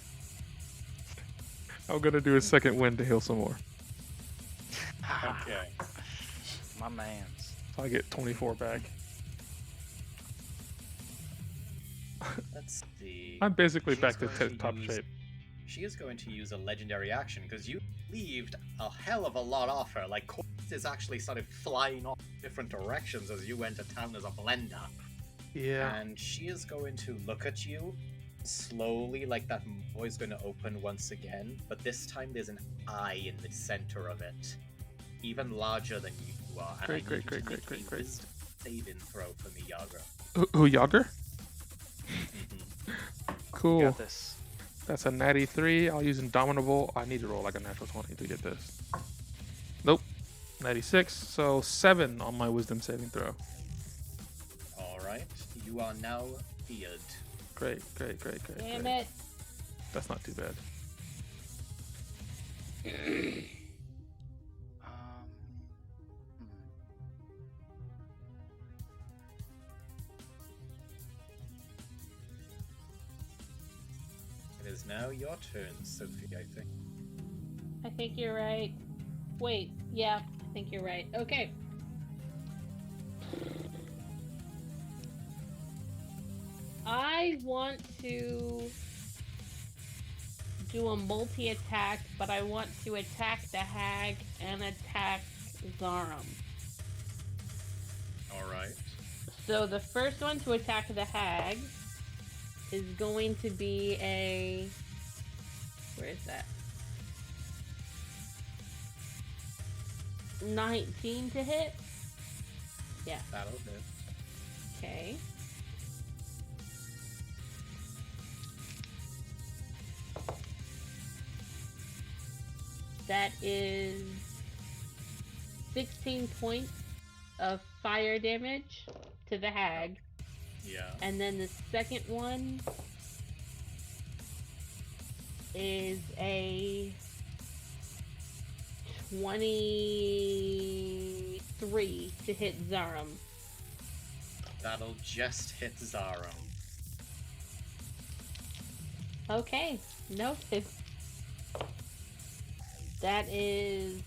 I'm gonna do a second wind to heal some more. Okay. My mans. So I get 24 back. Let's see. I'm basically She's back to going top use- shape. She is going to use a legendary action because you leaved a hell of a lot off her. Like, corpses actually started flying off different directions as you went to town as a blender. Yeah. And she is going to look at you slowly, like that maw is going to open once again. But this time there's an eye in the center of it, even larger than you are. And Great, I great, need great, you to great, make great, a great. wisdom saving throw for me, Yager. Who, Yager? Mhm. Cool. You got this. That's a natty 3. I'll use Indomitable. I need to roll like a natural 20 to get this. Nope. Natty 6. So 7 on my wisdom saving throw. All right, you are now feared. Great, great, great, great. Damn great. it. That's not too bad. Um, hmm. It is now your turn, Sophie, I think. I think you're right. Wait, yeah, I think you're right. Okay. I want to do a multi-attack, but I want to attack the hag and attack Zarum. All right. So the first one to attack the hag is going to be a... Where is that? 19 to hit? Yeah. That'll hit. Okay. That is 16 points of fire damage to the hag. Yeah. And then the second one is a 23 to hit Zarum. That'll just hit Zarum. Okay, noted. That is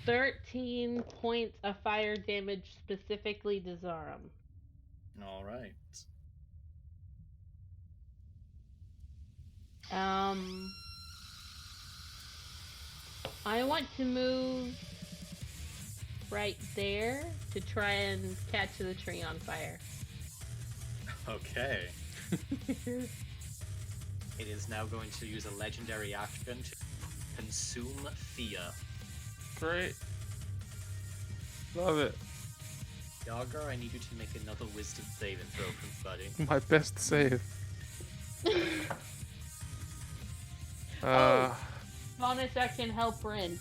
13 points of fire damage specifically to Zarum. All right. I want to move right there to try and catch the tree on fire. Okay. It is now going to use a legendary action to consume fear. Great. Love it. Yager, I need you to make another wisdom saving throw, buddy. My best save. Bonus action help Rin.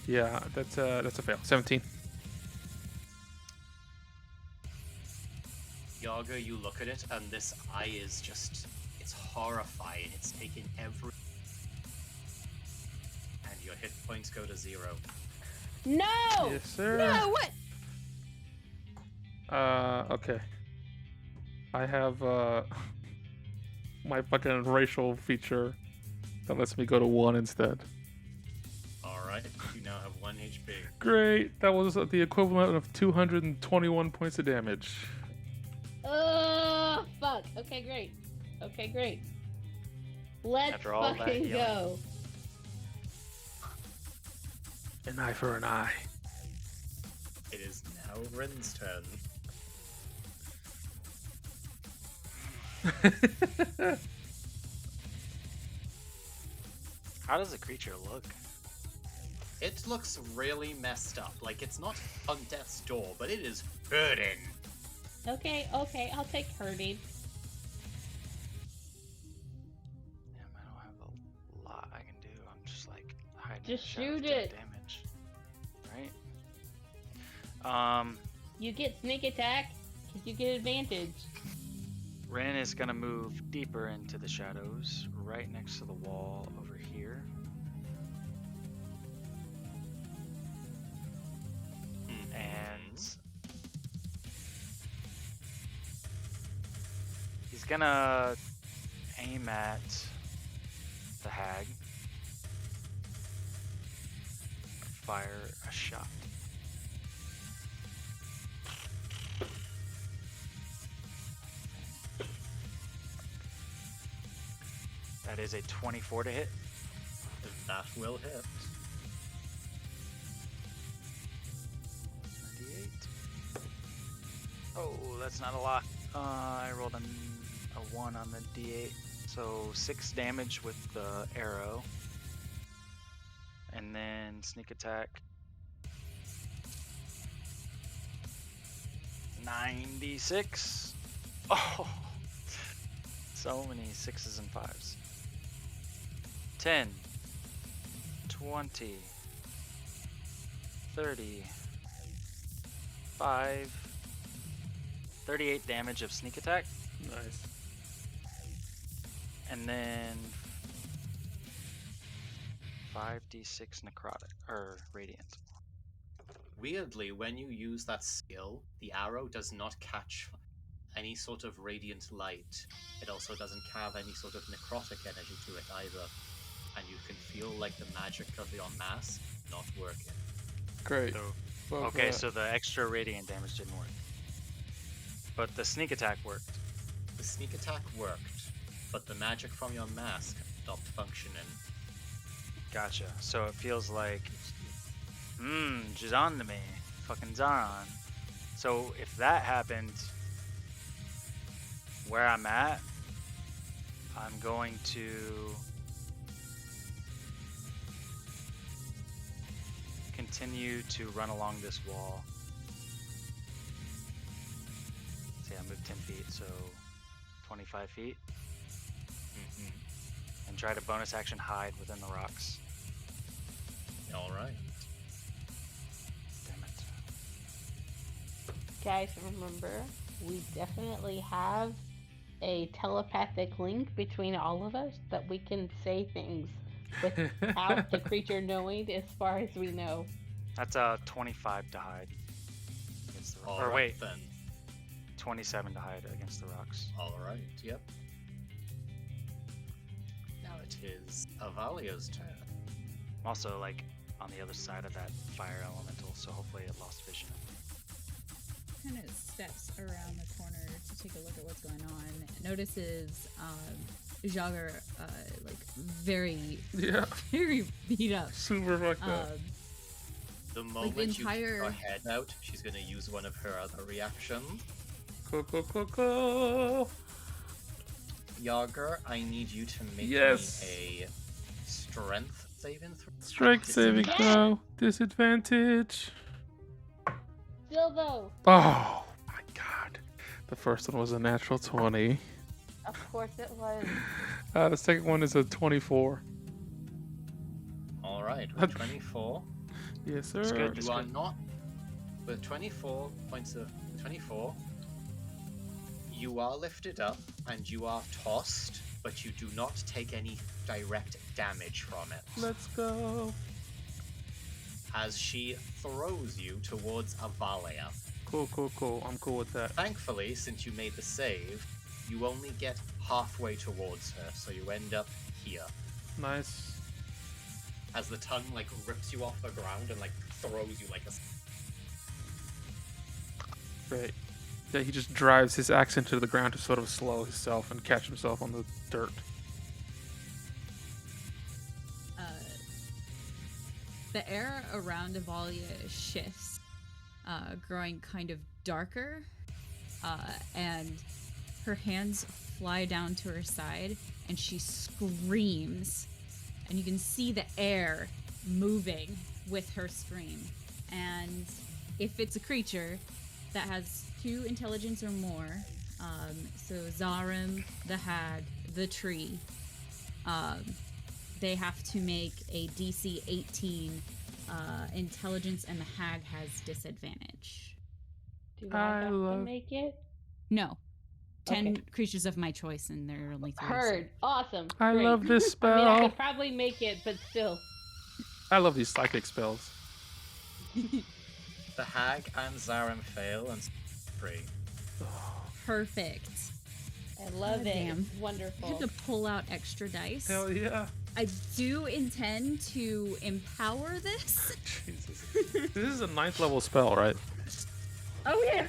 Yeah, that's a fail. 17. Yager, you look at it, and this eye is just... It's horrifying. It's taking every... And your hit points go to 0. No! Yes, sir. No, what? Okay. I have my fucking racial feature that lets me go to 1 instead. Alright, you now have 1 HP. Great. That was the equivalent of 221 points of damage. Oh, fuck. Okay, great. Okay, great. Let's After all that fucking healing. go. An eye for an eye. It is now Rin's turn. How does the creature look? It looks really messed up. Like, it's not on death's door, but it is hurting. Okay, I'll take hurting. Damn, I don't have a lot I can do. I'm just like hiding. Just in the shadows, shoot doing it. Damage. Right. You get sneak attack, 'cause you get advantage. Ren is gonna move deeper into the shadows, right next to the wall over here. And he's gonna aim at the hag. Fire a shot. That is a 24 to hit. That will hit. A D8. Oh, that's not a lot. I rolled a 1 on the D8. So 6 damage with the arrow. And then sneak attack. 96. Oh, so many 6s and 5s. 10, 20, 30, 5, 38 damage of sneak attack, Nice. and then 5d6 necrotic, or radiant. Weirdly, when you use that skill, the arrow does not catch any sort of radiant light. It also doesn't have any sort of necrotic energy to it either. And you can feel like the magic of your mask not working. Great. So, Well, okay, so the extra radiant damage didn't work. But the sneak attack worked. The sneak attack worked. but the magic from your mask stopped functioning. Gotcha. So it feels like, she's on to me. Fucking Zaron. So if that happened, where I'm at, I'm going to continue to run along this wall. See, I moved 10 feet, so 25 feet. And try to bonus action hide within the rocks. All right. Damn it. Guys, remember, we definitely have a telepathic link between all of us that we can say things without the creature knowing, as far as we know. That's a 25 to hide against the rocks. All Or right, wait, then. 27 to hide against the rocks. All right. Yep. Now it is Avalia's turn. I'm also like on the other side of that fire elemental, so hopefully it lost vision. Kind of steps around the corner to take a look at what's going on. Notices Jagger like very Yeah. very beat up. Super fucked up. The moment entire- you put your head out, she's going to use one of her other reactions. Go. Yager, I need you to make Yes. me a strength saving throw. Strength saving Yes. throw. Disadvantage. Still, though, Oh my god. The first one was a natural 20. of course it was. The second one is a 24. All right, with 24. Yes, sir. It's good. You are not with 24 points of 24. You are lifted up and you are tossed, but you do not take any direct damage from it. Let's go. As she throws you towards Avalia. Cool. I'm cool with that. Thankfully, since you made the save, you only get halfway towards her, so you end up here. Nice. As the tongue like rips you off the ground and like throws you like a. Great. Yeah, he just drives his axe into the ground to sort of slow himself and catch himself on the dirt. The air around Avalia shifts, growing kind of darker, and her hands fly down to her side, and she screams, and you can see the air moving with her scream. And if it's a creature that has 2 intelligence or more, so Zarim, the hag, the tree, they have to make a DC 18 intelligence, and the hag has disadvantage. Do I have to make it? No. 10 Okay. creatures of my choice, and there are only 3. Heard. Awesome. I Great. love this I mean, I spell. could probably make it, but still. I love these psychic spells. The hag and Zarim fail and free. Perfect. I love it. Damn. It's I had wonderful. to pull out extra dice. Hell yeah. I do intend to empower this. Jesus. This is a 9th level spell, right? Oh, yeah.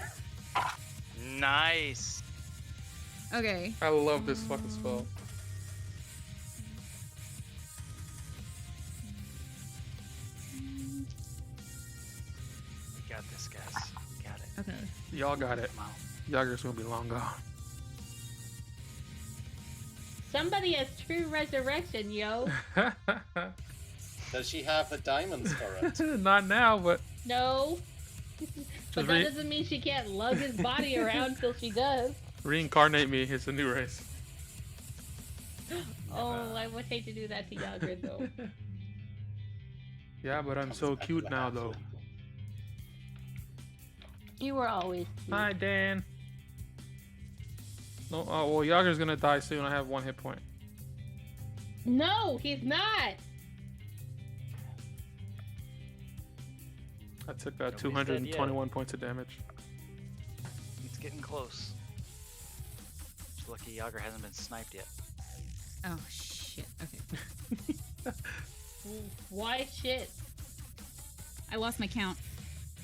Nice. Okay. I love this fucking spell. We got this, guys. We got it. Okay. Y'all got it. Come on. Yager's gonna be long gone. Somebody has true resurrection, yo. Does she have the diamonds for it? Not now, but No. But that doesn't mean she can't lug his body around till she does. reincarnate me. It's a new race. Oh, I would hate to do that to Yager, though. Yeah, but I'm so cute now, though. You were always cute. Hi, Dan. No, oh, well, Yager's gonna die soon. I have 1 hit point. No, he's not. I took Nobody's dead 221 points of damage. It's getting close. Just lucky Yager hasn't been sniped yet. Oh, shit. Okay. Why shit? I lost my count.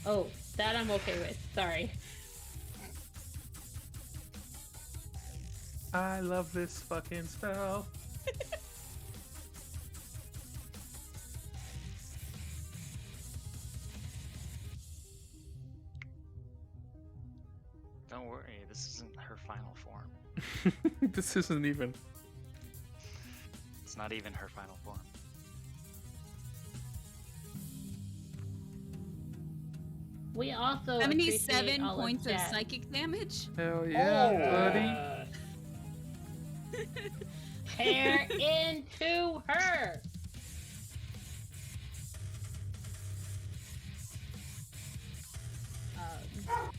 Oh, that I'm okay with. Sorry. I love this fucking spell. Don't worry, this isn't her final form. This isn't even. It's not even her final form. We also 77 appreciate all points of chat. psychic damage. Hell yeah, buddy. Tear into her.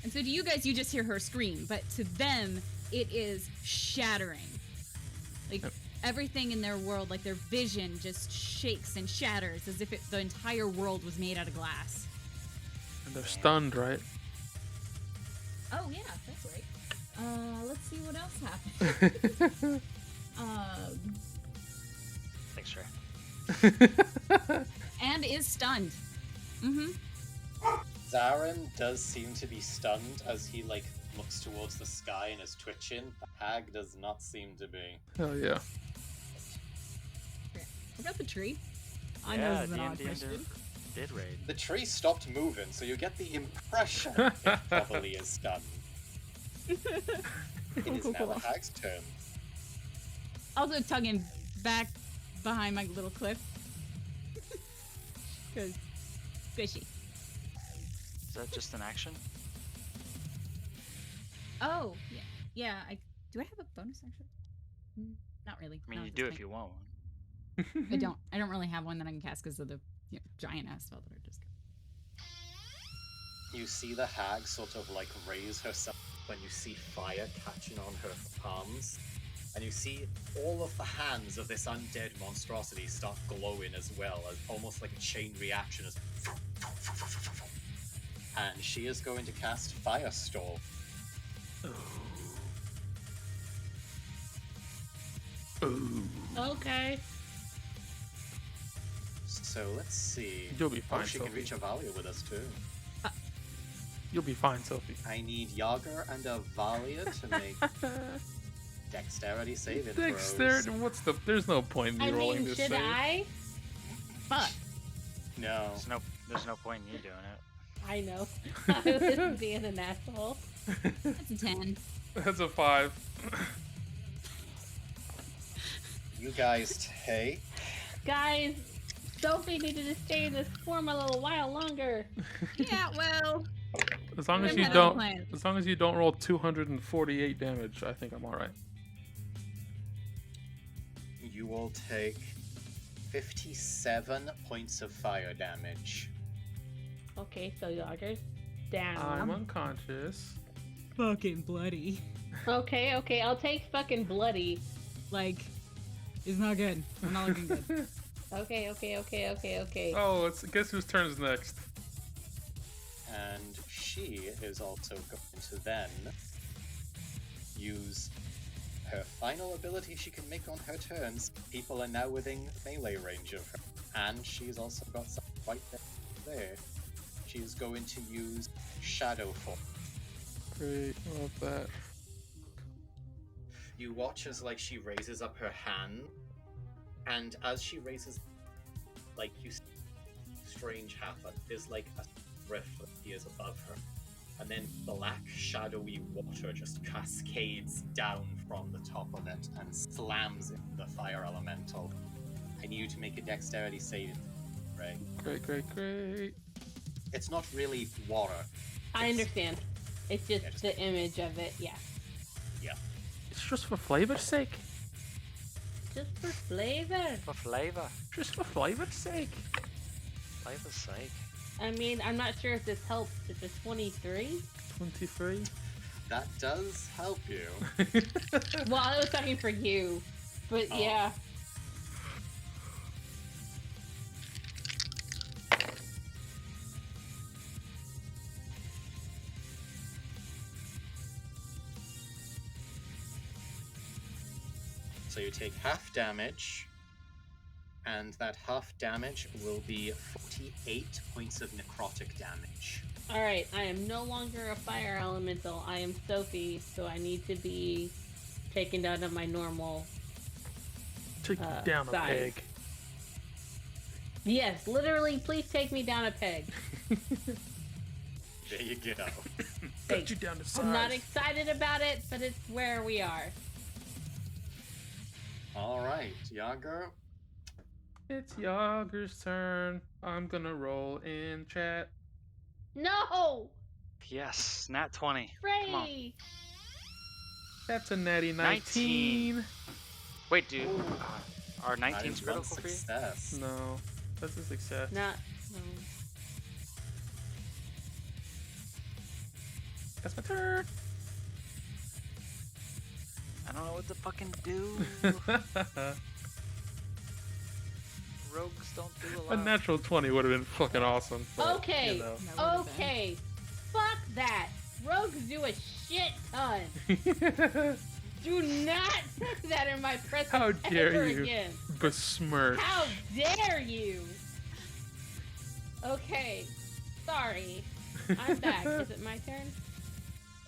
And so to you guys, you just hear her scream, but to them, it is shattering. Like everything in their world, like their vision just shakes and shatters as if the entire world was made out of glass. And they're stunned, right? Oh yeah, that's right. Let's see what else happened. Thanks, Trey. And is stunned. Mm-hmm. Zarin does seem to be stunned as he looks towards the sky and is twitching. The hag does not seem to be. Hell yeah. What about the tree? I know this is an odd question. Did raid. The tree stopped moving, so you get the impression it probably is stunned. It is now the hag's turn. Also tugging back behind my little cliff. Because squishy. Is that just an action? Oh, yeah. Yeah, do I have a bonus action? Not really. I mean, Not you at do this if you want one. point. I don't really have one that I can cast because of the giant ass spell that I just got. You see the hag sort of raise herself when you see fire catching on her palms. And you see all of the hands of this undead monstrosity start glowing as well, as almost like a chain reaction. And she is going to cast Firestorm. Okay. So let's see. You'll be fine, She can Sophie. reach Avalia with us too. You'll be fine, Sophie. I need Yager and Avalia to make dexterity saving throws. Dexterity. There's no point in I you rolling mean, this should save. I? Fuck. No. There's no point in you doing it. I know. I was being an asshole. That's a 10. That's a 5. You guys take. Guys, Sophie needed to stay in this form a little while longer. Yeah, well. As long as We you had other don't, plans. as long as you don't roll 248 damage, I think I'm all right. You will take 57 points of fire damage. Okay, so Yager's down. I'm unconscious. Fucking bloody. Okay, I'll take fucking bloody. It's not good. I'm not looking good. Okay. Oh, guess whose turn is next? And she is also going to then use her final ability she can make on her turns. People are now within melee range of her. And she's also got some right there. She's going to use Shadow Form. Great, love that. You watch as she raises up her hand, and as she raises, you see strange happen. There's a rift that appears above her, and then black shadowy water just cascades down from the top of it and slams into the fire elemental. I need you to make a dexterity save, right? Great. It's not really water. I understand. It's just the image of it, yeah. It's just for flavor's sake. Just for flavor. For flavor. Just for flavor's sake. Flavor's sake. I mean, I'm not sure if this helps. It's a 23. 23. That does help you. Well, I was talking for you, but Oh. yeah. So you take half damage, and that half damage will be 48 points of necrotic damage. Alright, I am no longer a fire elemental. I am Sophie, so I need to be taken down to my normal. Take down a size. peg. Yes, literally, please take me down a peg. There you go. Got you down to size. I'm not excited about it, but it's where we are. All right, Yager. It's Yager's turn. I'm gonna roll in chat. No! Yes, nat 20. Come on. Ray! That's a natty 19. Wait, dude. Ooh. Are That 19s is one critical for you? success. No, that's a success. Not. No. That's my turn. I don't know what to fucking do. Rogues don't do a A lot. natural 20 would have been fucking awesome. But, Okay, you know. That would've been. okay. Fuck that. Rogues do a shit ton. Do not say that in my presence How dare ever you. again. Besmirch. How dare you? Okay, sorry. I'm back. Is it my turn?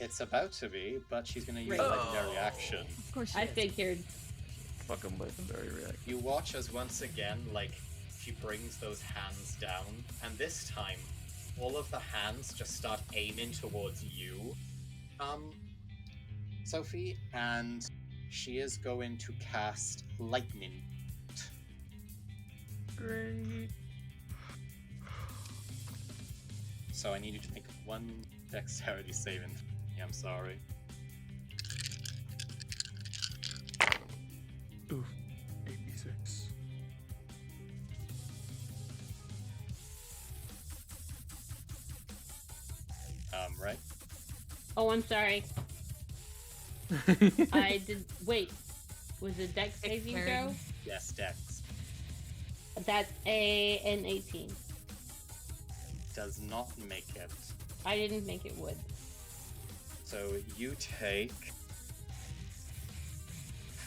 It's about to be, but she's going to use Right. a legendary action. Of course she I is. figured. Fucking legendary react. You watch as once again, like, she brings those hands down, and this time, all of the hands just start aiming towards you, Sophie, and she is going to cast Lightning. Great. So I need you to make one dexterity saving. I'm sorry. Oof. 86. Right? Oh, I'm sorry. I did. Wait. Was it Dex saving throw? Dexterity. Yes, dex. That's an 18. Does not make it. I didn't think it would. So you take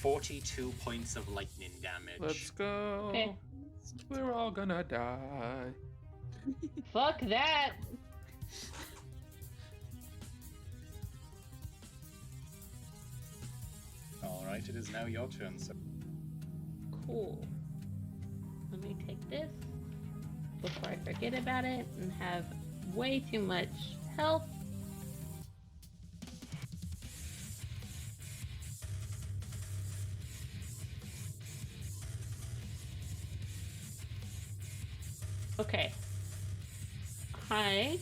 42 points of lightning damage. Let's go. Okay. We're all gonna die. Fuck that. Alright, it is now your turn, so Cool. Let me take this before I forget about it and have way too much health. Okay. I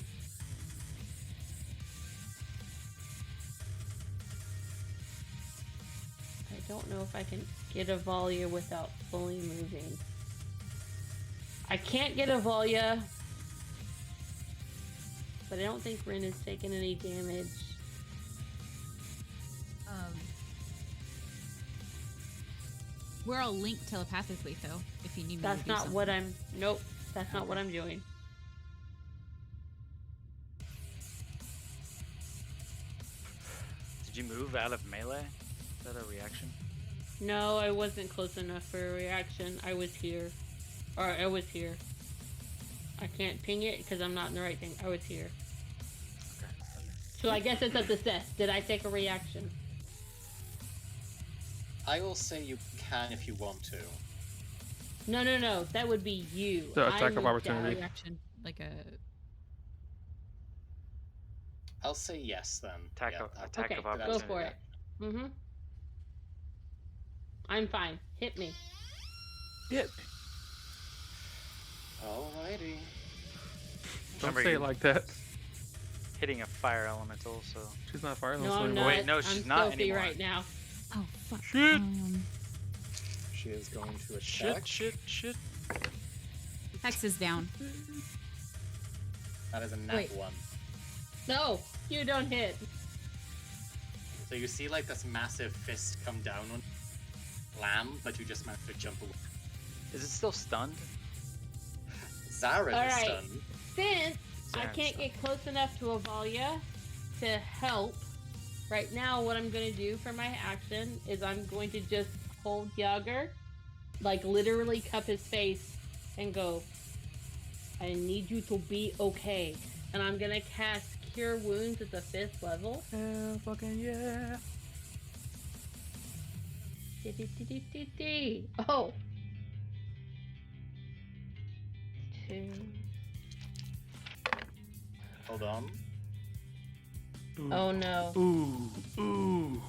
don't know if I can get a Volia without fully moving. I can't get a Volia, but I don't think Rin has taken any damage. We're all linked telepathically, though. If you need me That's to do not something. what I'm. Nope. That's not what I'm doing. Did you move out of melee? Is that a reaction? No, I wasn't close enough for a reaction. I was here. Or I was here. I can't ping it because I'm not in the right thing. I was here. Okay. So I guess it's up to Seth. Did I take a reaction? I will say you can if you want to. No, no, no. That would be you. The I attack of moved opportunity. down. Reaction, like a. I'll say yes then. Attack Yeah, of- I'll- attack Okay, of go opportunity. for it. Mm-hmm. I'm fine. Hit me. Hit. Alrighty. Don't Remember say you- it like that. Hitting a fire elemental, so She's not firing No, us I'm anymore. not. Wait, no, she's I'm not Sophie anymore. right now. Oh fuck. Shit. She is going to attack. shit. Hex is down. That is a nat Wait. 1. No, you don't hit. So you see like this massive fist come down on Lamb, but you just managed to jump away. Is it still stunned? Zara is Alright. stunned. Since I Zaren's can't stunned. get close enough to Avalia to help, right now what I'm going to do for my action is I'm going to just hold Yager, like literally cup his face and go, I need you to be okay. And I'm going to cast Cure Wounds at the 5th level. Hell fucking yeah. Oh. 2. Hold on. Oh no. Ooh.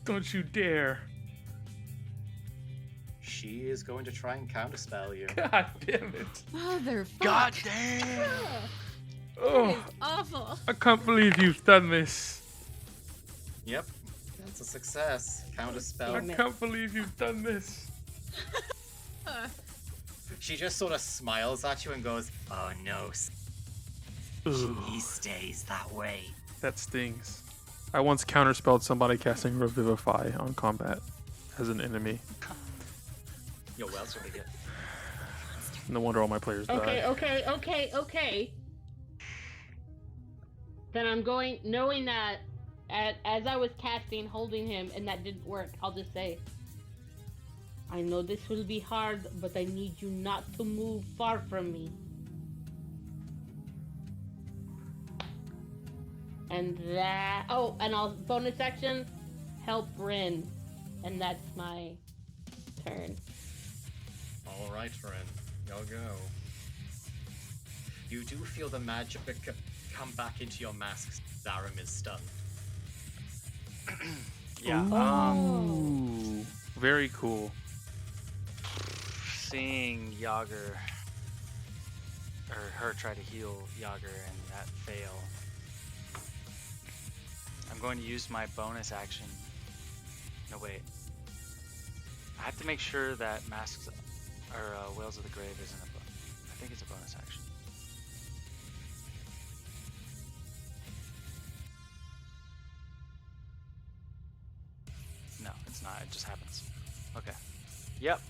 Don't you dare. She is going to try and counterspell you. God damn it. Motherfuck. God damn! That Oh, is awful. I can't believe you've done this. Yep. That's a success. I Counterspell. Damn it. can't believe you've done this. Uh, She just sort of smiles at you and goes, "Oh no, Ooh, he stays that way." that stings. I once counterspelled somebody casting Revivify on combat as an enemy. Yo, what else would we get? No wonder all my players Okay, die. okay. Then I'm going, knowing that as I was casting, holding him, and that didn't work, I'll just say, I know this will be hard, but I need you not to move far from me. And that, oh, and I'll bonus action, help Rin, and that's my turn. All right, Ren. Y'all go. You do feel the magic come back into your mask. Zarim is stunned. Yeah. Ooh, very cool. Seeing Yager or her try to heal Yager and that fail, I'm going to use my bonus action. No, wait. I have to make sure that Masks or Whales of the Grave isn't a bonus. I think it's a bonus action. No, it's not. It just happens. Okay. Yep.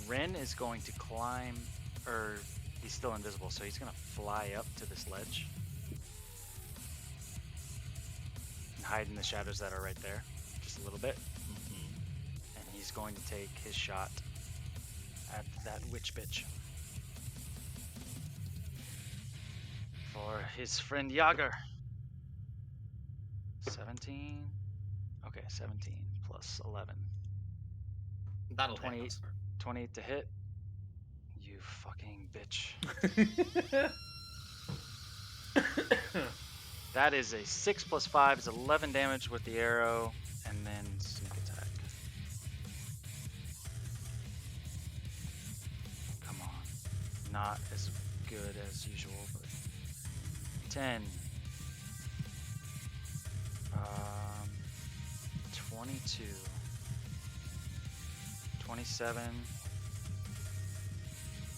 Ren is going to climb, or he's still invisible, so he's gonna fly up to this ledge and hide in the shadows that are right there, just a little bit. And he's going to take his shot at that witch bitch for his friend Yager. 17. Okay, 17 plus 11. That'll 28, hit. 28 to hit. You fucking bitch. That is a 6 plus 5 is 11 damage with the arrow, and then sneak attack. Come on. Not as good as usual, but 10. 22. 27.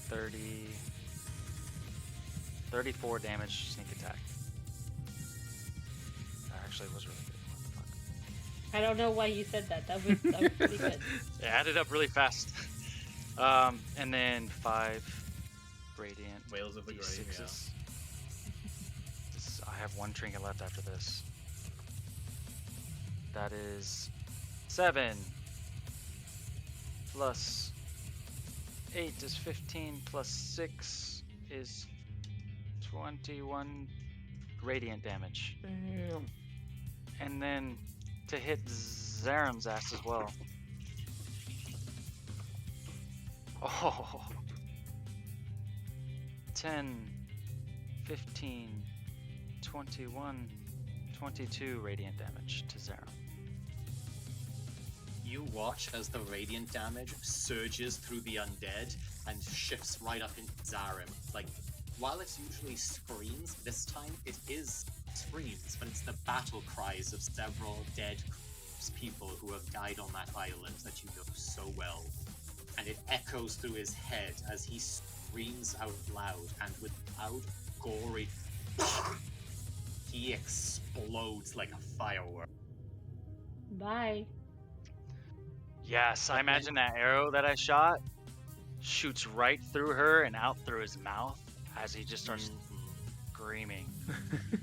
30. 34 damage sneak attack. That actually was really good. What the fuck? I don't know why you said that. That was pretty good. It added up really fast. And then 5 radiant Whales of the Grave, yeah. D6s. I have 1 trinket left after this. That is 7 plus 8 is 15 plus 6 is 21 radiant damage. Damn. And then to hit Zarim's ass as well. Oh. 10, 15, 21, 22 radiant damage to Zarim. You watch as the radiant damage surges through the undead and shifts right up into Zarim. Like, while it's usually screams, this time it is screams, but it's the battle cries of several dead people who have died on that island that you know so well. And it echoes through his head as he screams out loud, and with loud, gory, he explodes like a firework. Bye. Yes, I imagine that arrow that I shot shoots right through her and out through his mouth as he just starts screaming.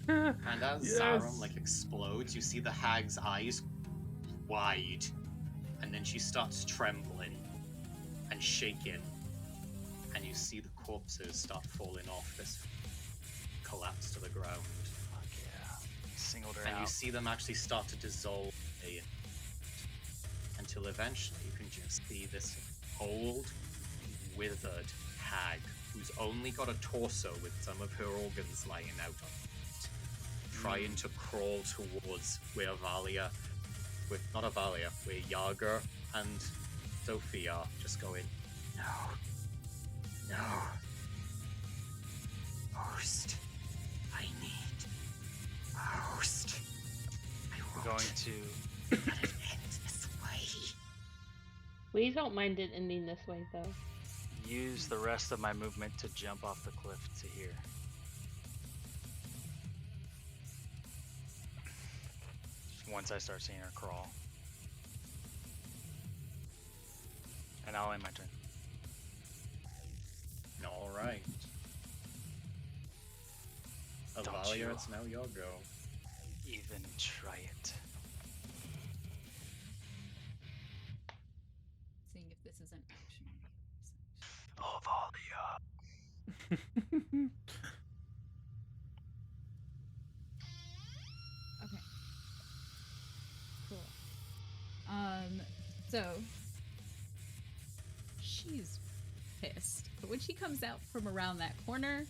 And as Yes. Zarim like explodes, you see the hag's eyes wide, and then she starts trembling and shaking, and you see the corpses start falling off this collapse to the ground. Fuck yeah. Singled her And you out. see them actually start to dissolve way until eventually you can just see this old, withered hag who's only got a torso with some of her organs lying out on it, trying to crawl towards where not Avalia, where Yager and Sophie are, just going, no, host, I need a host. I'm going to. Let it end this way. We don't mind it ending this way, though. Use the rest of my movement to jump off the cliff to here. Once I start seeing her crawl. And I'll end my turn. All right. Don't Avalia, you it's now your go. even try it. Seeing if this is an action. Avalia. Okay. Cool. So she's pissed. But when she comes out from around that corner,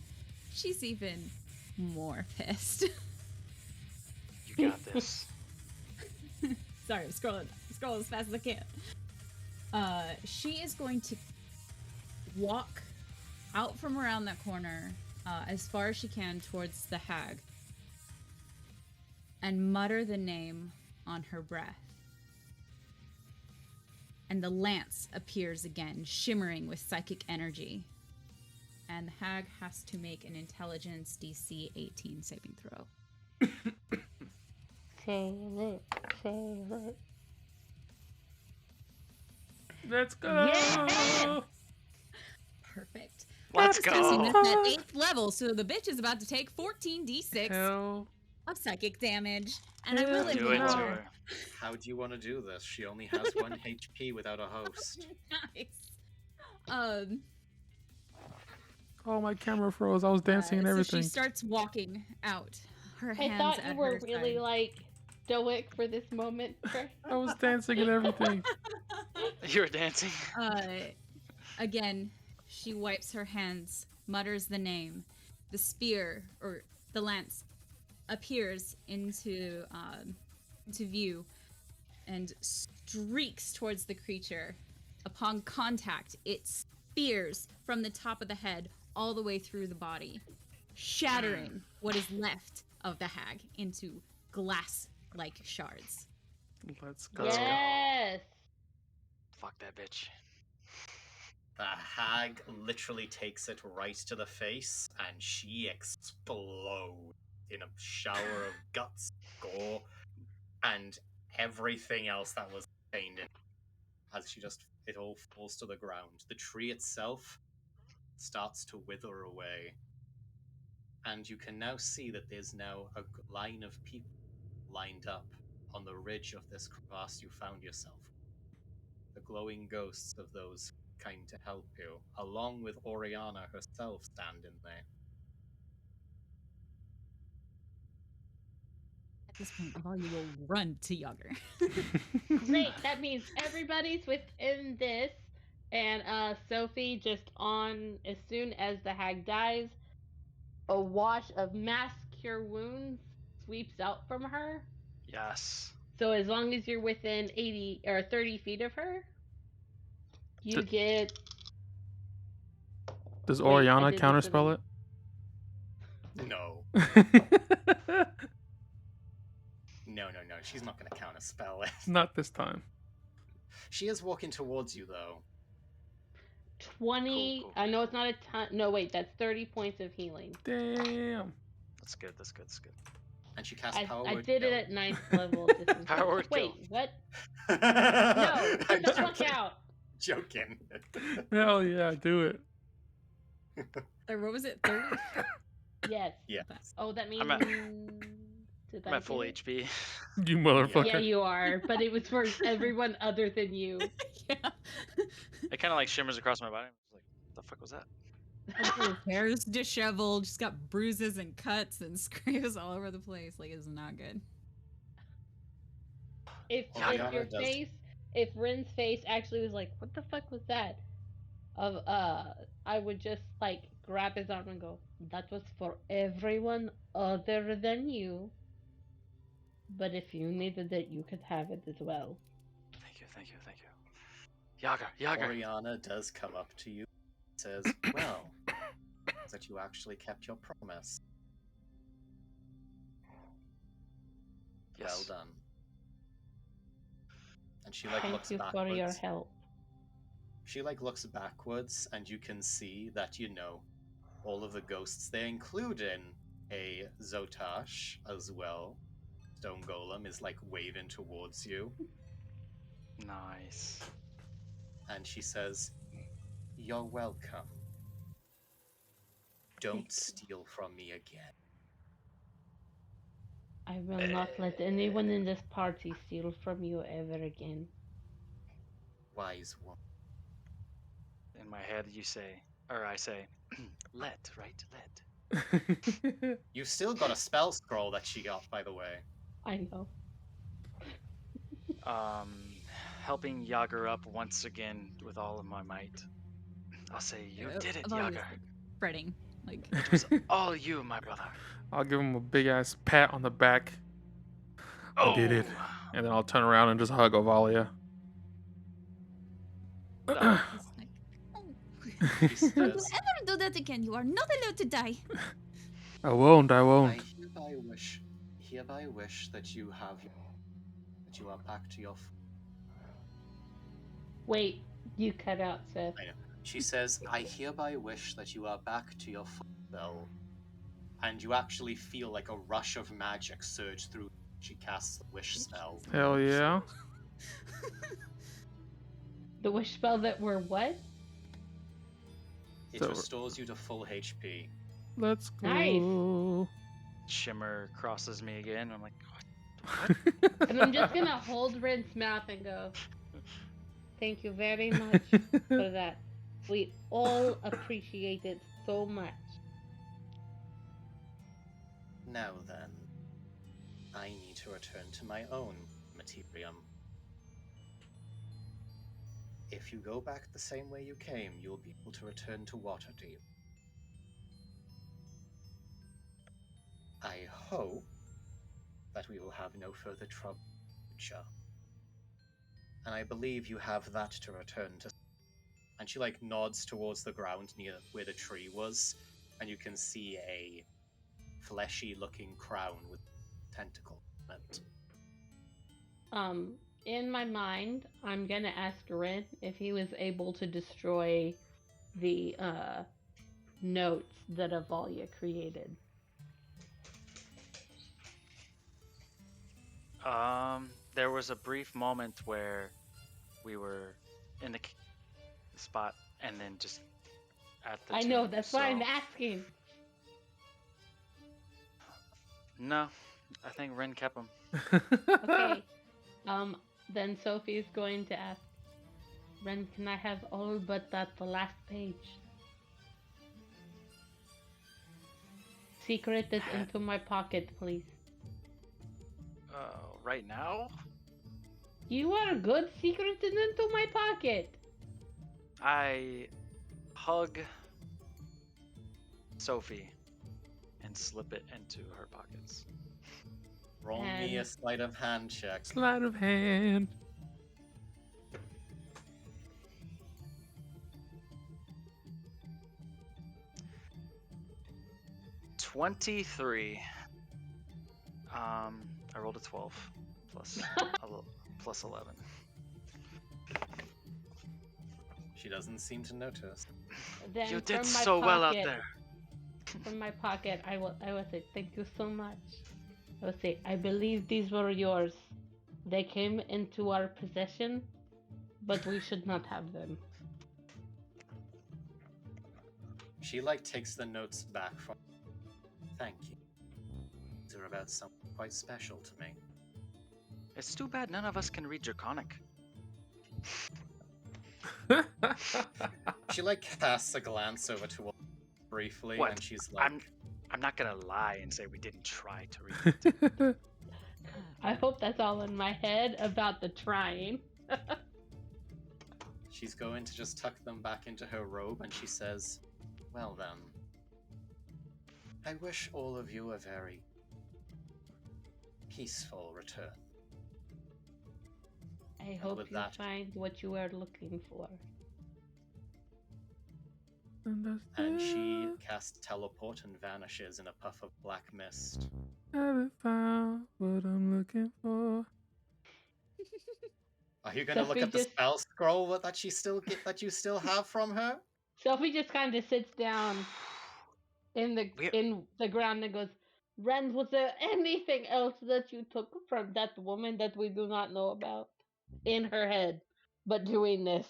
she's even more pissed. You got this. Sorry, I'm scrolling as fast as I can. She is going to walk out from around that corner as far as she can towards the hag and mutter the name on her breath. And the lance appears again, shimmering with psychic energy. And the hag has to make an intelligence DC 18 saving throw. Fail it. Let's go. Yeah! Perfect. Let's Casting go. this at 8th level, so the bitch is about to take 14 d6 Hell. of psychic damage. And I will Do it to admit, her. How do you want to do this? She only has 1 HP without a host. nice. Oh, my camera froze. I was dancing and So everything. she starts walking out. Her I hands thought at you were her really side. like stoic for this moment, Trey. I was dancing and everything. You were dancing. Again, she wipes her hands, mutters the name. The spear or the lance appears into view and streaks towards the creature. Upon contact, it spears from the top of the head all the way through the body, shattering what is left of the hag into glass-like shards. Let's go. Yes. Fuck that bitch. The hag literally takes it right to the face, and she explodes in a shower of guts, gore, and everything else that was contained in it. As it all falls to the ground. The tree itself starts to wither away, and you can now see that there's now a line of people lined up on the ridge of this crevasse you found yourself. The glowing ghosts of those kind to help you, along with Oriana herself standing there. At this point, Avalia will run to Yager. Great. That means everybody's within this. And Sophie, just on as soon as the hag dies, a wash of mass cure wounds sweeps out from her. Yes. So as long as you're within 80 or 30 feet of her, you get. Does Wait, I Oriana did this with counterspell No, it? no. She's not going to counter spell it. Not this time. She is walking towards you, though. 20. Cool. I know it's not a ton. No, wait, that's 30 points of healing. Damn. That's good. That's good. That's good. And she casts I Power I Word did it Kill. at 9th level. Just in Power case. Word Wait, Kill. what? No, No, get the fuck joking. out. Joking. Hell yeah, do it. Or what was it? 30? Yes. Yes. Oh, that means. I'm at- Did I'm I at full get it? HP. You motherfucker. Yeah, you are, but it was for everyone other than you. Yeah. It kind of like shimmers across my body. I was like, what the fuck was that? Her hair's disheveled, she's got bruises and cuts and scrapes all over the place. Like, it's not good. if Oriana your does. face, if Rin's face actually was like, what the fuck was that? Of I would just like grab his arm and go, that was for everyone other than you. But if you needed it, you could have it as well. Thank you, thank you, thank you. Yager. Oriana does come up to you, says, "Well, that you actually kept your promise. Yes. Well done." And she Thank looks you backwards. for your help. She looks backwards, and you can see that all of the ghosts there, including a Zotash as well. Stone Golem is waving towards you, Nice. and she says, "You're welcome. Don't steal from me again." I will not let anyone in this party steal from you ever again. Wise woman. In my head, I say, let, right? Let. You've still got a spell scroll that she got, by the way. I know. Helping Yager up once again with all of my might. I'll say, you did it, I thought he was, Yager. like, fretting. Like, It was all you, my brother. I'll give him a big ass pat on the back. I did it. And then I'll turn around and just hug Ovalia. he's like, oh. She Don't you says, ever do that again. You are not allowed to die. I won't. "I hereby wish that you are back to your." Wait, you cut out, Seth. I know. She says, "I hereby wish that you are back to your full self." And you actually feel like a rush of magic surge through. She casts the wish spell. Hell yeah. The wish spell that we're what? It So- restores you to full HP. Let's go. Nice. Shimmer crosses me again. I'm like, And I'm just gonna hold Rin's mouth and go, thank you very much for that. We all appreciate it so much. Now then, I need to return to my own materium. If you go back the same way you came, you'll be able to return to Waterdeep. I hope that we will have no further trouble in the future. And I believe you have that to return to. And she nods towards the ground near where the tree was, and you can see a fleshy-looking crown with tentacle on it. In my mind, I'm gonna ask Rin if he was able to destroy the notes that Avalia created. there was a brief moment where we were in the spot and then just at the I know, tomb, that's why I'm so- asking. No, I think Ren kept him. Okay. Then Sophie's going to ask, Ren, can I have all but the last page? Secret this into my pocket, please. Right now? You are good. Secret it into my pocket. I hug Sophie and slip it into her pockets. Roll me a And- sleight of hand check. Sleight of hand. $23. I rolled a 12 plus 11. She doesn't seem to notice. Then You did from my so well out pocket- there. From my pocket, I will say, thank you so much. I will say, I believe these were yours. They came into our possession, but we should not have them. She takes the notes back from. Thank you. These are about something quite special to me. It's too bad none of us can read Draconic. She casts a glance over to briefly, What? and she's like, I'm not gonna lie and say we didn't try to read it. I hope that's all in my head about the trying. She's going to just tuck them back into her robe and she says, "Well then, I wish all of you a very peaceful return." I hope with you that- find what you are looking for. And she casts teleport and vanishes in a puff of black mist. Haven't found what I'm looking for. Are you going to look Sophie at the just- spell scroll that you still have from her? Sophie just kind of sits down in the ground and goes, "Ren, was there anything else that you took from that woman that we do not know about in her head, but doing this?"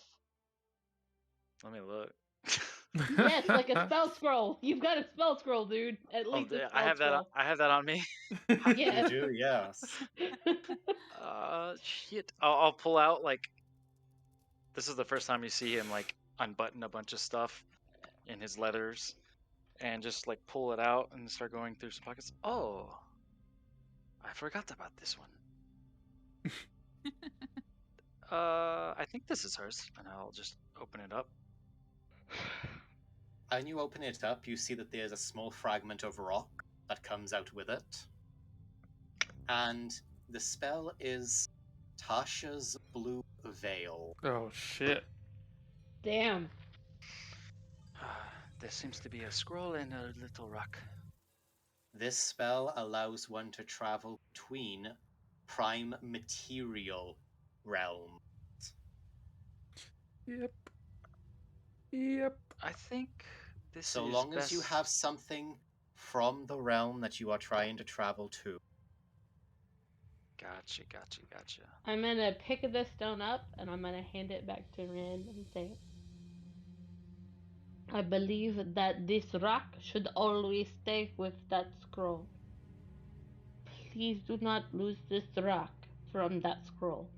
Let me look. Yes, like a spell scroll. You've got a spell scroll, dude. At Oh, least a spell I have that. scroll. I have that on me. Yes. You do, yes. Shit. I'll pull out like. This is the first time you see him like unbutton a bunch of stuff in his leathers, and just like pull it out and start going through some pockets. Oh, I forgot about this one. I think this is hers, and I'll just open it up. And you open it up, you see that there's a small fragment of rock that comes out with it. And the spell is Tasha's Blue Veil. Oh shit. Damn. There seems to be a scroll and a little rock. This spell allows one to travel between prime material realms. Yep. Yep. I think this So is long best. as you have something from the realm that you are trying to travel to. Gotcha. I'm gonna pick this stone up and I'm gonna hand it back to Ren and say, "I believe that this rock should always stay with that scroll. Please do not lose this rock from that scroll."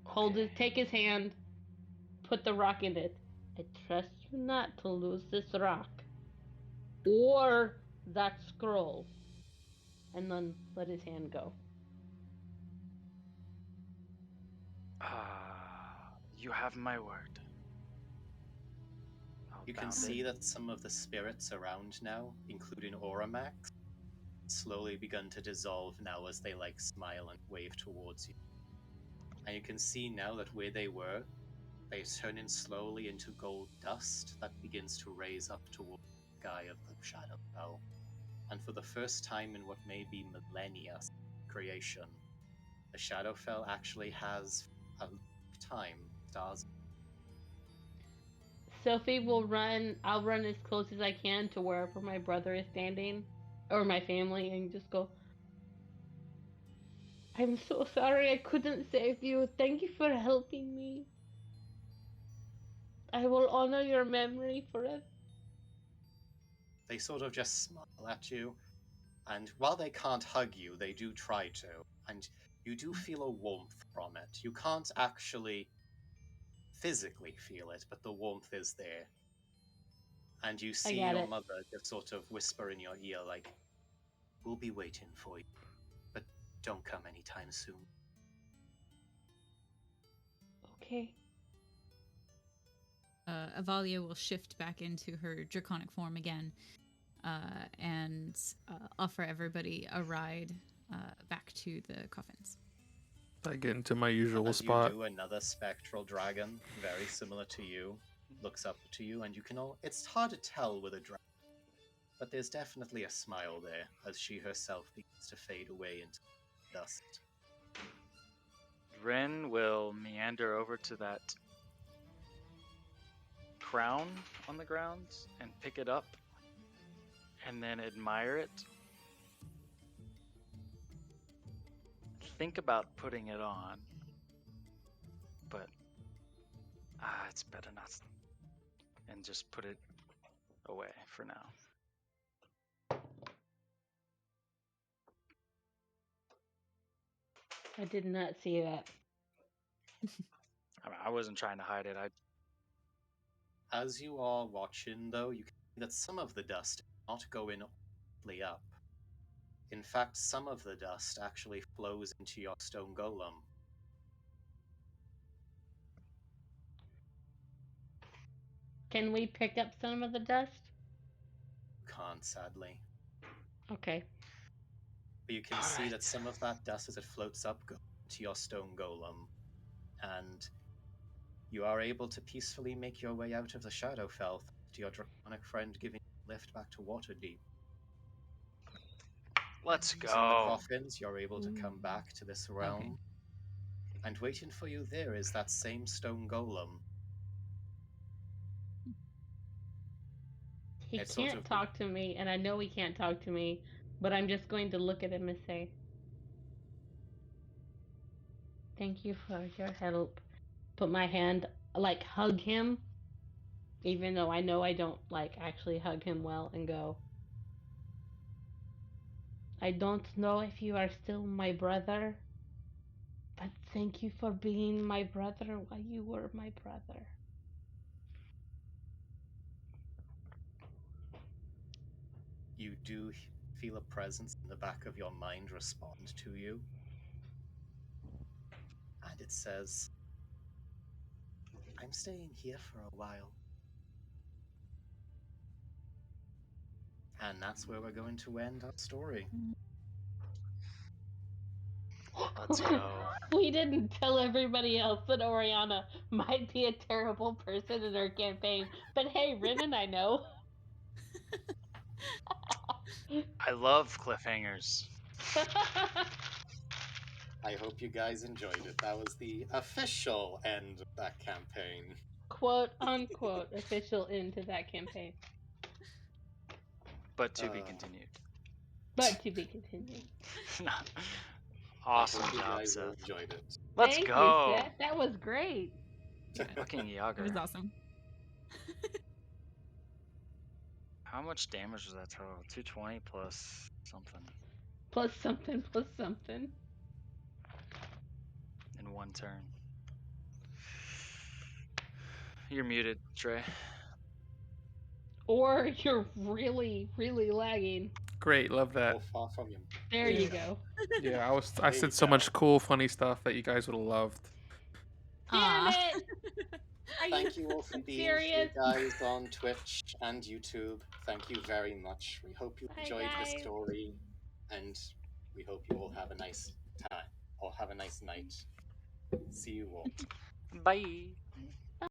Hold it, take his hand, put the rock in it. "I trust you not to lose this rock or that scroll." And then let his hand go. You have my word. You can Bound see it. that some of the spirits around now, including Auramax, slowly begun to dissolve now as they smile and wave towards you. And you can see now that where they were, they turn in slowly into gold dust that begins to raise up towards the sky of the Shadowfell. And for the first time in what may be millennia creation, the Shadowfell actually has a time stars. Sophie will run. I'll run as close as I can to wherever my brother is standing, or my family, and just go, "I'm so sorry I couldn't save you. Thank you for helping me. I will honor your memory forever." They sort of just smile at you, and while they can't hug you, they do try to, and you do feel a warmth from it. You can't actually physically feel it, but the warmth is there. And you see got your it. mother just sort of whisper in your ear, like, "We'll be waiting for you, but don't come anytime soon." Okay. Avalia will shift back into her draconic form again and offer everybody a ride back to the coffins. I get into my usual As spot. you do, another spectral dragon, very similar to you, looks up to you, and you can all. It's hard to tell with a dragon, but there's definitely a smile there as she herself begins to fade away into dust. Ren will meander over to that crown on the ground and pick it up, and then admire it. Think about putting it on, but it's better not. And just put it away for now. I did not see that. I mean, I wasn't trying to hide it. As you are watching, though, you can see that some of the dust is not going all the way up. In fact, some of the dust actually flows into your stone golem. Can we pick up some of the dust? Can't, sadly. Okay. But you can see that some of that dust as it floats up goes into your stone golem, and you are able to peacefully make your way out of the Shadowfell to your draconic friend giving you a lift back to Waterdeep. Let's Using the go. coffins, you're able to come back to this realm. Okay. And waiting for you there is that same stone golem. He It's sort can't of- talk to me, and I know he can't talk to me, but I'm just going to look at him and say, thank you for your help. Put my hand, like, hug him, even though I know I don't, like, actually hug him well, and go, I don't know if you are still my brother, but thank you for being my brother while you were my brother. You do feel a presence in the back of your mind respond to you. And it says, I'm staying here for a while. And that's where we're going to end our story. Let's go. We didn't tell everybody else that Oriana might be a terrible person in her campaign, but hey, Rin and I know. I love cliffhangers. I hope you guys enjoyed it. That was the official end of that campaign. Quote unquote official end to that campaign. But to be continued. But to be continued. Awesome I hope job, you guys all Seth. enjoyed it. Let's Thank go. you, Seth. That was great. Fucking It Yager. was awesome. How much damage was that total? 220 plus something Plus something, plus something. in one turn. You're muted, Trey. Or you're really, really lagging. Great, love that. Oh, far from you. There you go. Yeah, I There you said so go. much cool, funny stuff that you guys would have loved. Damn Aw. it! Are Thank you all for you being serious? here, guys, on Twitch and YouTube. Thank you very much. We hope you Bye, enjoyed guys. the story, and we hope you all have a nice time or have a nice night. See you all. Bye.